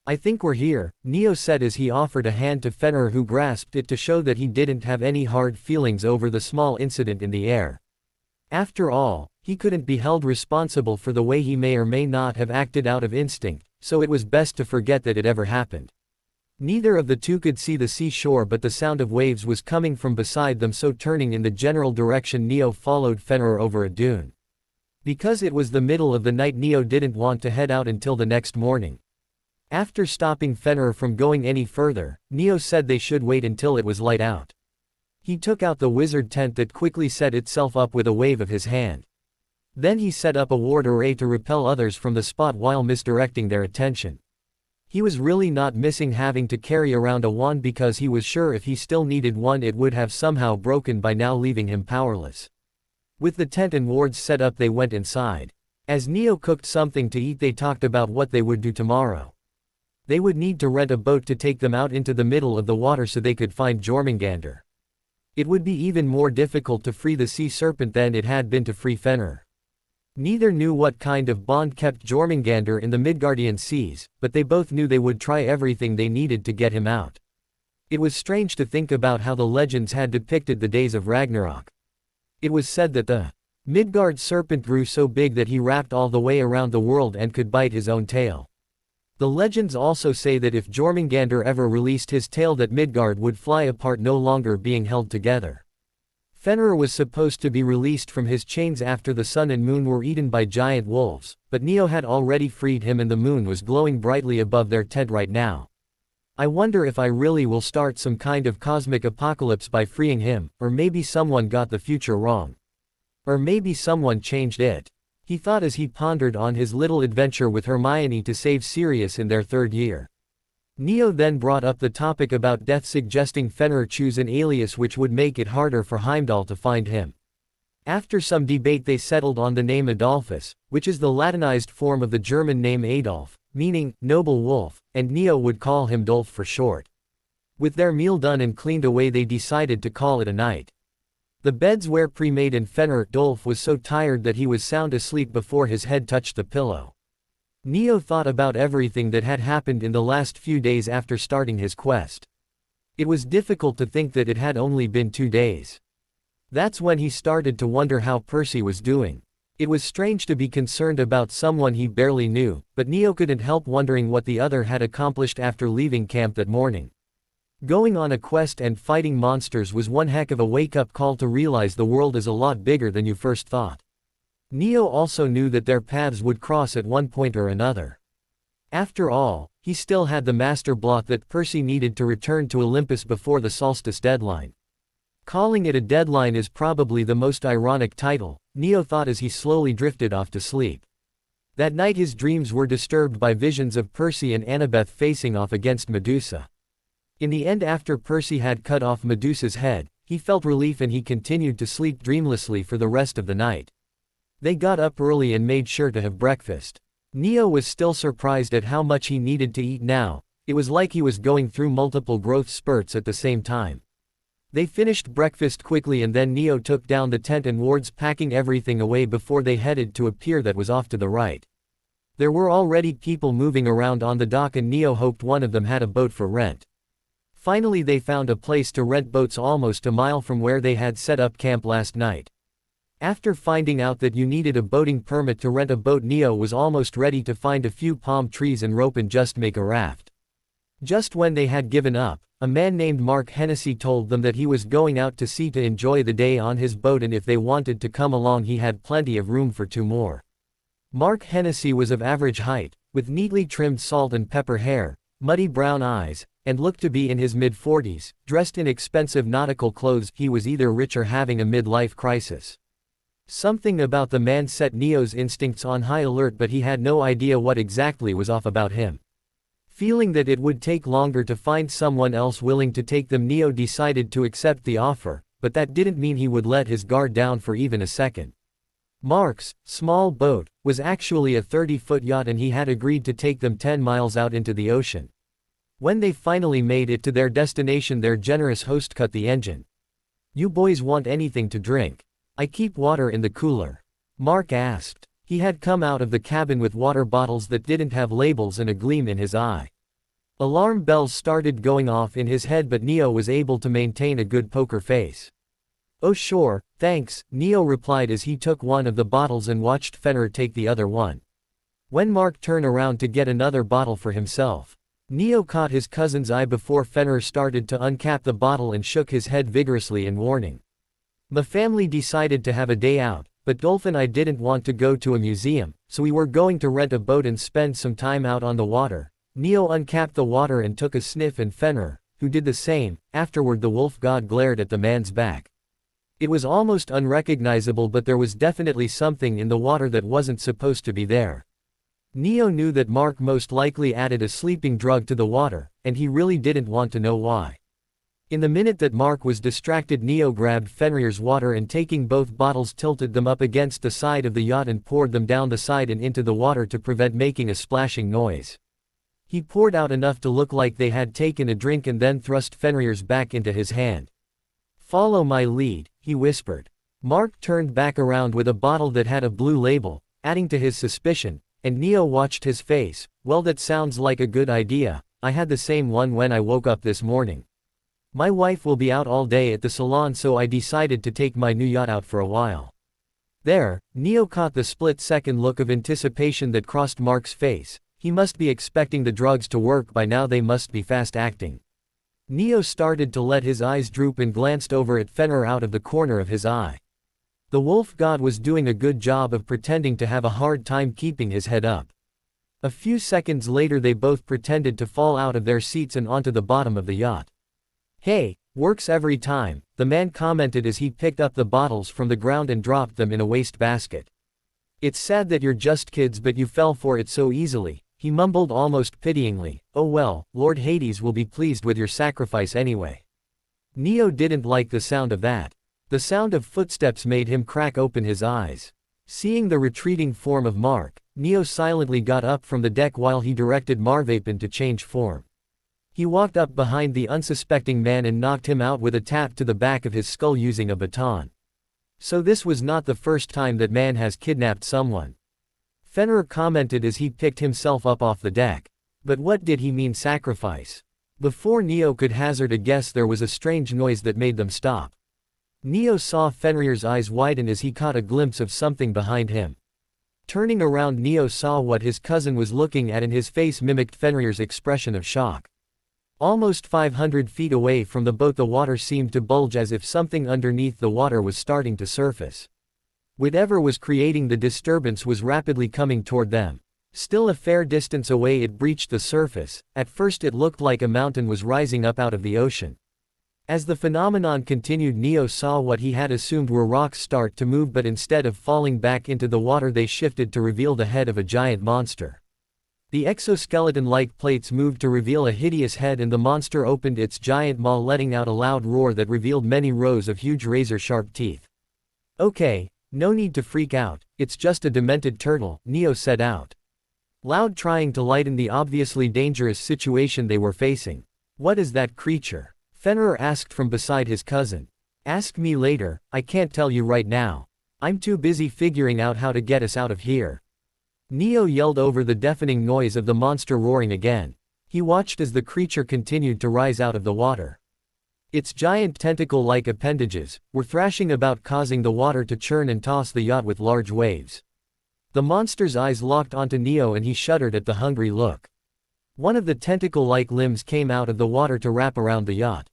I think we're here, Neo said as he offered a hand to Fenrir, who grasped it to show that he didn't have any hard feelings over the small incident in the air. After all, he couldn't be held responsible for the way he may or may not have acted out of instinct, so it was best to forget that it ever happened. Neither of the two could see the seashore, but the sound of waves was coming from beside them, so turning in the general direction, Neo followed Fenrir over a dune. Because it was the middle of the night, Neo didn't want to head out until the next morning. After stopping Fenrir from going any further, Neo said they should wait until it was light out. He took out the wizard tent that quickly set itself up with a wave of his hand. Then he set up a ward array to repel others from the spot while misdirecting their attention. He was really not missing having to carry around a wand because he was sure if he still needed one it would have somehow broken by now, leaving him powerless. With the tent and wards set up, they went inside. As Neo cooked something to eat, they talked about what they would do tomorrow. They would need to rent a boat to take them out into the middle of the water so they could find Jormungandr. It would be even more difficult to free the sea serpent than it had been to free Fenrir. Neither knew what kind of bond kept Jormungandr in the Midgardian seas, but they both knew they would try everything they needed to get him out. It was strange to think about how the legends had depicted the days of Ragnarok. It was said that the Midgard serpent grew so big that he wrapped all the way around the world and could bite his own tail. The legends also say that if Jormungandr ever released his tail, that Midgard would fly apart, no longer being held together. Fenrir was supposed to be released from his chains after the sun and moon were eaten by giant wolves, but Neo had already freed him and the moon was glowing brightly above their tent right now. I wonder if I really will start some kind of cosmic apocalypse by freeing him, or maybe someone got the future wrong. Or maybe someone changed it. He thought as he pondered on his little adventure with Hermione to save Sirius in their 3rd year. Neo then brought up the topic about death, suggesting Fenrir choose an alias which would make it harder for Heimdall to find him. After some debate, they settled on the name Adolphus, which is the Latinized form of the German name Adolf, meaning noble wolf, and Neo would call him Dolf for short. With their meal done and cleaned away, they decided to call it a night. The beds were pre-made and Fenrir Dolf was so tired that he was sound asleep before his head touched the pillow. Neo thought about everything that had happened in the last few days after starting his quest. It was difficult to think that it had only been 2 days. That's when he started to wonder how Percy was doing. It was strange to be concerned about someone he barely knew, but Neo couldn't help wondering what the other had accomplished after leaving camp that morning. Going on a quest and fighting monsters was one heck of a wake-up call to realize the world is a lot bigger than you first thought. Neo also knew that their paths would cross at one point or another. After all, he still had the master block that Percy needed to return to Olympus before the solstice deadline. Calling it a deadline is probably the most ironic title, Neo thought as he slowly drifted off to sleep. That night his dreams were disturbed by visions of Percy and Annabeth facing off against Medusa. In the end, after Percy had cut off Medusa's head, he felt relief and he continued to sleep dreamlessly for the rest of the night. They got up early and made sure to have breakfast. Neo was still surprised at how much he needed to eat now. It was like he was going through multiple growth spurts at the same time. They finished breakfast quickly and then Neo took down the tent and wards, packing everything away before they headed to a pier that was off to the right. There were already people moving around on the dock and Neo hoped one of them had a boat for rent. Finally they found a place to rent boats almost a mile from where they had set up camp last night. After finding out that you needed a boating permit to rent a boat, Neo was almost ready to find a few palm trees and rope and just make a raft. Just when they had given up, a man named Mark Hennessy told them that he was going out to sea to enjoy the day on his boat and if they wanted to come along he had plenty of room for two more. Mark Hennessy was of average height, with neatly trimmed salt and pepper hair, muddy brown eyes, and looked to be in his mid-40s, dressed in expensive nautical clothes. He was either rich or having a midlife crisis. Something about the man set Neo's instincts on high alert, but he had no idea what exactly was off about him. Feeling that it would take longer to find someone else willing to take them, Neo decided to accept the offer, but that didn't mean he would let his guard down for even a second. Mark's small boat was actually a 30-foot yacht and he had agreed to take them 10 miles out into the ocean. When they finally made it to their destination, their generous host cut the engine. "You boys want anything to drink? I keep water in the cooler," Mark asked. He had come out of the cabin with water bottles that didn't have labels and a gleam in his eye. Alarm bells started going off in his head, but Neo was able to maintain a good poker face. "Oh sure, thanks," Neo replied as he took one of the bottles and watched Fenrir take the other one. When Mark turned around to get another bottle for himself, Neo caught his cousin's eye before Fenrir started to uncap the bottle and shook his head vigorously in warning. "The family decided to have a day out, but Dolph and I didn't want to go to a museum, so we were going to rent a boat and spend some time out on the water." Neo uncapped the water and took a sniff, and Fenrir, who did the same. Afterward the wolf god glared at the man's back. It was almost unrecognizable, but there was definitely something in the water that wasn't supposed to be there. Neo knew that Mark most likely added a sleeping drug to the water, and he really didn't want to know why. In the minute that Mark was distracted, Neo grabbed Fenrir's water and taking both bottles tilted them up against the side of the yacht and poured them down the side and into the water to prevent making a splashing noise. He poured out enough to look like they had taken a drink and then thrust Fenrir's back into his hand. "Follow my lead," he whispered. Mark turned back around with a bottle that had a blue label, adding to his suspicion, and Neo watched his face. "Well, that sounds like a good idea. I had the same one when I woke up this morning. My wife will be out all day at the salon, so I decided to take my new yacht out for a while." There, Neo caught the split-second look of anticipation that crossed Mark's face. He must be expecting the drugs to work by now, they must be fast-acting. Neo started to let his eyes droop and glanced over at Fenrir out of the corner of his eye. The wolf god was doing a good job of pretending to have a hard time keeping his head up. A few seconds later they both pretended to fall out of their seats and onto the bottom of the yacht. "Hey, works every time," the man commented as he picked up the bottles from the ground and dropped them in a wastebasket. "It's sad that you're just kids, but you fell for it so easily," he mumbled almost pityingly. "Oh well, Lord Hades will be pleased with your sacrifice anyway." Neo didn't like the sound of that. The sound of footsteps made him crack open his eyes. Seeing the retreating form of Mark, Neo silently got up from the deck while he directed Marvapin to change form. He walked up behind the unsuspecting man and knocked him out with a tap to the back of his skull using a baton. "So this was not the first time that man has kidnapped someone," Fenrir commented as he picked himself up off the deck. But what did he mean sacrifice? Before Neo could hazard a guess, there was a strange noise that made them stop. Neo saw Fenrir's eyes widen as he caught a glimpse of something behind him. Turning around, Neo saw what his cousin was looking at, and his face mimicked Fenrir's expression of shock. Almost 500 feet away from the boat, the water seemed to bulge as if something underneath the water was starting to surface. Whatever was creating the disturbance was rapidly coming toward them. Still a fair distance away, it breached the surface. At first it looked like a mountain was rising up out of the ocean. As the phenomenon continued, Neo saw what he had assumed were rocks start to move, but instead of falling back into the water, they shifted to reveal the head of a giant monster. The exoskeleton-like plates moved to reveal a hideous head, and the monster opened its giant maw, letting out a loud roar that revealed many rows of huge razor-sharp teeth. "Okay, no need to freak out, it's just a demented turtle," Neo said out loud, trying to lighten the obviously dangerous situation they were facing. "What is that creature?" Fenrir asked from beside his cousin. "Ask me later, I can't tell you right now. I'm too busy figuring out how to get us out of here." Neo yelled over the deafening noise of the monster roaring again. He watched as the creature continued to rise out of the water. Its giant tentacle-like appendages were thrashing about, causing the water to churn and toss the yacht with large waves. The monster's eyes locked onto Neo, and he shuddered at the hungry look. One of the tentacle-like limbs came out of the water to wrap around the yacht.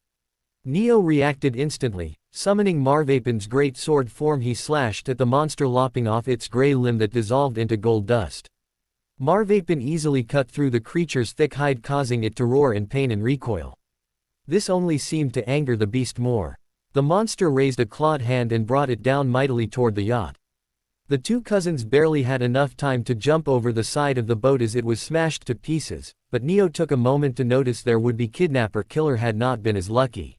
Neo reacted instantly. Summoning Marvapen's great sword form, he slashed at the monster, lopping off its gray limb that dissolved into gold dust. Marvapen easily cut through the creature's thick hide, causing it to roar in pain and recoil. This only seemed to anger the beast more. The monster raised a clawed hand and brought it down mightily toward the yacht. The two cousins barely had enough time to jump over the side of the boat as it was smashed to pieces, but Neo took a moment to notice their would-be kidnapper-killer had not been as lucky.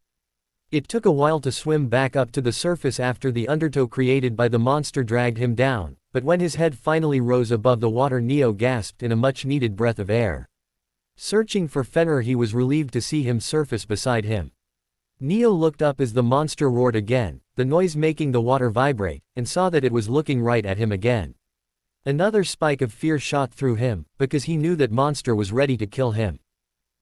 It took a while to swim back up to the surface after the undertow created by the monster dragged him down, but when his head finally rose above the water, Neo gasped in a much-needed breath of air. Searching for Fenrir, he was relieved to see him surface beside him. Neo looked up as the monster roared again, the noise making the water vibrate, and saw that it was looking right at him again. Another spike of fear shot through him, because he knew that monster was ready to kill him.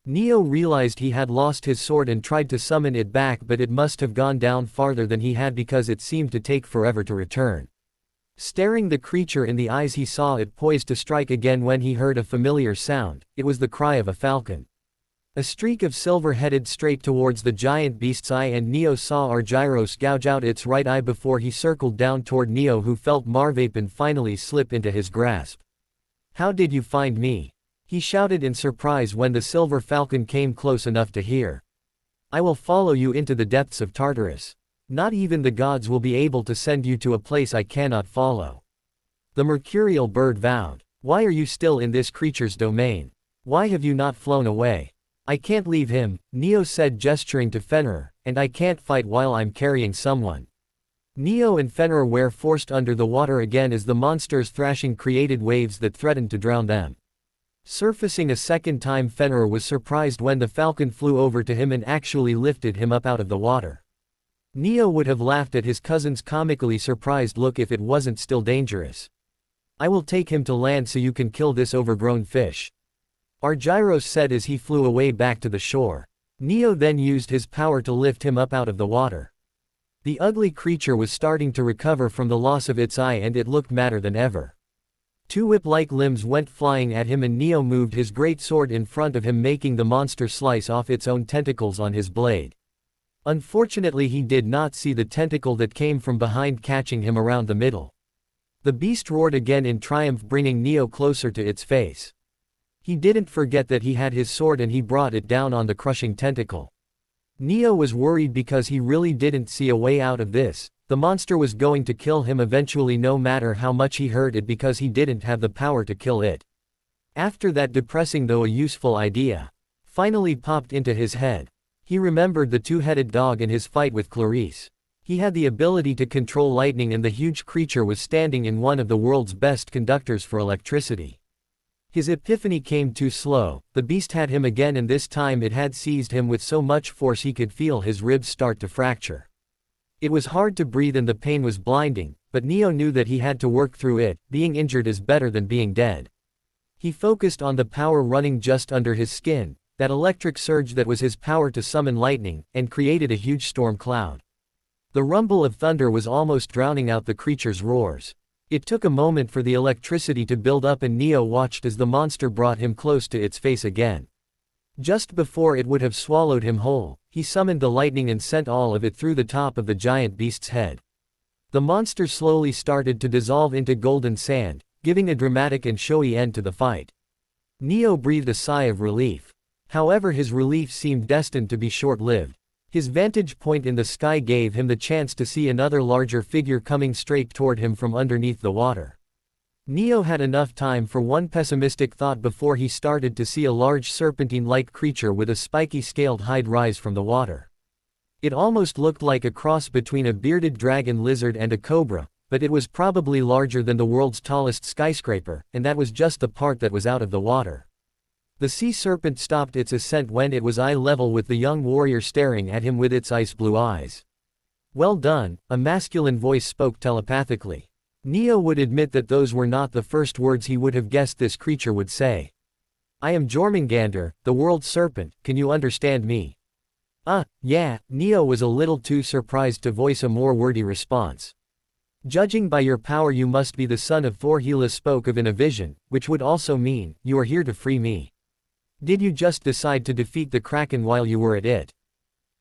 Neo realized he had lost his sword and tried to summon it back, but it must have gone down farther than he had, because it seemed to take forever to return. Staring the creature in the eyes, he saw it poised to strike again when he heard a familiar sound. It was the cry of a falcon. A streak of silver headed straight towards the giant beast's eye, and Neo saw Argyros gouge out its right eye before he circled down toward Neo, who felt Marvapen finally slip into his grasp. "How did you find me?" he shouted in surprise when the silver falcon came close enough to hear. "I will follow you into the depths of Tartarus. Not even the gods will be able to send you to a place I cannot follow." The mercurial bird vowed. "Why are you still in this creature's domain? Why have you not flown away?" "I can't leave him," Neo said, gesturing to Fenrir, "and I can't fight while I'm carrying someone." Neo and Fenrir were forced under the water again as the monster's thrashing created waves that threatened to drown them. Surfacing a second time, Fenrir was surprised when the falcon flew over to him and actually lifted him up out of the water. Neo would have laughed at his cousin's comically surprised look if it wasn't still dangerous. "I will take him to land so you can kill this overgrown fish," Argyros said as he flew away back to the shore. Neo then used his power to lift him up out of the water. The ugly creature was starting to recover from the loss of its eye, and it looked madder than ever. Two whip-like limbs went flying at him, and Neo moved his great sword in front of him, making the monster slice off its own tentacles on his blade. Unfortunately, he did not see the tentacle that came from behind, catching him around the middle. The beast roared again in triumph, bringing Neo closer to its face. He didn't forget that he had his sword, and he brought it down on the crushing tentacle. Neo was worried because he really didn't see a way out of this. The monster was going to kill him eventually, no matter how much he hurt it, because he didn't have the power to kill it. After that depressing though a useful idea finally popped into his head. He remembered the two-headed dog in his fight with Clarice. He had the ability to control lightning, and the huge creature was standing in one of the world's best conductors for electricity. His epiphany came too slow. The beast had him again, and this time it had seized him with so much force he could feel his ribs start to fracture. It was hard to breathe and the pain was blinding, but Neo knew that he had to work through it. Being injured is better than being dead. He focused on the power running just under his skin, that electric surge that was his power to summon lightning, and created a huge storm cloud. The rumble of thunder was almost drowning out the creature's roars. It took a moment for the electricity to build up and Neo watched as the monster brought him close to its face again. Just before it would have swallowed him whole, he summoned the lightning and sent all of it through the top of the giant beast's head. The monster slowly started to dissolve into golden sand, giving a dramatic and showy end to the fight. Neo breathed a sigh of relief. However, his relief seemed destined to be short-lived. His vantage point in the sky gave him the chance to see another larger figure coming straight toward him from underneath the water. Neo had enough time for one pessimistic thought before he started to see a large serpentine-like creature with a spiky scaled hide rise from the water. It almost looked like a cross between a bearded dragon lizard and a cobra, but it was probably larger than the world's tallest skyscraper, and that was just the part that was out of the water. The sea serpent stopped its ascent when it was eye level with the young warrior staring at him with its ice blue eyes. "Well done," a masculine voice spoke telepathically. Neo would admit that those were not the first words he would have guessed this creature would say. "I am Jormungandr, the world serpent, can you understand me?" Yeah, Neo was a little too surprised to voice a more wordy response. "Judging by your power you must be the son of Thor," Hela spoke of in a vision, which would also mean, "You are here to free me. Did you just decide to defeat the Kraken while you were at it?"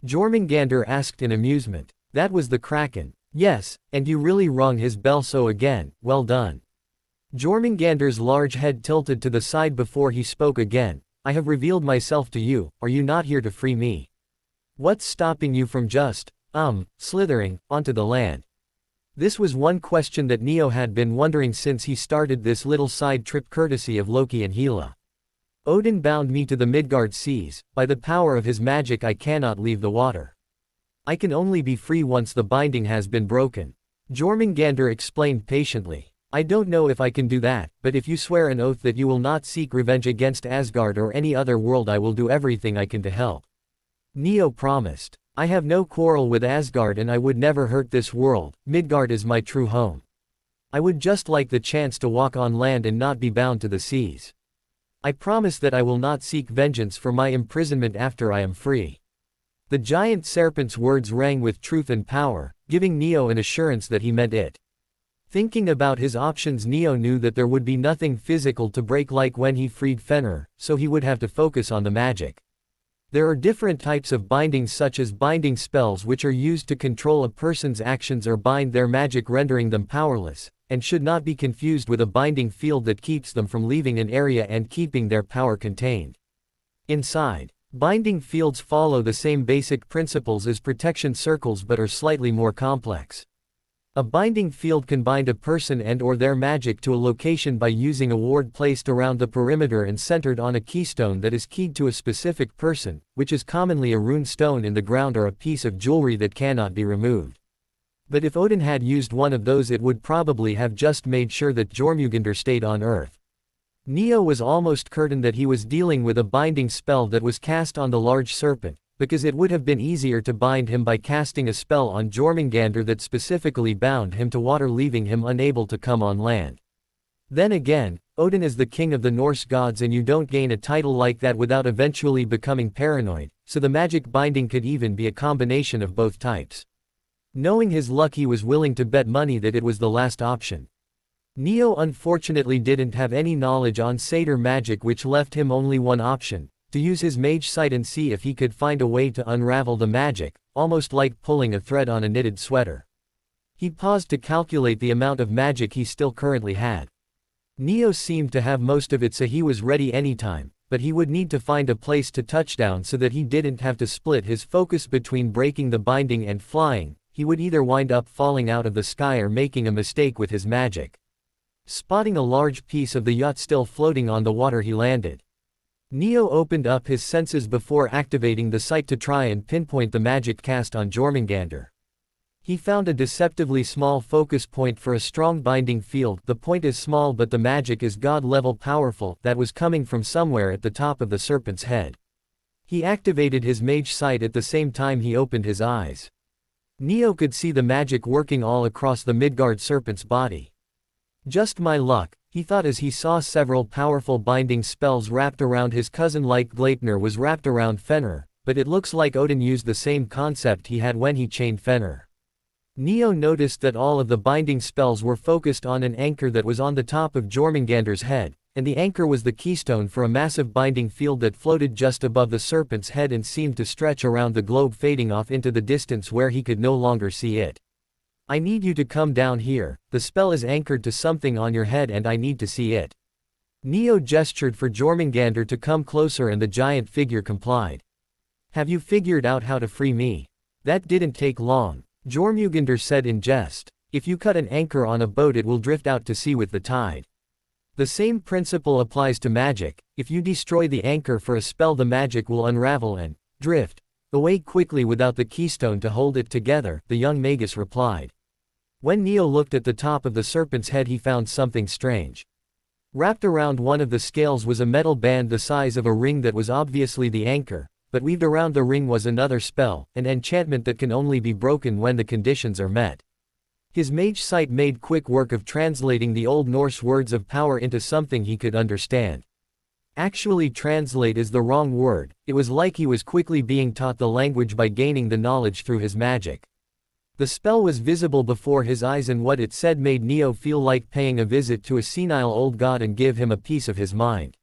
Jormungandr asked in amusement. "That was the Kraken. Yes, and you really rung his bell, so again, well done." Jormungandr's large head tilted to the side before he spoke again. "I have revealed myself to you, are you not here to free me? What's stopping you from just, slithering, onto the land?" This was one question that Neo had been wondering since he started this little side trip courtesy of Loki and Hela. "Odin bound me to the Midgard seas, by the power of his magic I cannot leave the water. I can only be free once the binding has been broken." Jormungandr explained patiently. "I don't know if I can do that, but if you swear an oath that you will not seek revenge against Asgard or any other world I will do everything I can to help." Neo promised. "I have no quarrel with Asgard and I would never hurt this world, Midgard is my true home. I would just like the chance to walk on land and not be bound to the seas. I promise that I will not seek vengeance for my imprisonment after I am free." The giant serpent's words rang with truth and power, giving Neo an assurance that he meant it. Thinking about his options, Neo knew that there would be nothing physical to break like when he freed Fenrir, so he would have to focus on the magic. There are different types of bindings, such as binding spells, which are used to control a person's actions or bind their magic, rendering them powerless, and should not be confused with a binding field that keeps them from leaving an area and keeping their power contained inside. Binding fields follow the same basic principles as protection circles but are slightly more complex. A binding field can bind a person and/or their magic to a location by using a ward placed around the perimeter and centered on a keystone that is keyed to a specific person, which is commonly a rune stone in the ground or a piece of jewelry that cannot be removed. But if Odin had used one of those, it would probably have just made sure that Jormungandr stayed on Earth. Neo was almost certain that he was dealing with a binding spell that was cast on the large serpent, because it would have been easier to bind him by casting a spell on Jormungandr that specifically bound him to water, leaving him unable to come on land. Then again, Odin is the king of the Norse gods and you don't gain a title like that without eventually becoming paranoid, so the magic binding could even be a combination of both types. Knowing his luck, he was willing to bet money that it was the last option. Neo unfortunately didn't have any knowledge on satyr magic, which left him only one option: to use his mage sight and see if he could find a way to unravel the magic, almost like pulling a thread on a knitted sweater. He paused to calculate the amount of magic he still currently had. Neo seemed to have most of it, so he was ready anytime, but he would need to find a place to touch down so that he didn't have to split his focus between breaking the binding and flying. He would either wind up falling out of the sky or making a mistake with his magic. Spotting a large piece of the yacht still floating on the water, he landed. Neo opened up his senses before activating the sight to try and pinpoint the magic cast on Jormungandr. He found a deceptively small focus point for a strong binding field. The point is small but the magic is god-level powerful, that was coming from somewhere at the top of the serpent's head. He activated his mage sight at the same time he opened his eyes. Neo could see the magic working all across the Midgard serpent's body. Just my luck, he thought as he saw several powerful binding spells wrapped around his cousin like Gleipnir was wrapped around Fenrir, but it looks like Odin used the same concept he had when he chained Fenrir. Neo noticed that all of the binding spells were focused on an anchor that was on the top of Jormungandr's head, and the anchor was the keystone for a massive binding field that floated just above the serpent's head and seemed to stretch around the globe, fading off into the distance where he could no longer see it. I need you to come down here, the spell is anchored to something on your head and I need to see it. Neo gestured for Jormungandr to come closer and the giant figure complied. Have you figured out how to free me? That didn't take long, Jormungandr said in jest. If you cut an anchor on a boat it will drift out to sea with the tide. The same principle applies to magic. If you destroy the anchor for a spell the magic will unravel and drift away quickly without the keystone to hold it together, the young magus replied. When Neo looked at the top of the serpent's head he found something strange. Wrapped around one of the scales was a metal band the size of a ring that was obviously the anchor, but weaved around the ring was another spell, an enchantment that can only be broken when the conditions are met. His mage sight made quick work of translating the Old Norse words of power into something he could understand. Actually, translate is the wrong word, it was like he was quickly being taught the language by gaining the knowledge through his magic. The spell was visible before his eyes and what it said made Neo feel like paying a visit to a senile old god and give him a piece of his mind.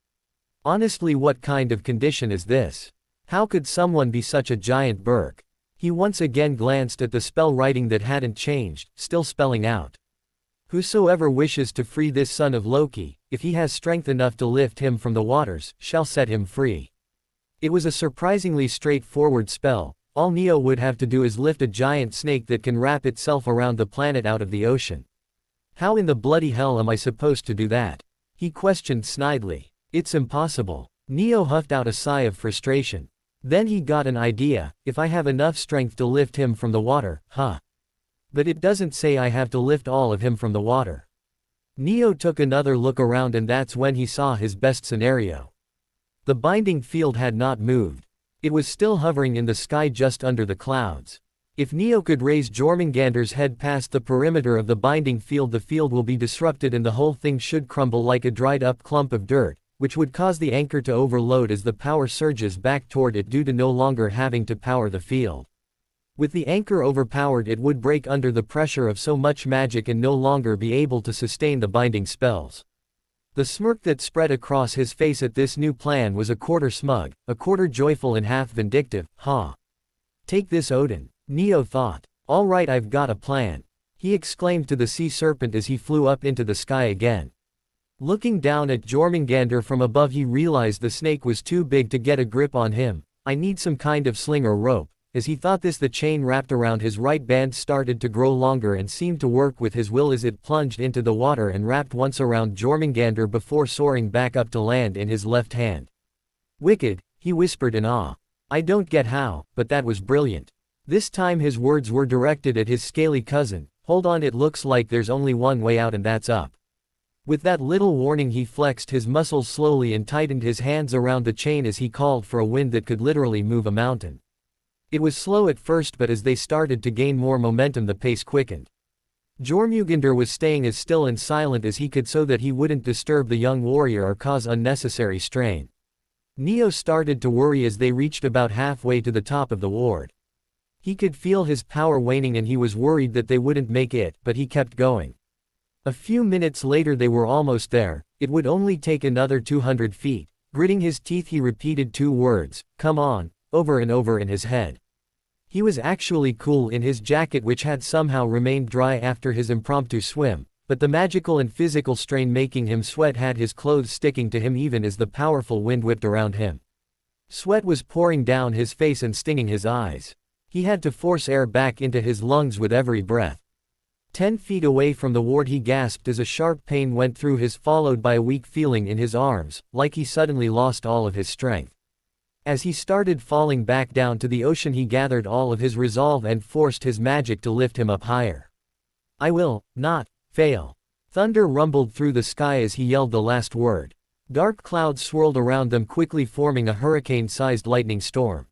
Honestly, what kind of condition is this? How could someone be such a giant berk? He once again glanced at the spell writing that hadn't changed, still spelling out. Whosoever wishes to free this son of Loki, if he has strength enough to lift him from the waters, shall set him free. It was a surprisingly straightforward spell. All Neo would have to do is lift a giant snake that can wrap itself around the planet out of the ocean. How in the bloody hell am I supposed to do that? He questioned snidely. It's impossible. Neo huffed out a sigh of frustration. Then he got an idea, if I have enough strength to lift him from the water, huh? But it doesn't say I have to lift all of him from the water. Neo took another look around and that's when he saw his best scenario. The binding field had not moved. It was still hovering in the sky just under the clouds. If Neo could raise Jormungandr's head past the perimeter of the binding field, the field will be disrupted and the whole thing should crumble like a dried up clump of dirt, which would cause the anchor to overload as the power surges back toward it due to no longer having to power the field. With the anchor overpowered it would break under the pressure of so much magic and no longer be able to sustain the binding spells. The smirk that spread across his face at this new plan was a quarter smug, a quarter joyful and half vindictive. Take this, Odin, Neo thought. All right, I've got a plan, he exclaimed to the sea serpent as he flew up into the sky again. Looking down at Jormungandr from above he realized the snake was too big to get a grip on him. I need some kind of sling or rope. As he thought this, the chain wrapped around his right band started to grow longer and seemed to work with his will as it plunged into the water and wrapped once around Jormungandr before soaring back up to land in his left hand. Wicked, he whispered in awe. I don't get how, but that was brilliant. This time his words were directed at his scaly cousin. Hold on, it looks like there's only one way out and that's up. With that little warning he flexed his muscles slowly and tightened his hands around the chain as he called for a wind that could literally move a mountain. It was slow at first, but as they started to gain more momentum the pace quickened. Jormungandr was staying as still and silent as he could so that he wouldn't disturb the young warrior or cause unnecessary strain. Neo started to worry as they reached about halfway to the top of the ward. He could feel his power waning and he was worried that they wouldn't make it, but he kept going. A few minutes later they were almost there. It would only take another 200 feet. Gritting his teeth he repeated two words, "Come on," over and over in his head. He was actually cool in his jacket which had somehow remained dry after his impromptu swim, but the magical and physical strain making him sweat had his clothes sticking to him even as the powerful wind whipped around him. Sweat was pouring down his face and stinging his eyes. He had to force air back into his lungs with every breath. 10 feet away from the ward he gasped as a sharp pain went through his, followed by a weak feeling in his arms, like he suddenly lost all of his strength. As he started falling back down to the ocean he gathered all of his resolve and forced his magic to lift him up higher. I will not fail. Thunder rumbled through the sky as he yelled the last word. Dark clouds swirled around them quickly forming a hurricane-sized lightning storm.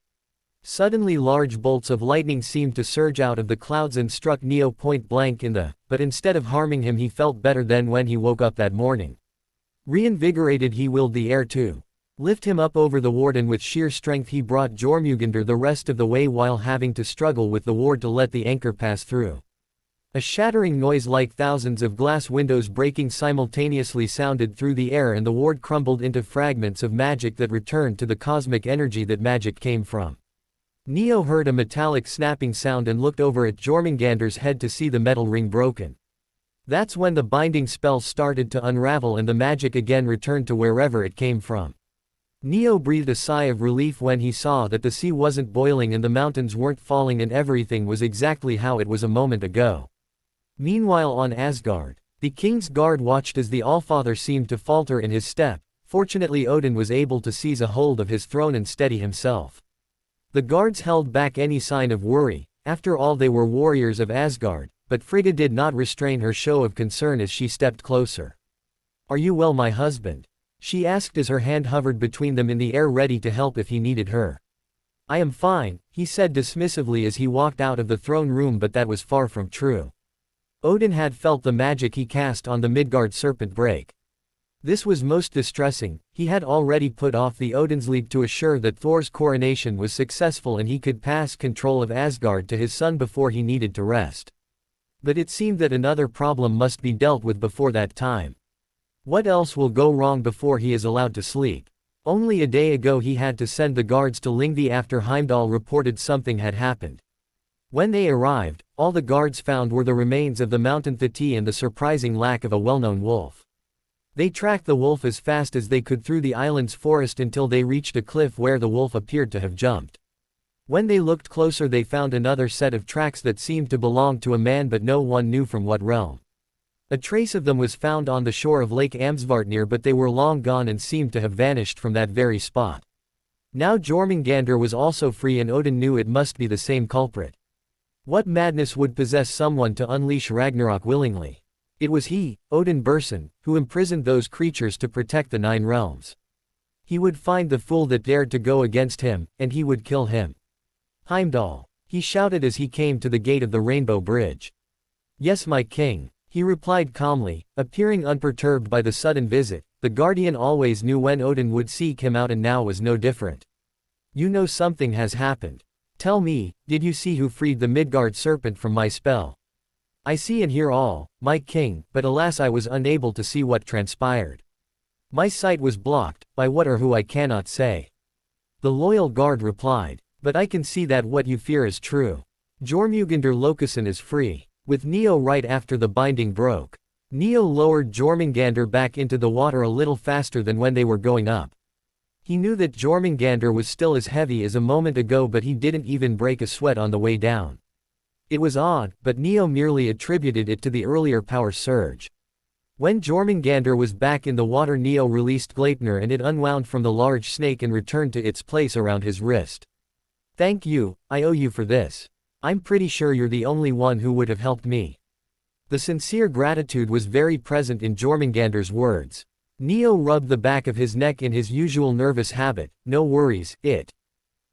Suddenly large bolts of lightning seemed to surge out of the clouds and struck Neo point blank in the, but instead of harming him he felt better than when he woke up that morning. Reinvigorated he willed the air to lift him up over the ward and with sheer strength he brought Jormungandr the rest of the way while having to struggle with the ward to let the anchor pass through. A shattering noise like thousands of glass windows breaking simultaneously sounded through the air, and the ward crumbled into fragments of magic that returned to the cosmic energy that magic came from. Neo heard a metallic snapping sound and looked over at Jormungandr's head to see the metal ring broken. That's when the binding spell started to unravel and the magic again returned to wherever it came from. Neo breathed a sigh of relief when he saw that the sea wasn't boiling and the mountains weren't falling and everything was exactly how it was a moment ago. Meanwhile on Asgard, the king's guard watched as the Allfather seemed to falter in his step. Fortunately Odin was able to seize a hold of his throne and steady himself. The guards held back any sign of worry, after all they were warriors of Asgard, but Frigga did not restrain her show of concern as she stepped closer. "Are you well, my husband?" she asked as her hand hovered between them in the air ready to help if he needed her. "I am fine," he said dismissively as he walked out of the throne room, but that was far from true. Odin had felt the magic he cast on the Midgard serpent break. This was most distressing. He had already put off the Odin's League to assure that Thor's coronation was successful and he could pass control of Asgard to his son before he needed to rest. But it seemed that another problem must be dealt with before that time. What else will go wrong before he is allowed to sleep? Only a day ago he had to send the guards to Lyngvi after Heimdall reported something had happened. When they arrived, all the guards found were the remains of the mountain Thati and the surprising lack of a well-known wolf. They tracked the wolf as fast as they could through the island's forest until they reached a cliff where the wolf appeared to have jumped. When they looked closer they found another set of tracks that seemed to belong to a man, but no one knew from what realm. A trace of them was found on the shore of Lake Amsvartnir, but they were long gone and seemed to have vanished from that very spot. Now Jormungandr was also free and Odin knew it must be the same culprit. What madness would possess someone to unleash Ragnarok willingly? It was he, Odin Bersin, who imprisoned those creatures to protect the 9 realms. He would find the fool that dared to go against him, and he would kill him. "Heimdall!" he shouted as he came to the gate of the Rainbow Bridge. "Yes, my king," he replied calmly, appearing unperturbed by the sudden visit. The Guardian always knew when Odin would seek him out and now was no different. "You know something has happened. Tell me, did you see who freed the Midgard serpent from my spell?" "I see and hear all, my king, but alas I was unable to see what transpired. My sight was blocked, by what or who I cannot say." The loyal guard replied. "But I can see that what you fear is true. Jormungandr Lokason is free." With Neo right after the binding broke. Neo lowered Jormungandr back into the water a little faster than when they were going up. He knew that Jormungandr was still as heavy as a moment ago, but he didn't even break a sweat on the way down. It was odd, but Neo merely attributed it to the earlier power surge. When Jormungandr was back in the water, Neo released Gleipnir and it unwound from the large snake and returned to its place around his wrist. "Thank you, I owe you for this. I'm pretty sure you're the only one who would have helped me." The sincere gratitude was very present in Jormungandr's words. Neo rubbed the back of his neck in his usual nervous habit. "No worries, it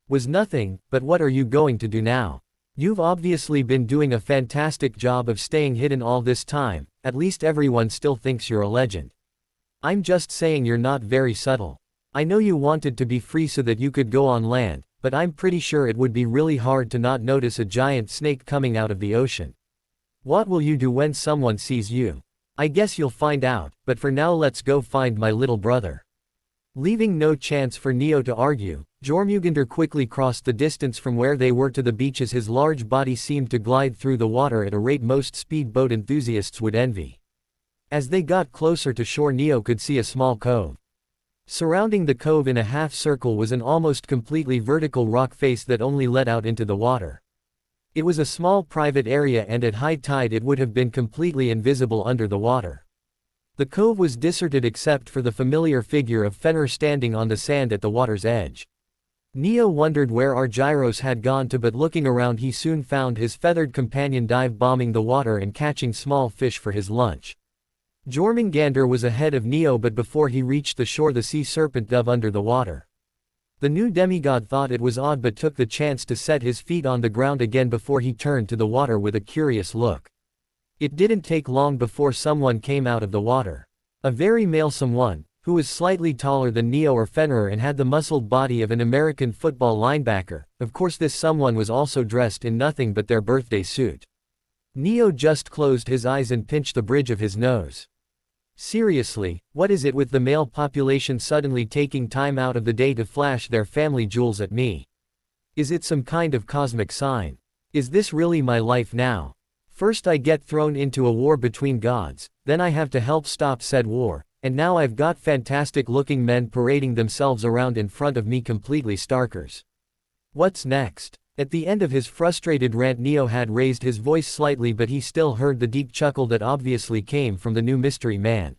was nothing, but what are you going to do now? You've obviously been doing a fantastic job of staying hidden all this time, at least everyone still thinks you're a legend. I'm just saying you're not very subtle. I know you wanted to be free so that you could go on land, but I'm pretty sure it would be really hard to not notice a giant snake coming out of the ocean. What will you do when someone sees you? I guess you'll find out, but for now let's go find my little brother." Leaving no chance for Neo to argue, Jormungandr quickly crossed the distance from where they were to the beach as his large body seemed to glide through the water at a rate most speedboat enthusiasts would envy. As they got closer to shore, Neo could see a small cove. Surrounding the cove in a half circle was an almost completely vertical rock face that only led out into the water. It was a small private area and at high tide it would have been completely invisible under the water. The cove was deserted except for the familiar figure of Fenrir standing on the sand at the water's edge. Neo wondered where Argyros had gone to, but looking around he soon found his feathered companion dive-bombing the water and catching small fish for his lunch. Jormungandr was ahead of Neo, but before he reached the shore the sea serpent dove under the water. The new demigod thought it was odd but took the chance to set his feet on the ground again before he turned to the water with a curious look. It didn't take long before someone came out of the water. A very male someone, who was slightly taller than Neo or Fenrir and had the muscled body of an American football linebacker. Of course this someone was also dressed in nothing but their birthday suit. Neo just closed his eyes and pinched the bridge of his nose. Seriously, what is it with the male population suddenly taking time out of the day to flash their family jewels at me? Is it some kind of cosmic sign? Is this really my life now? First I get thrown into a war between gods, then I have to help stop said war, and now I've got fantastic looking men parading themselves around in front of me, completely starkers. What's next? At the end of his frustrated rant, Neo had raised his voice slightly, but he still heard the deep chuckle that obviously came from the new mystery man.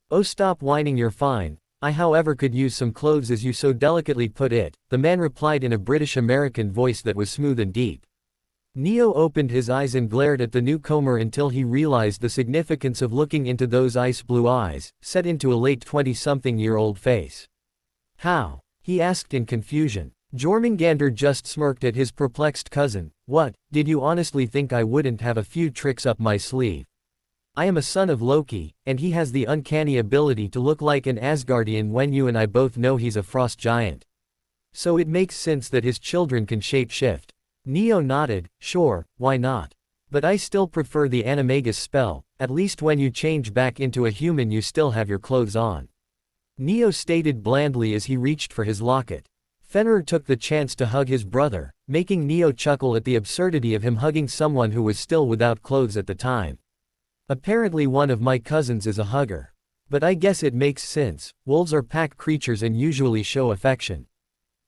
Oh, stop whining, you're fine. I however could use some clothes, as you so delicately put it, the man replied in a British-American voice that was smooth and deep. Neo opened his eyes and glared at the newcomer until he realized the significance of looking into those ice blue eyes, set into a late 20-something-year-old face. How? He asked in confusion. Jormungandr just smirked at his perplexed cousin. What, did you honestly think I wouldn't have a few tricks up my sleeve? I am a son of Loki, and he has the uncanny ability to look like an Asgardian when you and I both know he's a frost giant. So it makes sense that his children can shape-shift. Neo nodded. Sure, why not? But I still prefer the animagus spell, at least when you change back into a human you still have your clothes on. Neo stated blandly as he reached for his locket. Fenrir took the chance to hug his brother, making Neo chuckle at the absurdity of him hugging someone who was still without clothes at the time. Apparently one of my cousins is a hugger. But I guess it makes sense, wolves are pack creatures and usually show affection.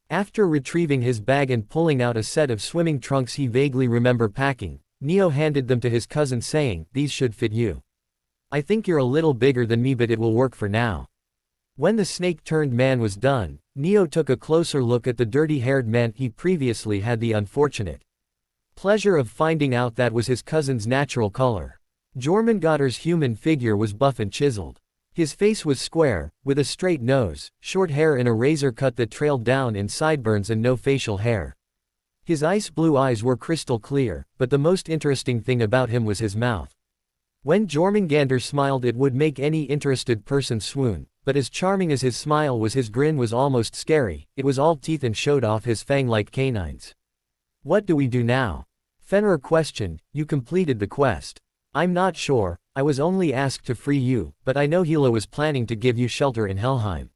After retrieving his bag and pulling out a set of swimming trunks he vaguely remembered packing, Neo handed them to his cousin saying, "These should fit you. I think you're a little bigger than me, but it will work for now." When the snake-turned man was done, Neo took a closer look at the dirty-haired man he previously had the unfortunate pleasure of finding out that was his cousin's natural color. Jormungandr's human figure was buff and chiseled. His face was square, with a straight nose, short hair in a razor cut that trailed down in sideburns and no facial hair. His ice blue eyes were crystal clear, but the most interesting thing about him was his mouth. When Jormungandr smiled it would make any interested person swoon, but as charming as his smile was, his grin was almost scary. It was all teeth and showed off his fang-like canines. What do we do now? Fenrir questioned. You completed the quest. I'm not sure, I was only asked to free you, but I know Hela was planning to give you shelter in Helheim.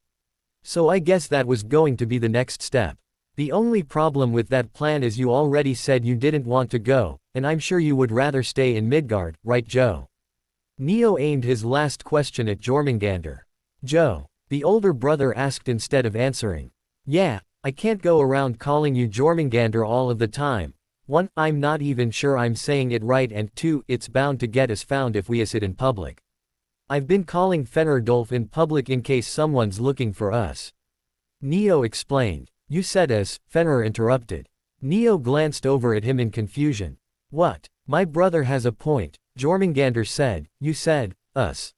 So I guess that was going to be the next step. The only problem with that plan is you already said you didn't want to go, and I'm sure you would rather stay in Midgard, right Joe? Neo aimed his last question at Jormungandr. Joe, the older brother asked instead of answering. Yeah, I can't go around calling you Jormungandr all of the time. 1. I'm not even sure I'm saying it right, and 2. It's bound to get us found if we is it in public. I've been calling Fenrir Dolph in public in case someone's looking for us. Neo explained. You said us, Fenrir interrupted. Neo glanced over at him in confusion. What? My brother has a point, Jormungandr said. You said, us.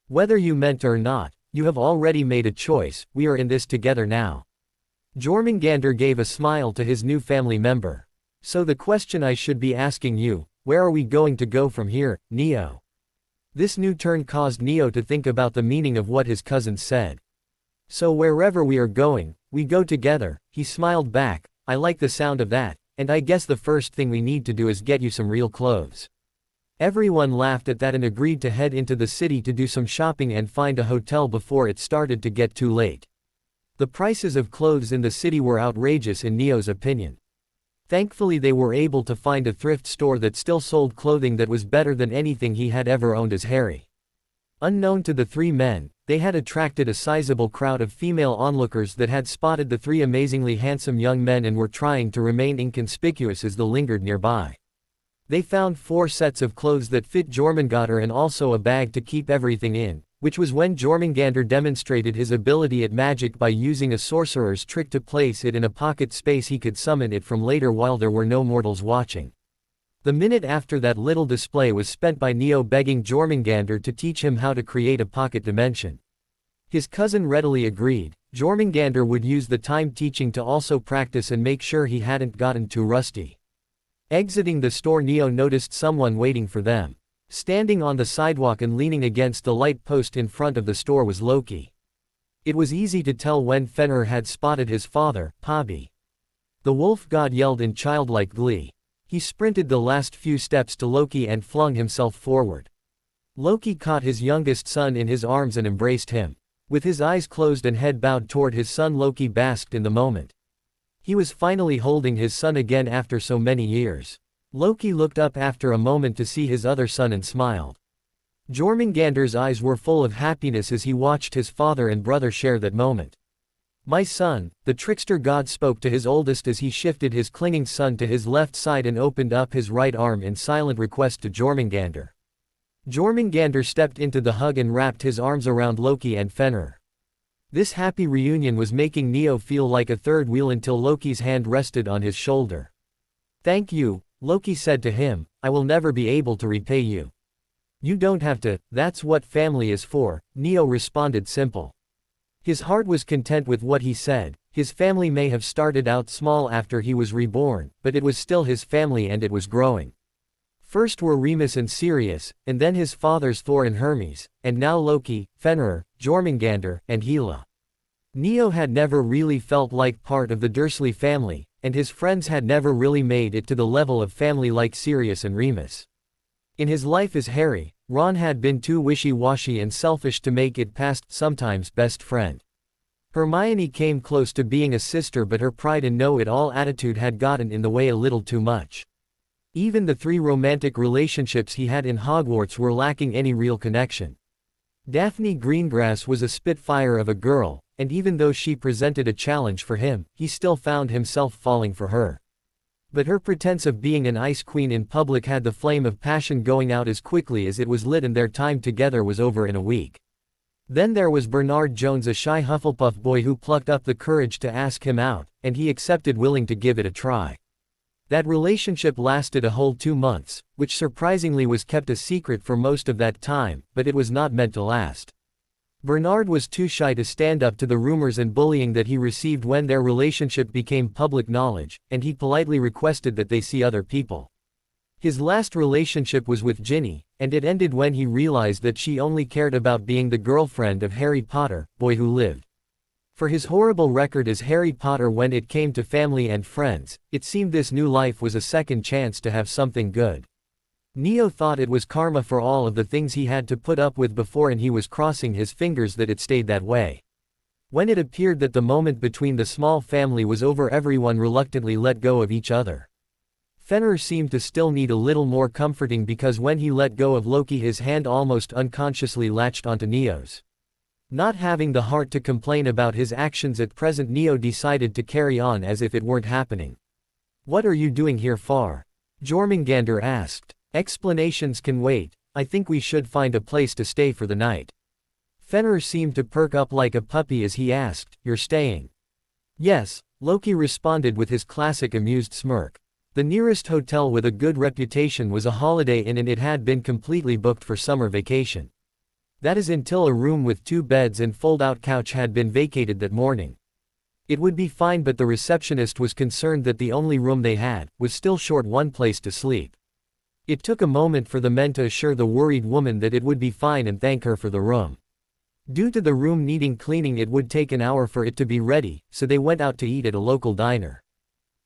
Whether you meant or not, you have already made a choice, we are in this together now. Jormungandr gave a smile to his new family member. So the question I should be asking you, where are we going to go from here, Neo? This new turn caused Neo to think about the meaning of what his cousin said. So wherever we are going, we go together, he smiled back. I like the sound of that, and I guess the first thing we need to do is get you some real clothes. Everyone laughed at that and agreed to head into the city to do some shopping and find a hotel before it started to get too late. The prices of clothes in the city were outrageous in Neo's opinion. Thankfully they were able to find a thrift store that still sold clothing that was better than anything he had ever owned as Harry. Unknown to the three men, they had attracted a sizable crowd of female onlookers that had spotted the three amazingly handsome young men and were trying to remain inconspicuous as they lingered nearby. They found 4 sets of clothes that fit Jormungandr and also a bag to keep everything in, which was when Jormungandr demonstrated his ability at magic by using a sorcerer's trick to place it in a pocket space he could summon it from later while there were no mortals watching. The minute after that little display was spent by Neo begging Jormungandr to teach him how to create a pocket dimension. His cousin readily agreed. Jormungandr would use the time teaching to also practice and make sure he hadn't gotten too rusty. Exiting the store, Neo noticed someone waiting for them. Standing on the sidewalk and leaning against the light post in front of the store was Loki. It was easy to tell when Fenrir had spotted his father, Pabi. The wolf god yelled in childlike glee. He sprinted the last few steps to Loki and flung himself forward. Loki caught his youngest son in his arms and embraced him. With his eyes closed and head bowed toward his son, Loki basked in the moment. He was finally holding his son again after so many years. Loki looked up after a moment to see his other son and smiled. Jormungandr's eyes were full of happiness as he watched his father and brother share that moment. "My son," the trickster god spoke to his oldest as he shifted his clinging son to his left side and opened up his right arm in silent request to Jormungandr. Jormungandr stepped into the hug and wrapped his arms around Loki and Fenrir. This happy reunion was making Neo feel like a third wheel until Loki's hand rested on his shoulder. "Thank you," Loki said to him, "I will never be able to repay you." "You don't have to, that's what family is for," Neo responded simple. His heart was content with what he said. His family may have started out small after he was reborn, but it was still his family and it was growing. First were Remus and Sirius, and then his fathers Thor and Hermes, and now Loki, Fenrir, Jormungandr, and Hela. Neo had never really felt like part of the Dursley family, and his friends had never really made it to the level of family like Sirius and Remus. In his life as Harry, Ron had been too wishy-washy and selfish to make it past sometimes best friend. Hermione came close to being a sister, but her pride and know-it-all attitude had gotten in the way a little too much. Even the 3 romantic relationships he had in Hogwarts were lacking any real connection. Daphne Greengrass was a spitfire of a girl, and even though she presented a challenge for him, he still found himself falling for her. But her pretense of being an ice queen in public had the flame of passion going out as quickly as it was lit, and their time together was over in a week. Then there was Bernard Jones, a shy Hufflepuff boy who plucked up the courage to ask him out, and he accepted, willing to give it a try. That relationship lasted a whole 2 months, which surprisingly was kept a secret for most of that time, but it was not meant to last. Bernard was too shy to stand up to the rumors and bullying that he received when their relationship became public knowledge, and he politely requested that they see other people. His last relationship was with Ginny, and it ended when he realized that she only cared about being the girlfriend of Harry Potter, boy who lived. For his horrible record as Harry Potter when it came to family and friends, it seemed this new life was a second chance to have something good. Neo thought it was karma for all of the things he had to put up with before, and he was crossing his fingers that it stayed that way. When it appeared that the moment between the small family was over, everyone reluctantly let go of each other. Fenrir seemed to still need a little more comforting, because when he let go of Loki, his hand almost unconsciously latched onto Neo's. Not having the heart to complain about his actions at present, Neo decided to carry on as if it weren't happening. "What are you doing here for?" Jormungandr asked. "Explanations can wait. I think we should find a place to stay for the night." Fenrir seemed to perk up like a puppy as he asked, "You're staying?" "Yes," Loki responded with his classic amused smirk. The nearest hotel with a good reputation was a Holiday Inn, and it had been completely booked for summer vacation. That is, until a room with 2 beds and fold-out couch had been vacated that morning. It would be fine, but the receptionist was concerned that the only room they had was still short one place to sleep. It took a moment for the men to assure the worried woman that it would be fine and thank her for the room. Due to the room needing cleaning, it would take an hour for it to be ready, so they went out to eat at a local diner.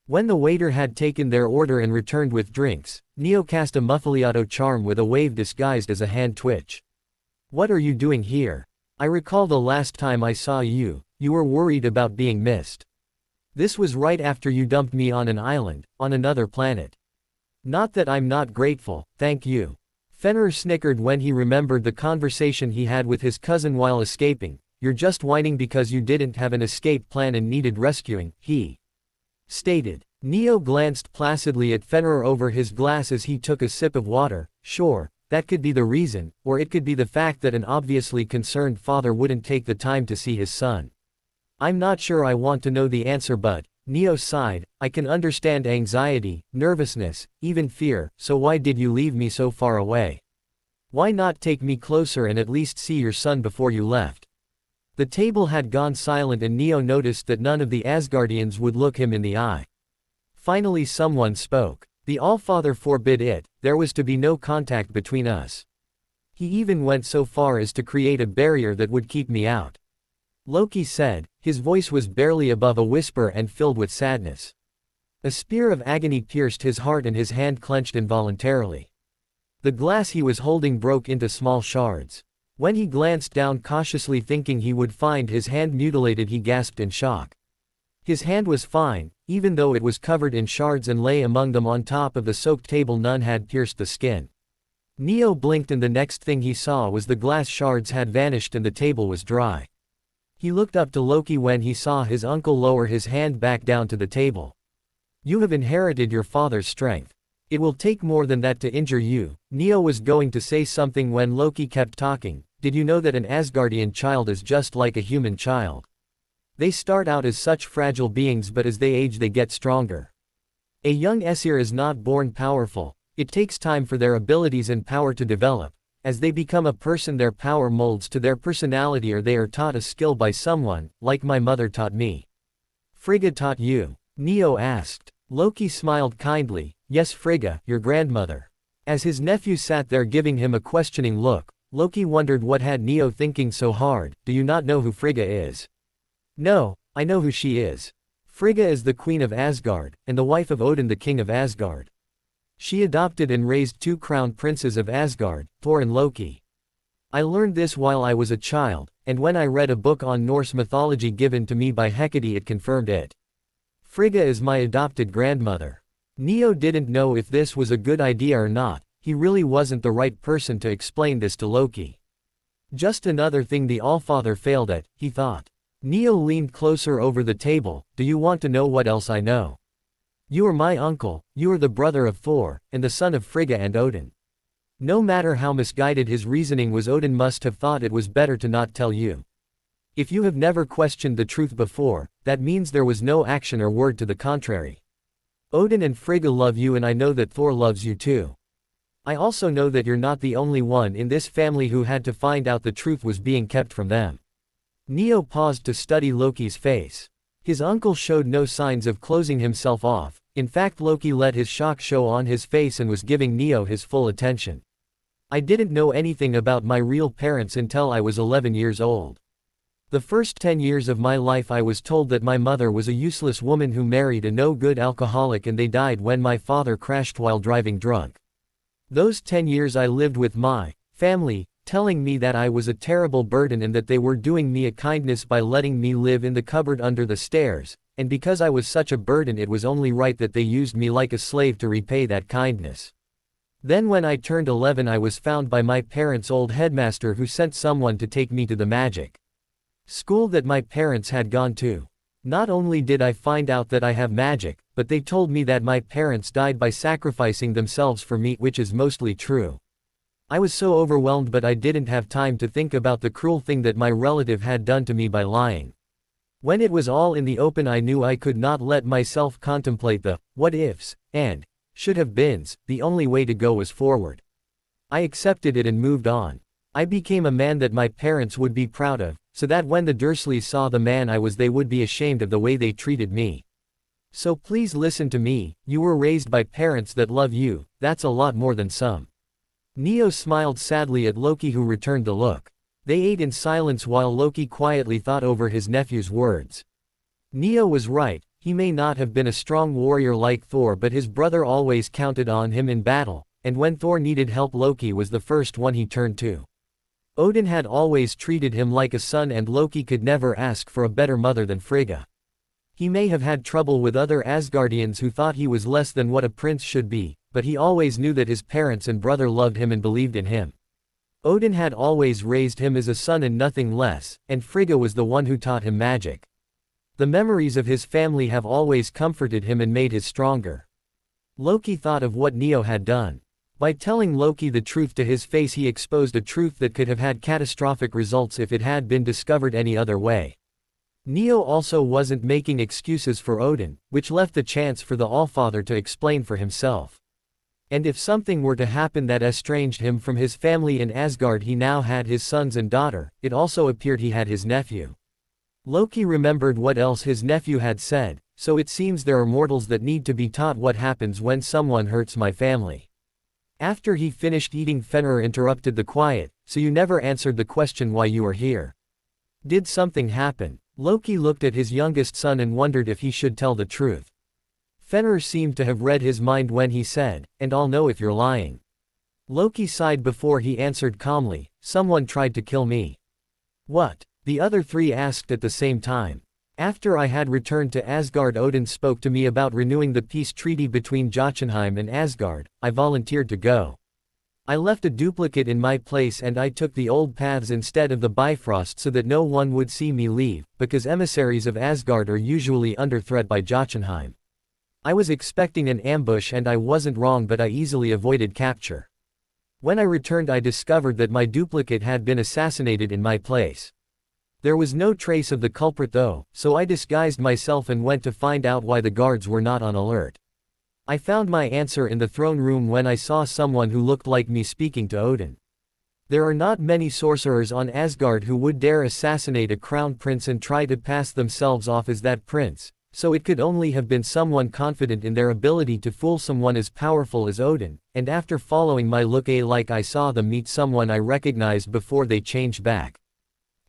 When the waiter had taken their order and returned with drinks, Neo cast a Muffaliato charm with a wave disguised as a hand twitch. "What are you doing here? I recall the last time I saw you, you were worried about being missed. This was right after you dumped me on an island, on another planet. Not that I'm not grateful, thank you." Fenrir snickered when he remembered the conversation he had with his cousin while escaping. "You're just whining because you didn't have an escape plan and needed rescuing," he stated. Neo glanced placidly at Fenrir over his glass as he took a sip of water. "Sure, that could be the reason, or it could be the fact that an obviously concerned father wouldn't take the time to see his son. I'm not sure I want to know the answer, but," Neo sighed, "I can understand anxiety, nervousness, even fear, so why did you leave me so far away? Why not take me closer and at least see your son before you left?" The table had gone silent, and Neo noticed that none of the Asgardians would look him in the eye. Finally someone spoke. "The Allfather forbid it, there was to be no contact between us. He even went so far as to create a barrier that would keep me out," Loki said. His voice was barely above a whisper and filled with sadness. A spear of agony pierced his heart and his hand clenched involuntarily. The glass he was holding broke into small shards. When he glanced down cautiously thinking he would find his hand mutilated, he gasped in shock. His hand was fine, even though it was covered in shards and lay among them on top of the soaked table. None had pierced the skin. Neo blinked and the next thing he saw was the glass shards had vanished and the table was dry. He looked up to Loki when he saw his uncle lower his hand back down to the table. You have inherited your father's strength. It will take more than that to injure you. Neo was going to say something when Loki kept talking. Did you know that an Asgardian child is just like a human child? They start out as such fragile beings, but as they age they get stronger. A young Aesir is not born powerful. It takes time for their abilities and power to develop. As they become a person, their power molds to their personality, or they are taught a skill by someone, like my mother taught me. Frigga taught you? Neo asked. Loki smiled kindly. Yes, Frigga, your grandmother. As his nephew sat there giving him a questioning look, Loki wondered what had Neo thinking so hard. Do you not know who Frigga is? No, I know who she is. Frigga is the queen of Asgard, and the wife of Odin, the king of Asgard. She adopted and raised two crown princes of Asgard, Thor and Loki. I learned this while I was a child, and when I read a book on Norse mythology given to me by Hecate, it confirmed it. Frigga is my adopted grandmother. Neo didn't know if this was a good idea or not. He really wasn't the right person to explain this to Loki. Just another thing the Allfather failed at, he thought. Neo leaned closer over the table. Do you want to know what else I know? You are my uncle, you are the brother of Thor, and the son of Frigga and Odin. No matter how misguided his reasoning was, Odin must have thought it was better to not tell you. If you have never questioned the truth before, that means there was no action or word to the contrary. Odin and Frigga love you, and I know that Thor loves you too. I also know that you're not the only one in this family who had to find out the truth was being kept from them. Neo paused to study Loki's face. His uncle showed no signs of closing himself off. In fact, Loki let his shock show on his face and was giving Neo his full attention. I didn't know anything about my real parents until I was 11 years old. The first 10 years of my life I was told that my mother was a useless woman who married a no-good alcoholic, and they died when my father crashed while driving drunk. Those 10 years I lived with my family, telling me that I was a terrible burden and that they were doing me a kindness by letting me live in the cupboard under the stairs, and because I was such a burden it was only right that they used me like a slave to repay that kindness. Then when I turned 11 I was found by my parents' old headmaster, who sent someone to take me to the magic school that my parents had gone to. Not only did I find out that I have magic, but they told me that my parents died by sacrificing themselves for me, which is mostly true. I was so overwhelmed, but I didn't have time to think about the cruel thing that my relative had done to me by lying. When it was all in the open I knew I could not let myself contemplate the what-ifs and should-have-beens. The only way to go was forward. I accepted it and moved on. I became a man that my parents would be proud of, so that when the Dursleys saw the man I was they would be ashamed of the way they treated me. So please listen to me. You were raised by parents that love you. That's a lot more than some. Neo smiled sadly at Loki, who returned the look. They ate in silence while Loki quietly thought over his nephew's words. Neo was right. He may not have been a strong warrior like Thor, but his brother always counted on him in battle, and when Thor needed help Loki was the first one he turned to. Odin had always treated him like a son, and Loki could never ask for a better mother than Frigga. He may have had trouble with other Asgardians who thought he was less than what a prince should be, but he always knew that his parents and brother loved him and believed in him. Odin had always raised him as a son and nothing less, and Frigga was the one who taught him magic. The memories of his family have always comforted him and made him stronger. Loki thought of what Neo had done. By telling Loki the truth to his face, he exposed a truth that could have had catastrophic results if it had been discovered any other way. Neo also wasn't making excuses for Odin, which left the chance for the Allfather to explain for himself. And if something were to happen that estranged him from his family in Asgard, he now had his sons and daughter. It also appeared he had his nephew. Loki remembered what else his nephew had said. So it seems there are mortals that need to be taught what happens when someone hurts my family. After he finished eating, Fenrir interrupted the quiet. So you never answered the question why you are here. Did something happen? Loki looked at his youngest son and wondered if he should tell the truth. Fenrir seemed to have read his mind when he said, "And I'll know if you're lying." Loki sighed before he answered calmly, "Someone tried to kill me." "What?" the other three asked at the same time. "After I had returned to Asgard, Odin spoke to me about renewing the peace treaty between Jotunheim and Asgard. I volunteered to go. I left a duplicate in my place and I took the old paths instead of the Bifrost so that no one would see me leave, because emissaries of Asgard are usually under threat by Jotunheim. I was expecting an ambush and I wasn't wrong, but I easily avoided capture. When I returned, I discovered that my duplicate had been assassinated in my place. There was no trace of the culprit though, so I disguised myself and went to find out why the guards were not on alert. I found my answer in the throne room when I saw someone who looked like me speaking to Odin. There are not many sorcerers on Asgard who would dare assassinate a crown prince and try to pass themselves off as that prince, so it could only have been someone confident in their ability to fool someone as powerful as Odin, and after following my look I saw them meet someone I recognized before they changed back.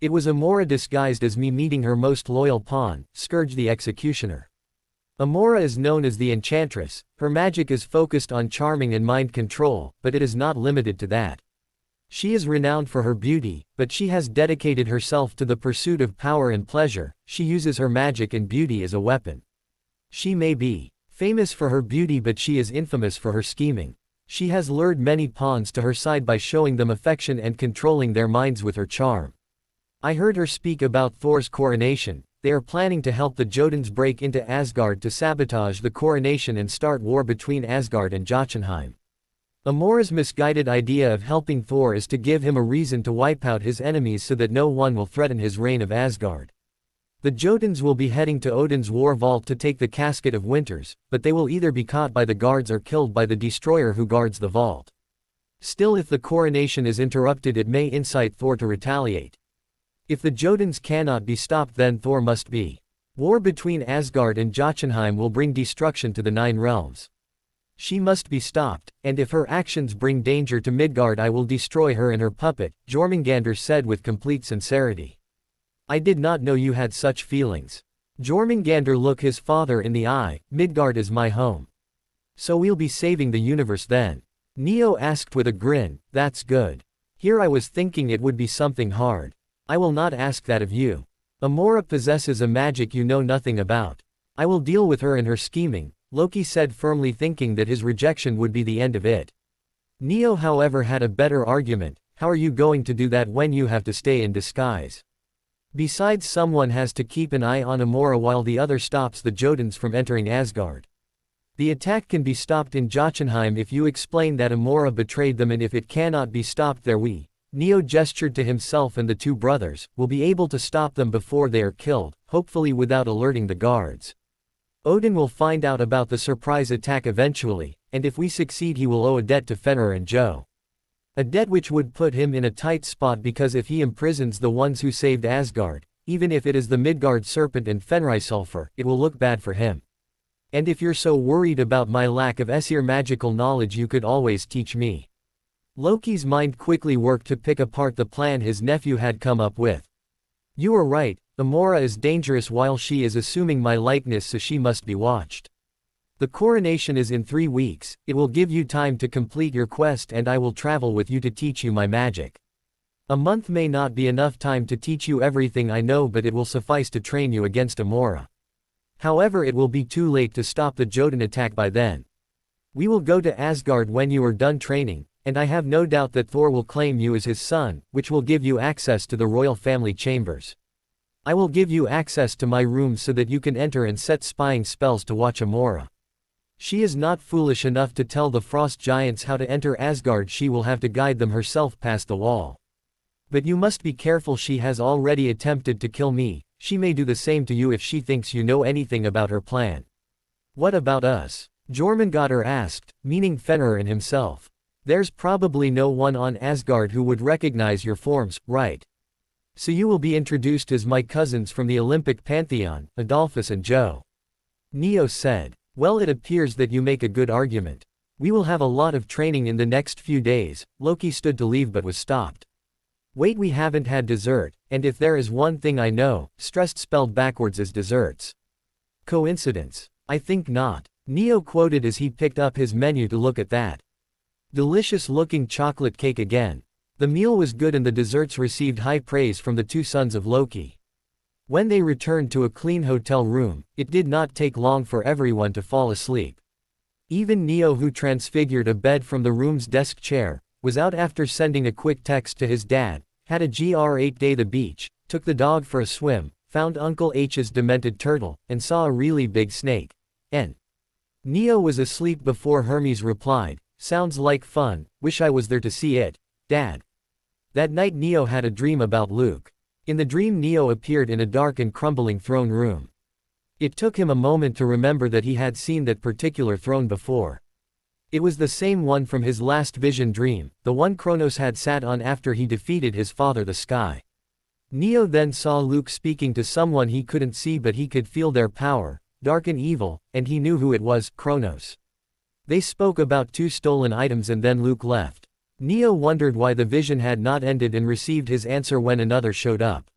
It was Amora disguised as me meeting her most loyal pawn, Scourge the Executioner. Amora is known as the Enchantress. Her magic is focused on charming and mind control, but it is not limited to that. She is renowned for her beauty, but she has dedicated herself to the pursuit of power and pleasure. She uses her magic and beauty as a weapon. She may be famous for her beauty, but she is infamous for her scheming. She has lured many pawns to her side by showing them affection and controlling their minds with her charm. I heard her speak about Thor's coronation. They are planning to help the Jotuns break into Asgard to sabotage the coronation and start war between Asgard and Jotunheim. Amora's misguided idea of helping Thor is to give him a reason to wipe out his enemies so that no one will threaten his reign of Asgard. The Jotuns will be heading to Odin's war vault to take the Casket of Winters, but they will either be caught by the guards or killed by the destroyer who guards the vault. Still, if the coronation is interrupted, it may incite Thor to retaliate. If the Jotuns cannot be stopped, then Thor must be. War between Asgard and Jotunheim will bring destruction to the Nine Realms. She must be stopped, and if her actions bring danger to Midgard, I will destroy her and her puppet, Jormungandr said with complete sincerity. I did not know you had such feelings. Jormungandr looked his father in the eye. Midgard is my home. So we'll be saving the universe then? Neo asked with a grin. That's good. Here I was thinking it would be something hard. I will not ask that of you. Amora possesses a magic you know nothing about. I will deal with her and her scheming, Loki said firmly, thinking that his rejection would be the end of it. Neo however had a better argument. How are you going to do that when you have to stay in disguise? Besides, someone has to keep an eye on Amora while the other stops the Jotuns from entering Asgard. The attack can be stopped in Jotunheim if you explain that Amora betrayed them, and if it cannot be stopped there, Neo gestured to himself and the two brothers, will be able to stop them before they are killed, hopefully without alerting the guards. Odin will find out about the surprise attack eventually, and if we succeed he will owe a debt to Fenrir and Joe. A debt which would put him in a tight spot, because if he imprisons the ones who saved Asgard, even if it is the Midgard serpent and Fenrisulfur, it will look bad for him. And if you're so worried about my lack of Aesir magical knowledge, you could always teach me. Loki's mind quickly worked to pick apart the plan his nephew had come up with. You are right, Amora is dangerous while she is assuming my likeness, so she must be watched. The coronation is in 3 weeks, it will give you time to complete your quest and I will travel with you to teach you my magic. A month may not be enough time to teach you everything I know, but it will suffice to train you against Amora. However, it will be too late to stop the Jotun attack by then. We will go to Asgard when you are done training, and I have no doubt that Thor will claim you as his son, which will give you access to the royal family chambers. I will give you access to my rooms so that you can enter and set spying spells to watch Amora. She is not foolish enough to tell the frost giants how to enter Asgard. She will have to guide them herself past the wall. But you must be careful. She has already attempted to kill me. She may do the same to you if she thinks you know anything about her plan. What about us? Jormungandr asked, meaning Fenrir and himself. There's probably no one on Asgard who would recognize your forms, right? So you will be introduced as my cousins from the Olympic pantheon, Adolphus and Joe. Neo said. Well, it appears that you make a good argument. We will have a lot of training in the next few days. Loki stood to leave but was stopped. Wait, we haven't had dessert, and if there is one thing I know, stressed spelled backwards is desserts. Coincidence? I think not. Neo quoted as he picked up his menu to look at that delicious-looking chocolate cake again. The meal was good and the desserts received high praise from the two sons of Loki. When they returned to a clean hotel room, it did not take long for everyone to fall asleep. Even Neo, who transfigured a bed from the room's desk chair, was out after sending a quick text to his dad, had a great day the beach, took the dog for a swim, found Uncle H's demented turtle, and saw a really big snake. Neo was asleep before Hermes replied, "Sounds like fun, wish I was there to see it, Dad." That night Neo had a dream about Luke. In the dream Neo appeared in a dark and crumbling throne room. It took him a moment to remember that he had seen that particular throne before. It was the same one from his last vision dream, the one Kronos had sat on after he defeated his father the Sky. Neo then saw Luke speaking to someone he couldn't see but he could feel their power, dark and evil, and he knew who it was, Kronos. They spoke about 2 stolen items and then Luke left. Neo wondered why the vision had not ended and received his answer when another showed up.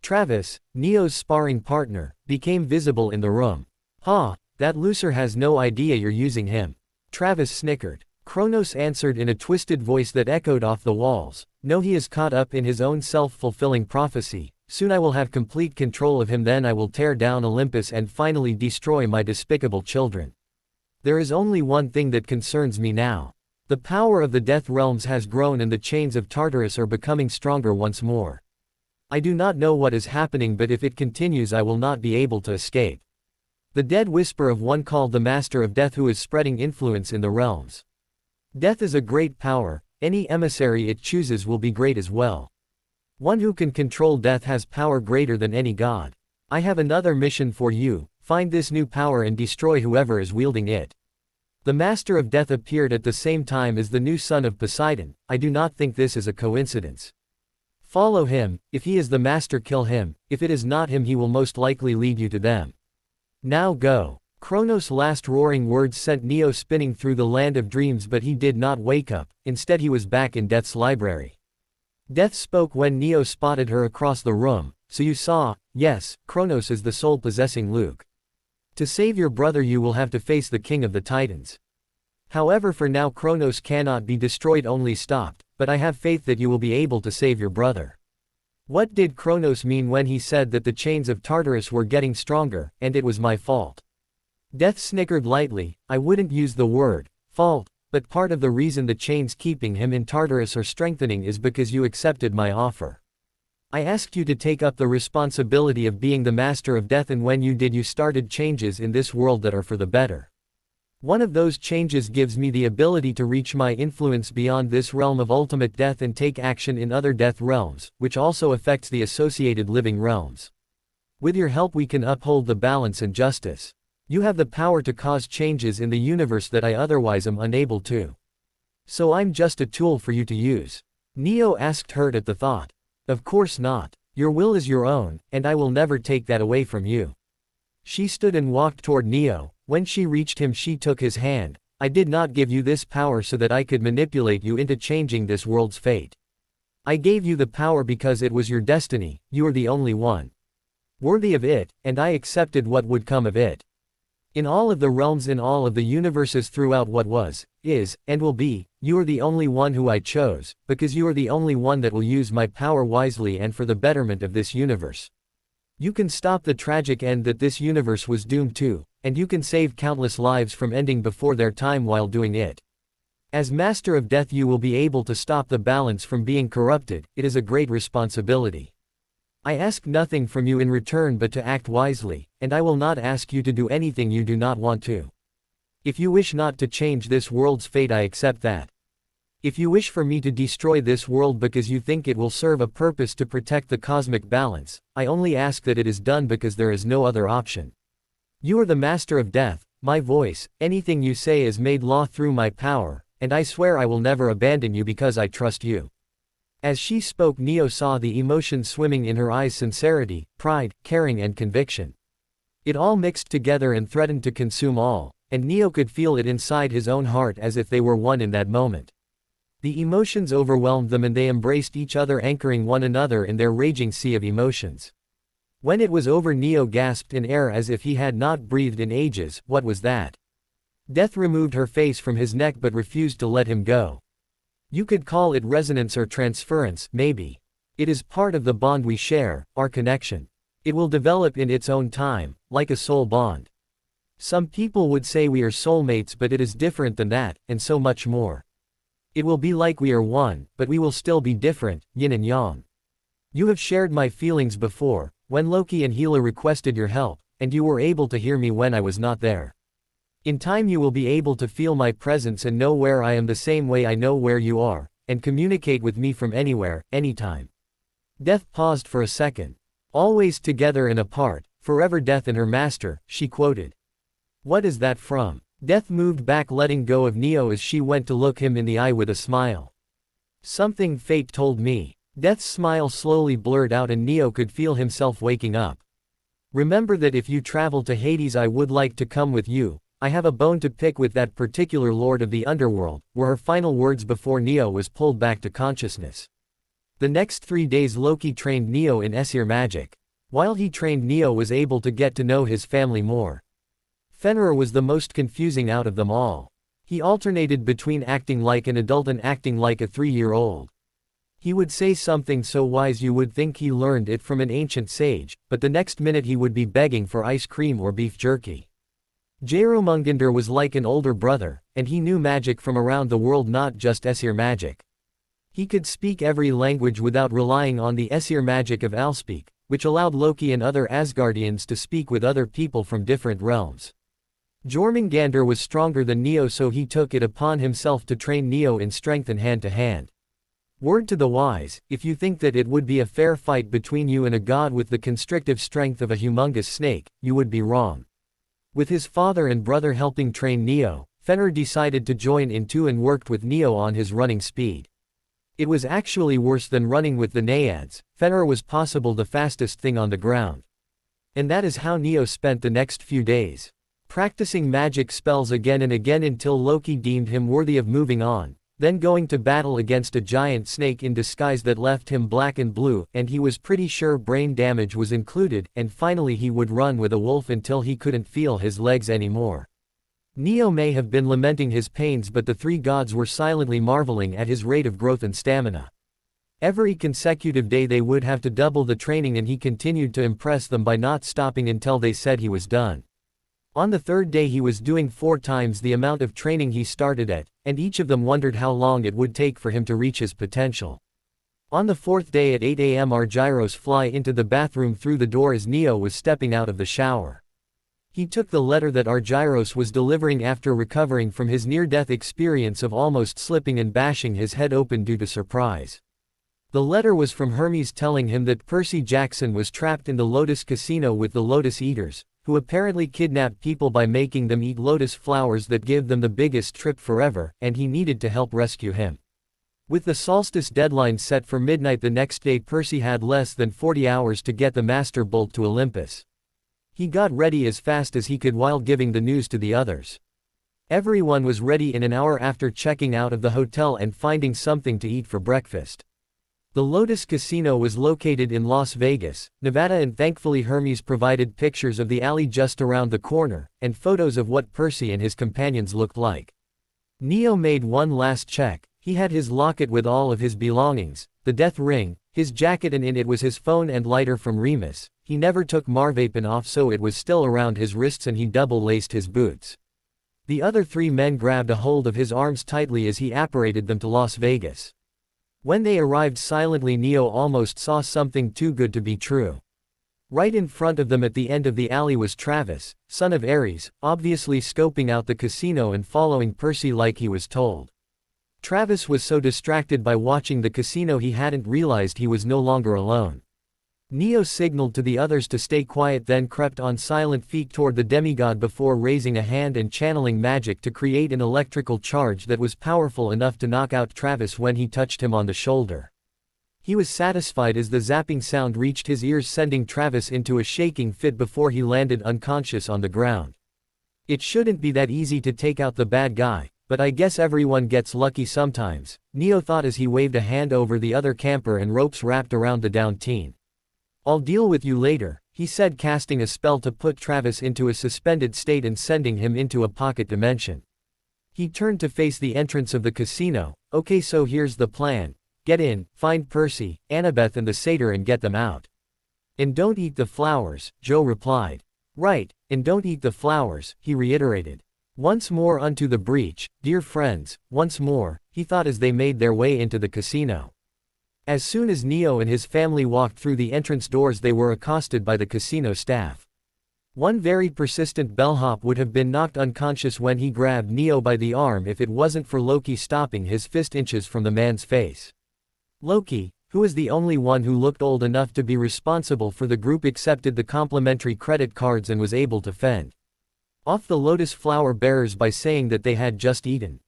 Travis, Neo's sparring partner, became visible in the room. "Ha, that loser has no idea you're using him." Travis snickered. Kronos answered in a twisted voice that echoed off the walls, "No, he is caught up in his own self-fulfilling prophecy. Soon I will have complete control of him, then I will tear down Olympus and finally destroy my despicable children. There is only one thing that concerns me now. The power of the Death Realms has grown and the chains of Tartarus are becoming stronger once more. I do not know what is happening, but if it continues I will not be able to escape." The dead whisper of one called the Master of Death, who is spreading influence in the realms. Death is a great power, any emissary it chooses will be great as well. One who can control death has power greater than any god. I have another mission for you, find this new power and destroy whoever is wielding it. The Master of Death appeared at the same time as the new son of Poseidon. I do not think this is a coincidence. Follow him, if he is the master kill him, if it is not him he will most likely lead you to them. Now go. Kronos' last roaring words sent Neo spinning through the land of dreams, but he did not wake up, instead he was back in Death's library. Death spoke when Neo spotted her across the room. "So you saw, yes, Kronos is the soul possessing Luke. To save your brother you will have to face the king of the Titans. However, for now Kronos cannot be destroyed, only stopped, but I have faith that you will be able to save your brother." What did Kronos mean when he said that the chains of Tartarus were getting stronger, and it was my fault? Death snickered lightly. "I wouldn't use the word fault, but part of the reason the chains keeping him in Tartarus are strengthening is because you accepted my offer. I asked you to take up the responsibility of being the Master of Death, and when you did you started changes in this world that are for the better. One of those changes gives me the ability to reach my influence beyond this realm of ultimate death and take action in other death realms, which also affects the associated living realms. With your help we can uphold the balance and justice. You have the power to cause changes in the universe that I otherwise am unable to. So I'm just a tool for you to use." Neo asked, hurt at the thought. "Of course not. Your will is your own, and I will never take that away from you." She stood and walked toward Neo. When she reached him she took his hand. "I did not give you this power so that I could manipulate you into changing this world's fate. I gave you the power because it was your destiny, you are the only one worthy of it, and I accepted what would come of it. In all of the realms, in all of the universes throughout what was, is, and will be, you are the only one who I chose, because you are the only one that will use my power wisely and for the betterment of this universe. You can stop the tragic end that this universe was doomed to, and you can save countless lives from ending before their time while doing it. As Master of Death you will be able to stop the balance from being corrupted. It is a great responsibility. I ask nothing from you in return but to act wisely, and I will not ask you to do anything you do not want to. If you wish not to change this world's fate I accept that. If you wish for me to destroy this world because you think it will serve a purpose to protect the cosmic balance, I only ask that it is done because there is no other option. You are the Master of Death, my voice, anything you say is made law through my power, and I swear I will never abandon you because I trust you." As she spoke Neo saw the emotions swimming in her eyes: sincerity, pride, caring and conviction. It all mixed together and threatened to consume all, and Neo could feel it inside his own heart as if they were one in that moment. The emotions overwhelmed them and they embraced each other, anchoring one another in their raging sea of emotions. When it was over Neo gasped in air as if he had not breathed in ages. What was that? Death removed her face from his neck but refused to let him go. You could call it resonance or transference, maybe. It is part of the bond we share, our connection. It will develop in its own time, like a soul bond. Some people would say we are soulmates, but it is different than that, and so much more. It will be like we are one, but we will still be different, yin and yang. You have shared my feelings before, when Loki and Hela requested your help, and you were able to hear me when I was not there. In time you will be able to feel my presence and know where I am the same way I know where you are, and communicate with me from anywhere, anytime. Death paused for a second. Always together and apart, forever Death and her master, she quoted. What is that from? Death moved back, letting go of Neo as she went to look him in the eye with a smile. Something fate told me. Death's smile slowly blurred out and Neo could feel himself waking up. Remember that if you travel to Hades I would like to come with you. I have a bone to pick with that particular lord of the underworld, were her final words before Neo was pulled back to consciousness. The next 3 days Loki trained Neo in Aesir magic. While he trained, Neo was able to get to know his family more. Fenrir was the most confusing out of them all. He alternated between acting like an adult and acting like a 3-year-old. He would say something so wise you would think he learned it from an ancient sage, but the next minute he would be begging for ice cream or beef jerky. Jairomungander was like an older brother, and he knew magic from around the world, not just Aesir magic. He could speak every language without relying on the Aesir magic of Alspeak, which allowed Loki and other Asgardians to speak with other people from different realms. Jormungandr was stronger than Neo, so he took it upon himself to train Neo in strength and hand-to-hand. Word to the wise, if you think that it would be a fair fight between you and a god with the constrictive strength of a humongous snake, you would be wrong. With his father and brother helping train Neo, Fenrir decided to join in too and worked with Neo on his running speed. It was actually worse than running with the Naiads. Fenrir was possible the fastest thing on the ground. And that is how Neo spent the next few days. Practicing magic spells again and again until Loki deemed him worthy of moving on, then going to battle against a giant snake in disguise that left him black and blue, and he was pretty sure brain damage was included, and finally he would run with a wolf until he couldn't feel his legs anymore. Neo may have been lamenting his pains, but the 3 gods were silently marveling at his rate of growth and stamina. Every consecutive day they would have to double the training, and he continued to impress them by not stopping until they said he was done. On the 3rd day he was doing 4 times the amount of training he started at, and each of them wondered how long it would take for him to reach his potential. On the 4th day at 8 a.m. Argyros fly into the bathroom through the door as Neo was stepping out of the shower. He took the letter that Argyros was delivering after recovering from his near-death experience of almost slipping and bashing his head open due to surprise. The letter was from Hermes telling him that Percy Jackson was trapped in the Lotus Casino with the Lotus Eaters, who apparently kidnap people by making them eat lotus flowers that give them the biggest trip forever, and he needed to help rescue him. With the solstice deadline set for midnight the next day, Percy had less than 40 hours to get the Master Bolt to Olympus. He got ready as fast as he could while giving the news to the others. Everyone was ready in an hour after checking out of the hotel and finding something to eat for breakfast. The Lotus Casino was located in Las Vegas, Nevada, and thankfully Hermes provided pictures of the alley just around the corner, and photos of what Percy and his companions looked like. Neo made one last check. He had his locket with all of his belongings, the death ring, his jacket, and in it was his phone and lighter from Remus. He never took Marvapen off, so it was still around his wrists, and he double-laced his boots. The other 3 men grabbed a hold of his arms tightly as he apparated them to Las Vegas. When they arrived silently, Neo almost saw something too good to be true. Right in front of them at the end of the alley was Travis, son of Ares, obviously scoping out the casino and following Percy like he was told. Travis was so distracted by watching the casino he hadn't realized he was no longer alone. Neo signaled to the others to stay quiet, then crept on silent feet toward the demigod before raising a hand and channeling magic to create an electrical charge that was powerful enough to knock out Travis when he touched him on the shoulder. He was satisfied as the zapping sound reached his ears, sending Travis into a shaking fit before he landed unconscious on the ground. It shouldn't be that easy to take out the bad guy, but I guess everyone gets lucky sometimes, Neo thought as he waved a hand over the other camper and ropes wrapped around the downed teen. I'll deal with you later, he said, casting a spell to put Travis into a suspended state and sending him into a pocket dimension. He turned to face the entrance of the casino. Okay, so here's the plan. Get in, find Percy, Annabeth and the satyr and get them out. And don't eat the flowers, Joe replied. Right, and don't eat the flowers, he reiterated. Once more unto the breach, dear friends, once more, he thought as they made their way into the casino. As soon as Neo and his family walked through the entrance doors, they were accosted by the casino staff. One very persistent bellhop would have been knocked unconscious when he grabbed Neo by the arm if it wasn't for Loki stopping his fist inches from the man's face. Loki, who was the only one who looked old enough to be responsible for the group, accepted the complimentary credit cards and was able to fend off the lotus flower bearers by saying that they had just eaten.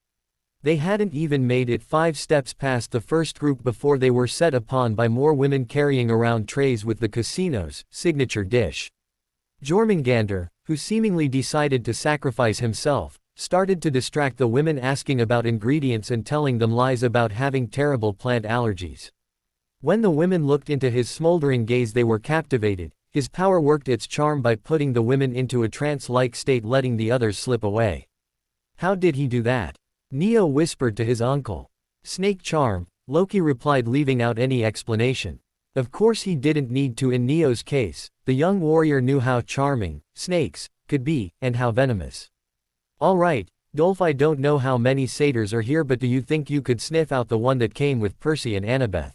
They hadn't even made it 5 steps past the first group before they were set upon by more women carrying around trays with the casino's signature dish. Jormungandr, who seemingly decided to sacrifice himself, started to distract the women, asking about ingredients and telling them lies about having terrible plant allergies. When the women looked into his smoldering gaze, they were captivated. His power worked its charm by putting the women into a trance-like state, letting the others slip away. How did he do that? Neo whispered to his uncle. Snake charm, Loki replied, leaving out any explanation. Of course he didn't need to in Neo's case. The young warrior knew how charming snakes could be, and how venomous. Alright, Dolph, I don't know how many satyrs are here, but do you think you could sniff out the one that came with Percy and Annabeth?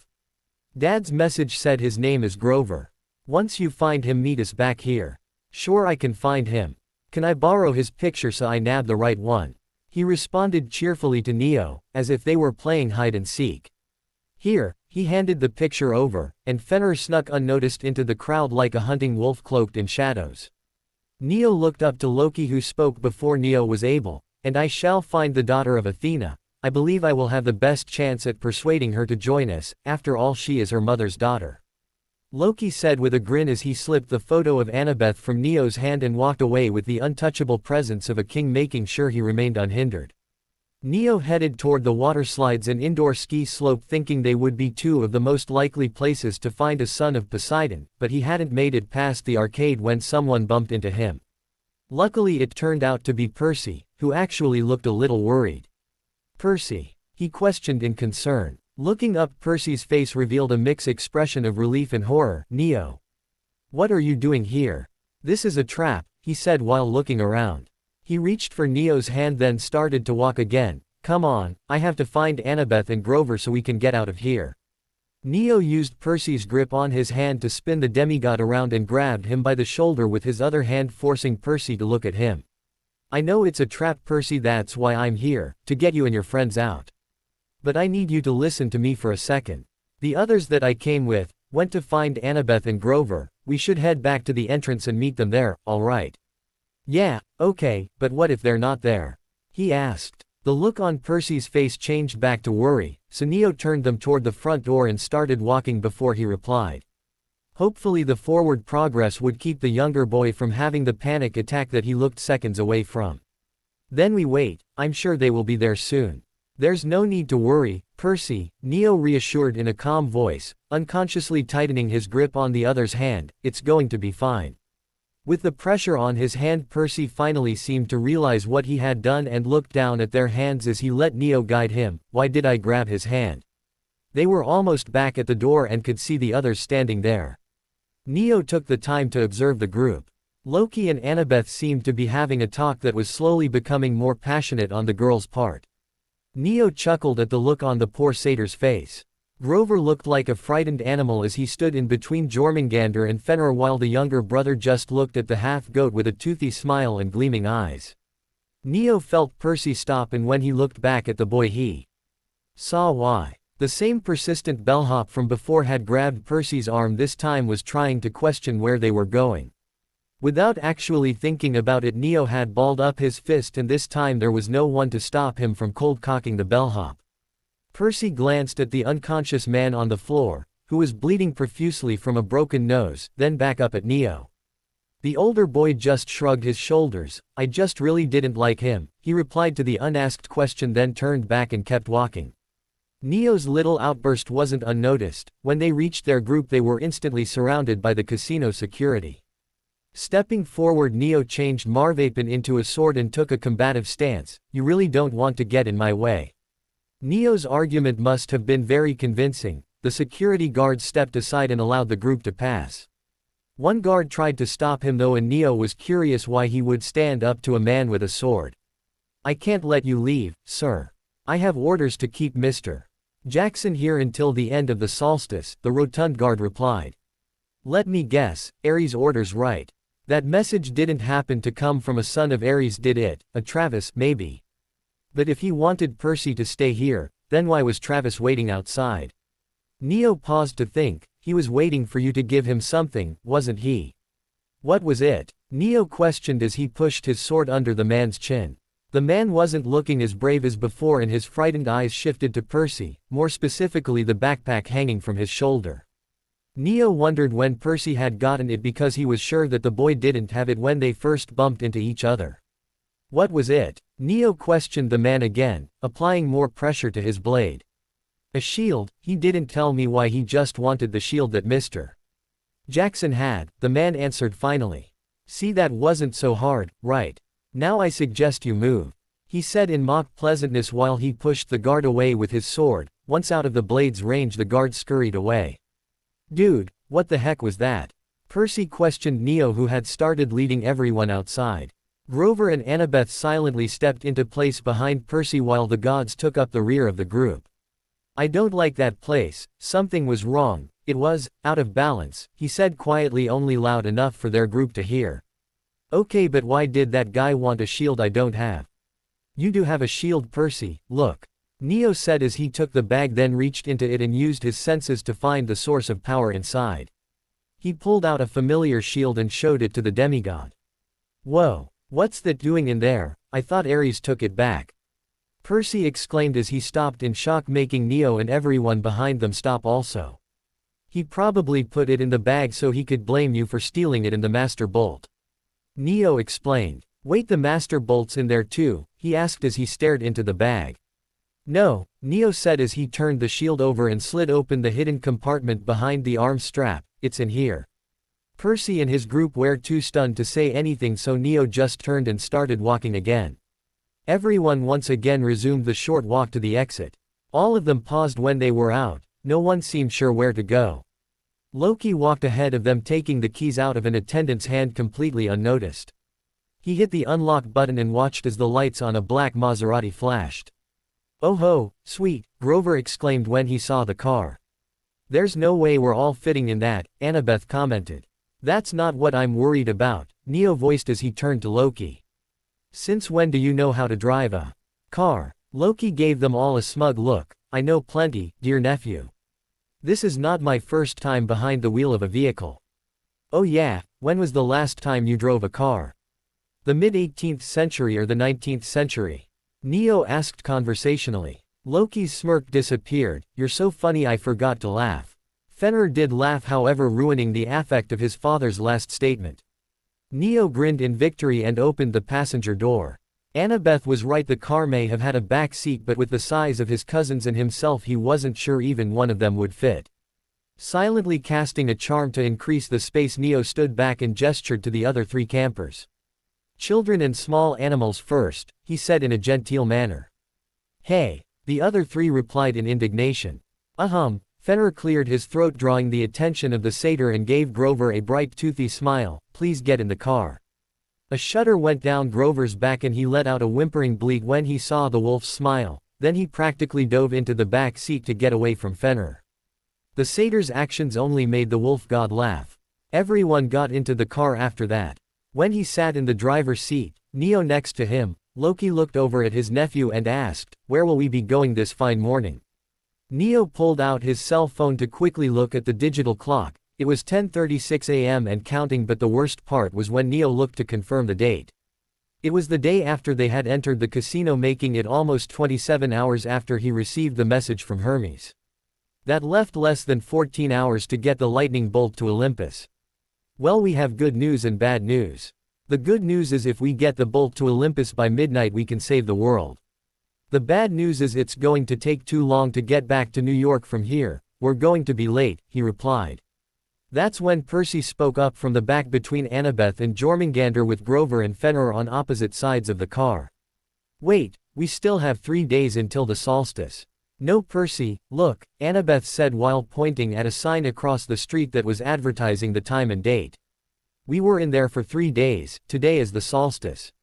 Dad's message said his name is Grover. Once you find him, meet us back here. Sure, I can find him. Can I borrow his picture so I nab the right one? He responded cheerfully to Neo, as if they were playing hide and seek. Here, he handed the picture over, and Fenrir snuck unnoticed into the crowd like a hunting wolf cloaked in shadows. Neo looked up to Loki, who spoke before Neo was able. And I shall find the daughter of Athena. I believe I will have the best chance at persuading her to join us, after all she is her mother's daughter. Loki said with a grin as he slipped the photo of Annabeth from Neo's hand and walked away with the untouchable presence of a king, making sure he remained unhindered. Neo headed toward the water slides and indoor ski slope, thinking they would be 2 of the most likely places to find a son of Poseidon, but he hadn't made it past the arcade when someone bumped into him. Luckily it turned out to be Percy, who actually looked a little worried. Percy? He questioned in concern. Looking up, Percy's face revealed a mixed expression of relief and horror. Neo. What are you doing here? This is a trap, he said while looking around. He reached for Neo's hand, then started to walk again. Come on, I have to find Annabeth and Grover so we can get out of here. Neo used Percy's grip on his hand to spin the demigod around and grabbed him by the shoulder with his other hand, forcing Percy to look at him. I know it's a trap, Percy, that's why I'm here, to get you and your friends out. But I need you to listen to me for a second. The others that I came with went to find Annabeth and Grover. We should head back to the entrance and meet them there, alright? Yeah, okay, but what if they're not there? He asked. The look on Percy's face changed back to worry, so Neo turned them toward the front door and started walking before he replied. Hopefully the forward progress would keep the younger boy from having the panic attack that he looked seconds away from. Then we wait, I'm sure they will be there soon. There's no need to worry, Percy, Neo reassured in a calm voice, unconsciously tightening his grip on the other's hand. It's going to be fine. With the pressure on his hand, Percy finally seemed to realize what he had done and looked down at their hands as he let Neo guide him. Why did I grab his hand? They were almost back at the door and could see the others standing there. Neo took the time to observe the group. Loki and Annabeth seemed to be having a talk that was slowly becoming more passionate on the girl's part. Neo chuckled at the look on the poor satyr's face. Grover looked like a frightened animal as he stood in between Jormungandr and Fenrir, while the younger brother just looked at the half-goat with a toothy smile and gleaming eyes. Neo felt Percy stop, and when he looked back at the boy he saw why. The same persistent bellhop from before had grabbed Percy's arm, this time was trying to question where they were going. Without actually thinking about it, Neo had balled up his fist, and this time there was no one to stop him from cold-cocking the bellhop. Percy glanced at the unconscious man on the floor, who was bleeding profusely from a broken nose, then back up at Neo. The older boy just shrugged his shoulders. I just really didn't like him, he replied to the unasked question, then turned back and kept walking. Neo's little outburst wasn't unnoticed. When they reached their group, they were instantly surrounded by the casino security. Stepping forward, Neo changed Marvapen into a sword and took a combative stance. You really don't want to get in my way. Neo's argument must have been very convincing. The security guards stepped aside and allowed the group to pass. One guard tried to stop him though, and Neo was curious why he would stand up to a man with a sword. I can't let you leave, sir. I have orders to keep Mr. Jackson here until the end of the solstice, the rotund guard replied. Let me guess, Ares' orders right. That message didn't happen to come from a son of Ares, did it? A Travis, maybe. But if he wanted Percy to stay here, then why was Travis waiting outside? Neo paused to think. He was waiting for you to give him something, wasn't he? What was it? Neo questioned as he pushed his sword under the man's chin. The man wasn't looking as brave as before, and his frightened eyes shifted to Percy, more specifically the backpack hanging from his shoulder. Neo wondered when Percy had gotten it because he was sure that the boy didn't have it when they first bumped into each other. What was it? Neo questioned the man again, applying more pressure to his blade. A shield. He didn't tell me why, he just wanted the shield that Mr. Jackson had, the man answered finally. See, that wasn't so hard, right? Now I suggest you move, he said in mock pleasantness while he pushed the guard away with his sword. Once out of the blade's range, the guard scurried away. Dude, what the heck was that? Percy questioned Neo, who had started leading everyone outside. Grover and Annabeth silently stepped into place behind Percy while the gods took up the rear of the group. I don't like that place. Something was wrong. It was out of balance, he said quietly, only loud enough for their group to hear. Okay, but why did that guy want a shield I don't have? You do have a shield, Percy, look. Neo said as he took the bag, then reached into it and used his senses to find the source of power inside. He pulled out a familiar shield and showed it to the demigod. Whoa, what's that doing in there? I thought Ares took it back. Percy exclaimed as he stopped in shock, making Neo and everyone behind them stop also. He probably put it in the bag so he could blame you for stealing it in the master bolt. Neo explained. Wait, the master bolt's in there too? He asked as he stared into the bag. No, Neo said as he turned the shield over and slid open the hidden compartment behind the arm strap. It's in here. Percy and his group were too stunned to say anything, so Neo just turned and started walking again. Everyone once again resumed the short walk to the exit. All of them paused when they were out. No one seemed sure where to go. Loki walked ahead of them, taking the keys out of an attendant's hand completely unnoticed. He hit the unlock button and watched as the lights on a black Maserati flashed. Oh ho, sweet, Grover exclaimed when he saw the car. There's no way we're all fitting in that, Annabeth commented. That's not what I'm worried about, Neo voiced as he turned to Loki. Since when do you know how to drive a car? Loki gave them all a smug look. I know plenty, dear nephew. This is not my first time behind the wheel of a vehicle. Oh yeah, when was the last time you drove a car? The mid-18th century or the 19th century? Neo asked conversationally. Loki's smirk disappeared. You're so funny I forgot to laugh. Fenrir did laugh, however, ruining the affect of his father's last statement. Neo grinned in victory and opened the passenger door. Annabeth was right, the car may have had a back seat, but with the size of his cousins and himself he wasn't sure even one of them would fit. Silently casting a charm to increase the space, Neo stood back and gestured to the other three campers. Children and small animals first, he said in a genteel manner. Hey! The other three replied in indignation. Fenrir cleared his throat, drawing the attention of the satyr, and gave Grover a bright toothy smile. Please get in the car. A shudder went down Grover's back and he let out a whimpering bleat when he saw the wolf's smile. Then he practically dove into the back seat to get away from Fenrir. The satyr's actions only made the wolf god laugh. Everyone got into the car after that. When he sat in the driver's seat, Neo next to him, Loki looked over at his nephew and asked, "Where will we be going this fine morning?" Neo pulled out his cell phone to quickly look at the digital clock. It was 10:36 a.m. and counting, but the worst part was when Neo looked to confirm the date. It was the day after they had entered the casino, making it almost 27 hours after he received the message from Hermes. That left less than 14 hours to get the lightning bolt to Olympus. Well, we have good news and bad news. The good news is if we get the bolt to Olympus by midnight we can save the world. The bad news is it's going to take too long to get back to New York from here. We're going to be late, he replied. That's when Percy spoke up from the back between Annabeth and Jormungandr with Grover and Fenrir on opposite sides of the car. Wait, we still have 3 days until the solstice. No Percy, look, Annabeth said while pointing at a sign across the street that was advertising the time and date. We were in there for 3 days, today is the solstice.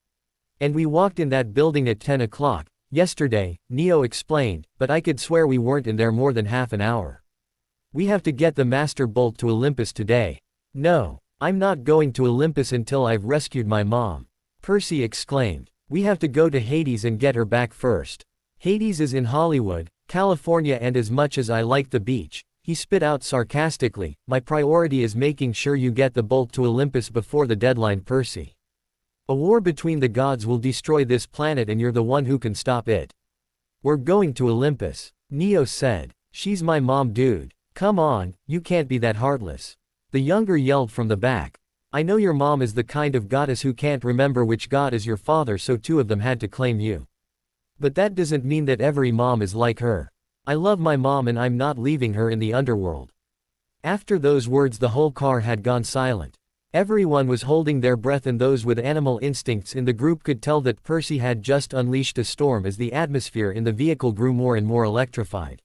And we walked in that building at 10 o'clock, yesterday, Neo explained, but I could swear we weren't in there more than half an hour. We have to get the Master Bolt to Olympus today. No, I'm not going to Olympus until I've rescued my mom. Percy exclaimed. We have to go to Hades and get her back first. Hades is in Hollywood, California, and as much as I like the beach, he spit out sarcastically, my priority is making sure you get the bolt to Olympus before the deadline, Percy. A war between the gods will destroy this planet and you're the one who can stop it. We're going to Olympus, Neo said. She's my mom, dude. Come on, you can't be that heartless. The younger yelled from the back. I know your mom is the kind of goddess who can't remember which god is your father, so 2 of them had to claim you. But that doesn't mean that every mom is like her. I love my mom and I'm not leaving her in the underworld. After those words the whole car had gone silent. Everyone was holding their breath and those with animal instincts in the group could tell that Percy had just unleashed a storm as the atmosphere in the vehicle grew more and more electrified.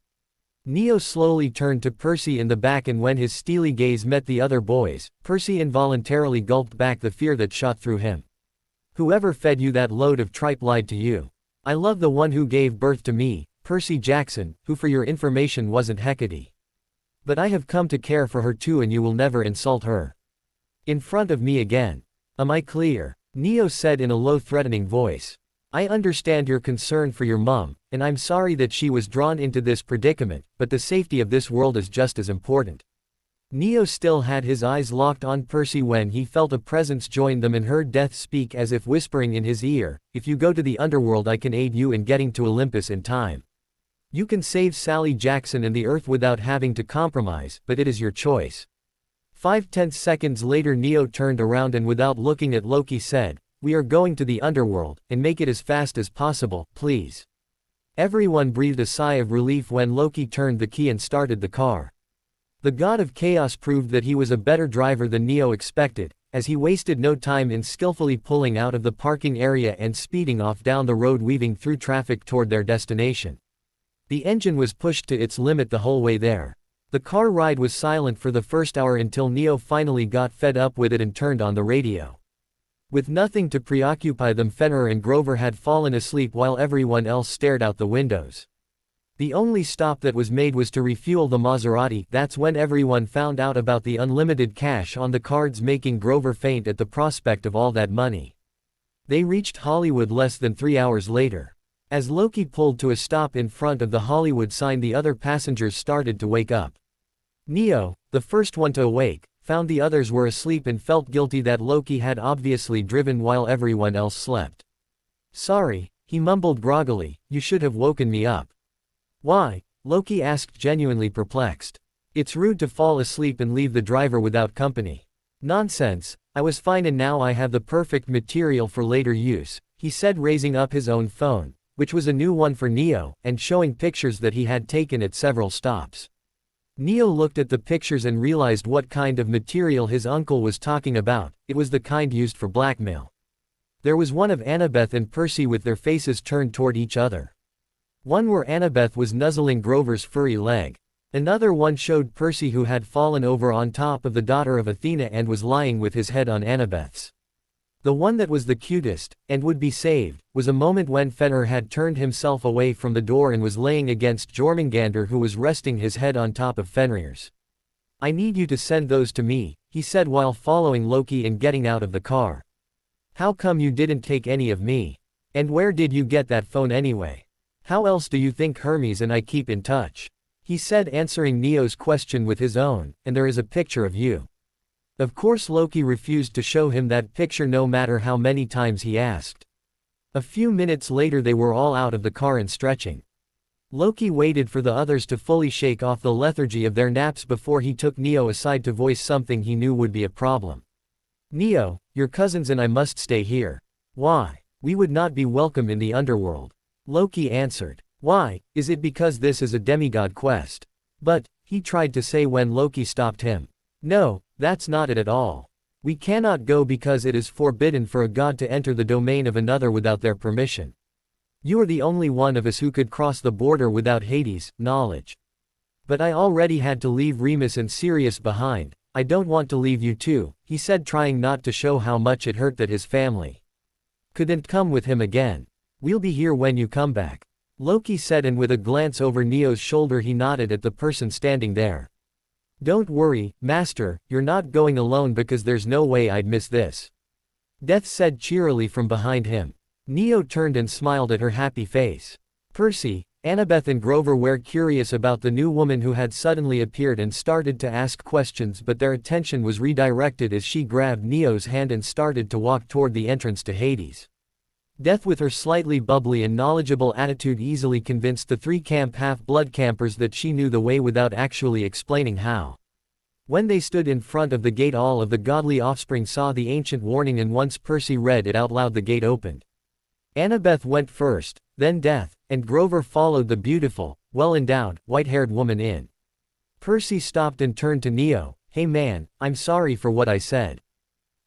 Neo slowly turned to Percy in the back and when his steely gaze met the other boys, Percy involuntarily gulped back the fear that shot through him. Whoever fed you that load of tripe lied to you. I love the one who gave birth to me, Percy Jackson, who for your information wasn't Hecate. But I have come to care for her too and you will never insult her. In front of me again. Am I clear? Neo said in a low threatening voice. I understand your concern for your mom, and I'm sorry that she was drawn into this predicament, but the safety of this world is just as important. Neo still had his eyes locked on Percy when he felt a presence join them and heard Death speak as if whispering in his ear, if you go to the underworld I can aid you in getting to Olympus in time. You can save Sally Jackson and the Earth without having to compromise, but it is your choice. 5/10 seconds later Neo turned around and without looking at Loki said, we are going to the underworld, and make it as fast as possible, please. Everyone breathed a sigh of relief when Loki turned the key and started the car. The god of chaos proved that he was a better driver than Neo expected, as he wasted no time in skillfully pulling out of the parking area and speeding off down the road weaving through traffic toward their destination. The engine was pushed to its limit the whole way there. The car ride was silent for the first hour until Neo finally got fed up with it and turned on the radio. With nothing to preoccupy them, Fenrir and Grover had fallen asleep while everyone else stared out the windows. The only stop that was made was to refuel the Maserati. That's when everyone found out about the unlimited cash on the cards, making Grover faint at the prospect of all that money. They reached Hollywood less than 3 hours later. As Loki pulled to a stop in front of the Hollywood sign, the other passengers started to wake up. Neo, the first one to awake, found the others were asleep and felt guilty that Loki had obviously driven while everyone else slept. Sorry, he mumbled groggily, you should have woken me up. Why? Loki asked, genuinely perplexed. It's rude to fall asleep and leave the driver without company. Nonsense, I was fine and now I have the perfect material for later use, he said, raising up his own phone, which was a new one for Neo, and showing pictures that he had taken at several stops. Neo looked at the pictures and realized what kind of material his uncle was talking about. It was the kind used for blackmail. There was one of Annabeth and Percy with their faces turned toward each other. One where Annabeth was nuzzling Grover's furry leg. Another one showed Percy, who had fallen over on top of the daughter of Athena and was lying with his head on Annabeth's. The one that was the cutest, and would be saved, was a moment when Fenrir had turned himself away from the door and was laying against Jormungandr, who was resting his head on top of Fenrir's. I need you to send those to me, he said while following Loki and getting out of the car. How come you didn't take any of me? And where did you get that phone anyway? How else do you think Hermes and I keep in touch? He said, answering Neo's question with his own, and there is a picture of you. Of course Loki refused to show him that picture no matter how many times he asked. A few minutes later they were all out of the car and stretching. Loki waited for the others to fully shake off the lethargy of their naps before he took Neo aside to voice something he knew would be a problem. Neo, your cousins and I must stay here. Why? We would not be welcome in the underworld. Loki answered. Why? Is it because this is a demigod quest? But, he tried to say when Loki stopped him. No, that's not it at all. We cannot go because it is forbidden for a god to enter the domain of another without their permission. You are the only one of us who could cross the border without Hades' knowledge. But I already had to leave Remus and Sirius behind. I don't want to leave you too, he said, trying not to show how much it hurt that his family couldn't come with him again. We'll be here when you come back, Loki said, and with a glance over Neo's shoulder he nodded at the person standing there. Don't worry, Master, you're not going alone because there's no way I'd miss this, Death said cheerily from behind him. Neo turned and smiled at her happy face. Percy, Annabeth and Grover were curious about the new woman who had suddenly appeared and started to ask questions, but their attention was redirected as she grabbed Neo's hand and started to walk toward the entrance to Hades. Death, with her slightly bubbly and knowledgeable attitude, easily convinced the three camp half-blood campers that she knew the way without actually explaining how. When they stood in front of the gate, all of the godly offspring saw the ancient warning, and once Percy read it out loud, the gate opened. Annabeth went first, then Death, and Grover followed the beautiful, well-endowed, white-haired woman in. Percy stopped and turned to Neo. Hey man, I'm sorry for what I said.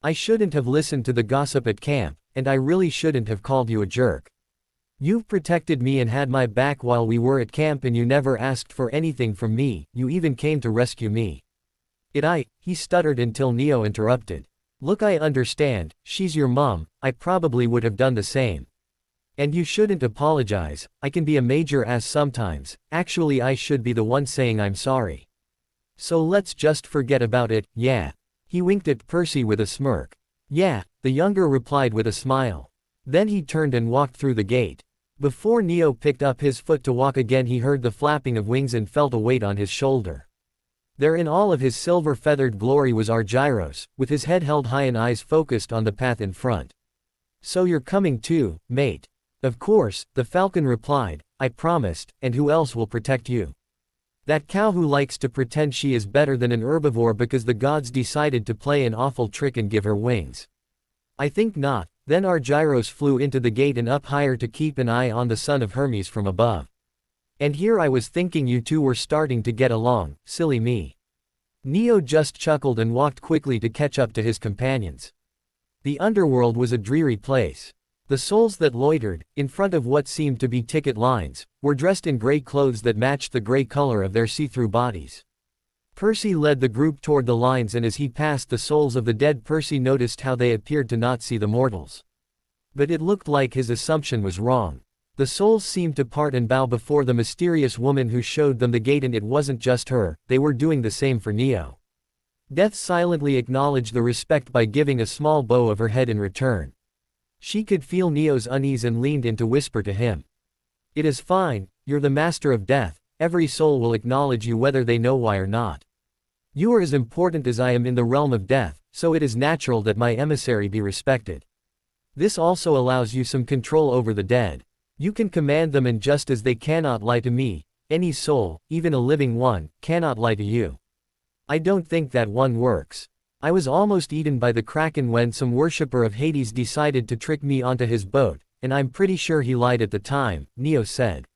I shouldn't have listened to the gossip at camp, and I really shouldn't have called you a jerk. You've protected me and had my back while we were at camp, and you never asked for anything from me, you even came to rescue me. He stuttered until Neo interrupted. Look, I understand, she's your mom, I probably would have done the same. And you shouldn't apologize, I can be a major ass sometimes, actually I should be the one saying I'm sorry. So let's just forget about it, yeah. He winked at Percy with a smirk. Yeah, the younger replied with a smile. Then he turned and walked through the gate. Before Neo picked up his foot to walk again, he heard the flapping of wings and felt a weight on his shoulder. There in all of his silver-feathered glory was Argyros, with his head held high and eyes focused on the path in front. So you're coming too, mate? Of course, the falcon replied, I promised, and who else will protect you? That cow who likes to pretend she is better than an herbivore because the gods decided to play an awful trick and give her wings. I think not. Then Argyros flew into the gate and up higher to keep an eye on the son of Hermes from above. And here I was thinking you two were starting to get along, silly me. Neo just chuckled and walked quickly to catch up to his companions. The underworld was a dreary place. The souls that loitered, in front of what seemed to be ticket lines, were dressed in gray clothes that matched the gray color of their see-through bodies. Percy led the group toward the lines, and as he passed the souls of the dead, Percy noticed how they appeared to not see the mortals. But it looked like his assumption was wrong. The souls seemed to part and bow before the mysterious woman who showed them the gate, and it wasn't just her, they were doing the same for Neo. Death silently acknowledged the respect by giving a small bow of her head in return. She could feel Neo's unease and leaned in to whisper to him. It is fine, you're the master of death, every soul will acknowledge you whether they know why or not. You are as important as I am in the realm of death, so it is natural that my emissary be respected. This also allows you some control over the dead. You can command them, and just as they cannot lie to me, any soul, even a living one, cannot lie to you. I don't think that one works. I was almost eaten by the kraken when some worshipper of Hades decided to trick me onto his boat, and I'm pretty sure he lied at the time, Neo said.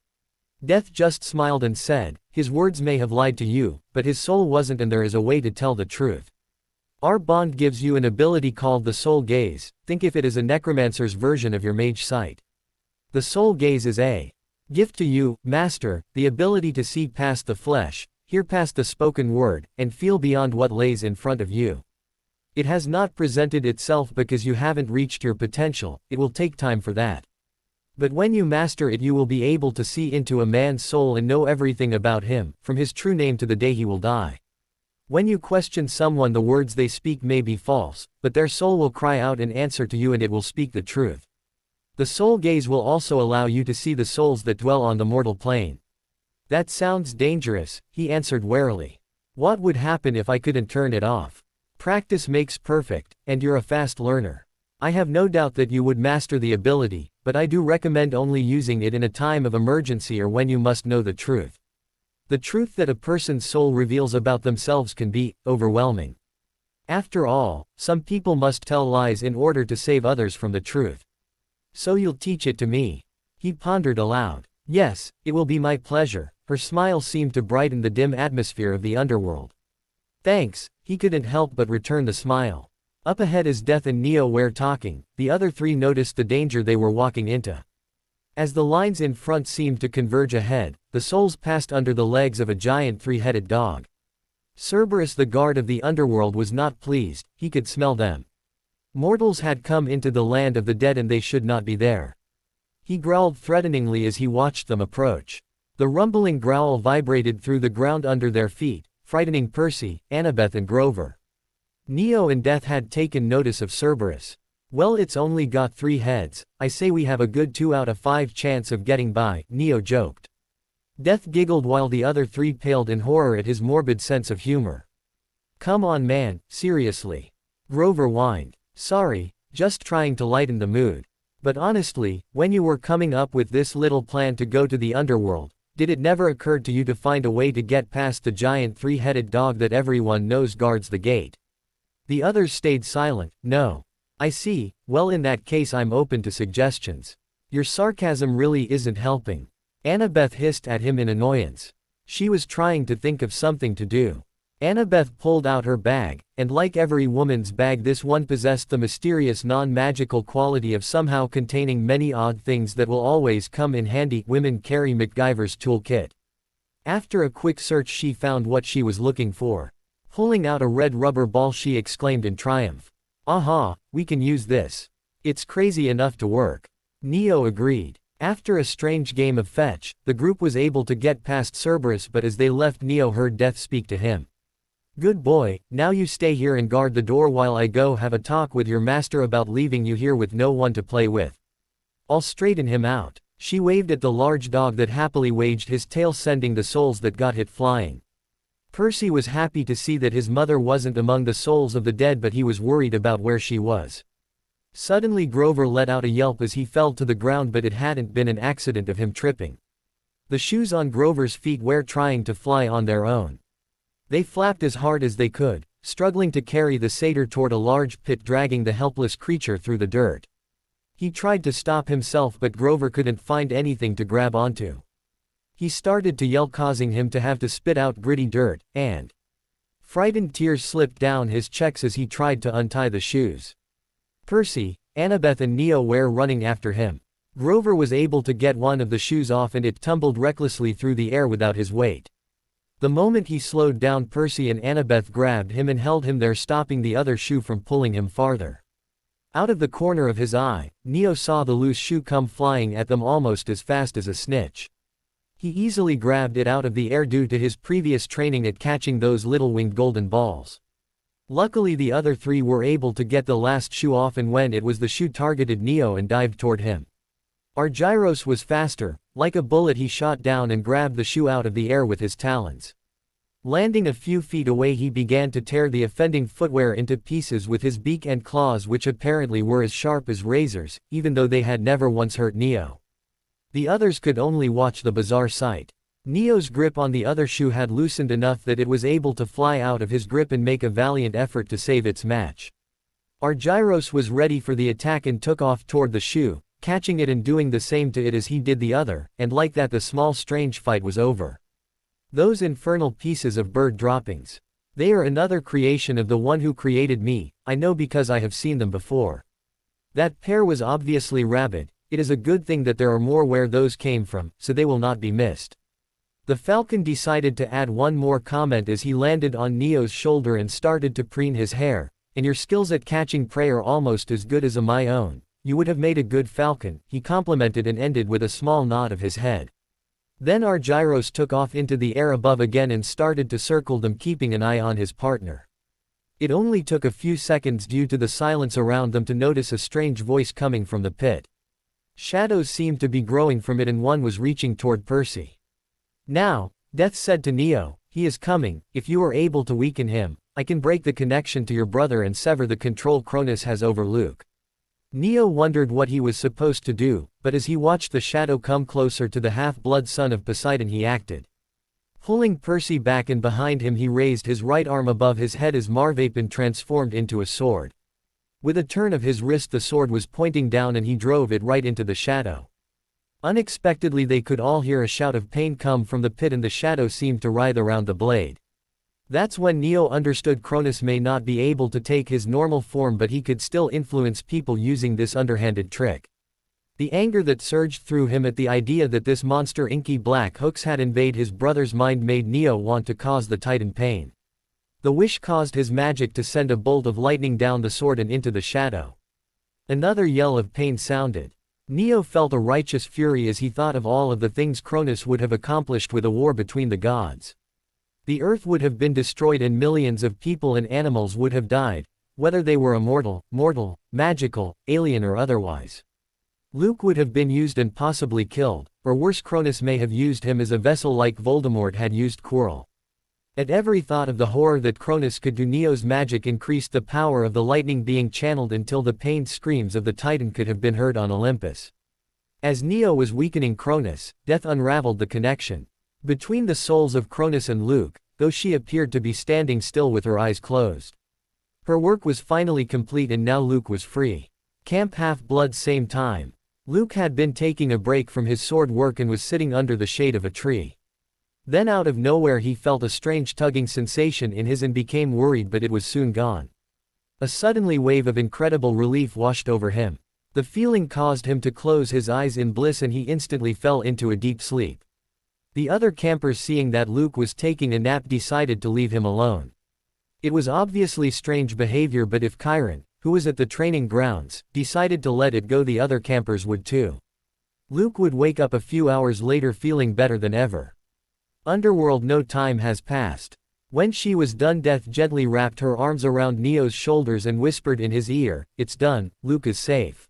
Death just smiled and said, his words may have lied to you, but his soul wasn't, and there is a way to tell the truth. Our bond gives you an ability called the soul gaze. Think if it is a necromancer's version of your mage sight. The soul gaze is a gift to you, master, the ability to see past the flesh, hear past the spoken word, and feel beyond what lays in front of you. It has not presented itself because you haven't reached your potential, it will take time for that. But when you master it, you will be able to see into a man's soul and know everything about him, from his true name to the day he will die. When you question someone, the words they speak may be false, but their soul will cry out in answer to you, and it will speak the truth. The soul gaze will also allow you to see the souls that dwell on the mortal plane. That sounds dangerous, he answered warily. What would happen if I couldn't turn it off? Practice makes perfect, and you're a fast learner. I have no doubt that you would master the ability, but I do recommend only using it in a time of emergency or when you must know the truth. The truth that a person's soul reveals about themselves can be overwhelming. After all, some people must tell lies in order to save others from the truth. So you'll teach it to me? He pondered aloud. Yes, it will be my pleasure. Her smile seemed to brighten the dim atmosphere of the underworld. Thanks, he couldn't help but return the smile. Up ahead as Death and Neo were talking, the other three noticed the danger they were walking into. As the lines in front seemed to converge ahead, the souls passed under the legs of a giant three-headed dog. Cerberus the guard of the underworld was not pleased, he could smell them. Mortals had come into the land of the dead and they should not be there. He growled threateningly as he watched them approach. The rumbling growl vibrated through the ground under their feet, frightening Percy, Annabeth and Grover. Neo and Death had taken notice of Cerberus. Well, it's only got 3 heads, I say we have a good 2 out of 5 chance of getting by, Neo joked. Death giggled while the other 3 paled in horror at his morbid sense of humor. Come on man, seriously. Grover whined. Sorry, just trying to lighten the mood. But honestly, when you were coming up with this little plan to go to the underworld, did it never occur to you to find a way to get past the giant 3-headed dog that everyone knows guards the gate? The others stayed silent. No. I see, well in that case I'm open to suggestions. Your sarcasm really isn't helping. Annabeth hissed at him in annoyance. She was trying to think of something to do. Annabeth pulled out her bag, and like every woman's bag, this one possessed the mysterious non-magical quality of somehow containing many odd things that will always come in handy. Women carry MacGyver's toolkit. After a quick search she found what she was looking for. Pulling out a red rubber ball she exclaimed in triumph. Aha, we can use this. It's crazy enough to work. Neo agreed. After a strange game of fetch, the group was able to get past Cerberus, but as they left Neo heard Death speak to him. Good boy, now you stay here and guard the door while I go have a talk with your master about leaving you here with no one to play with. I'll straighten him out. She waved at the large dog that happily waged his tail, sending the souls that got hit flying. Percy was happy to see that his mother wasn't among the souls of the dead, but he was worried about where she was. Suddenly Grover let out a yelp as he fell to the ground, but it hadn't been an accident of him tripping. The shoes on Grover's feet were trying to fly on their own. They flapped as hard as they could, struggling to carry the satyr toward a large pit, dragging the helpless creature through the dirt. He tried to stop himself, but Grover couldn't find anything to grab onto. He started to yell, causing him to have to spit out gritty dirt, and frightened tears slipped down his cheeks as he tried to untie the shoes. Percy, Annabeth and Neo were running after him. Grover was able to get one of the shoes off and it tumbled recklessly through the air without his weight. The moment he slowed down, Percy and Annabeth grabbed him and held him there, stopping the other shoe from pulling him farther. Out of the corner of his eye, Neo saw the loose shoe come flying at them almost as fast as a snitch. He easily grabbed it out of the air due to his previous training at catching those little winged golden balls. Luckily the other 3 were able to get the last shoe off, and when it was the shoe targeted Neo and dived toward him. Argyros was faster. Like a bullet he shot down and grabbed the shoe out of the air with his talons. Landing a few feet away he began to tear the offending footwear into pieces with his beak and claws, which apparently were as sharp as razors, even though they had never once hurt Neo. The others could only watch the bizarre sight. Neo's grip on the other shoe had loosened enough that it was able to fly out of his grip and make a valiant effort to save its match. Argyros was ready for the attack and took off toward the shoe, catching it and doing the same to it as he did the other, and like that the small strange fight was over. Those infernal pieces of bird droppings. They are another creation of the one who created me, I know because I have seen them before. That pair was obviously rabid. It is a good thing that there are more where those came from, so they will not be missed. The Falcon decided to add one more comment as he landed on Neo's shoulder and started to preen his hair. And your skills at catching prey are almost as good as my own. You would have made a good falcon, he complimented and ended with a small nod of his head. Then Argyros took off into the air above again and started to circle them, keeping an eye on his partner. It only took a few seconds due to the silence around them to notice a strange voice coming from the pit. Shadows seemed to be growing from it and one was reaching toward Percy. Now, Death said to Neo, he is coming. If you are able to weaken him, I can break the connection to your brother and sever the control Cronus has over Luke. Neo wondered what he was supposed to do, but as he watched the shadow come closer to the half-blood son of Poseidon he acted. Pulling Percy back and behind him he raised his right arm above his head as Marvapin transformed into a sword. With a turn of his wrist the sword was pointing down and he drove it right into the shadow. Unexpectedly they could all hear a shout of pain come from the pit and the shadow seemed to writhe around the blade. That's when Neo understood Cronus may not be able to take his normal form, but he could still influence people using this underhanded trick. The anger that surged through him at the idea that this monster inky black hooks had invaded his brother's mind made Neo want to cause the Titan pain. The wish caused his magic to send a bolt of lightning down the sword and into the shadow. Another yell of pain sounded. Neo felt a righteous fury as he thought of all of the things Cronus would have accomplished with a war between the gods. The earth would have been destroyed and millions of people and animals would have died, whether they were immortal, mortal, magical, alien or otherwise. Luke would have been used and possibly killed, or worse, Cronus may have used him as a vessel like Voldemort had used Quirrell. At every thought of the horror that Cronus could do, Neo's magic increased the power of the lightning being channeled until the pained screams of the Titan could have been heard on Olympus. As Neo was weakening Cronus, death unraveled the connection between the souls of Cronus and Luke, though she appeared to be standing still with her eyes closed. Her work was finally complete and now Luke was free. Camp Half-Blood. Same time. Luke had been taking a break from his sword work and was sitting under the shade of a tree. Then out of nowhere he felt a strange tugging sensation in his and became worried, but it was soon gone. A suddenly wave of incredible relief washed over him. The feeling caused him to close his eyes in bliss and he instantly fell into a deep sleep. The other campers, seeing that Luke was taking a nap, decided to leave him alone. It was obviously strange behavior, but if Chiron, who was at the training grounds, decided to let it go, the other campers would too. Luke would wake up a few hours later feeling better than ever. Underworld. No time has passed. When she was done, Death gently wrapped her arms around Neo's shoulders and whispered in his ear, "It's done, Luke is safe.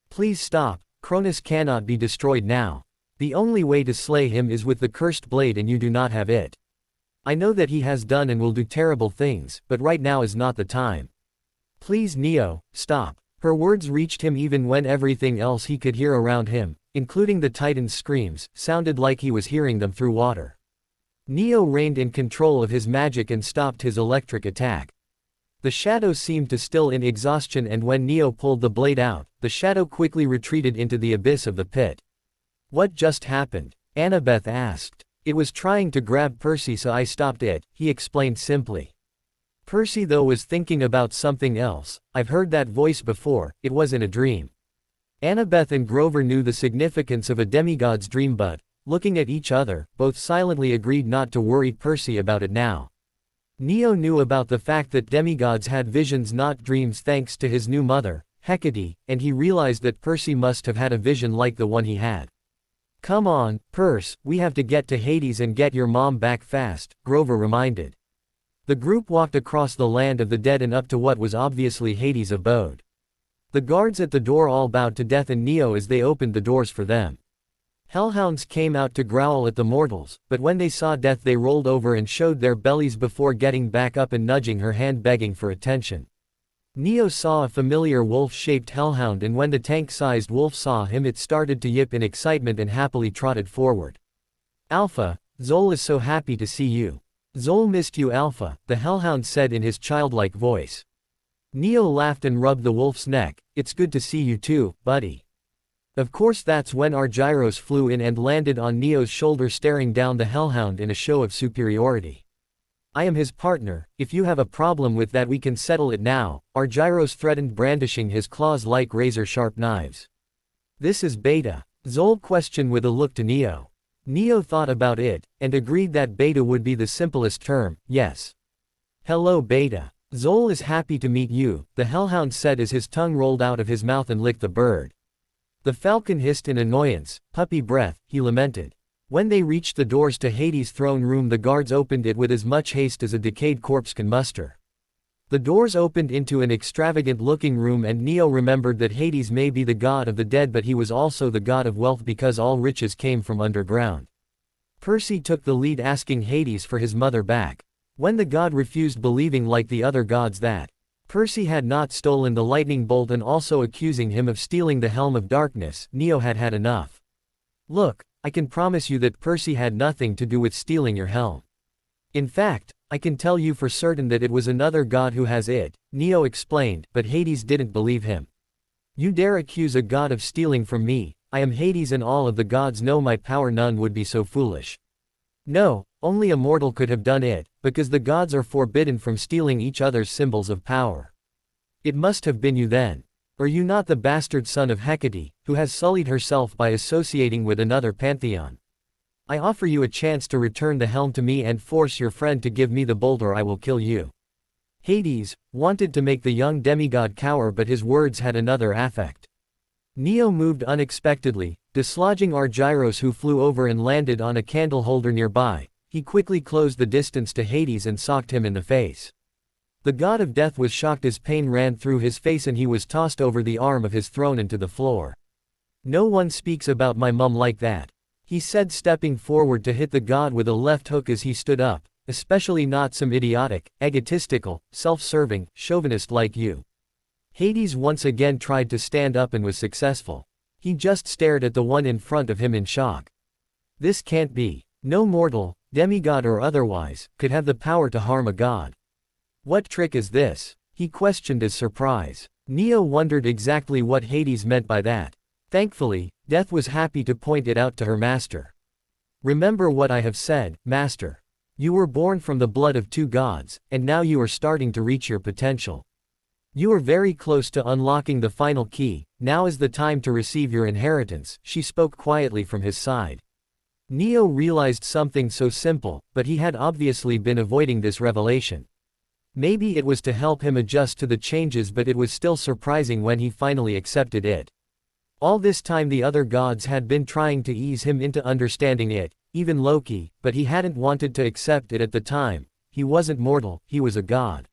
Please stop, Cronus cannot be destroyed now. The only way to slay him is with the cursed blade and you do not have it. I know that he has done and will do terrible things, but right now is not the time. Please Neo, stop." Her words reached him even when everything else he could hear around him, including the Titan's screams, sounded like he was hearing them through water. Neo reined in control of his magic and stopped his electric attack. The shadow seemed to still in exhaustion, and when Neo pulled the blade out, the shadow quickly retreated into the abyss of the pit. "What just happened?" Annabeth asked. "It was trying to grab Percy, so I stopped it," he explained simply. Percy though was thinking about something else. "I've heard that voice before, it was in a dream." Annabeth and Grover knew the significance of a demigod's dream, but, looking at each other, both silently agreed not to worry Percy about it now. Neo knew about the fact that demigods had visions, not dreams, thanks to his new mother, Hecate, and he realized that Percy must have had a vision like the one he had. "Come on, Perce, we have to get to Hades and get your mom back fast," Grover reminded. The group walked across the land of the dead and up to what was obviously Hades' abode. The guards at the door all bowed to Death and Neo as they opened the doors for them. Hellhounds came out to growl at the mortals, but when they saw Death they rolled over and showed their bellies before getting back up and nudging her hand, begging for attention. Neo saw a familiar wolf-shaped hellhound, and when the tank-sized wolf saw him it started to yip in excitement and happily trotted forward. "Alpha, Zol is so happy to see you." "Zol missed you, Alpha," the hellhound said in his childlike voice. Neo laughed and rubbed the wolf's neck. "It's good to see you too, buddy." Of course, that's when Argyros flew in and landed on Neo's shoulder, staring down the hellhound in a show of superiority. "I am his partner, if you have a problem with that we can settle it now," Argyros threatened, brandishing his claws like razor-sharp knives. "This is Beta?" Zol questioned with a look to Neo. Neo thought about it, and agreed that Beta would be the simplest term. "Yes." "Hello Beta. Zol is happy to meet you," the hellhound said as his tongue rolled out of his mouth and licked the bird. The falcon hissed in annoyance. "Puppy breath," he lamented. When they reached the doors to Hades' throne room, the guards opened it with as much haste as a decayed corpse can muster. The doors opened into an extravagant-looking room, and Neo remembered that Hades may be the god of the dead, but he was also the god of wealth because all riches came from underground. Percy took the lead, asking Hades for his mother back. When the god refused, believing like the other gods that Percy had not stolen the lightning bolt and also accusing him of stealing the Helm of Darkness, Neo had had enough. "Look, I can promise you that Percy had nothing to do with stealing your helm. In fact, I can tell you for certain that it was another god who has it," Neo explained, but Hades didn't believe him. "You dare accuse a god of stealing from me? I am Hades and all of the gods know my power. None would be so foolish." "No, Only a mortal could have done it, because the gods are forbidden from stealing each other's symbols of power. It must have been you then. Are you not the bastard son of Hecate, who has sullied herself by associating with another pantheon? I offer you a chance to return the helm to me and force your friend to give me the bolt, or I will kill you. Hades wanted to make the young demigod cower, but his words had another effect. Neo moved unexpectedly, dislodging Argyros, who flew over and landed on a candle holder nearby. He quickly closed the distance to Hades and socked him in the face. The god of death was shocked as pain ran through his face and he was tossed over the arm of his throne and to the floor. No one speaks about my mum like that, he said, stepping forward to hit the god with a left hook as he stood up, especially not some idiotic, egotistical, self-serving, chauvinist like you. Hades once again tried to stand up and was successful. He just stared at the one in front of him in shock. This can't be. No mortal, demigod or otherwise, could have the power to harm a god. What trick is this? He questioned as surprise. Neo wondered exactly what Hades meant by that. Thankfully, Death was happy to point it out to her master. Remember what I have said, master. You were born from the blood of two gods, and now you are starting to reach your potential. You are very close to unlocking the final key. Now is the time to receive your inheritance, she spoke quietly from his side. Neo realized something so simple, but he had obviously been avoiding this revelation. Maybe it was to help him adjust to the changes, but it was still surprising when he finally accepted it. All this time the other gods had been trying to ease him into understanding it, even Loki, but he hadn't wanted to accept it at the time. He wasn't mortal, he was a god.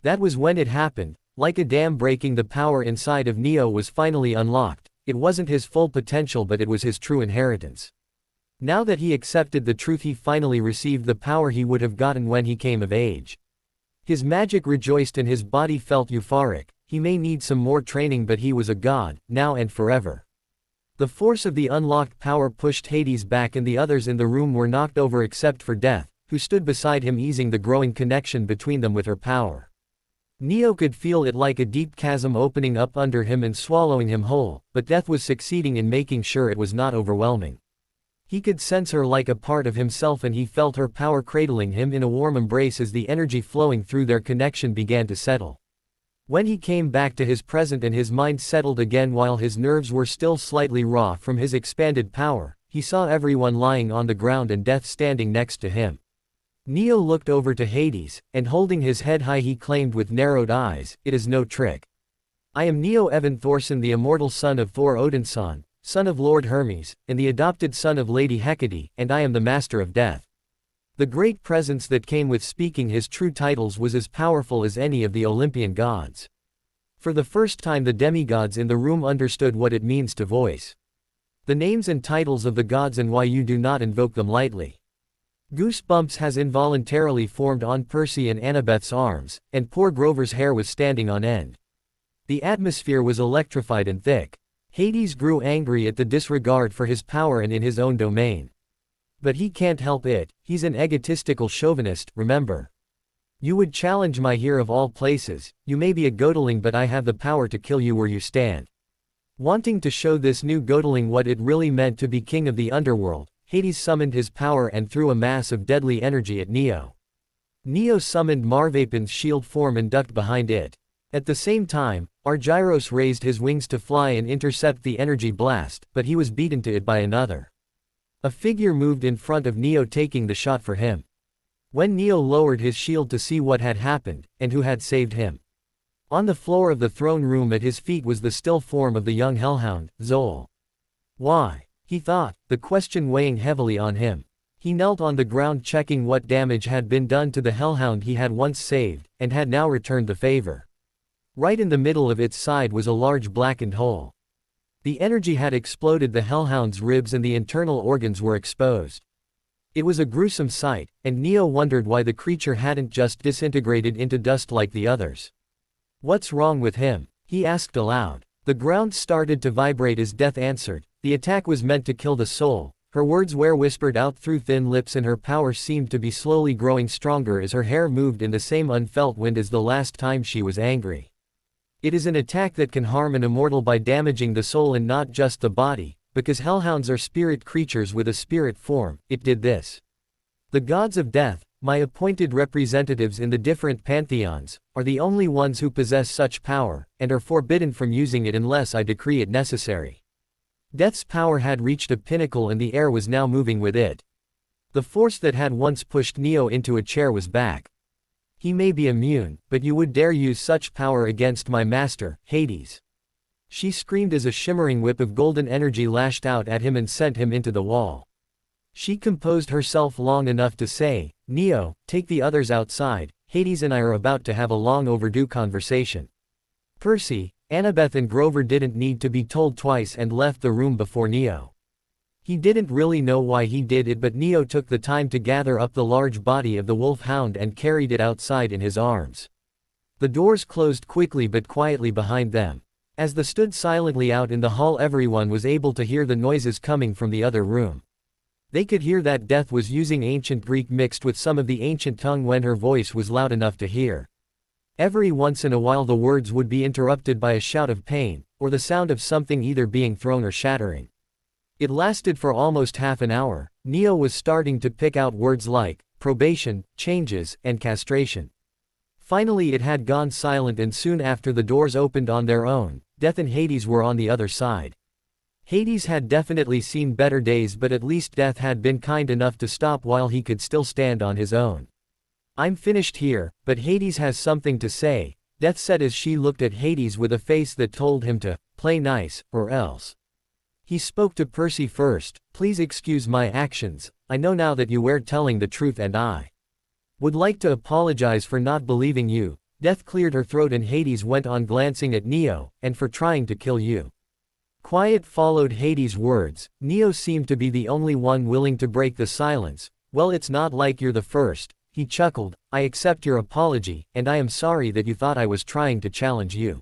That was when it happened. Like a dam breaking, the power inside of Neo was finally unlocked. It wasn't his full potential, but it was his true inheritance. Now that he accepted the truth, he finally received the power he would have gotten when he came of age. His magic rejoiced and his body felt euphoric. He may need some more training, but he was a god, now and forever. The force of the unlocked power pushed Hades back and the others in the room were knocked over except for Death, who stood beside him, easing the growing connection between them with her power. Neo could feel it like a deep chasm opening up under him and swallowing him whole, but Death was succeeding in making sure it was not overwhelming. He could sense her like a part of himself and he felt her power cradling him in a warm embrace as the energy flowing through their connection began to settle. When he came back to his present and his mind settled again while his nerves were still slightly raw from his expanded power, he saw everyone lying on the ground and Death standing next to him. Neo looked over to Hades, and holding his head high he claimed with narrowed eyes, "It is no trick. I am Neo Evan Thorson, the immortal son of Thor Odinson, son of Lord Hermes, and the adopted son of Lady Hecate, and I am the master of death." The great presence that came with speaking his true titles was as powerful as any of the Olympian gods. For the first time the demigods in the room understood what it means to voice the names and titles of the gods and why you do not invoke them lightly. Goosebumps has involuntarily formed on Percy and Annabeth's arms, and poor Grover's hair was standing on end. The atmosphere was electrified and thick. Hades grew angry at the disregard for his power and in his own domain. But he can't help it, he's an egotistical chauvinist, remember. You would challenge my here of all places. You may be a godling, but I have the power to kill you where you stand. Wanting to show this new godling what it really meant to be king of the underworld, Hades summoned his power and threw a mass of deadly energy at Neo. Neo summoned Marvapen's shield form and ducked behind it. At the same time, Argyros raised his wings to fly and intercept the energy blast, but he was beaten to it by another. A figure moved in front of Neo, taking the shot for him. When Neo lowered his shield to see what had happened, and who had saved him. On the floor of the throne room at his feet was the still form of the young hellhound, Zol. Why? He thought, the question weighing heavily on him. He knelt on the ground, checking what damage had been done to the hellhound he had once saved, and had now returned the favor. Right in the middle of its side was a large blackened hole. The energy had exploded the hellhound's ribs and the internal organs were exposed. It was a gruesome sight, and Neo wondered why the creature hadn't just disintegrated into dust like the others. What's wrong with him? He asked aloud. The ground started to vibrate as Death answered. The attack was meant to kill the soul. Her words were whispered out through thin lips and her power seemed to be slowly growing stronger as her hair moved in the same unfelt wind as the last time she was angry. It is an attack that can harm an immortal by damaging the soul and not just the body, because hellhounds are spirit creatures with a spirit form. It did this. The gods of death, my appointed representatives in the different pantheons, are the only ones who possess such power, and are forbidden from using it unless I decree it necessary. Death's power had reached a pinnacle and the air was now moving with it. The force that had once pushed Neo into a chair was back. He may be immune, but you would dare use such power against my master, Hades. She screamed as a shimmering whip of golden energy lashed out at him and sent him into the wall. She composed herself long enough to say, Neo, take the others outside, Hades and I are about to have a long overdue conversation. Percy, Annabeth and Grover didn't need to be told twice and left the room before Neo. He didn't really know why he did it, but Neo took the time to gather up the large body of the wolfhound and carried it outside in his arms. The doors closed quickly but quietly behind them. As they stood silently out in the hall, everyone was able to hear the noises coming from the other room. They could hear that Death was using ancient Greek mixed with some of the ancient tongue when her voice was loud enough to hear. Every once in a while the words would be interrupted by a shout of pain, or the sound of something either being thrown or shattering. It lasted for almost half an hour. Neo was starting to pick out words like probation, changes, and castration. Finally it had gone silent, and soon after the doors opened on their own. Death and Hades were on the other side. Hades had definitely seen better days, but at least Death had been kind enough to stop while he could still stand on his own. I'm finished here, but Hades has something to say, Death said as she looked at Hades with a face that told him to play nice, or else. He spoke to Percy first. Please excuse my actions, I know now that you were telling the truth and I would like to apologize for not believing you. Death cleared her throat and Hades went on glancing at Neo, and for trying to kill you. Quiet followed Hades' words. Neo seemed to be the only one willing to break the silence. Well, it's not like you're the first, he chuckled. I accept your apology, and I am sorry that you thought I was trying to challenge you.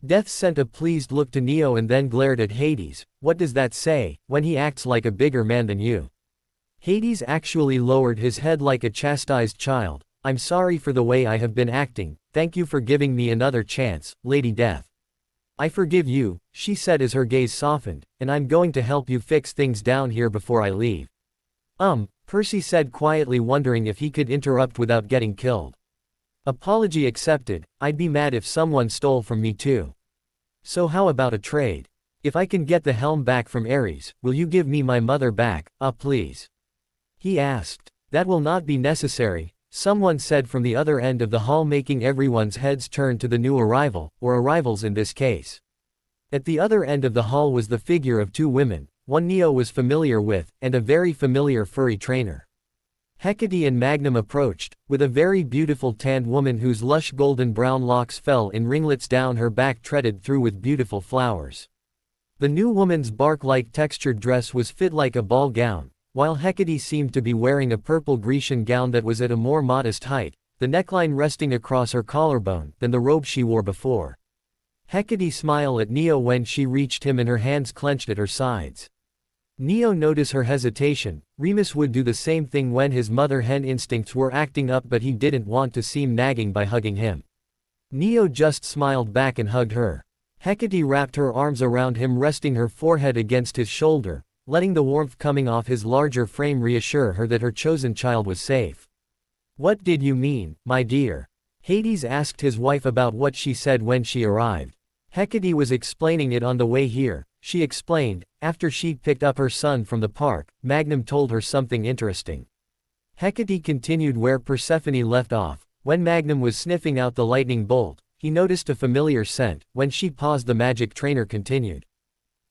Death sent a pleased look to Neo and then glared at Hades. What does that say, when he acts like a bigger man than you? Hades actually lowered his head like a chastised child. I'm sorry for the way I have been acting, thank you for giving me another chance, Lady Death. I forgive you, she said as her gaze softened, and I'm going to help you fix things down here before I leave. Percy said quietly, wondering if he could interrupt without getting killed. Apology accepted. I'd be mad if someone stole from me too. So how about a trade? If I can get the helm back from Ares, will you give me my mother back, please? He asked. That will not be necessary, someone said from the other end of the hall, making everyone's heads turn to the new arrival, or arrivals in this case. At the other end of the hall was the figure of two women, one Neo was familiar with, and a very familiar furry trainer. Hecate and Magnum approached, with a very beautiful tanned woman whose lush golden brown locks fell in ringlets down her back, treaded through with beautiful flowers. The new woman's bark-like textured dress was fit like a ball gown, while Hecate seemed to be wearing a purple Grecian gown that was at a more modest height, the neckline resting across her collarbone, than the robe she wore before. Hecate smiled at Neo when she reached him and her hands clenched at her sides. Neo noticed her hesitation. Remus would do the same thing when his mother hen instincts were acting up, but he didn't want to seem nagging by hugging him. Neo just smiled back and hugged her. Hecate wrapped her arms around him, resting her forehead against his shoulder, letting the warmth coming off his larger frame reassure her that her chosen child was safe. What did you mean, my dear? Hades asked his wife about what she said when she arrived. Hecate was explaining it on the way here, she explained. After she'd picked up her son from the park, Magnum told her something interesting. Hecate continued where Persephone left off. When Magnum was sniffing out the lightning bolt, he noticed a familiar scent. When she paused, the magic trainer continued.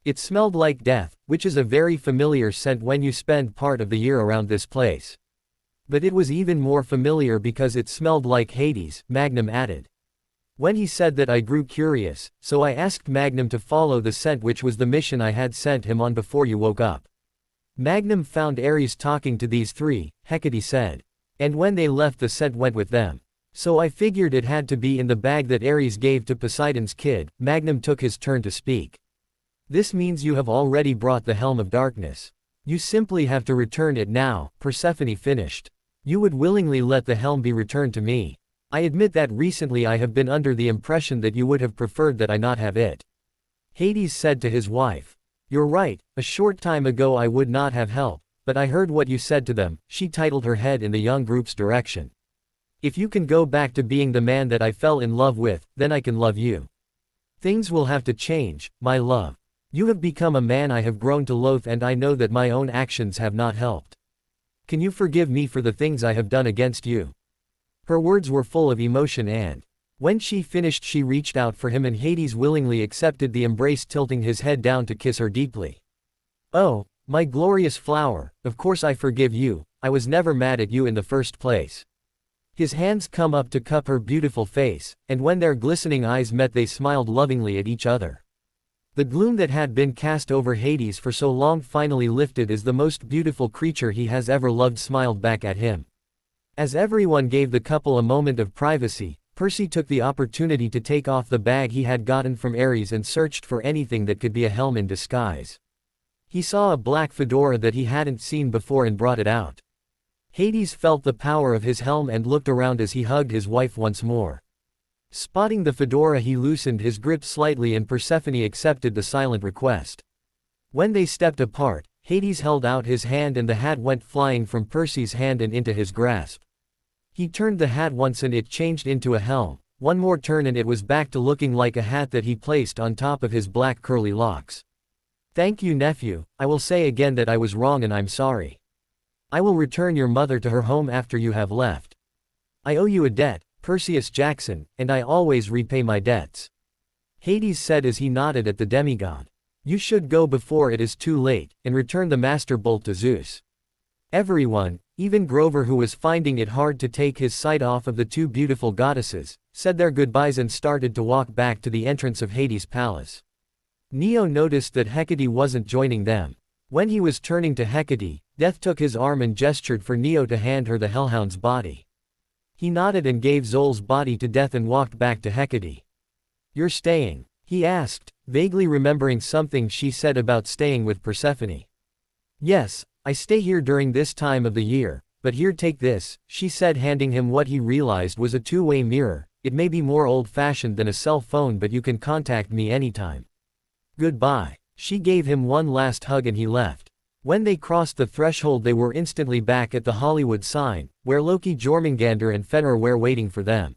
It smelled like death, which is a very familiar scent when you spend part of the year around this place. But it was even more familiar because it smelled like Hades, Magnum added. When he said that, I grew curious, so I asked Magnum to follow the scent, which was the mission I had sent him on before you woke up. Magnum found Ares talking to these three, Hecate said. And when they left, the scent went with them. So I figured it had to be in the bag that Ares gave to Poseidon's kid. Magnum took his turn to speak. This means you have already brought the Helm of Darkness. You simply have to return it now, Persephone finished. You would willingly let the helm be returned to me. I admit that recently I have been under the impression that you would have preferred that I not have it. Hades said to his wife. You're right, a short time ago I would not have helped, but I heard what you said to them." She titled her head in the young group's direction. "If you can go back to being the man that I fell in love with, then I can love you. Things will have to change, my love. You have become a man I have grown to loathe, and I know that my own actions have not helped. Can you forgive me for the things I have done against you?" Her words were full of emotion, and when she finished she reached out for him, and Hades willingly accepted the embrace, tilting his head down to kiss her deeply. "Oh, my glorious flower, of course I forgive you, I was never mad at you in the first place." His hands come up to cup her beautiful face, and when their glistening eyes met they smiled lovingly at each other. The gloom that had been cast over Hades for so long finally lifted as the most beautiful creature he has ever loved smiled back at him. As everyone gave the couple a moment of privacy, Percy took the opportunity to take off the bag he had gotten from Ares and searched for anything that could be a helm in disguise. He saw a black fedora that he hadn't seen before and brought it out. Hades felt the power of his helm and looked around as he hugged his wife once more. Spotting the fedora, he loosened his grip slightly and Persephone accepted the silent request. When they stepped apart, Hades held out his hand and the hat went flying from Percy's hand and into his grasp. He turned the hat once and it changed into a helm, one more turn and it was back to looking like a hat that he placed on top of his black curly locks. "Thank you, nephew, I will say again that I was wrong and I'm sorry. I will return your mother to her home after you have left. I owe you a debt, Perseus Jackson, and I always repay my debts," Hades said as he nodded at the demigod. "You should go before it is too late, and return the Master Bolt to Zeus." Everyone, even Grover, who was finding it hard to take his sight off of the two beautiful goddesses, said their goodbyes and started to walk back to the entrance of Hades' palace. Neo noticed that Hecate wasn't joining them. When he was turning to Hecate, Death took his arm and gestured for Neo to hand her the Hellhound's body. He nodded and gave Zol's body to Death and walked back to Hecate. "You're staying?" he asked, vaguely remembering something she said about staying with Persephone. "Yes, I stay here during this time of the year, but here, take this," she said, handing him what he realized was a two-way mirror. "It may be more old-fashioned than a cell phone, but you can contact me anytime. Goodbye." She gave him one last hug and he left. When they crossed the threshold they were instantly back at the Hollywood sign, where Loki, Jormungandr and Fenrir were waiting for them.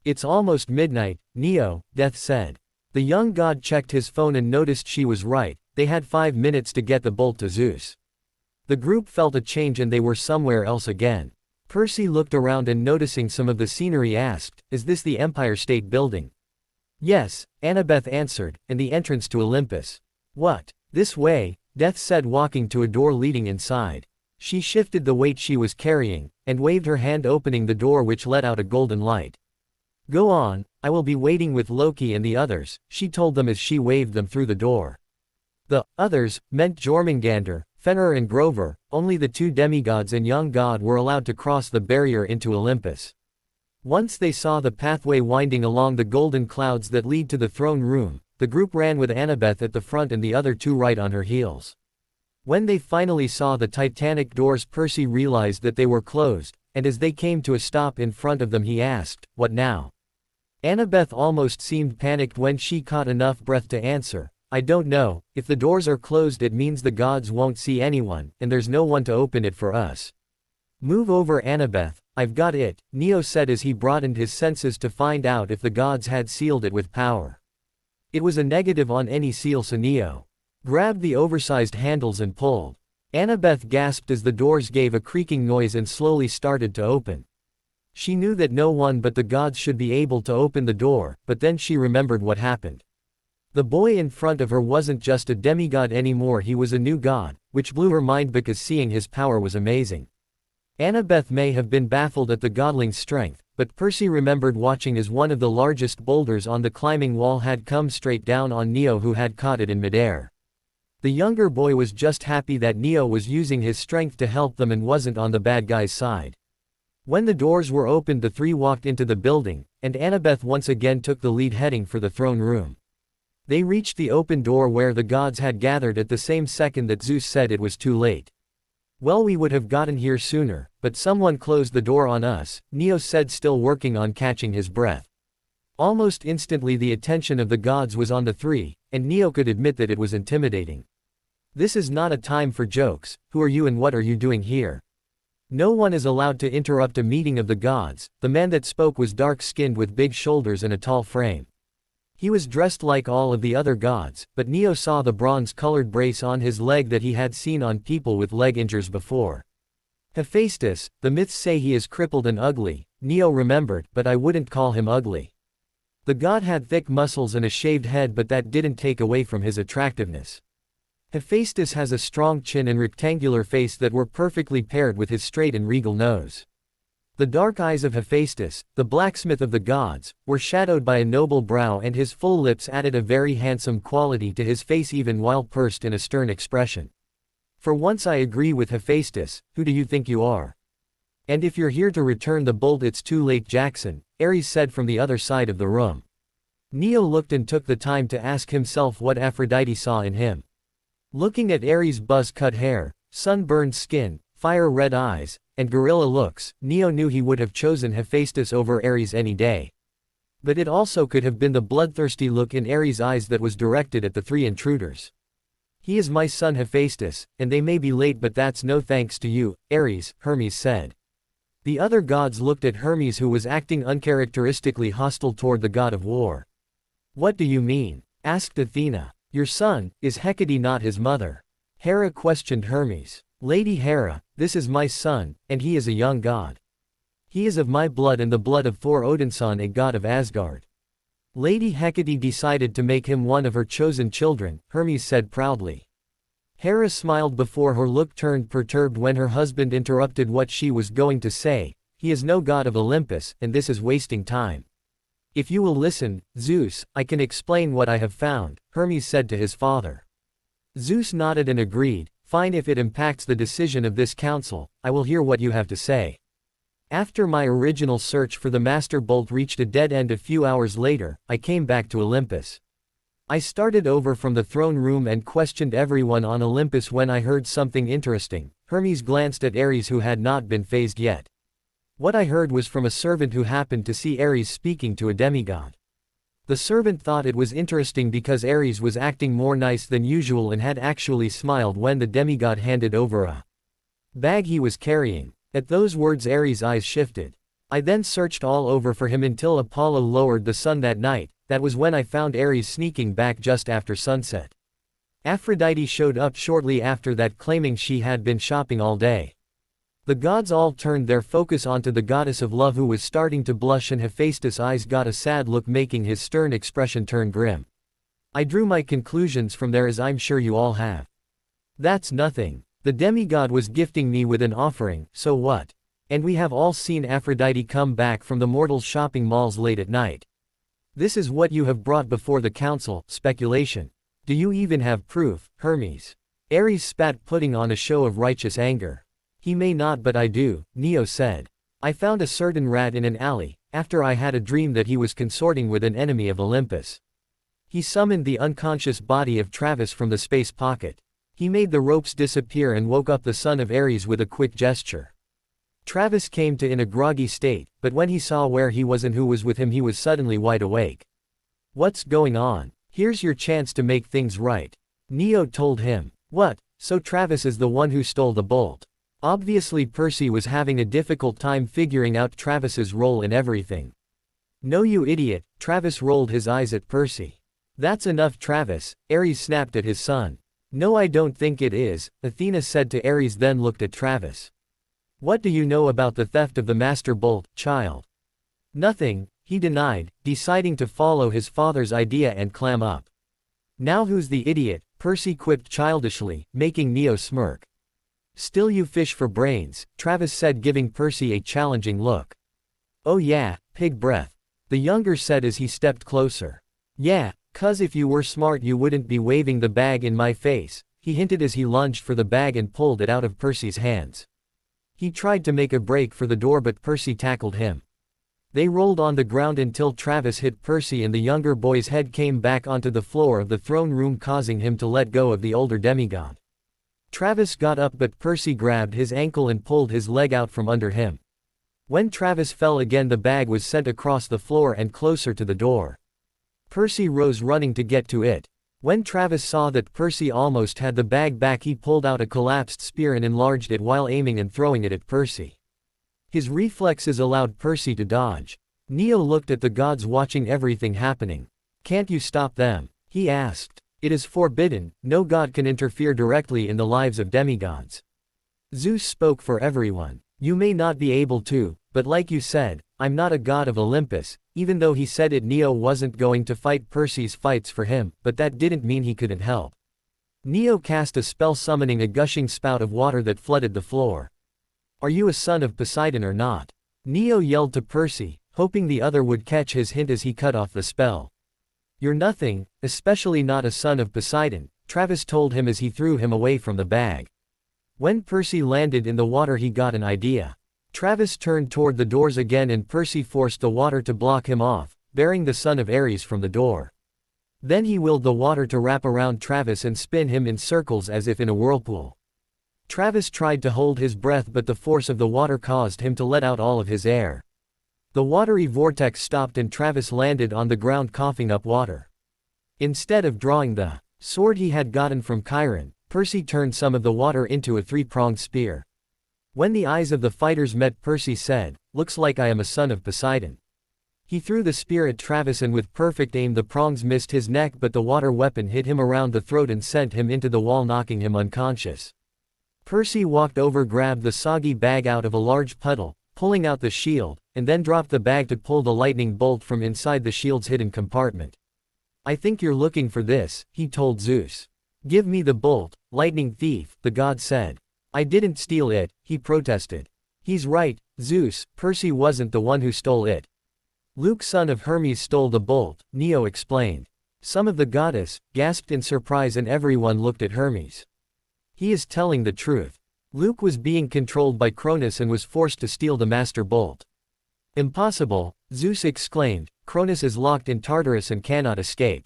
"It's almost midnight, Neo," Death said. The young god checked his phone and noticed she was right. They had 5 minutes to get the bolt to Zeus. The group felt a change and they were somewhere else again. Percy looked around and noticing some of the scenery asked, "Is this the Empire State Building?" "Yes," Annabeth answered, "and the entrance to Olympus." "What? This way," Death said, walking to a door leading inside. She shifted the weight she was carrying, and waved her hand, opening the door which let out a golden light. "Go on, I will be waiting with Loki and the others," she told them as she waved them through the door. The others meant Jormungandr, Fenrir and Grover. Only the two demigods and young god were allowed to cross the barrier into Olympus. Once they saw the pathway winding along the golden clouds that lead to the throne room, the group ran with Annabeth at the front and the other two right on her heels. When they finally saw the titanic doors, Percy realized that they were closed, and as they came to a stop in front of them he asked, "What now?" Annabeth almost seemed panicked when she caught enough breath to answer, "I don't know. If the doors are closed it means the gods won't see anyone, and there's no one to open it for us." "Move over, Annabeth, I've got it," Neo said as he broadened his senses to find out if the gods had sealed it with power. It was a negative on any seal, so Neo grabbed the oversized handles and pulled. Annabeth gasped as the doors gave a creaking noise and slowly started to open. She knew that no one but the gods should be able to open the door, but then she remembered what happened. The boy in front of her wasn't just a demigod anymore, he was a new god, which blew her mind because seeing his power was amazing. Annabeth may have been baffled at the godling's strength, but Percy remembered watching as one of the largest boulders on the climbing wall had come straight down on Neo, who had caught it in midair. The younger boy was just happy that Neo was using his strength to help them and wasn't on the bad guy's side. When the doors were opened the three walked into the building, and Annabeth once again took the lead, heading for the throne room. They reached the open door where the gods had gathered at the same second that Zeus said it was too late. "Well, we would have gotten here sooner, but someone closed the door on us," Neo said, still working on catching his breath. Almost instantly the attention of the gods was on the three, and Neo could admit that it was intimidating. This is not a time for jokes. Who are you and what are you doing here? No one is allowed to interrupt a meeting of the gods. The man that spoke was dark-skinned with big shoulders and a tall frame. He was dressed like all of the other gods, but Neo saw the bronze-colored brace on his leg that he had seen on people with leg injuries before. Hephaestus, the myths say he is crippled and ugly, Neo remembered, but I wouldn't call him ugly. The god had thick muscles and a shaved head, but that didn't take away from his attractiveness. Hephaestus has a strong chin and rectangular face that were perfectly paired with his straight and regal nose. The dark eyes of Hephaestus, the blacksmith of the gods, were shadowed by a noble brow, and his full lips added a very handsome quality to his face even while pursed in a stern expression. For once I agree with Hephaestus. Who do you think you are? And if you're here to return the bolt, it's too late, Jackson, Ares said from the other side of the room. Neo looked and took the time to ask himself what Aphrodite saw in him. Looking at Ares' buzz-cut hair, sunburned skin, fire-red eyes, and gorilla looks, Neo knew he would have chosen Hephaestus over Ares any day. But it also could have been the bloodthirsty look in Ares' eyes that was directed at the three intruders. He is my son Hephaestus, and they may be late, but that's no thanks to you, Ares, Hermes said. The other gods looked at Hermes, who was acting uncharacteristically hostile toward the god of war. What do you mean? Asked Athena. Your son, is Hecate not his mother? Hera questioned Hermes. Lady Hera, this is my son, and he is a young god. He is of my blood and the blood of Thor Odinson, a god of Asgard. Lady Hecate decided to make him one of her chosen children, Hermes said proudly. Hera smiled before her look turned perturbed when her husband interrupted what she was going to say. He is no god of Olympus, and this is wasting time. If you will listen, Zeus, I can explain what I have found, Hermes said to his father. Zeus nodded and agreed. Fine, if it impacts the decision of this council, I will hear what you have to say. After my original search for the Master Bolt reached a dead end a few hours later, I came back to Olympus. I started over from the throne room and questioned everyone on Olympus when I heard something interesting. Hermes glanced at Ares, who had not been phased yet. What I heard was from a servant who happened to see Ares speaking to a demigod. The servant thought it was interesting because Ares was acting more nice than usual and had actually smiled when the demigod handed over a bag he was carrying. At those words Ares' eyes shifted. I then searched all over for him until Apollo lowered the sun that night. That was when I found Ares sneaking back just after sunset. Aphrodite showed up shortly after that, claiming she had been shopping all day. The gods all turned their focus onto the goddess of love, who was starting to blush, and Hephaestus' eyes got a sad look, making his stern expression turn grim. I drew my conclusions from there, as I'm sure you all have. That's nothing. The demigod was gifting me with an offering, so what? And we have all seen Aphrodite come back from the mortal shopping malls late at night. This is what you have brought before the council, speculation. Do you even have proof, Hermes? Ares spat, putting on a show of righteous anger. He may not, but I do, Neo said. I found a certain rat in an alley, after I had a dream that he was consorting with an enemy of Olympus. He summoned the unconscious body of Travis from the space pocket. He made the ropes disappear and woke up the son of Ares with a quick gesture. Travis came to in a groggy state, but when he saw where he was and who was with him, he was suddenly wide awake. What's going on? Here's your chance to make things right. Neo told him. What? So Travis is the one who stole the bolt. Obviously Percy was having a difficult time figuring out Travis's role in everything. No, you idiot, Travis rolled his eyes at Percy. That's enough, Travis, Ares snapped at his son. No, I don't think it is, Athena said to Ares, then looked at Travis. What do you know about the theft of the Master Bolt, child? Nothing, he denied, deciding to follow his father's idea and clam up. Now who's the idiot? Percy quipped childishly, making Neo smirk. Still you fish for brains, Travis said, giving Percy a challenging look. Oh yeah, pig breath, the younger said as he stepped closer. Yeah, 'cause if you were smart you wouldn't be waving the bag in my face, he hinted as he lunged for the bag and pulled it out of Percy's hands. He tried to make a break for the door, but Percy tackled him. They rolled on the ground until Travis hit Percy and the younger boy's head came back onto the floor of the throne room, causing him to let go of the older demigod. Travis got up, but Percy grabbed his ankle and pulled his leg out from under him. When Travis fell again, the bag was sent across the floor and closer to the door. Percy rose, running to get to it. When Travis saw that Percy almost had the bag back, he pulled out a collapsed spear and enlarged it while aiming and throwing it at Percy. His reflexes allowed Percy to dodge. Neo looked at the gods watching everything happening. "Can't you stop them?" he asked. "It is forbidden, no god can interfere directly in the lives of demigods." Zeus spoke for everyone. "You may not be able to, but like you said, I'm not a god of Olympus." Even though he said it, Neo wasn't going to fight Percy's fights for him, but that didn't mean he couldn't help. Neo cast a spell summoning a gushing spout of water that flooded the floor. "Are you a son of Poseidon or not?" Neo yelled to Percy, hoping the other would catch his hint as he cut off the spell. "You're nothing, especially not a son of Poseidon," Travis told him as he threw him away from the bag. When Percy landed in the water, he got an idea. Travis turned toward the doors again and Percy forced the water to block him off, bearing the son of Ares from the door. Then he willed the water to wrap around Travis and spin him in circles as if in a whirlpool. Travis tried to hold his breath, but the force of the water caused him to let out all of his air. The watery vortex stopped and Travis landed on the ground coughing up water. Instead of drawing the sword he had gotten from Chiron, Percy turned some of the water into a three-pronged spear. When the eyes of the fighters met, Percy said, "Looks like I am a son of Poseidon." He threw the spear at Travis and with perfect aim the prongs missed his neck, but the water weapon hit him around the throat and sent him into the wall, knocking him unconscious. Percy walked over, grabbed the soggy bag out of a large puddle, pulling out the shield, and then dropped the bag to pull the lightning bolt from inside the shield's hidden compartment. "I think you're looking for this," he told Zeus. "Give me the bolt, lightning thief," the god said. "I didn't steal it," he protested. "He's right, Zeus, Percy wasn't the one who stole it. Luke, son of Hermes, stole the bolt," Neo explained. Some of the goddess gasped in surprise and everyone looked at Hermes. "He is telling the truth. Luke was being controlled by Cronus and was forced to steal the master bolt." "Impossible," Zeus exclaimed, "Cronus is locked in Tartarus and cannot escape."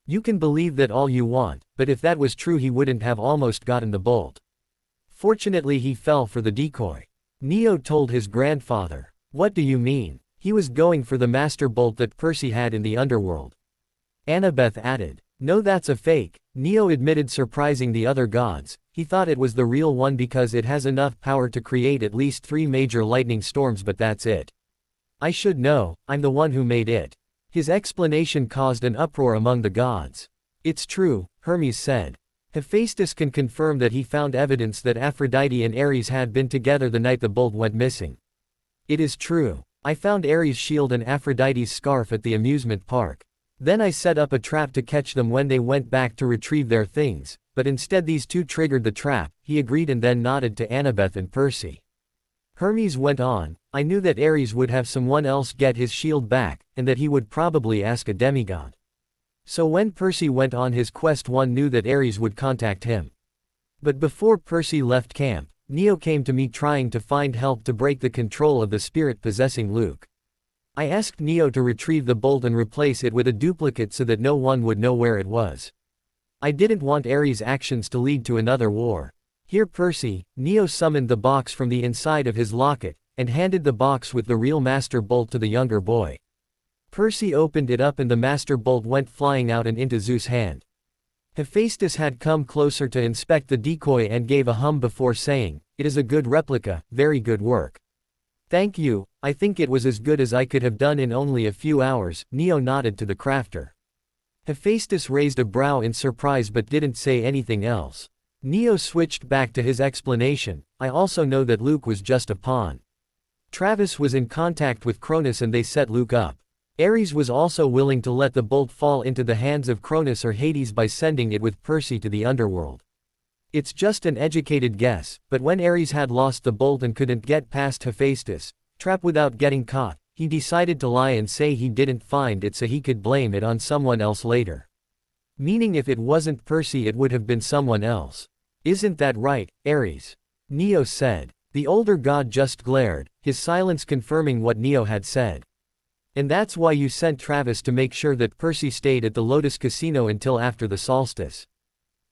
"You can believe that all you want, but if that was true he wouldn't have almost gotten the bolt. Fortunately he fell for the decoy." Neo told his grandfather. "What do you mean?" "He was going for the master bolt that Percy had in the underworld." Annabeth added. "No, that's a fake," Neo admitted, surprising the other gods. He thought it was the real one because it has enough power to create at least 3 major lightning storms, but that's it. "I should know, I'm the one who made it." His explanation caused an uproar among the gods. "It's true," Hermes said. "Hephaestus can confirm that he found evidence that Aphrodite and Ares had been together the night the bolt went missing." "It is true. I found Ares' shield and Aphrodite's scarf at the amusement park. Then I set up a trap to catch them when they went back to retrieve their things, but instead these two triggered the trap," he agreed and then nodded to Annabeth and Percy. Hermes went on, "I knew that Ares would have someone else get his shield back, and that he would probably ask a demigod. So when Percy went on his quest, one knew that Ares would contact him. But before Percy left camp, Neo came to me trying to find help to break the control of the spirit possessing Luke. I asked Neo to retrieve the bolt and replace it with a duplicate so that no one would know where it was. I didn't want Ares' actions to lead to another war. Here, Percy." Neo summoned the box from the inside of his locket, and handed the box with the real master bolt to the younger boy. Percy opened it up and the master bolt went flying out and into Zeus' hand. Hephaestus had come closer to inspect the decoy and gave a hum before saying, "It is a good replica, very good work." "Thank you, I think it was as good as I could have done in only a few hours," Neo nodded to the crafter. Hephaestus raised a brow in surprise but didn't say anything else. Neo switched back to his explanation, "I also know that Luke was just a pawn. Travis was in contact with Cronus and they set Luke up. Ares was also willing to let the bolt fall into the hands of Cronus or Hades by sending it with Percy to the underworld. It's just an educated guess, but when Ares had lost the bolt and couldn't get past Hephaestus' trap without getting caught, he decided to lie and say he didn't find it so he could blame it on someone else later. Meaning if it wasn't Percy it would have been someone else. Isn't that right, Ares?" Neo said. The older god just glared, his silence confirming what Neo had said. "And that's why you sent Travis to make sure that Percy stayed at the Lotus Casino until after the solstice.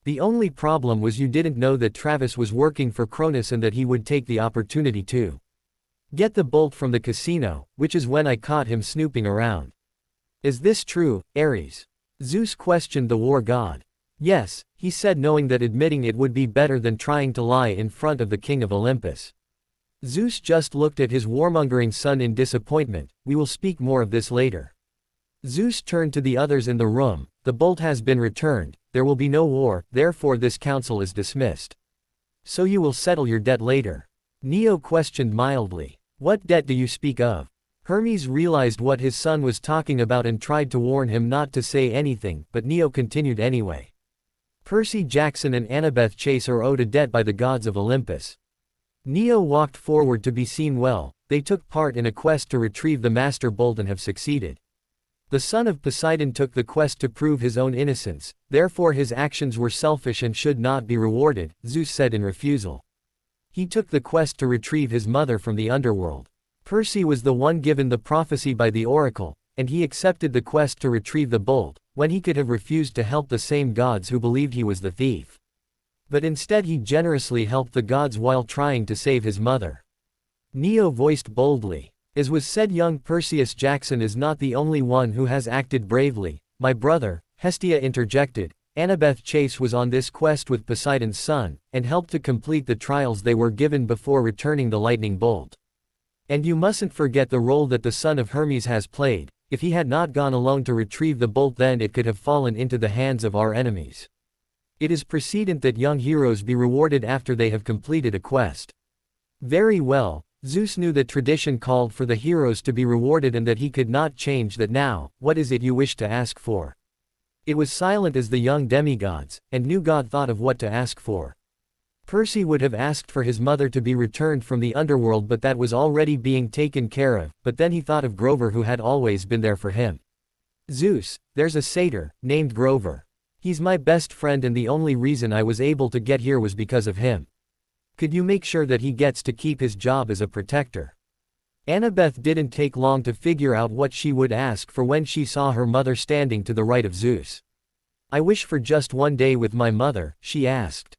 The only problem was you didn't know that Travis was working for Cronus and that he would take the opportunity to get the bolt from the casino, which is when I caught him snooping around. Is this true, Ares?" Zeus questioned the war god. Yes, he said, knowing that admitting it would be better than trying to lie in front of the king of Olympus. Zeus just looked at his warmongering son in disappointment. We will speak more of this later. Zeus turned to the others in the room. The bolt has been returned, there will be no war, therefore this council is dismissed. So you will settle your debt later. Neo questioned mildly. What debt do you speak of? Hermes realized what his son was talking about and tried to warn him not to say anything, but Neo continued anyway. Percy Jackson and Annabeth Chase are owed a debt by the gods of Olympus. Neo walked forward to be seen. Well, they took part in a quest to retrieve the Master Bolt and have succeeded. The son of Poseidon took the quest to prove his own innocence, therefore his actions were selfish and should not be rewarded, Zeus said in refusal. He took the quest to retrieve his mother from the underworld. Percy was the one given the prophecy by the oracle, and he accepted the quest to retrieve the bolt, when he could have refused to help the same gods who believed he was the thief. But instead he generously helped the gods while trying to save his mother. Neo voiced boldly. As was said, young Perseus Jackson is not the only one who has acted bravely, my brother, Hestia interjected. Annabeth Chase was on this quest with Poseidon's son, and helped to complete the trials they were given before returning the lightning bolt. And you mustn't forget the role that the son of Hermes has played. If he had not gone alone to retrieve the bolt, then it could have fallen into the hands of our enemies. It is precedent that young heroes be rewarded after they have completed a quest. Very well, Zeus knew that tradition called for the heroes to be rewarded and that he could not change that now. What is it you wish to ask for? It was silent as the young demigods, and new God thought of what to ask for. Percy would have asked for his mother to be returned from the underworld, but that was already being taken care of, but then he thought of Grover, who had always been there for him. Zeus, there's a satyr, named Grover. He's my best friend and the only reason I was able to get here was because of him. Could you make sure that he gets to keep his job as a protector? Annabeth didn't take long to figure out what she would ask for when she saw her mother standing to the right of Zeus. I wish for just one day with my mother, she asked.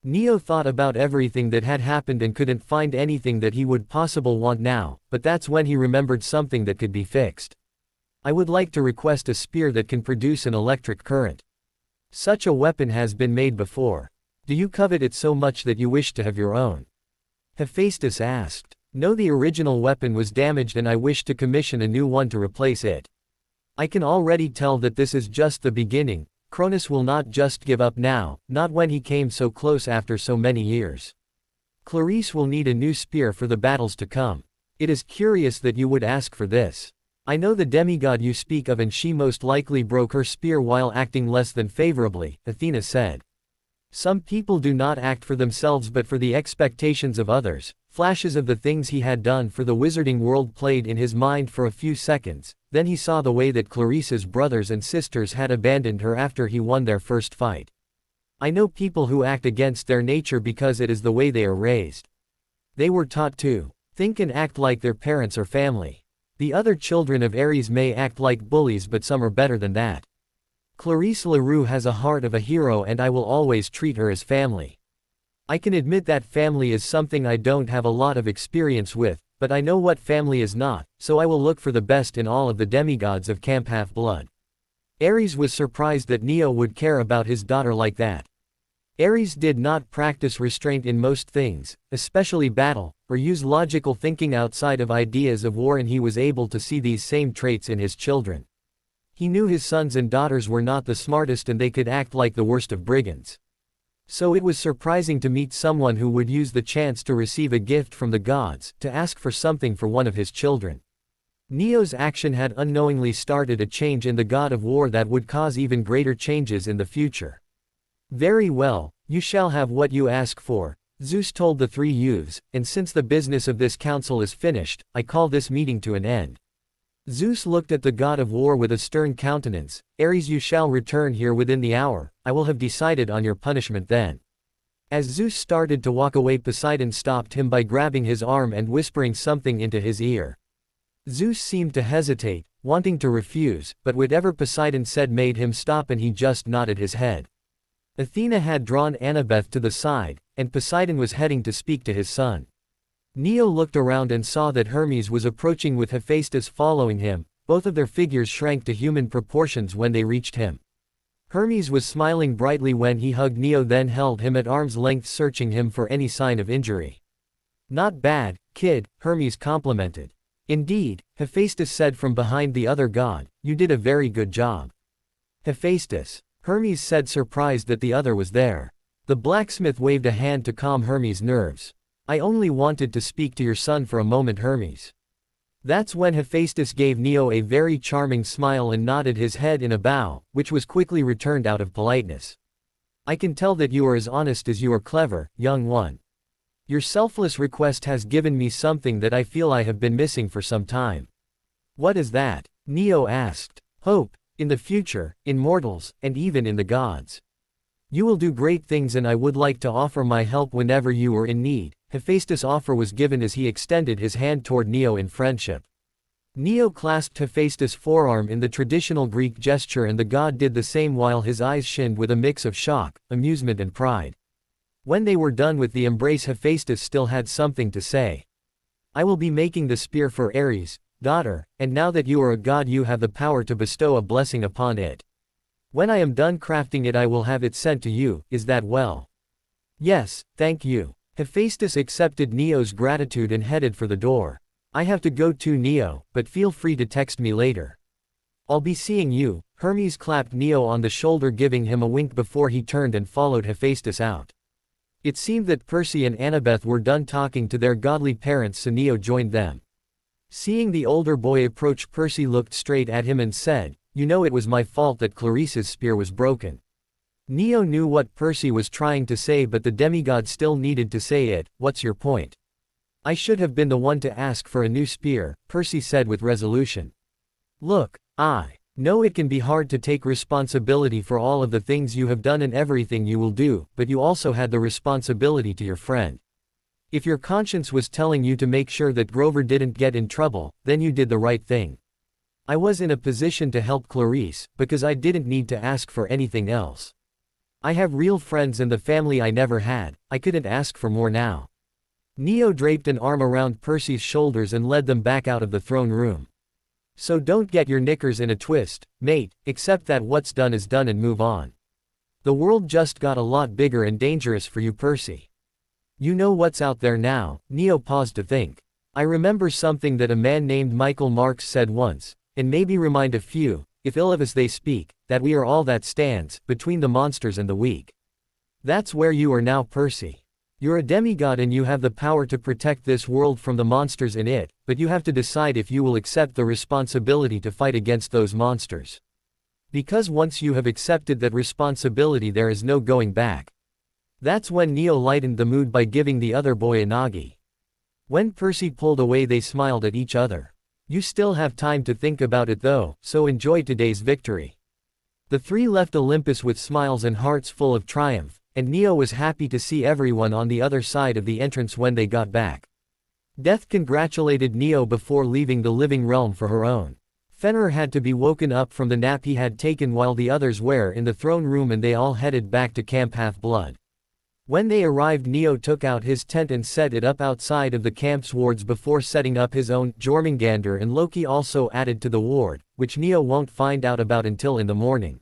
Neo thought about everything that had happened and couldn't find anything that he would possibly want now, but that's when he remembered something that could be fixed. I would like to request a spear that can produce an electric current. Such a weapon has been made before. Do you covet it so much that you wish to have your own? Hephaestus asked. No, the original weapon was damaged and I wish to commission a new one to replace it. I can already tell that this is just the beginning. Cronus will not just give up now, not when he came so close after so many years. Clarice will need a new spear for the battles to come. It is curious that you would ask for this. I know the demigod you speak of, and she most likely broke her spear while acting less than favorably, Athena said. Some people do not act for themselves but for the expectations of others. Flashes of the things he had done for the wizarding world played in his mind for a few seconds, then he saw the way that Clarice's brothers and sisters had abandoned her after he won their first fight. I know people who act against their nature because it is the way they are raised. They were taught to think and act like their parents or family. The other children of Ares may act like bullies, but some are better than that. Clarice Leroux has a heart of a hero and I will always treat her as family. I can admit that family is something I don't have a lot of experience with, but I know what family is not, so I will look for the best in all of the demigods of Camp Half-Blood. Ares was surprised that Neo would care about his daughter like that. Ares did not practice restraint in most things, especially battle, or use logical thinking outside of ideas of war, and he was able to see these same traits in his children. He knew his sons and daughters were not the smartest and they could act like the worst of brigands. So it was surprising to meet someone who would use the chance to receive a gift from the gods, to ask for something for one of his children. Neo's action had unknowingly started a change in the god of war that would cause even greater changes in the future. Very well, you shall have what you ask for, Zeus told the three youths, and since the business of this council is finished, I call this meeting to an end. Zeus looked at the god of war with a stern countenance. Ares, you shall return here within the hour, I will have decided on your punishment then. As Zeus started to walk away, Poseidon stopped him by grabbing his arm and whispering something into his ear. Zeus seemed to hesitate, wanting to refuse, but whatever Poseidon said made him stop and he just nodded his head. Athena had drawn Annabeth to the side, and Poseidon was heading to speak to his son. Neo looked around and saw that Hermes was approaching with Hephaestus following him. both of their figures shrank to human proportions when they reached him. Hermes was smiling brightly when he hugged Neo, then held him at arm's length, searching him for any sign of injury. "Not bad, kid," Hermes complimented. "Indeed," Hephaestus said from behind the other god, "you did a very good job." "Hephaestus," Hermes said, surprised that the other was there. The blacksmith waved a hand to calm Hermes' nerves. "I only wanted to speak to your son for a moment, Hermes." That's when Hephaestus gave Neo a very charming smile and nodded his head in a bow, which was quickly returned out of politeness. "I can tell that you are as honest as you are clever, young one. Your selfless request has given me something that I feel I have been missing for some time." "What is that?" Neo asked. "Hope, in the future, in mortals, and even in the gods. You will do great things and I would like to offer my help whenever you are in need." Hephaestus' offer was given as he extended his hand toward Neo in friendship. Neo clasped Hephaestus' forearm in the traditional Greek gesture, and the god did the same while his eyes shinned with a mix of shock, amusement and pride. When they were done with the embrace, Hephaestus still had something to say. "I will be making the spear for Ares, daughter, and now that you are a god you have the power to bestow a blessing upon it. When I am done crafting it I will have it sent to you, is that well?" "Yes, thank you." Hephaestus accepted Neo's gratitude and headed for the door. "I have to go too, Neo, but feel free to text me later." "I'll be seeing you." Hermes clapped Neo on the shoulder, giving him a wink before he turned and followed Hephaestus out. It seemed that Percy and Annabeth were done talking to their godly parents, so Neo joined them. Seeing the older boy approach, Percy looked straight at him and said, "You know, it was my fault that Clarice's spear was broken." Neo knew what Percy was trying to say, but the demigod still needed to say it. "What's your point?" "I should have been the one to ask for a new spear," Percy said with resolution. "Look, I know it can be hard to take responsibility for all of the things you have done and everything you will do, but you also had the responsibility to your friend. If your conscience was telling you to make sure that Grover didn't get in trouble, then you did the right thing. I was in a position to help Clarice, because I didn't need to ask for anything else. I have real friends and the family I never had, I couldn't ask for more now." Neo draped an arm around Percy's shoulders and led them back out of the throne room. "So don't get your knickers in a twist, mate, accept that what's done is done and move on. The world just got a lot bigger and dangerous for you, Percy. You know what's out there now." Neo paused to think. "I remember something that a man named Michael Marks said once, and maybe remind a few, if ill of us they speak, that we are all that stands between the monsters and the weak. That's where you are now, Percy. You're a demigod and you have the power to protect this world from the monsters in it, but you have to decide if you will accept the responsibility to fight against those monsters. Because once you have accepted that responsibility there is no going back." That's when Neo lightened the mood by giving the other boy a nagi. When Percy pulled away they smiled at each other. "You still have time to think about it though, so enjoy today's victory." The three left Olympus with smiles and hearts full of triumph, and Neo was happy to see everyone on the other side of the entrance when they got back. Death congratulated Neo before leaving the living realm for her own. Fenrir had to be woken up from the nap he had taken while the others were in the throne room, and they all headed back to Camp Half-Blood. When they arrived, Neo took out his tent and set it up outside of the camp's wards before setting up his own. Jormungandr and Loki also added to the ward, which Neo won't find out about until in the morning.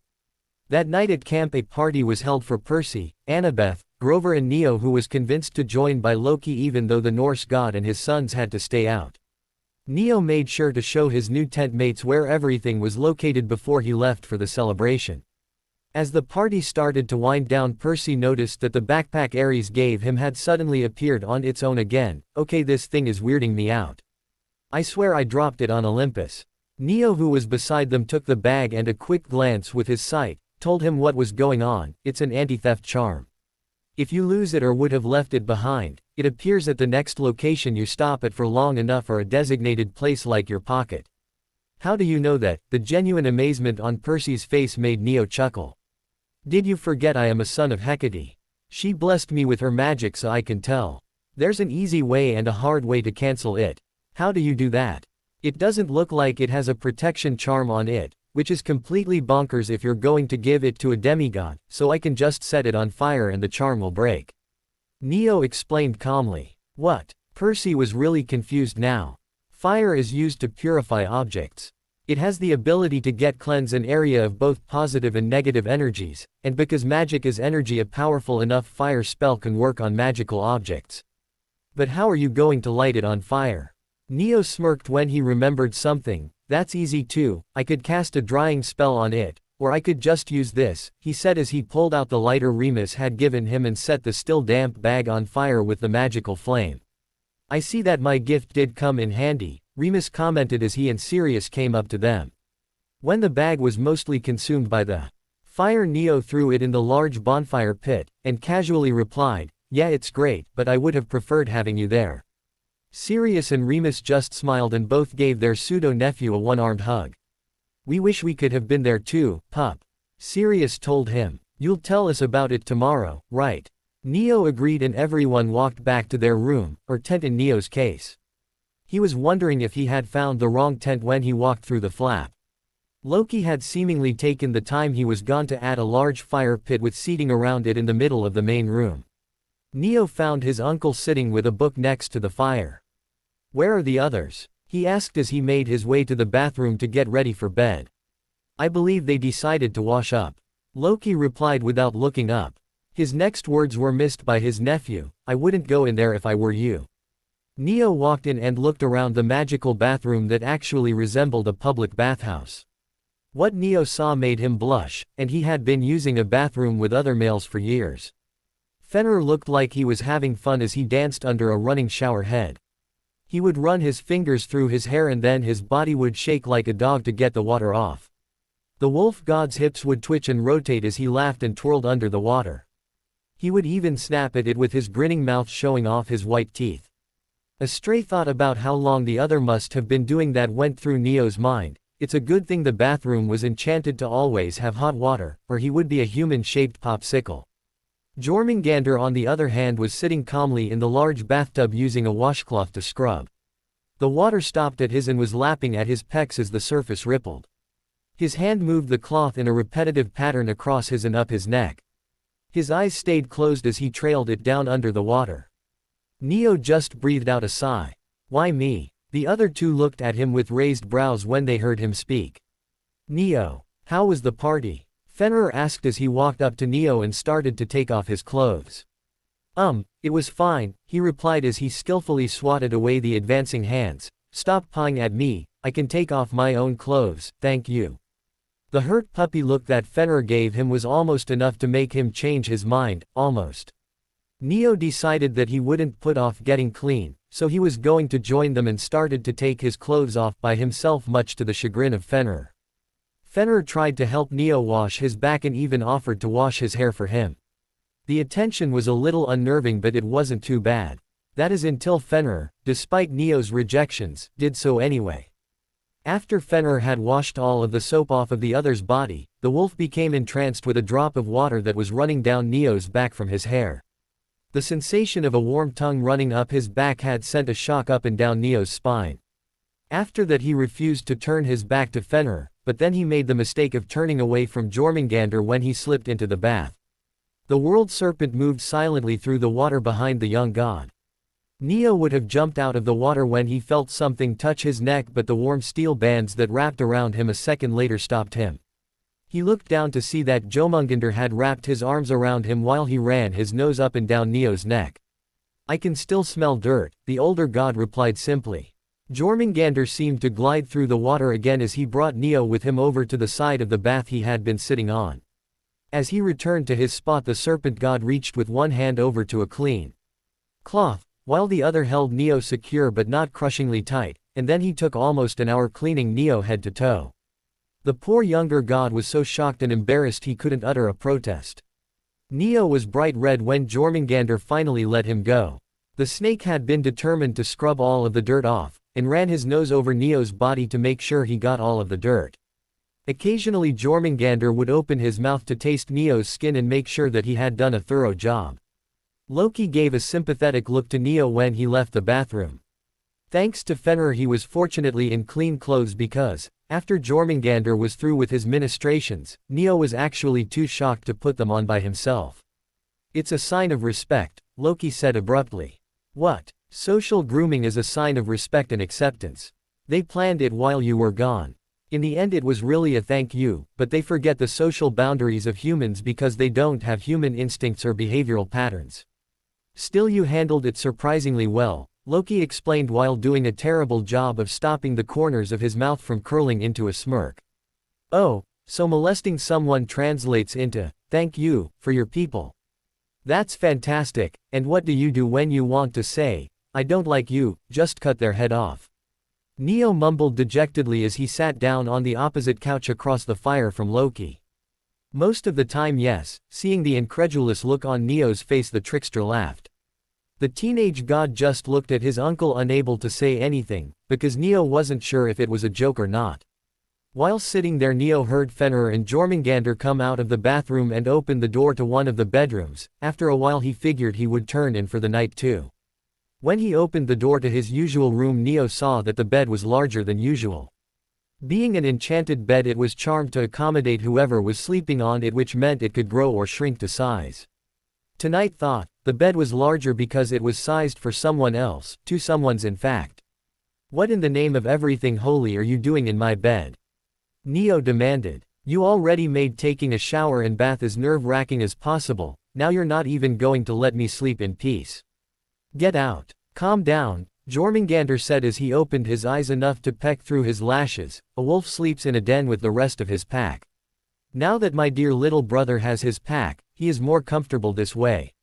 That night at camp a party was held for Percy, Annabeth, Grover and Neo, who was convinced to join by Loki even though the Norse god and his sons had to stay out. Neo made sure to show his new tent mates where everything was located before he left for the celebration. As the party started to wind down, Percy noticed that the backpack Ares gave him had suddenly appeared on its own again. "Okay, this thing is weirding me out. I swear I dropped it on Olympus." Neo, who was beside them, took the bag and a quick glance with his sight told him what was going on. "It's an anti-theft charm. If you lose it or would have left it behind, it appears at the next location you stop at for long enough or a designated place like your pocket." "How do you know that?" The genuine amazement on Percy's face made Neo chuckle. "Did you forget I am a son of Hecate? She blessed me with her magic, so I can tell. There's an easy way and a hard way to cancel it." "How do you do that?" "It doesn't look like it has a protection charm on it, which is completely bonkers if you're going to give it to a demigod, so I can just set it on fire and the charm will break." Neo explained calmly. "What?" Percy was really confused now. "Fire is used to purify objects. It has the ability to cleanse an area of both positive and negative energies, and because magic is energy, a powerful enough fire spell can work on magical objects. But how are you going to light it on fire? Neo smirked when he remembered something. That's easy too, I could cast a drying spell on it, or I could just use this, he said as he pulled out the lighter Remus had given him and set the still damp bag on fire with the magical flame. I see that my gift did come in handy, Remus commented as he and Sirius came up to them. When the bag was mostly consumed by the fire, Neo threw it in the large bonfire pit, and casually replied, "Yeah, it's great, but I would have preferred having you there." Sirius and Remus just smiled and both gave their pseudo-nephew a one-armed hug. "We wish we could have been there too, pup," Sirius told him. "You'll tell us about it tomorrow, right?" Neo agreed and everyone walked back to their room, or tent in Neo's case. He was wondering if he had found the wrong tent when he walked through the flap. Loki had seemingly taken the time he was gone to add a large fire pit with seating around it in the middle of the main room. Neo found his uncle sitting with a book next to the fire. "Where are the others?" he asked as he made his way to the bathroom to get ready for bed. "I believe they decided to wash up," Loki replied without looking up. His next words were missed by his nephew, "I wouldn't go in there if I were you." Neo walked in and looked around the magical bathroom that actually resembled a public bathhouse. What Neo saw made him blush, and he had been using a bathroom with other males for years. Fenrir looked like he was having fun as he danced under a running shower head. He would run his fingers through his hair and then his body would shake like a dog to get the water off. The wolf god's hips would twitch and rotate as he laughed and twirled under the water. He would even snap at it with his grinning mouth showing off his white teeth. A stray thought about how long the other must have been doing that went through Neo's mind. It's a good thing the bathroom was enchanted to always have hot water, or he would be a human-shaped popsicle. Jormungandr on the other hand was sitting calmly in the large bathtub using a washcloth to scrub. The water stopped at his and was lapping at his pecs as the surface rippled. His hand moved the cloth in a repetitive pattern across his and up his neck. His eyes stayed closed as he trailed it down under the water. Neo just breathed out a sigh. "Why me?" The other two looked at him with raised brows when they heard him speak. "Neo, how was the party?" Fenrir asked as he walked up to Neo and started to take off his clothes. It was fine," he replied as he skillfully swatted away the advancing hands. "Stop pawing at me, I can take off my own clothes, thank you." The hurt puppy look that Fenrir gave him was almost enough to make him change his mind, almost. Neo decided that he wouldn't put off getting clean, so he was going to join them and started to take his clothes off by himself, much to the chagrin of Fenrir. Fenrir tried to help Neo wash his back and even offered to wash his hair for him. The attention was a little unnerving, but it wasn't too bad. That is until Fenrir, despite Neo's rejections, did so anyway. After Fenrir had washed all of the soap off of the other's body, the wolf became entranced with a drop of water that was running down Neo's back from his hair. The sensation of a warm tongue running up his back had sent a shock up and down Neo's spine. After that he refused to turn his back to Fenrir, but then he made the mistake of turning away from Jormungandr when he slipped into the bath. The world serpent moved silently through the water behind the young god. Neo would have jumped out of the water when he felt something touch his neck, but the warm steel bands that wrapped around him a second later stopped him. He looked down to see that Jormungandr had wrapped his arms around him while he ran his nose up and down Neo's neck. "I can still smell dirt," the older god replied simply. Jormungandr seemed to glide through the water again as he brought Neo with him over to the side of the bath he had been sitting on. As he returned to his spot, the serpent god reached with one hand over to a clean cloth, while the other held Neo secure but not crushingly tight, and then he took almost an hour cleaning Neo head to toe. The poor younger god was so shocked and embarrassed he couldn't utter a protest. Neo was bright red when Jormungandr finally let him go. The snake had been determined to scrub all of the dirt off, and ran his nose over Neo's body to make sure he got all of the dirt. Occasionally Jormungandr would open his mouth to taste Neo's skin and make sure that he had done a thorough job. Loki gave a sympathetic look to Neo when he left the bathroom. Thanks to Fenrir he was fortunately in clean clothes because, after Jormungandr was through with his ministrations, Neo was actually too shocked to put them on by himself. "It's a sign of respect," Loki said abruptly. "What? Social grooming is a sign of respect and acceptance. They planned it while you were gone. In the end it was really a thank you, but they forget the social boundaries of humans because they don't have human instincts or behavioral patterns. Still you handled it surprisingly well, Loki explained while doing a terrible job of stopping the corners of his mouth from curling into a smirk. Oh, so molesting someone translates into, thank you, for your people. That's fantastic, and what do you do when you want to say, I don't like you, just cut their head off? Neo mumbled dejectedly as he sat down on the opposite couch across the fire from Loki. Most of the time yes, seeing the incredulous look on Neo's face the trickster laughed. The teenage god just looked at his uncle unable to say anything, because Neo wasn't sure if it was a joke or not. While sitting there Neo heard Fenrir and Jormungandr come out of the bathroom and open the door to one of the bedrooms. After a while he figured he would turn in for the night too. When he opened the door to his usual room Neo saw that the bed was larger than usual. Being an enchanted bed it was charmed to accommodate whoever was sleeping on it, which meant it could grow or shrink to size. Tonight thought, the bed was larger because it was sized for someone else, two someones in fact. What in the name of everything holy are you doing in my bed? Neo demanded. You already made taking a shower and bath as nerve-wracking as possible, now you're not even going to let me sleep in peace. Get out. Calm down, Jormungandr said as he opened his eyes enough to peek through his lashes. A wolf sleeps in a den with the rest of his pack. Now that my dear little brother has his pack, he is more comfortable this way.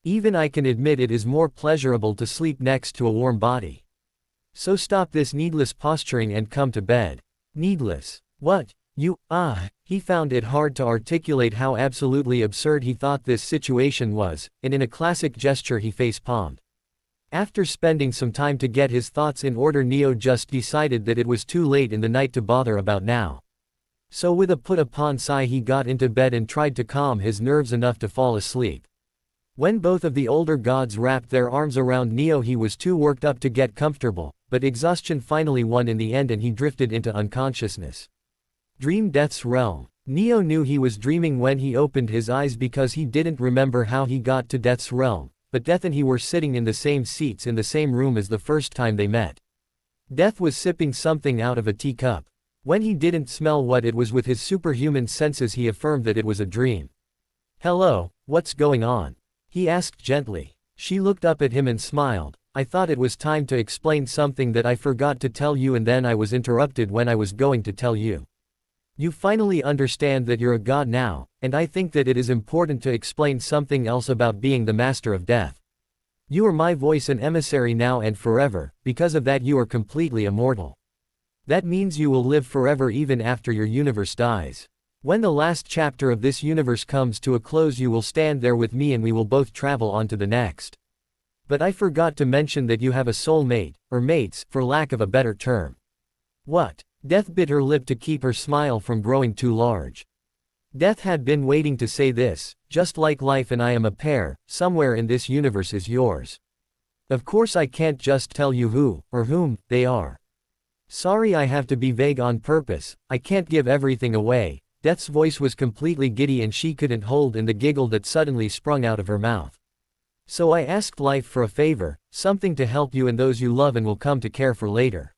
Even I can admit it is more pleasurable to sleep next to a warm body. So stop this needless posturing and come to bed. Needless. What? He found it hard to articulate how absolutely absurd he thought this situation was, and in a classic gesture he face-palmed. After spending some time to get his thoughts in order Neo just decided that it was too late in the night to bother about now. So with a put-upon sigh he got into bed and tried to calm his nerves enough to fall asleep. When both of the older gods wrapped their arms around Neo he was too worked up to get comfortable, but exhaustion finally won in the end and he drifted into unconsciousness. Dream Death's realm. Neo knew he was dreaming when he opened his eyes because he didn't remember how he got to Death's realm, but Death and he were sitting in the same seats in the same room as the first time they met. Death was sipping something out of a teacup. When he didn't smell what it was with his superhuman senses he affirmed that it was a dream. Hello, what's going on? He asked gently. She looked up at him and smiled. I thought it was time to explain something that I forgot to tell you and then I was interrupted when I was going to tell you. You finally understand that you're a god now, and I think that it is important to explain something else about being the master of death. You are my voice and emissary now and forever, because of that you are completely immortal. That means you will live forever even after your universe dies. When the last chapter of this universe comes to a close you will stand there with me and we will both travel on to the next. But I forgot to mention that you have a soul mate, or mates, for lack of a better term. What? Death bit her lip to keep her smile from growing too large. Death had been waiting to say this, just like life and I am a pair, somewhere in this universe is yours. Of course I can't just tell you who, or whom, they are. Sorry I have to be vague on purpose, I can't give everything away. Death's voice was completely giddy and she couldn't hold in the giggle that suddenly sprung out of her mouth. So I asked life for a favor, something to help you and those you love and will come to care for later.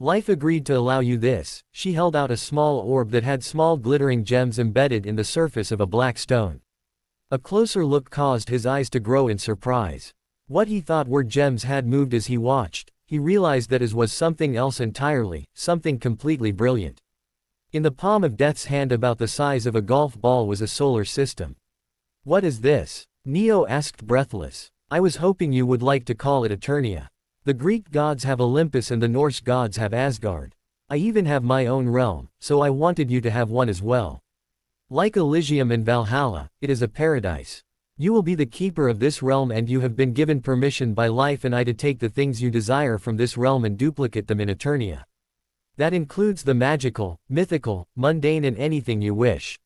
Life agreed to allow you this. She held out a small orb that had small glittering gems embedded in the surface of a black stone. A closer look caused his eyes to grow in surprise. What he thought were gems had moved as he watched. He realized that it was something else entirely, something completely brilliant. In the palm of Death's hand about the size of a golf ball was a solar system. What is this? Neo asked breathless. I was hoping you would like to call it Eternia. The Greek gods have Olympus and the Norse gods have Asgard. I even have my own realm, so I wanted you to have one as well. Like Elysium and Valhalla, it is a paradise. You will be the keeper of this realm and you have been given permission by life and I to take the things you desire from this realm and duplicate them in Eternia. That includes the magical, mythical, mundane and anything you wish.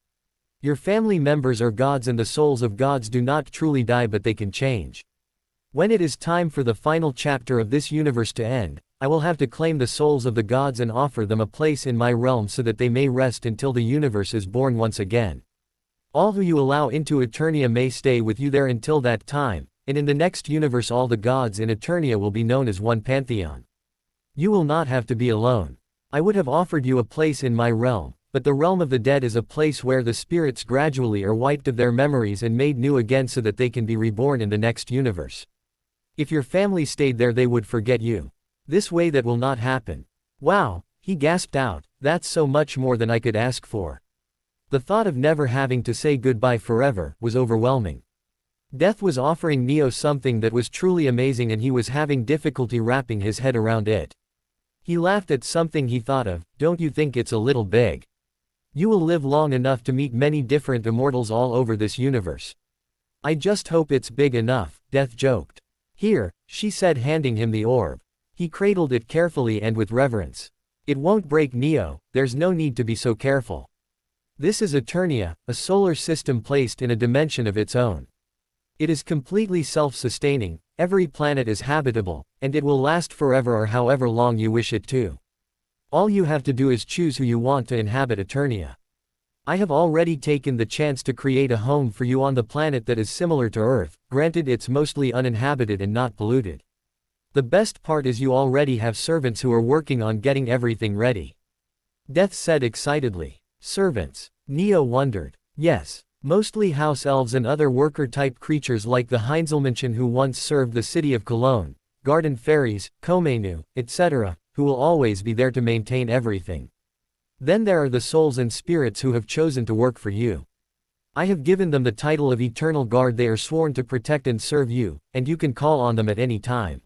Your family members are gods and the souls of gods do not truly die but they can change. When it is time for the final chapter of this universe to end, I will have to claim the souls of the gods and offer them a place in my realm so that they may rest until the universe is born once again. All who you allow into Eternia may stay with you there until that time, and in the next universe all the gods in Eternia will be known as one pantheon. You will not have to be alone. I would have offered you a place in my realm, but the realm of the dead is a place where the spirits gradually are wiped of their memories and made new again so that they can be reborn in the next universe. If your family stayed there they would forget you. This way that will not happen. Wow, he gasped out, that's so much more than I could ask for. The thought of never having to say goodbye forever was overwhelming. Death was offering Neo something that was truly amazing and he was having difficulty wrapping his head around it. He laughed at something he thought of, don't you think it's a little big? You will live long enough to meet many different immortals all over this universe. I just hope it's big enough, Death joked. Here, she said handing him the orb. He cradled it carefully and with reverence. It won't break Neo, there's no need to be so careful. This is Eternia, a solar system placed in a dimension of its own. It is completely self-sustaining, every planet is habitable, and it will last forever or however long you wish it to. All you have to do is choose who you want to inhabit Eternia. I have already taken the chance to create a home for you on the planet that is similar to Earth, granted it's mostly uninhabited and not polluted. The best part is you already have servants who are working on getting everything ready. Death said excitedly. Servants. Neo wondered. Yes. Mostly house elves and other worker-type creatures like the Heinzelmännchen who once served the city of Cologne, garden fairies, Komenu, etc., who will always be there to maintain everything. Then there are the souls and spirits who have chosen to work for you. I have given them the title of Eternal Guard. They are sworn to protect and serve you, and you can call on them at any time.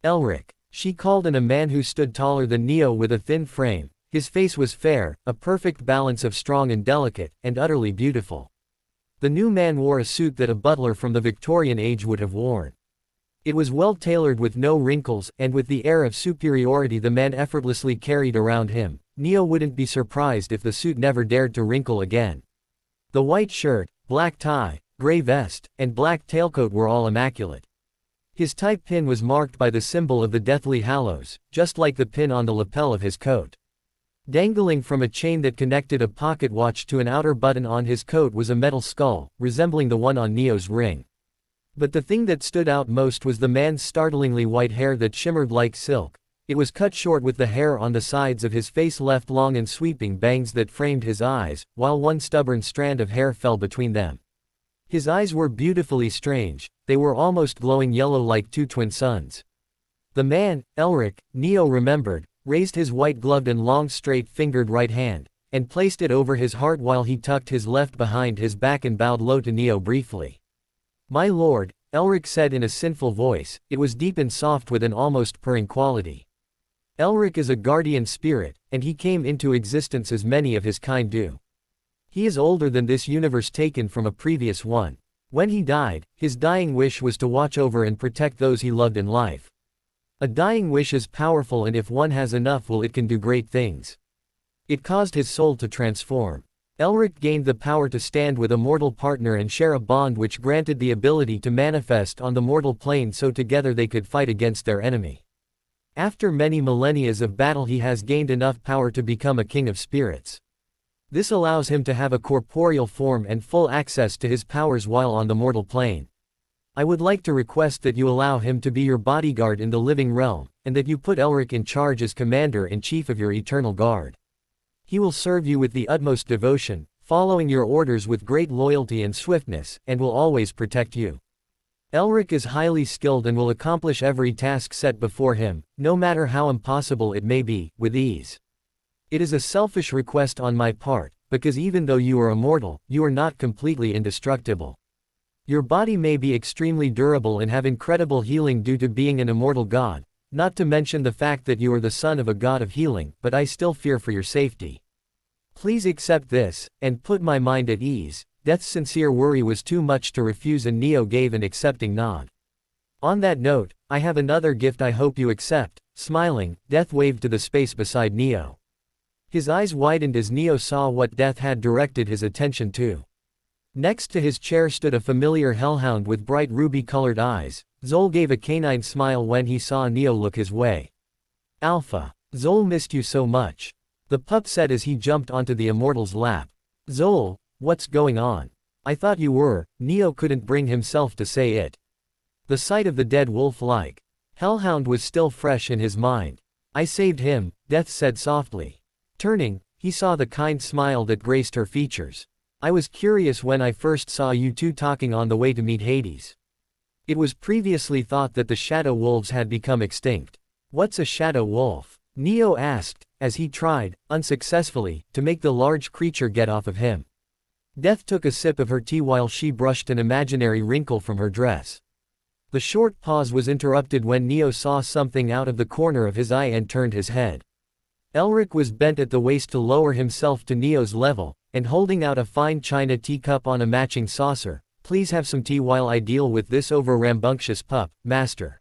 Elric. She called on a man who stood taller than Neo with a thin frame. His face was fair, a perfect balance of strong and delicate, and utterly beautiful. The new man wore a suit that a butler from the Victorian age would have worn. It was well tailored with no wrinkles, and with the air of superiority the man effortlessly carried around him, Neo wouldn't be surprised if the suit never dared to wrinkle again. The white shirt, black tie, gray vest, and black tailcoat were all immaculate. His type pin was marked by the symbol of the Deathly Hallows, just like the pin on the lapel of his coat. Dangling from a chain that connected a pocket watch to an outer button on his coat was a metal skull, resembling the one on Neo's ring. But the thing that stood out most was the man's startlingly white hair that shimmered like silk. It was cut short with the hair on the sides of his face left long and sweeping bangs that framed his eyes, while one stubborn strand of hair fell between them. His eyes were beautifully strange, they were almost glowing yellow like two twin suns. The man, Elric, Neo remembered, raised his white-gloved and long straight-fingered right hand, and placed it over his heart while he tucked his left behind his back and bowed low to Neo briefly. My lord, Elric said in a sinful voice, it was deep and soft with an almost purring quality. Elric is a guardian spirit, and he came into existence as many of his kind do. He is older than this universe taken from a previous one. When he died, his dying wish was to watch over and protect those he loved in life. A dying wish is powerful, and if one has enough will, it can do great things. It caused his soul to transform. Elric gained the power to stand with a mortal partner and share a bond which granted the ability to manifest on the mortal plane so together they could fight against their enemy. After many millennia of battle he has gained enough power to become a king of spirits. This allows him to have a corporeal form and full access to his powers while on the mortal plane. I would like to request that you allow him to be your bodyguard in the living realm, and that you put Elric in charge as commander-in-chief of your eternal guard. He will serve you with the utmost devotion, following your orders with great loyalty and swiftness, and will always protect you. Elric is highly skilled and will accomplish every task set before him, no matter how impossible it may be, with ease. It is a selfish request on my part, because even though you are immortal, you are not completely indestructible. Your body may be extremely durable and have incredible healing due to being an immortal god, not to mention the fact that you are the son of a god of healing, but I still fear for your safety. Please accept this, and put my mind at ease. Death's sincere worry was too much to refuse, and Neo gave an accepting nod. On that note, I have another gift I hope you accept. Smiling, Death waved to the space beside Neo. His eyes widened as Neo saw what Death had directed his attention to. Next to his chair stood a familiar hellhound with bright ruby-colored eyes. Zol gave a canine smile when he saw Neo look his way. Alpha. Zol missed you so much. The pup said as he jumped onto the immortal's lap. Zol, what's going on? I thought you were. Neo couldn't bring himself to say it. The sight of the dead wolf-like hellhound was still fresh in his mind. I saved him, Death said softly. Turning, he saw the kind smile that graced her features. I was curious when I first saw you two talking on the way to meet Hades. It was previously thought that the shadow wolves had become extinct. What's a shadow wolf? Neo asked, as he tried, unsuccessfully, to make the large creature get off of him. Death took a sip of her tea while she brushed an imaginary wrinkle from her dress. The short pause was interrupted when Neo saw something out of the corner of his eye and turned his head. Elric was bent at the waist to lower himself to Neo's level, and holding out a fine china teacup on a matching saucer. Please have some tea while I deal with this over-rambunctious pup, master.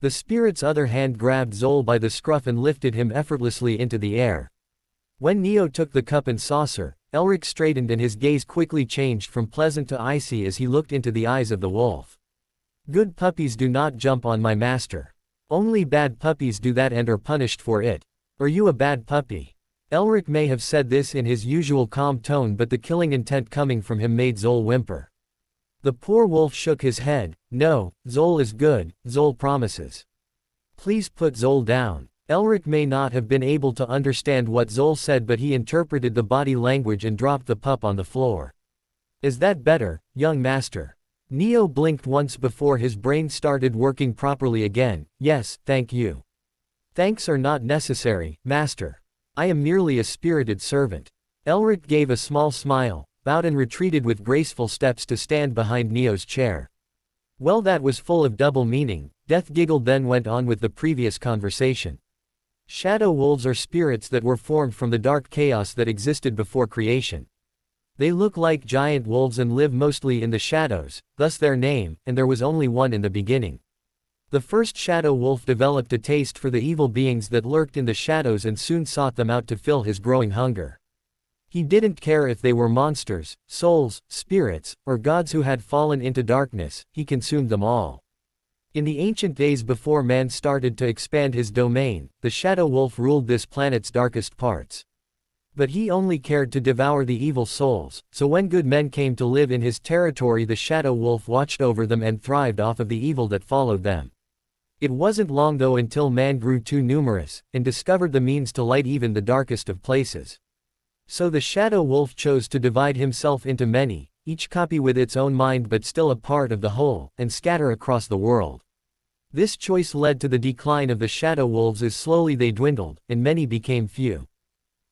The spirit's other hand grabbed Zol by the scruff and lifted him effortlessly into the air. When Neo took the cup and saucer, Elric straightened and his gaze quickly changed from pleasant to icy as he looked into the eyes of the wolf. Good puppies do not jump on my master. Only bad puppies do that and are punished for it. Are you a bad puppy? Elric may have said this in his usual calm tone, but the killing intent coming from him made Zol whimper. The poor wolf shook his head. No, Zol is good, Zol promises. Please put Zol down. Elric may not have been able to understand what Zol said, but he interpreted the body language and dropped the pup on the floor. Is that better, young master? Neo blinked once before his brain started working properly again. Yes, thank you. Thanks are not necessary, master. I am merely a spirited servant. Elric gave a small smile, bowed and retreated with graceful steps to stand behind Neo's chair. Well, that was full of double meaning. Death giggled, then went on with the previous conversation. Shadow wolves are spirits that were formed from the dark chaos that existed before creation. They look like giant wolves and live mostly in the shadows, thus their name, and there was only one in the beginning. The first shadow wolf developed a taste for the evil beings that lurked in the shadows and soon sought them out to fill his growing hunger. He didn't care if they were monsters, souls, spirits, or gods who had fallen into darkness, he consumed them all. In the ancient days before man started to expand his domain, the shadow wolf ruled this planet's darkest parts. But he only cared to devour the evil souls, so when good men came to live in his territory, the shadow wolf watched over them and thrived off of the evil that followed them. It wasn't long though until man grew too numerous, and discovered the means to light even the darkest of places. So the shadow wolf chose to divide himself into many, each copy with its own mind but still a part of the whole, and scatter across the world. This choice led to the decline of the shadow wolves as slowly they dwindled, and many became few.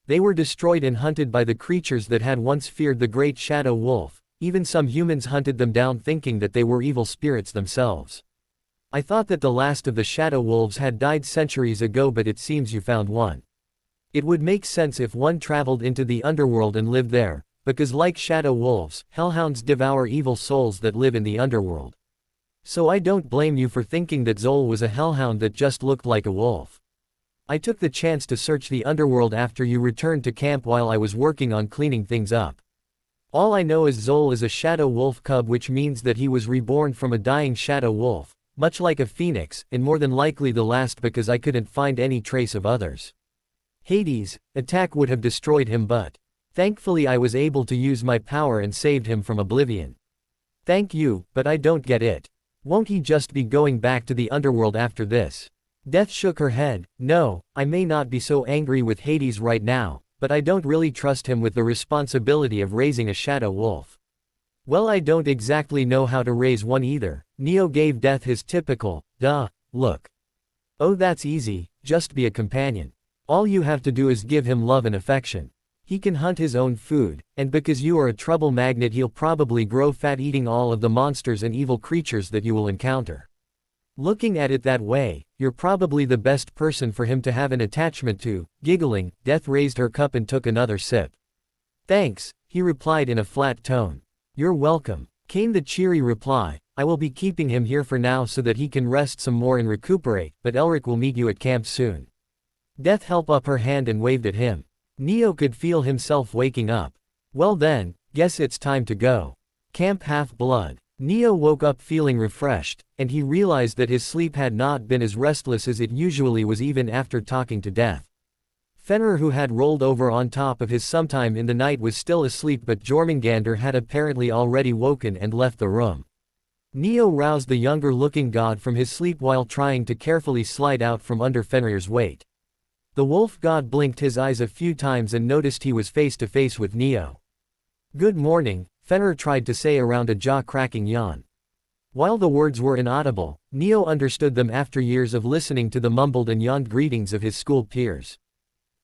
They were destroyed and hunted by the creatures that had once feared the great shadow wolf. Even some humans hunted them down thinking that they were evil spirits themselves. I thought that the last of the shadow wolves had died centuries ago, but it seems you found one. It would make sense if one traveled into the underworld and lived there, because like shadow wolves, hellhounds devour evil souls that live in the underworld. So I don't blame you for thinking that Zol was a hellhound that just looked like a wolf. I took the chance to search the underworld after you returned to camp while I was working on cleaning things up. All I know is Zol is a shadow wolf cub, which means that he was reborn from a dying shadow wolf, much like a phoenix, and more than likely the last because I couldn't find any trace of others. Hades' attack would have destroyed him, but thankfully I was able to use my power and saved him from oblivion. Thank you, but I don't get it. Won't he just be going back to the underworld after this? Death shook her head. No, I may not be so angry with Hades right now, but I don't really trust him with the responsibility of raising a shadow wolf. Well, I don't exactly know how to raise one either. Neo gave Death his typical, duh, look. Oh, that's easy, just be a companion. All you have to do is give him love and affection. He can hunt his own food, and because you are a trouble magnet, he'll probably grow fat eating all of the monsters and evil creatures that you will encounter. Looking at it that way, you're probably the best person for him to have an attachment to. Giggling, Death raised her cup and took another sip. Thanks, he replied in a flat tone. You're welcome, came the cheery reply. I will be keeping him here for now so that he can rest some more and recuperate, but Elric will meet you at camp soon. Death held up her hand and waved at him. Neo could feel himself waking up. Well then, guess it's time to go. Camp Half-Blood. Neo woke up feeling refreshed, and he realized that his sleep had not been as restless as it usually was even after talking to Death. Fenrir, who had rolled over on top of his sometime in the night, was still asleep, but Jormungandr had apparently already woken and left the room. Neo roused the younger-looking god from his sleep while trying to carefully slide out from under Fenrir's weight. The wolf god blinked his eyes a few times and noticed he was face to face with Neo. "Good morning," Fenrir tried to say around a jaw-cracking yawn. While the words were inaudible, Neo understood them after years of listening to the mumbled and yawned greetings of his school peers.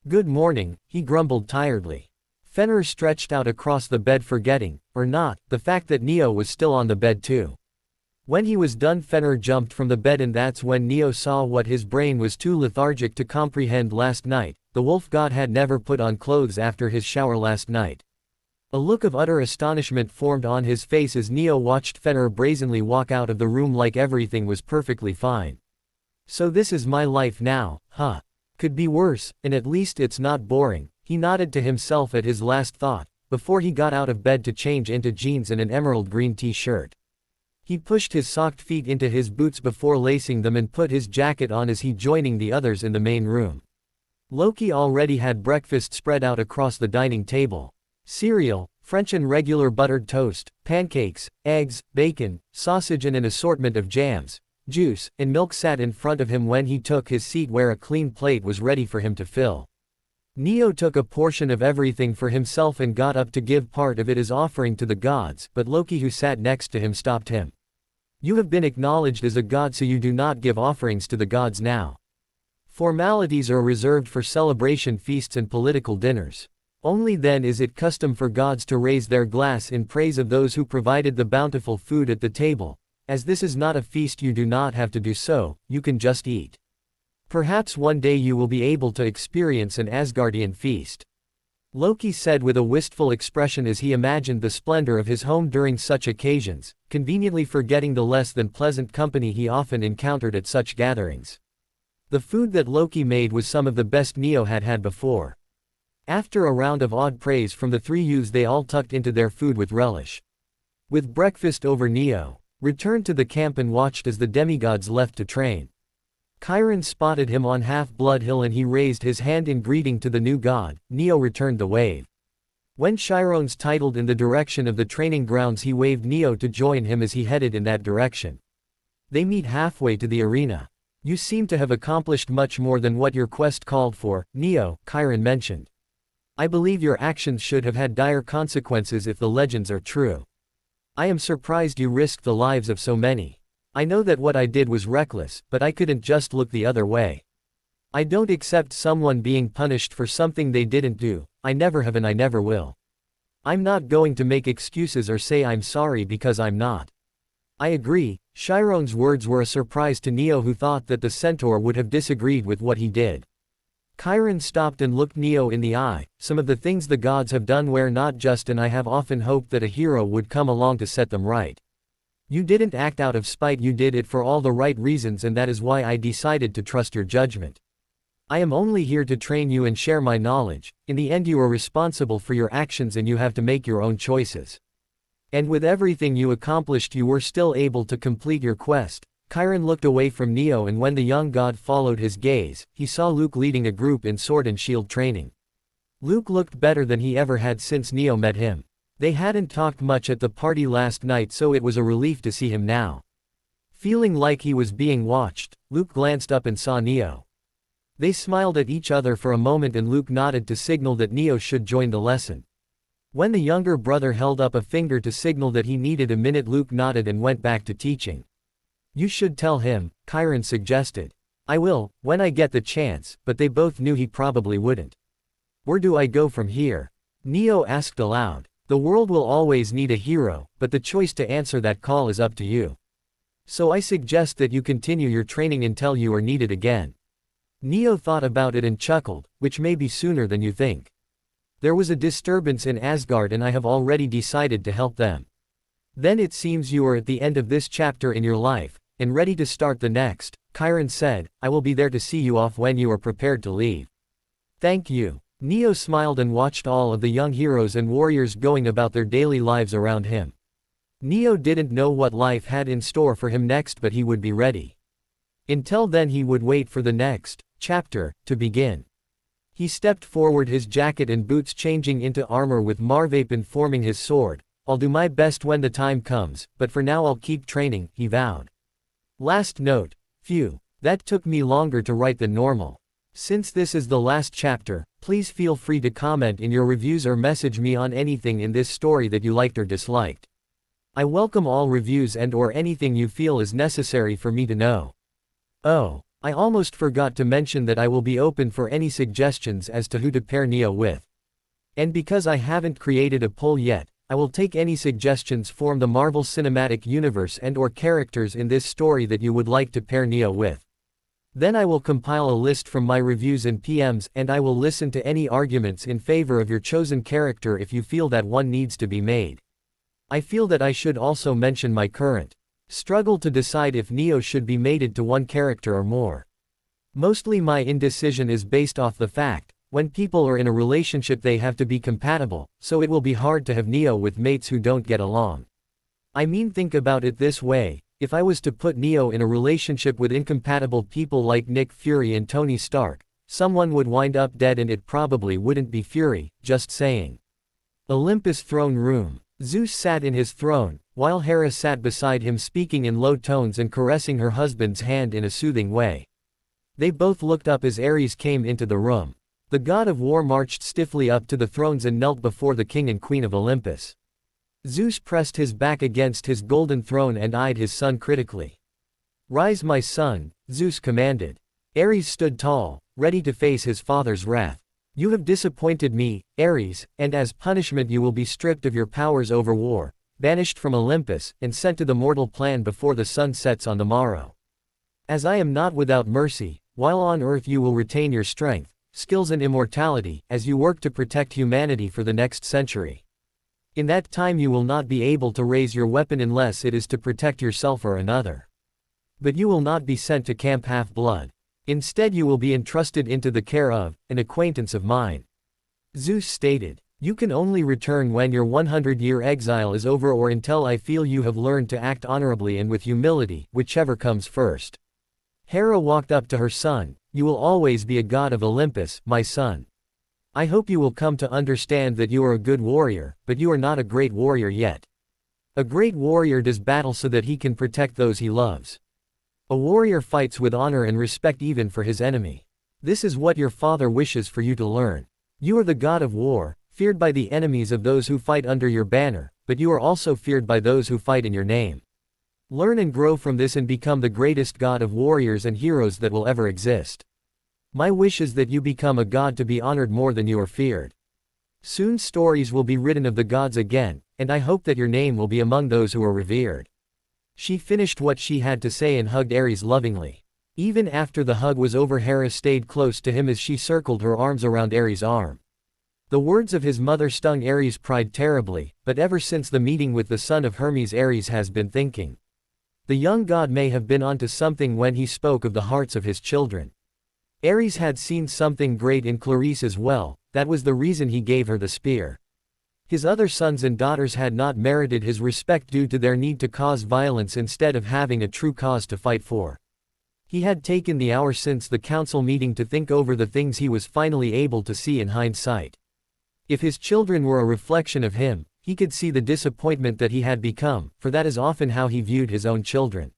"Good morning," he grumbled tiredly. Fenrir stretched out across the bed, forgetting, or not, the fact that Neo was still on the bed too. When he was done, Fenrir jumped from the bed, and that's when Neo saw what his brain was too lethargic to comprehend. Last night, the wolf god had never put on clothes after his shower last night. A look of utter astonishment formed on his face as Neo watched Fenrir brazenly walk out of the room like everything was perfectly fine. "So this is my life now, huh? Could be worse, and at least it's not boring," he nodded to himself at his last thought, before he got out of bed to change into jeans and an emerald green t-shirt. He pushed his socked feet into his boots before lacing them and put his jacket on as he joining the others in the main room. Loki already had breakfast spread out across the dining table. Cereal, French and regular buttered toast, pancakes, eggs, bacon, sausage and an assortment of jams, juice, and milk sat in front of him when he took his seat where a clean plate was ready for him to fill. Neo took a portion of everything for himself and got up to give part of it as offering to the gods, but Loki, who sat next to him, stopped him. "You have been acknowledged as a god, so you do not give offerings to the gods now. Formalities are reserved for celebration feasts and political dinners. Only then is it custom for gods to raise their glass in praise of those who provided the bountiful food at the table. As this is not a feast, you do not have to do so, you can just eat. Perhaps one day you will be able to experience an Asgardian feast," Loki said with a wistful expression as he imagined the splendor of his home during such occasions, conveniently forgetting the less than pleasant company he often encountered at such gatherings. The food that Loki made was some of the best Neo had had before. After a round of awed praise from the three youths, they all tucked into their food with relish. With breakfast over, Neo returned to the camp and watched as the demigods left to train. Chiron spotted him on Half-Blood Hill and he raised his hand in greeting to the new god. Neo returned the wave. When Chiron's titled in the direction of the training grounds, he waved Neo to join him as he headed in that direction. They meet halfway to the arena. "You seem to have accomplished much more than what your quest called for, Neo," Chiron mentioned. "I believe your actions should have had dire consequences if the legends are true. I am surprised you risked the lives of so many. I know that what I did was reckless, but I couldn't just look the other way. I don't accept someone being punished for something they didn't do. I never have and I never will. I'm not going to make excuses or say I'm sorry because I'm not." "I agree." Chiron's words were a surprise to Neo, who thought that the centaur would have disagreed with what he did. Chiron stopped and looked Neo in the eye. "Some of the things the gods have done were not just, and I have often hoped that a hero would come along to set them right. You didn't act out of spite, you did it for all the right reasons, and that is why I decided to trust your judgment. I am only here to train you and share my knowledge. In the end, you are responsible for your actions and you have to make your own choices. And with everything you accomplished, you were still able to complete your quest." Chiron looked away from Neo, and when the young god followed his gaze, he saw Luke leading a group in sword and shield training. Luke looked better than he ever had since Neo met him. They hadn't talked much at the party last night, so it was a relief to see him now. Feeling like he was being watched, Luke glanced up and saw Neo. They smiled at each other for a moment and Luke nodded to signal that Neo should join the lesson. When the younger brother held up a finger to signal that he needed a minute, Luke nodded and went back to teaching. "You should tell him," Chiron suggested. "I will, when I get the chance," but they both knew he probably wouldn't. "Where do I go from here?" Neo asked aloud. "The world will always need a hero, but the choice to answer that call is up to you. So I suggest that you continue your training until you are needed again." Neo thought about it and chuckled, "Which may be sooner than you think. There was a disturbance in Asgard and I have already decided to help them." "Then it seems you are at the end of this chapter in your life, and ready to start the next," Chiron said. "I will be there to see you off when you are prepared to leave." "Thank you." Neo smiled and watched all of the young heroes and warriors going about their daily lives around him. Neo didn't know what life had in store for him next, but he would be ready. Until then, he would wait for the next chapter to begin. He stepped forward, his jacket and boots changing into armor with Marvapen forming his sword. "I'll do my best when the time comes, but for now I'll keep training," he vowed. Last note. Phew. That took me longer to write than normal. Since this is the last chapter, please feel free to comment in your reviews or message me on anything in this story that you liked or disliked. I welcome all reviews and/or anything you feel is necessary for me to know. Oh, I almost forgot to mention that I will be open for any suggestions as to who to pair Neo with. And because I haven't created a poll yet, I will take any suggestions from the Marvel Cinematic Universe and/or characters in this story that you would like to pair Neo with. Then I will compile a list from my reviews and PMs, and I will listen to any arguments in favor of your chosen character if you feel that one needs to be made. I feel that I should also mention my current struggle to decide if Neo should be mated to one character or more. Mostly my indecision is based off the fact, when people are in a relationship they have to be compatible, so it will be hard to have Neo with mates who don't get along. I mean, think about it this way, if I was to put Neo in a relationship with incompatible people like Nick Fury and Tony Stark, someone would wind up dead and it probably wouldn't be Fury, just saying. Olympus Throne Room. Zeus sat in his throne, while Hera sat beside him speaking in low tones and caressing her husband's hand in a soothing way. They both looked up as Ares came into the room. The god of war marched stiffly up to the thrones and knelt before the king and queen of Olympus. Zeus pressed his back against his golden throne and eyed his son critically. "Rise, my son," Zeus commanded. Ares stood tall, ready to face his father's wrath. "You have disappointed me, Ares, and as punishment you will be stripped of your powers over war, banished from Olympus, and sent to the mortal plan before the sun sets on the morrow. As I am not without mercy, while on earth you will retain your strength, skills and immortality, as you work to protect humanity for the next century. In that time you will not be able to raise your weapon unless it is to protect yourself or another. But you will not be sent to Camp Half-Blood. Instead you will be entrusted into the care of an acquaintance of mine." Zeus stated, "You can only return when your 100-year exile is over or until I feel you have learned to act honorably and with humility, whichever comes first." Hera walked up to her son. "You will always be a god of Olympus, my son. I hope you will come to understand that you are a good warrior, but you are not a great warrior yet. A great warrior does battle so that he can protect those he loves. A warrior fights with honor and respect even for his enemy. This is what your father wishes for you to learn. You are the god of war, feared by the enemies of those who fight under your banner, but you are also feared by those who fight in your name. Learn and grow from this and become the greatest god of warriors and heroes that will ever exist. My wish is that you become a god to be honored more than you are feared. Soon stories will be written of the gods again, and I hope that your name will be among those who are revered." She finished what she had to say and hugged Ares lovingly. Even after the hug was over, Hera stayed close to him as she circled her arms around Ares' arm. The words of his mother stung Ares' pride terribly, but ever since the meeting with the son of Hermes, Ares has been thinking. The young god may have been onto something when he spoke of the hearts of his children. Ares had seen something great in Clarice as well, that was the reason he gave her the spear. His other sons and daughters had not merited his respect due to their need to cause violence instead of having a true cause to fight for. He had taken the hour since the council meeting to think over the things he was finally able to see in hindsight. If his children were a reflection of him, he could see the disappointment that he had become, for that is often how he viewed his own children.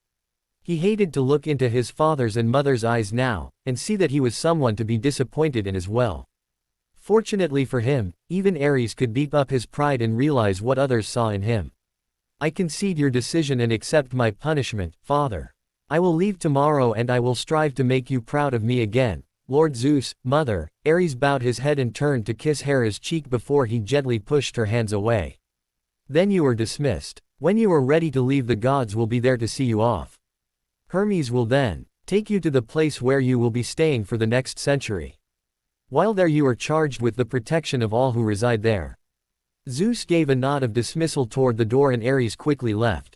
He hated to look into his father's and mother's eyes now, and see that he was someone to be disappointed in as well. Fortunately for him, even Ares could beat up his pride and realize what others saw in him. "I concede your decision and accept my punishment, father. I will leave tomorrow and I will strive to make you proud of me again, Lord Zeus, mother." Ares bowed his head and turned to kiss Hera's cheek before he gently pushed her hands away. "Then you are dismissed. When you are ready to leave, the gods will be there to see you off. Hermes will then take you to the place where you will be staying for the next century. While there you are charged with the protection of all who reside there." Zeus gave a nod of dismissal toward the door and Ares quickly left.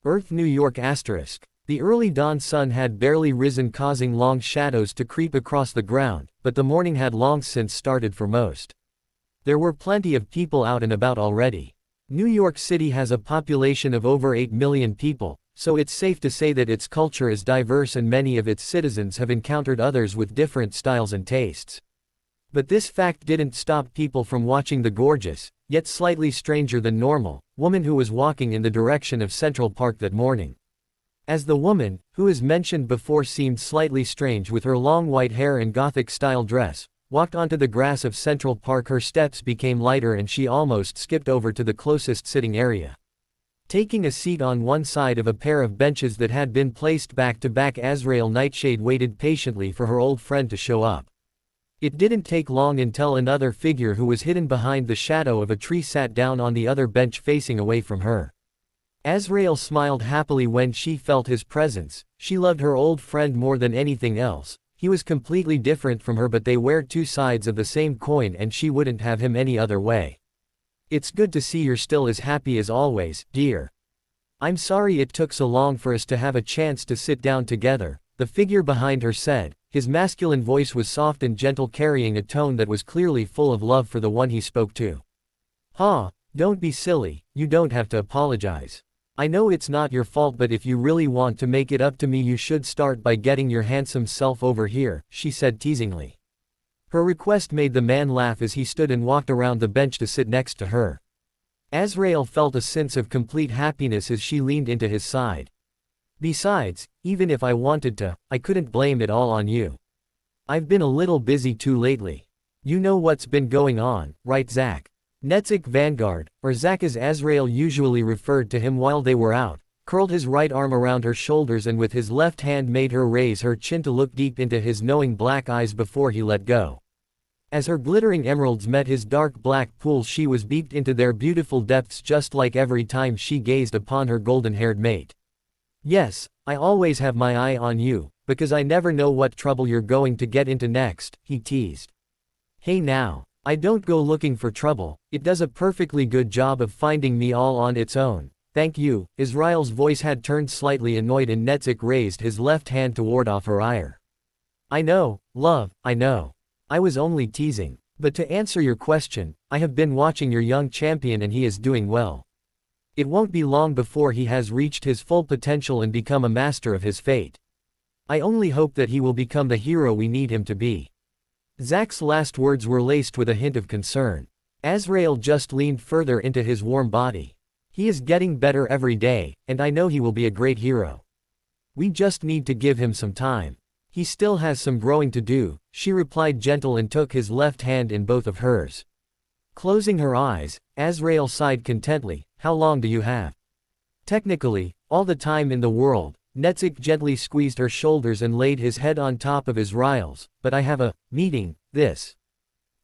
Earth, New York *. The early dawn sun had barely risen, causing long shadows to creep across the ground, but the morning had long since started for most. There were plenty of people out and about already. New York City has a population of over 8 million people, so it's safe to say that its culture is diverse and many of its citizens have encountered others with different styles and tastes. But this fact didn't stop people from watching the gorgeous, yet slightly stranger than normal, woman who was walking in the direction of Central Park that morning. As the woman, who as mentioned before seemed slightly strange with her long white hair and Gothic-style dress, walked onto the grass of Central Park, her steps became lighter and she almost skipped over to the closest sitting area. Taking a seat on one side of a pair of benches that had been placed back to back, Azrael Nightshade waited patiently for her old friend to show up. It didn't take long until another figure who was hidden behind the shadow of a tree sat down on the other bench facing away from her. Azrael smiled happily when she felt his presence. She loved her old friend more than anything else. He was completely different from her, but they were two sides of the same coin and she wouldn't have him any other way. It's good to see you're still as happy as always, dear. I'm sorry it took so long for us to have a chance to sit down together, the figure behind her said. His masculine voice was soft and gentle, carrying a tone that was clearly full of love for the one he spoke to. Don't be silly, you don't have to apologize. I know it's not your fault, but if you really want to make it up to me, you should start by getting your handsome self over here, she said teasingly. Her request made the man laugh as he stood and walked around the bench to sit next to her. Azrael felt a sense of complete happiness as she leaned into his side. Besides, even if I wanted to, I couldn't blame it all on you. I've been a little busy too lately. You know what's been going on, right, Zach? Netzik Vanguard, or Zach as Azrael usually referred to him while they were out, curled his right arm around her shoulders and with his left hand made her raise her chin to look deep into his knowing black eyes before he let go. As her glittering emeralds met his dark black pools, she was beeped into their beautiful depths just like every time she gazed upon her golden-haired mate. Yes, I always have my eye on you, because I never know what trouble you're going to get into next, he teased. Hey now, I don't go looking for trouble, it does a perfectly good job of finding me all on its own. Thank you. Azrael's voice had turned slightly annoyed and Netzik raised his left hand to ward off her ire. I know, love, I know. I was only teasing. But to answer your question, I have been watching your young champion and he is doing well. It won't be long before he has reached his full potential and become a master of his fate. I only hope that he will become the hero we need him to be. Zach's last words were laced with a hint of concern. Azrael just leaned further into his warm body. He is getting better every day, and I know he will be a great hero. We just need to give him some time. He still has some growing to do, she replied gentle and took his left hand in both of hers. Closing her eyes, Azrael sighed contently. How long do you have? Technically, all the time in the world. Netzik gently squeezed her shoulders and laid his head on top of Azrael's, but I have a meeting this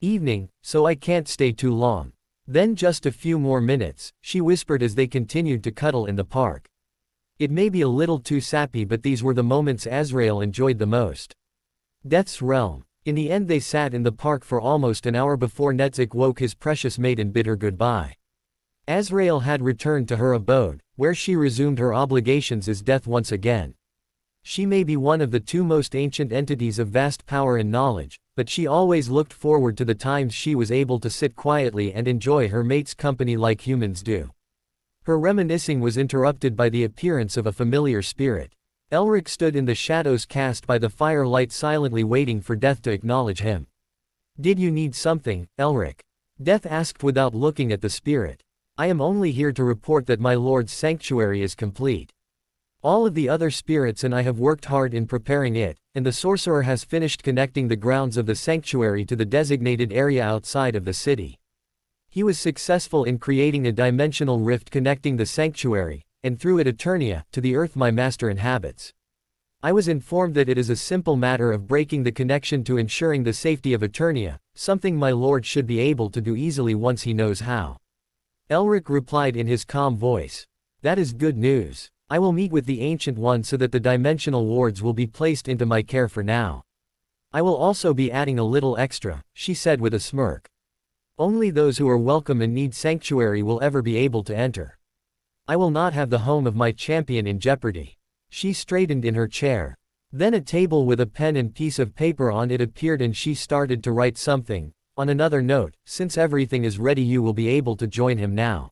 evening, so I can't stay too long. Then just a few more minutes, she whispered as they continued to cuddle in the park. It may be a little too sappy, but these were the moments Azrael enjoyed the most. Death's realm. In the end they sat in the park for almost an hour before Netzik woke his precious mate and bid her goodbye. Azrael had returned to her abode, where she resumed her obligations as Death once again. She may be one of the two most ancient entities of vast power and knowledge, but she always looked forward to the times she was able to sit quietly and enjoy her mate's company like humans do. Her reminiscing was interrupted by the appearance of a familiar spirit. Elric stood in the shadows cast by the firelight, silently waiting for Death to acknowledge him. Did you need something, Elric? Death asked without looking at the spirit. I am only here to report that my lord's sanctuary is complete. All of the other spirits and I have worked hard in preparing it, and the sorcerer has finished connecting the grounds of the sanctuary to the designated area outside of the city. He was successful in creating a dimensional rift connecting the sanctuary, and through it Eternia, to the earth my master inhabits. I was informed that it is a simple matter of breaking the connection to ensuring the safety of Eternia, something my lord should be able to do easily once he knows how. Elric replied in his calm voice. That is good news. I will meet with the Ancient One so that the dimensional wards will be placed into my care for now. I will also be adding a little extra, she said with a smirk. Only those who are welcome and need sanctuary will ever be able to enter. I will not have the home of my champion in jeopardy. She straightened in her chair. Then a table with a pen and piece of paper on it appeared and she started to write something. On another note, since everything is ready you will be able to join him now.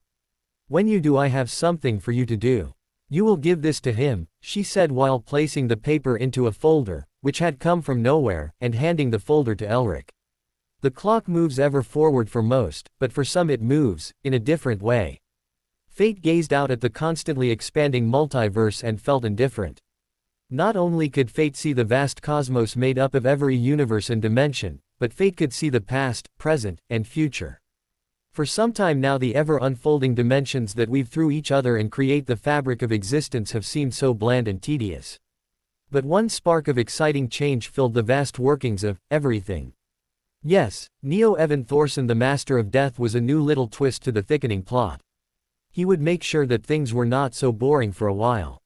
When you do I have something for you to do. You will give this to him, she said while placing the paper into a folder, which had come from nowhere, and handing the folder to Elric. The clock moves ever forward for most, but for some it moves, in a different way. Fate gazed out at the constantly expanding multiverse and felt indifferent. Not only could Fate see the vast cosmos made up of every universe and dimension, but Fate could see the past, present, and future. For some time now the ever-unfolding dimensions that weave through each other and create the fabric of existence have seemed so bland and tedious. But one spark of exciting change filled the vast workings of everything. Yes, Neo Evan Thorson, the Master of Death, was a new little twist to the thickening plot. He would make sure that things were not so boring for a while.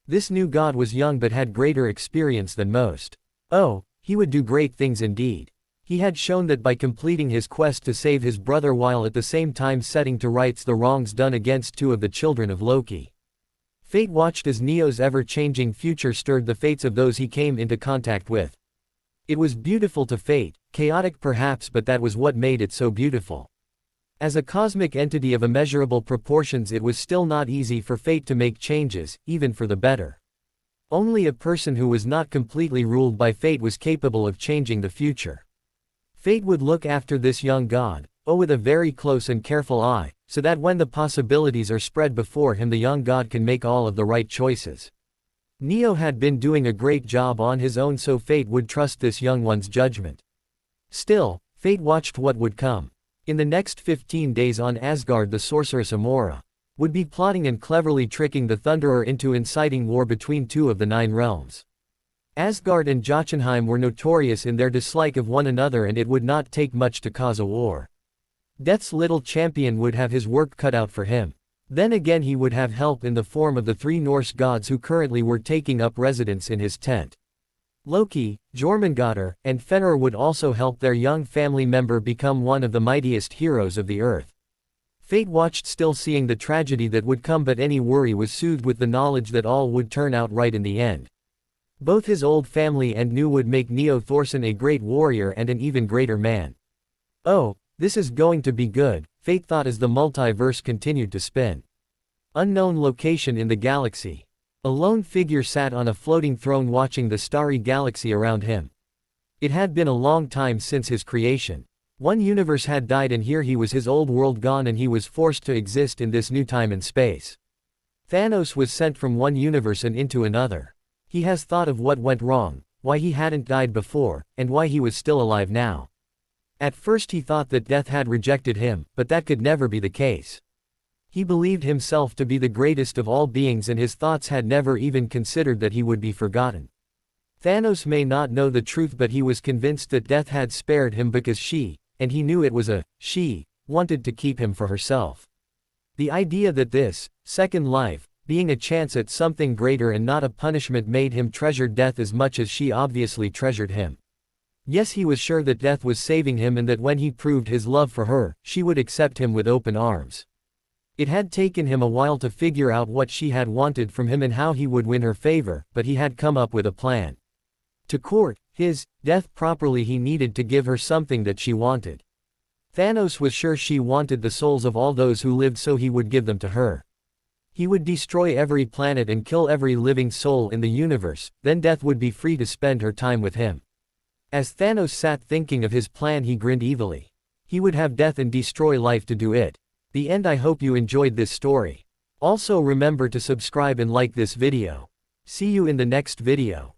This new god was young but had greater experience than most. Oh, he would do great things indeed. He had shown that by completing his quest to save his brother while at the same time setting to rights the wrongs done against two of the children of Loki. Fate watched as Neo's ever-changing future stirred the fates of those he came into contact with. It was beautiful to Fate, chaotic perhaps, but that was what made it so beautiful. As a cosmic entity of immeasurable proportions, it was still not easy for Fate to make changes, even for the better. Only a person who was not completely ruled by Fate was capable of changing the future. Fate would look after this young god, with a very close and careful eye, so that when the possibilities are spread before him the young god can make all of the right choices. Neo had been doing a great job on his own, so Fate would trust this young one's judgment. Still, Fate watched what would come. In the next 15 days on Asgard, the sorceress Amora would be plotting and cleverly tricking the Thunderer into inciting war between two of the 9 realms. Asgard and Jotunheim were notorious in their dislike of one another, and it would not take much to cause a war. Death's little champion would have his work cut out for him. Then again he would have help in the form of the 3 Norse gods who currently were taking up residence in his tent. Loki, Jormungandr, and Fenrir would also help their young family member become one of the mightiest heroes of the earth. Fate watched, still seeing the tragedy that would come, but any worry was soothed with the knowledge that all would turn out right in the end. Both his old family and new would make Neo Thorson a great warrior and an even greater man. Oh, this is going to be good, Fate thought as the multiverse continued to spin. Unknown location in the galaxy. A lone figure sat on a floating throne watching the starry galaxy around him. It had been a long time since his creation. One universe had died and here he was, his old world gone, and he was forced to exist in this new time and space. Thanos was sent from one universe and into another. He has thought of what went wrong, why he hadn't died before, and why he was still alive now. At first he thought that death had rejected him, but that could never be the case. He believed himself to be the greatest of all beings, and his thoughts had never even considered that he would be forgotten. Thanos may not know the truth, but he was convinced that death had spared him because she, and he knew it was a she, wanted to keep him for herself. The idea that this second life, being a chance at something greater and not a punishment, made him treasure death as much as she obviously treasured him. Yes, he was sure that death was saving him and that when he proved his love for her, she would accept him with open arms. It had taken him a while to figure out what she had wanted from him and how he would win her favor, but he had come up with a plan. To court his death properly, he needed to give her something that she wanted. Thanos was sure she wanted the souls of all those who lived, so he would give them to her. He would destroy every planet and kill every living soul in the universe, then death would be free to spend her time with him. As Thanos sat thinking of his plan, he grinned evilly. He would have death and destroy life to do it. The end. I hope you enjoyed this story. Also remember to subscribe and like this video. See you in the next video.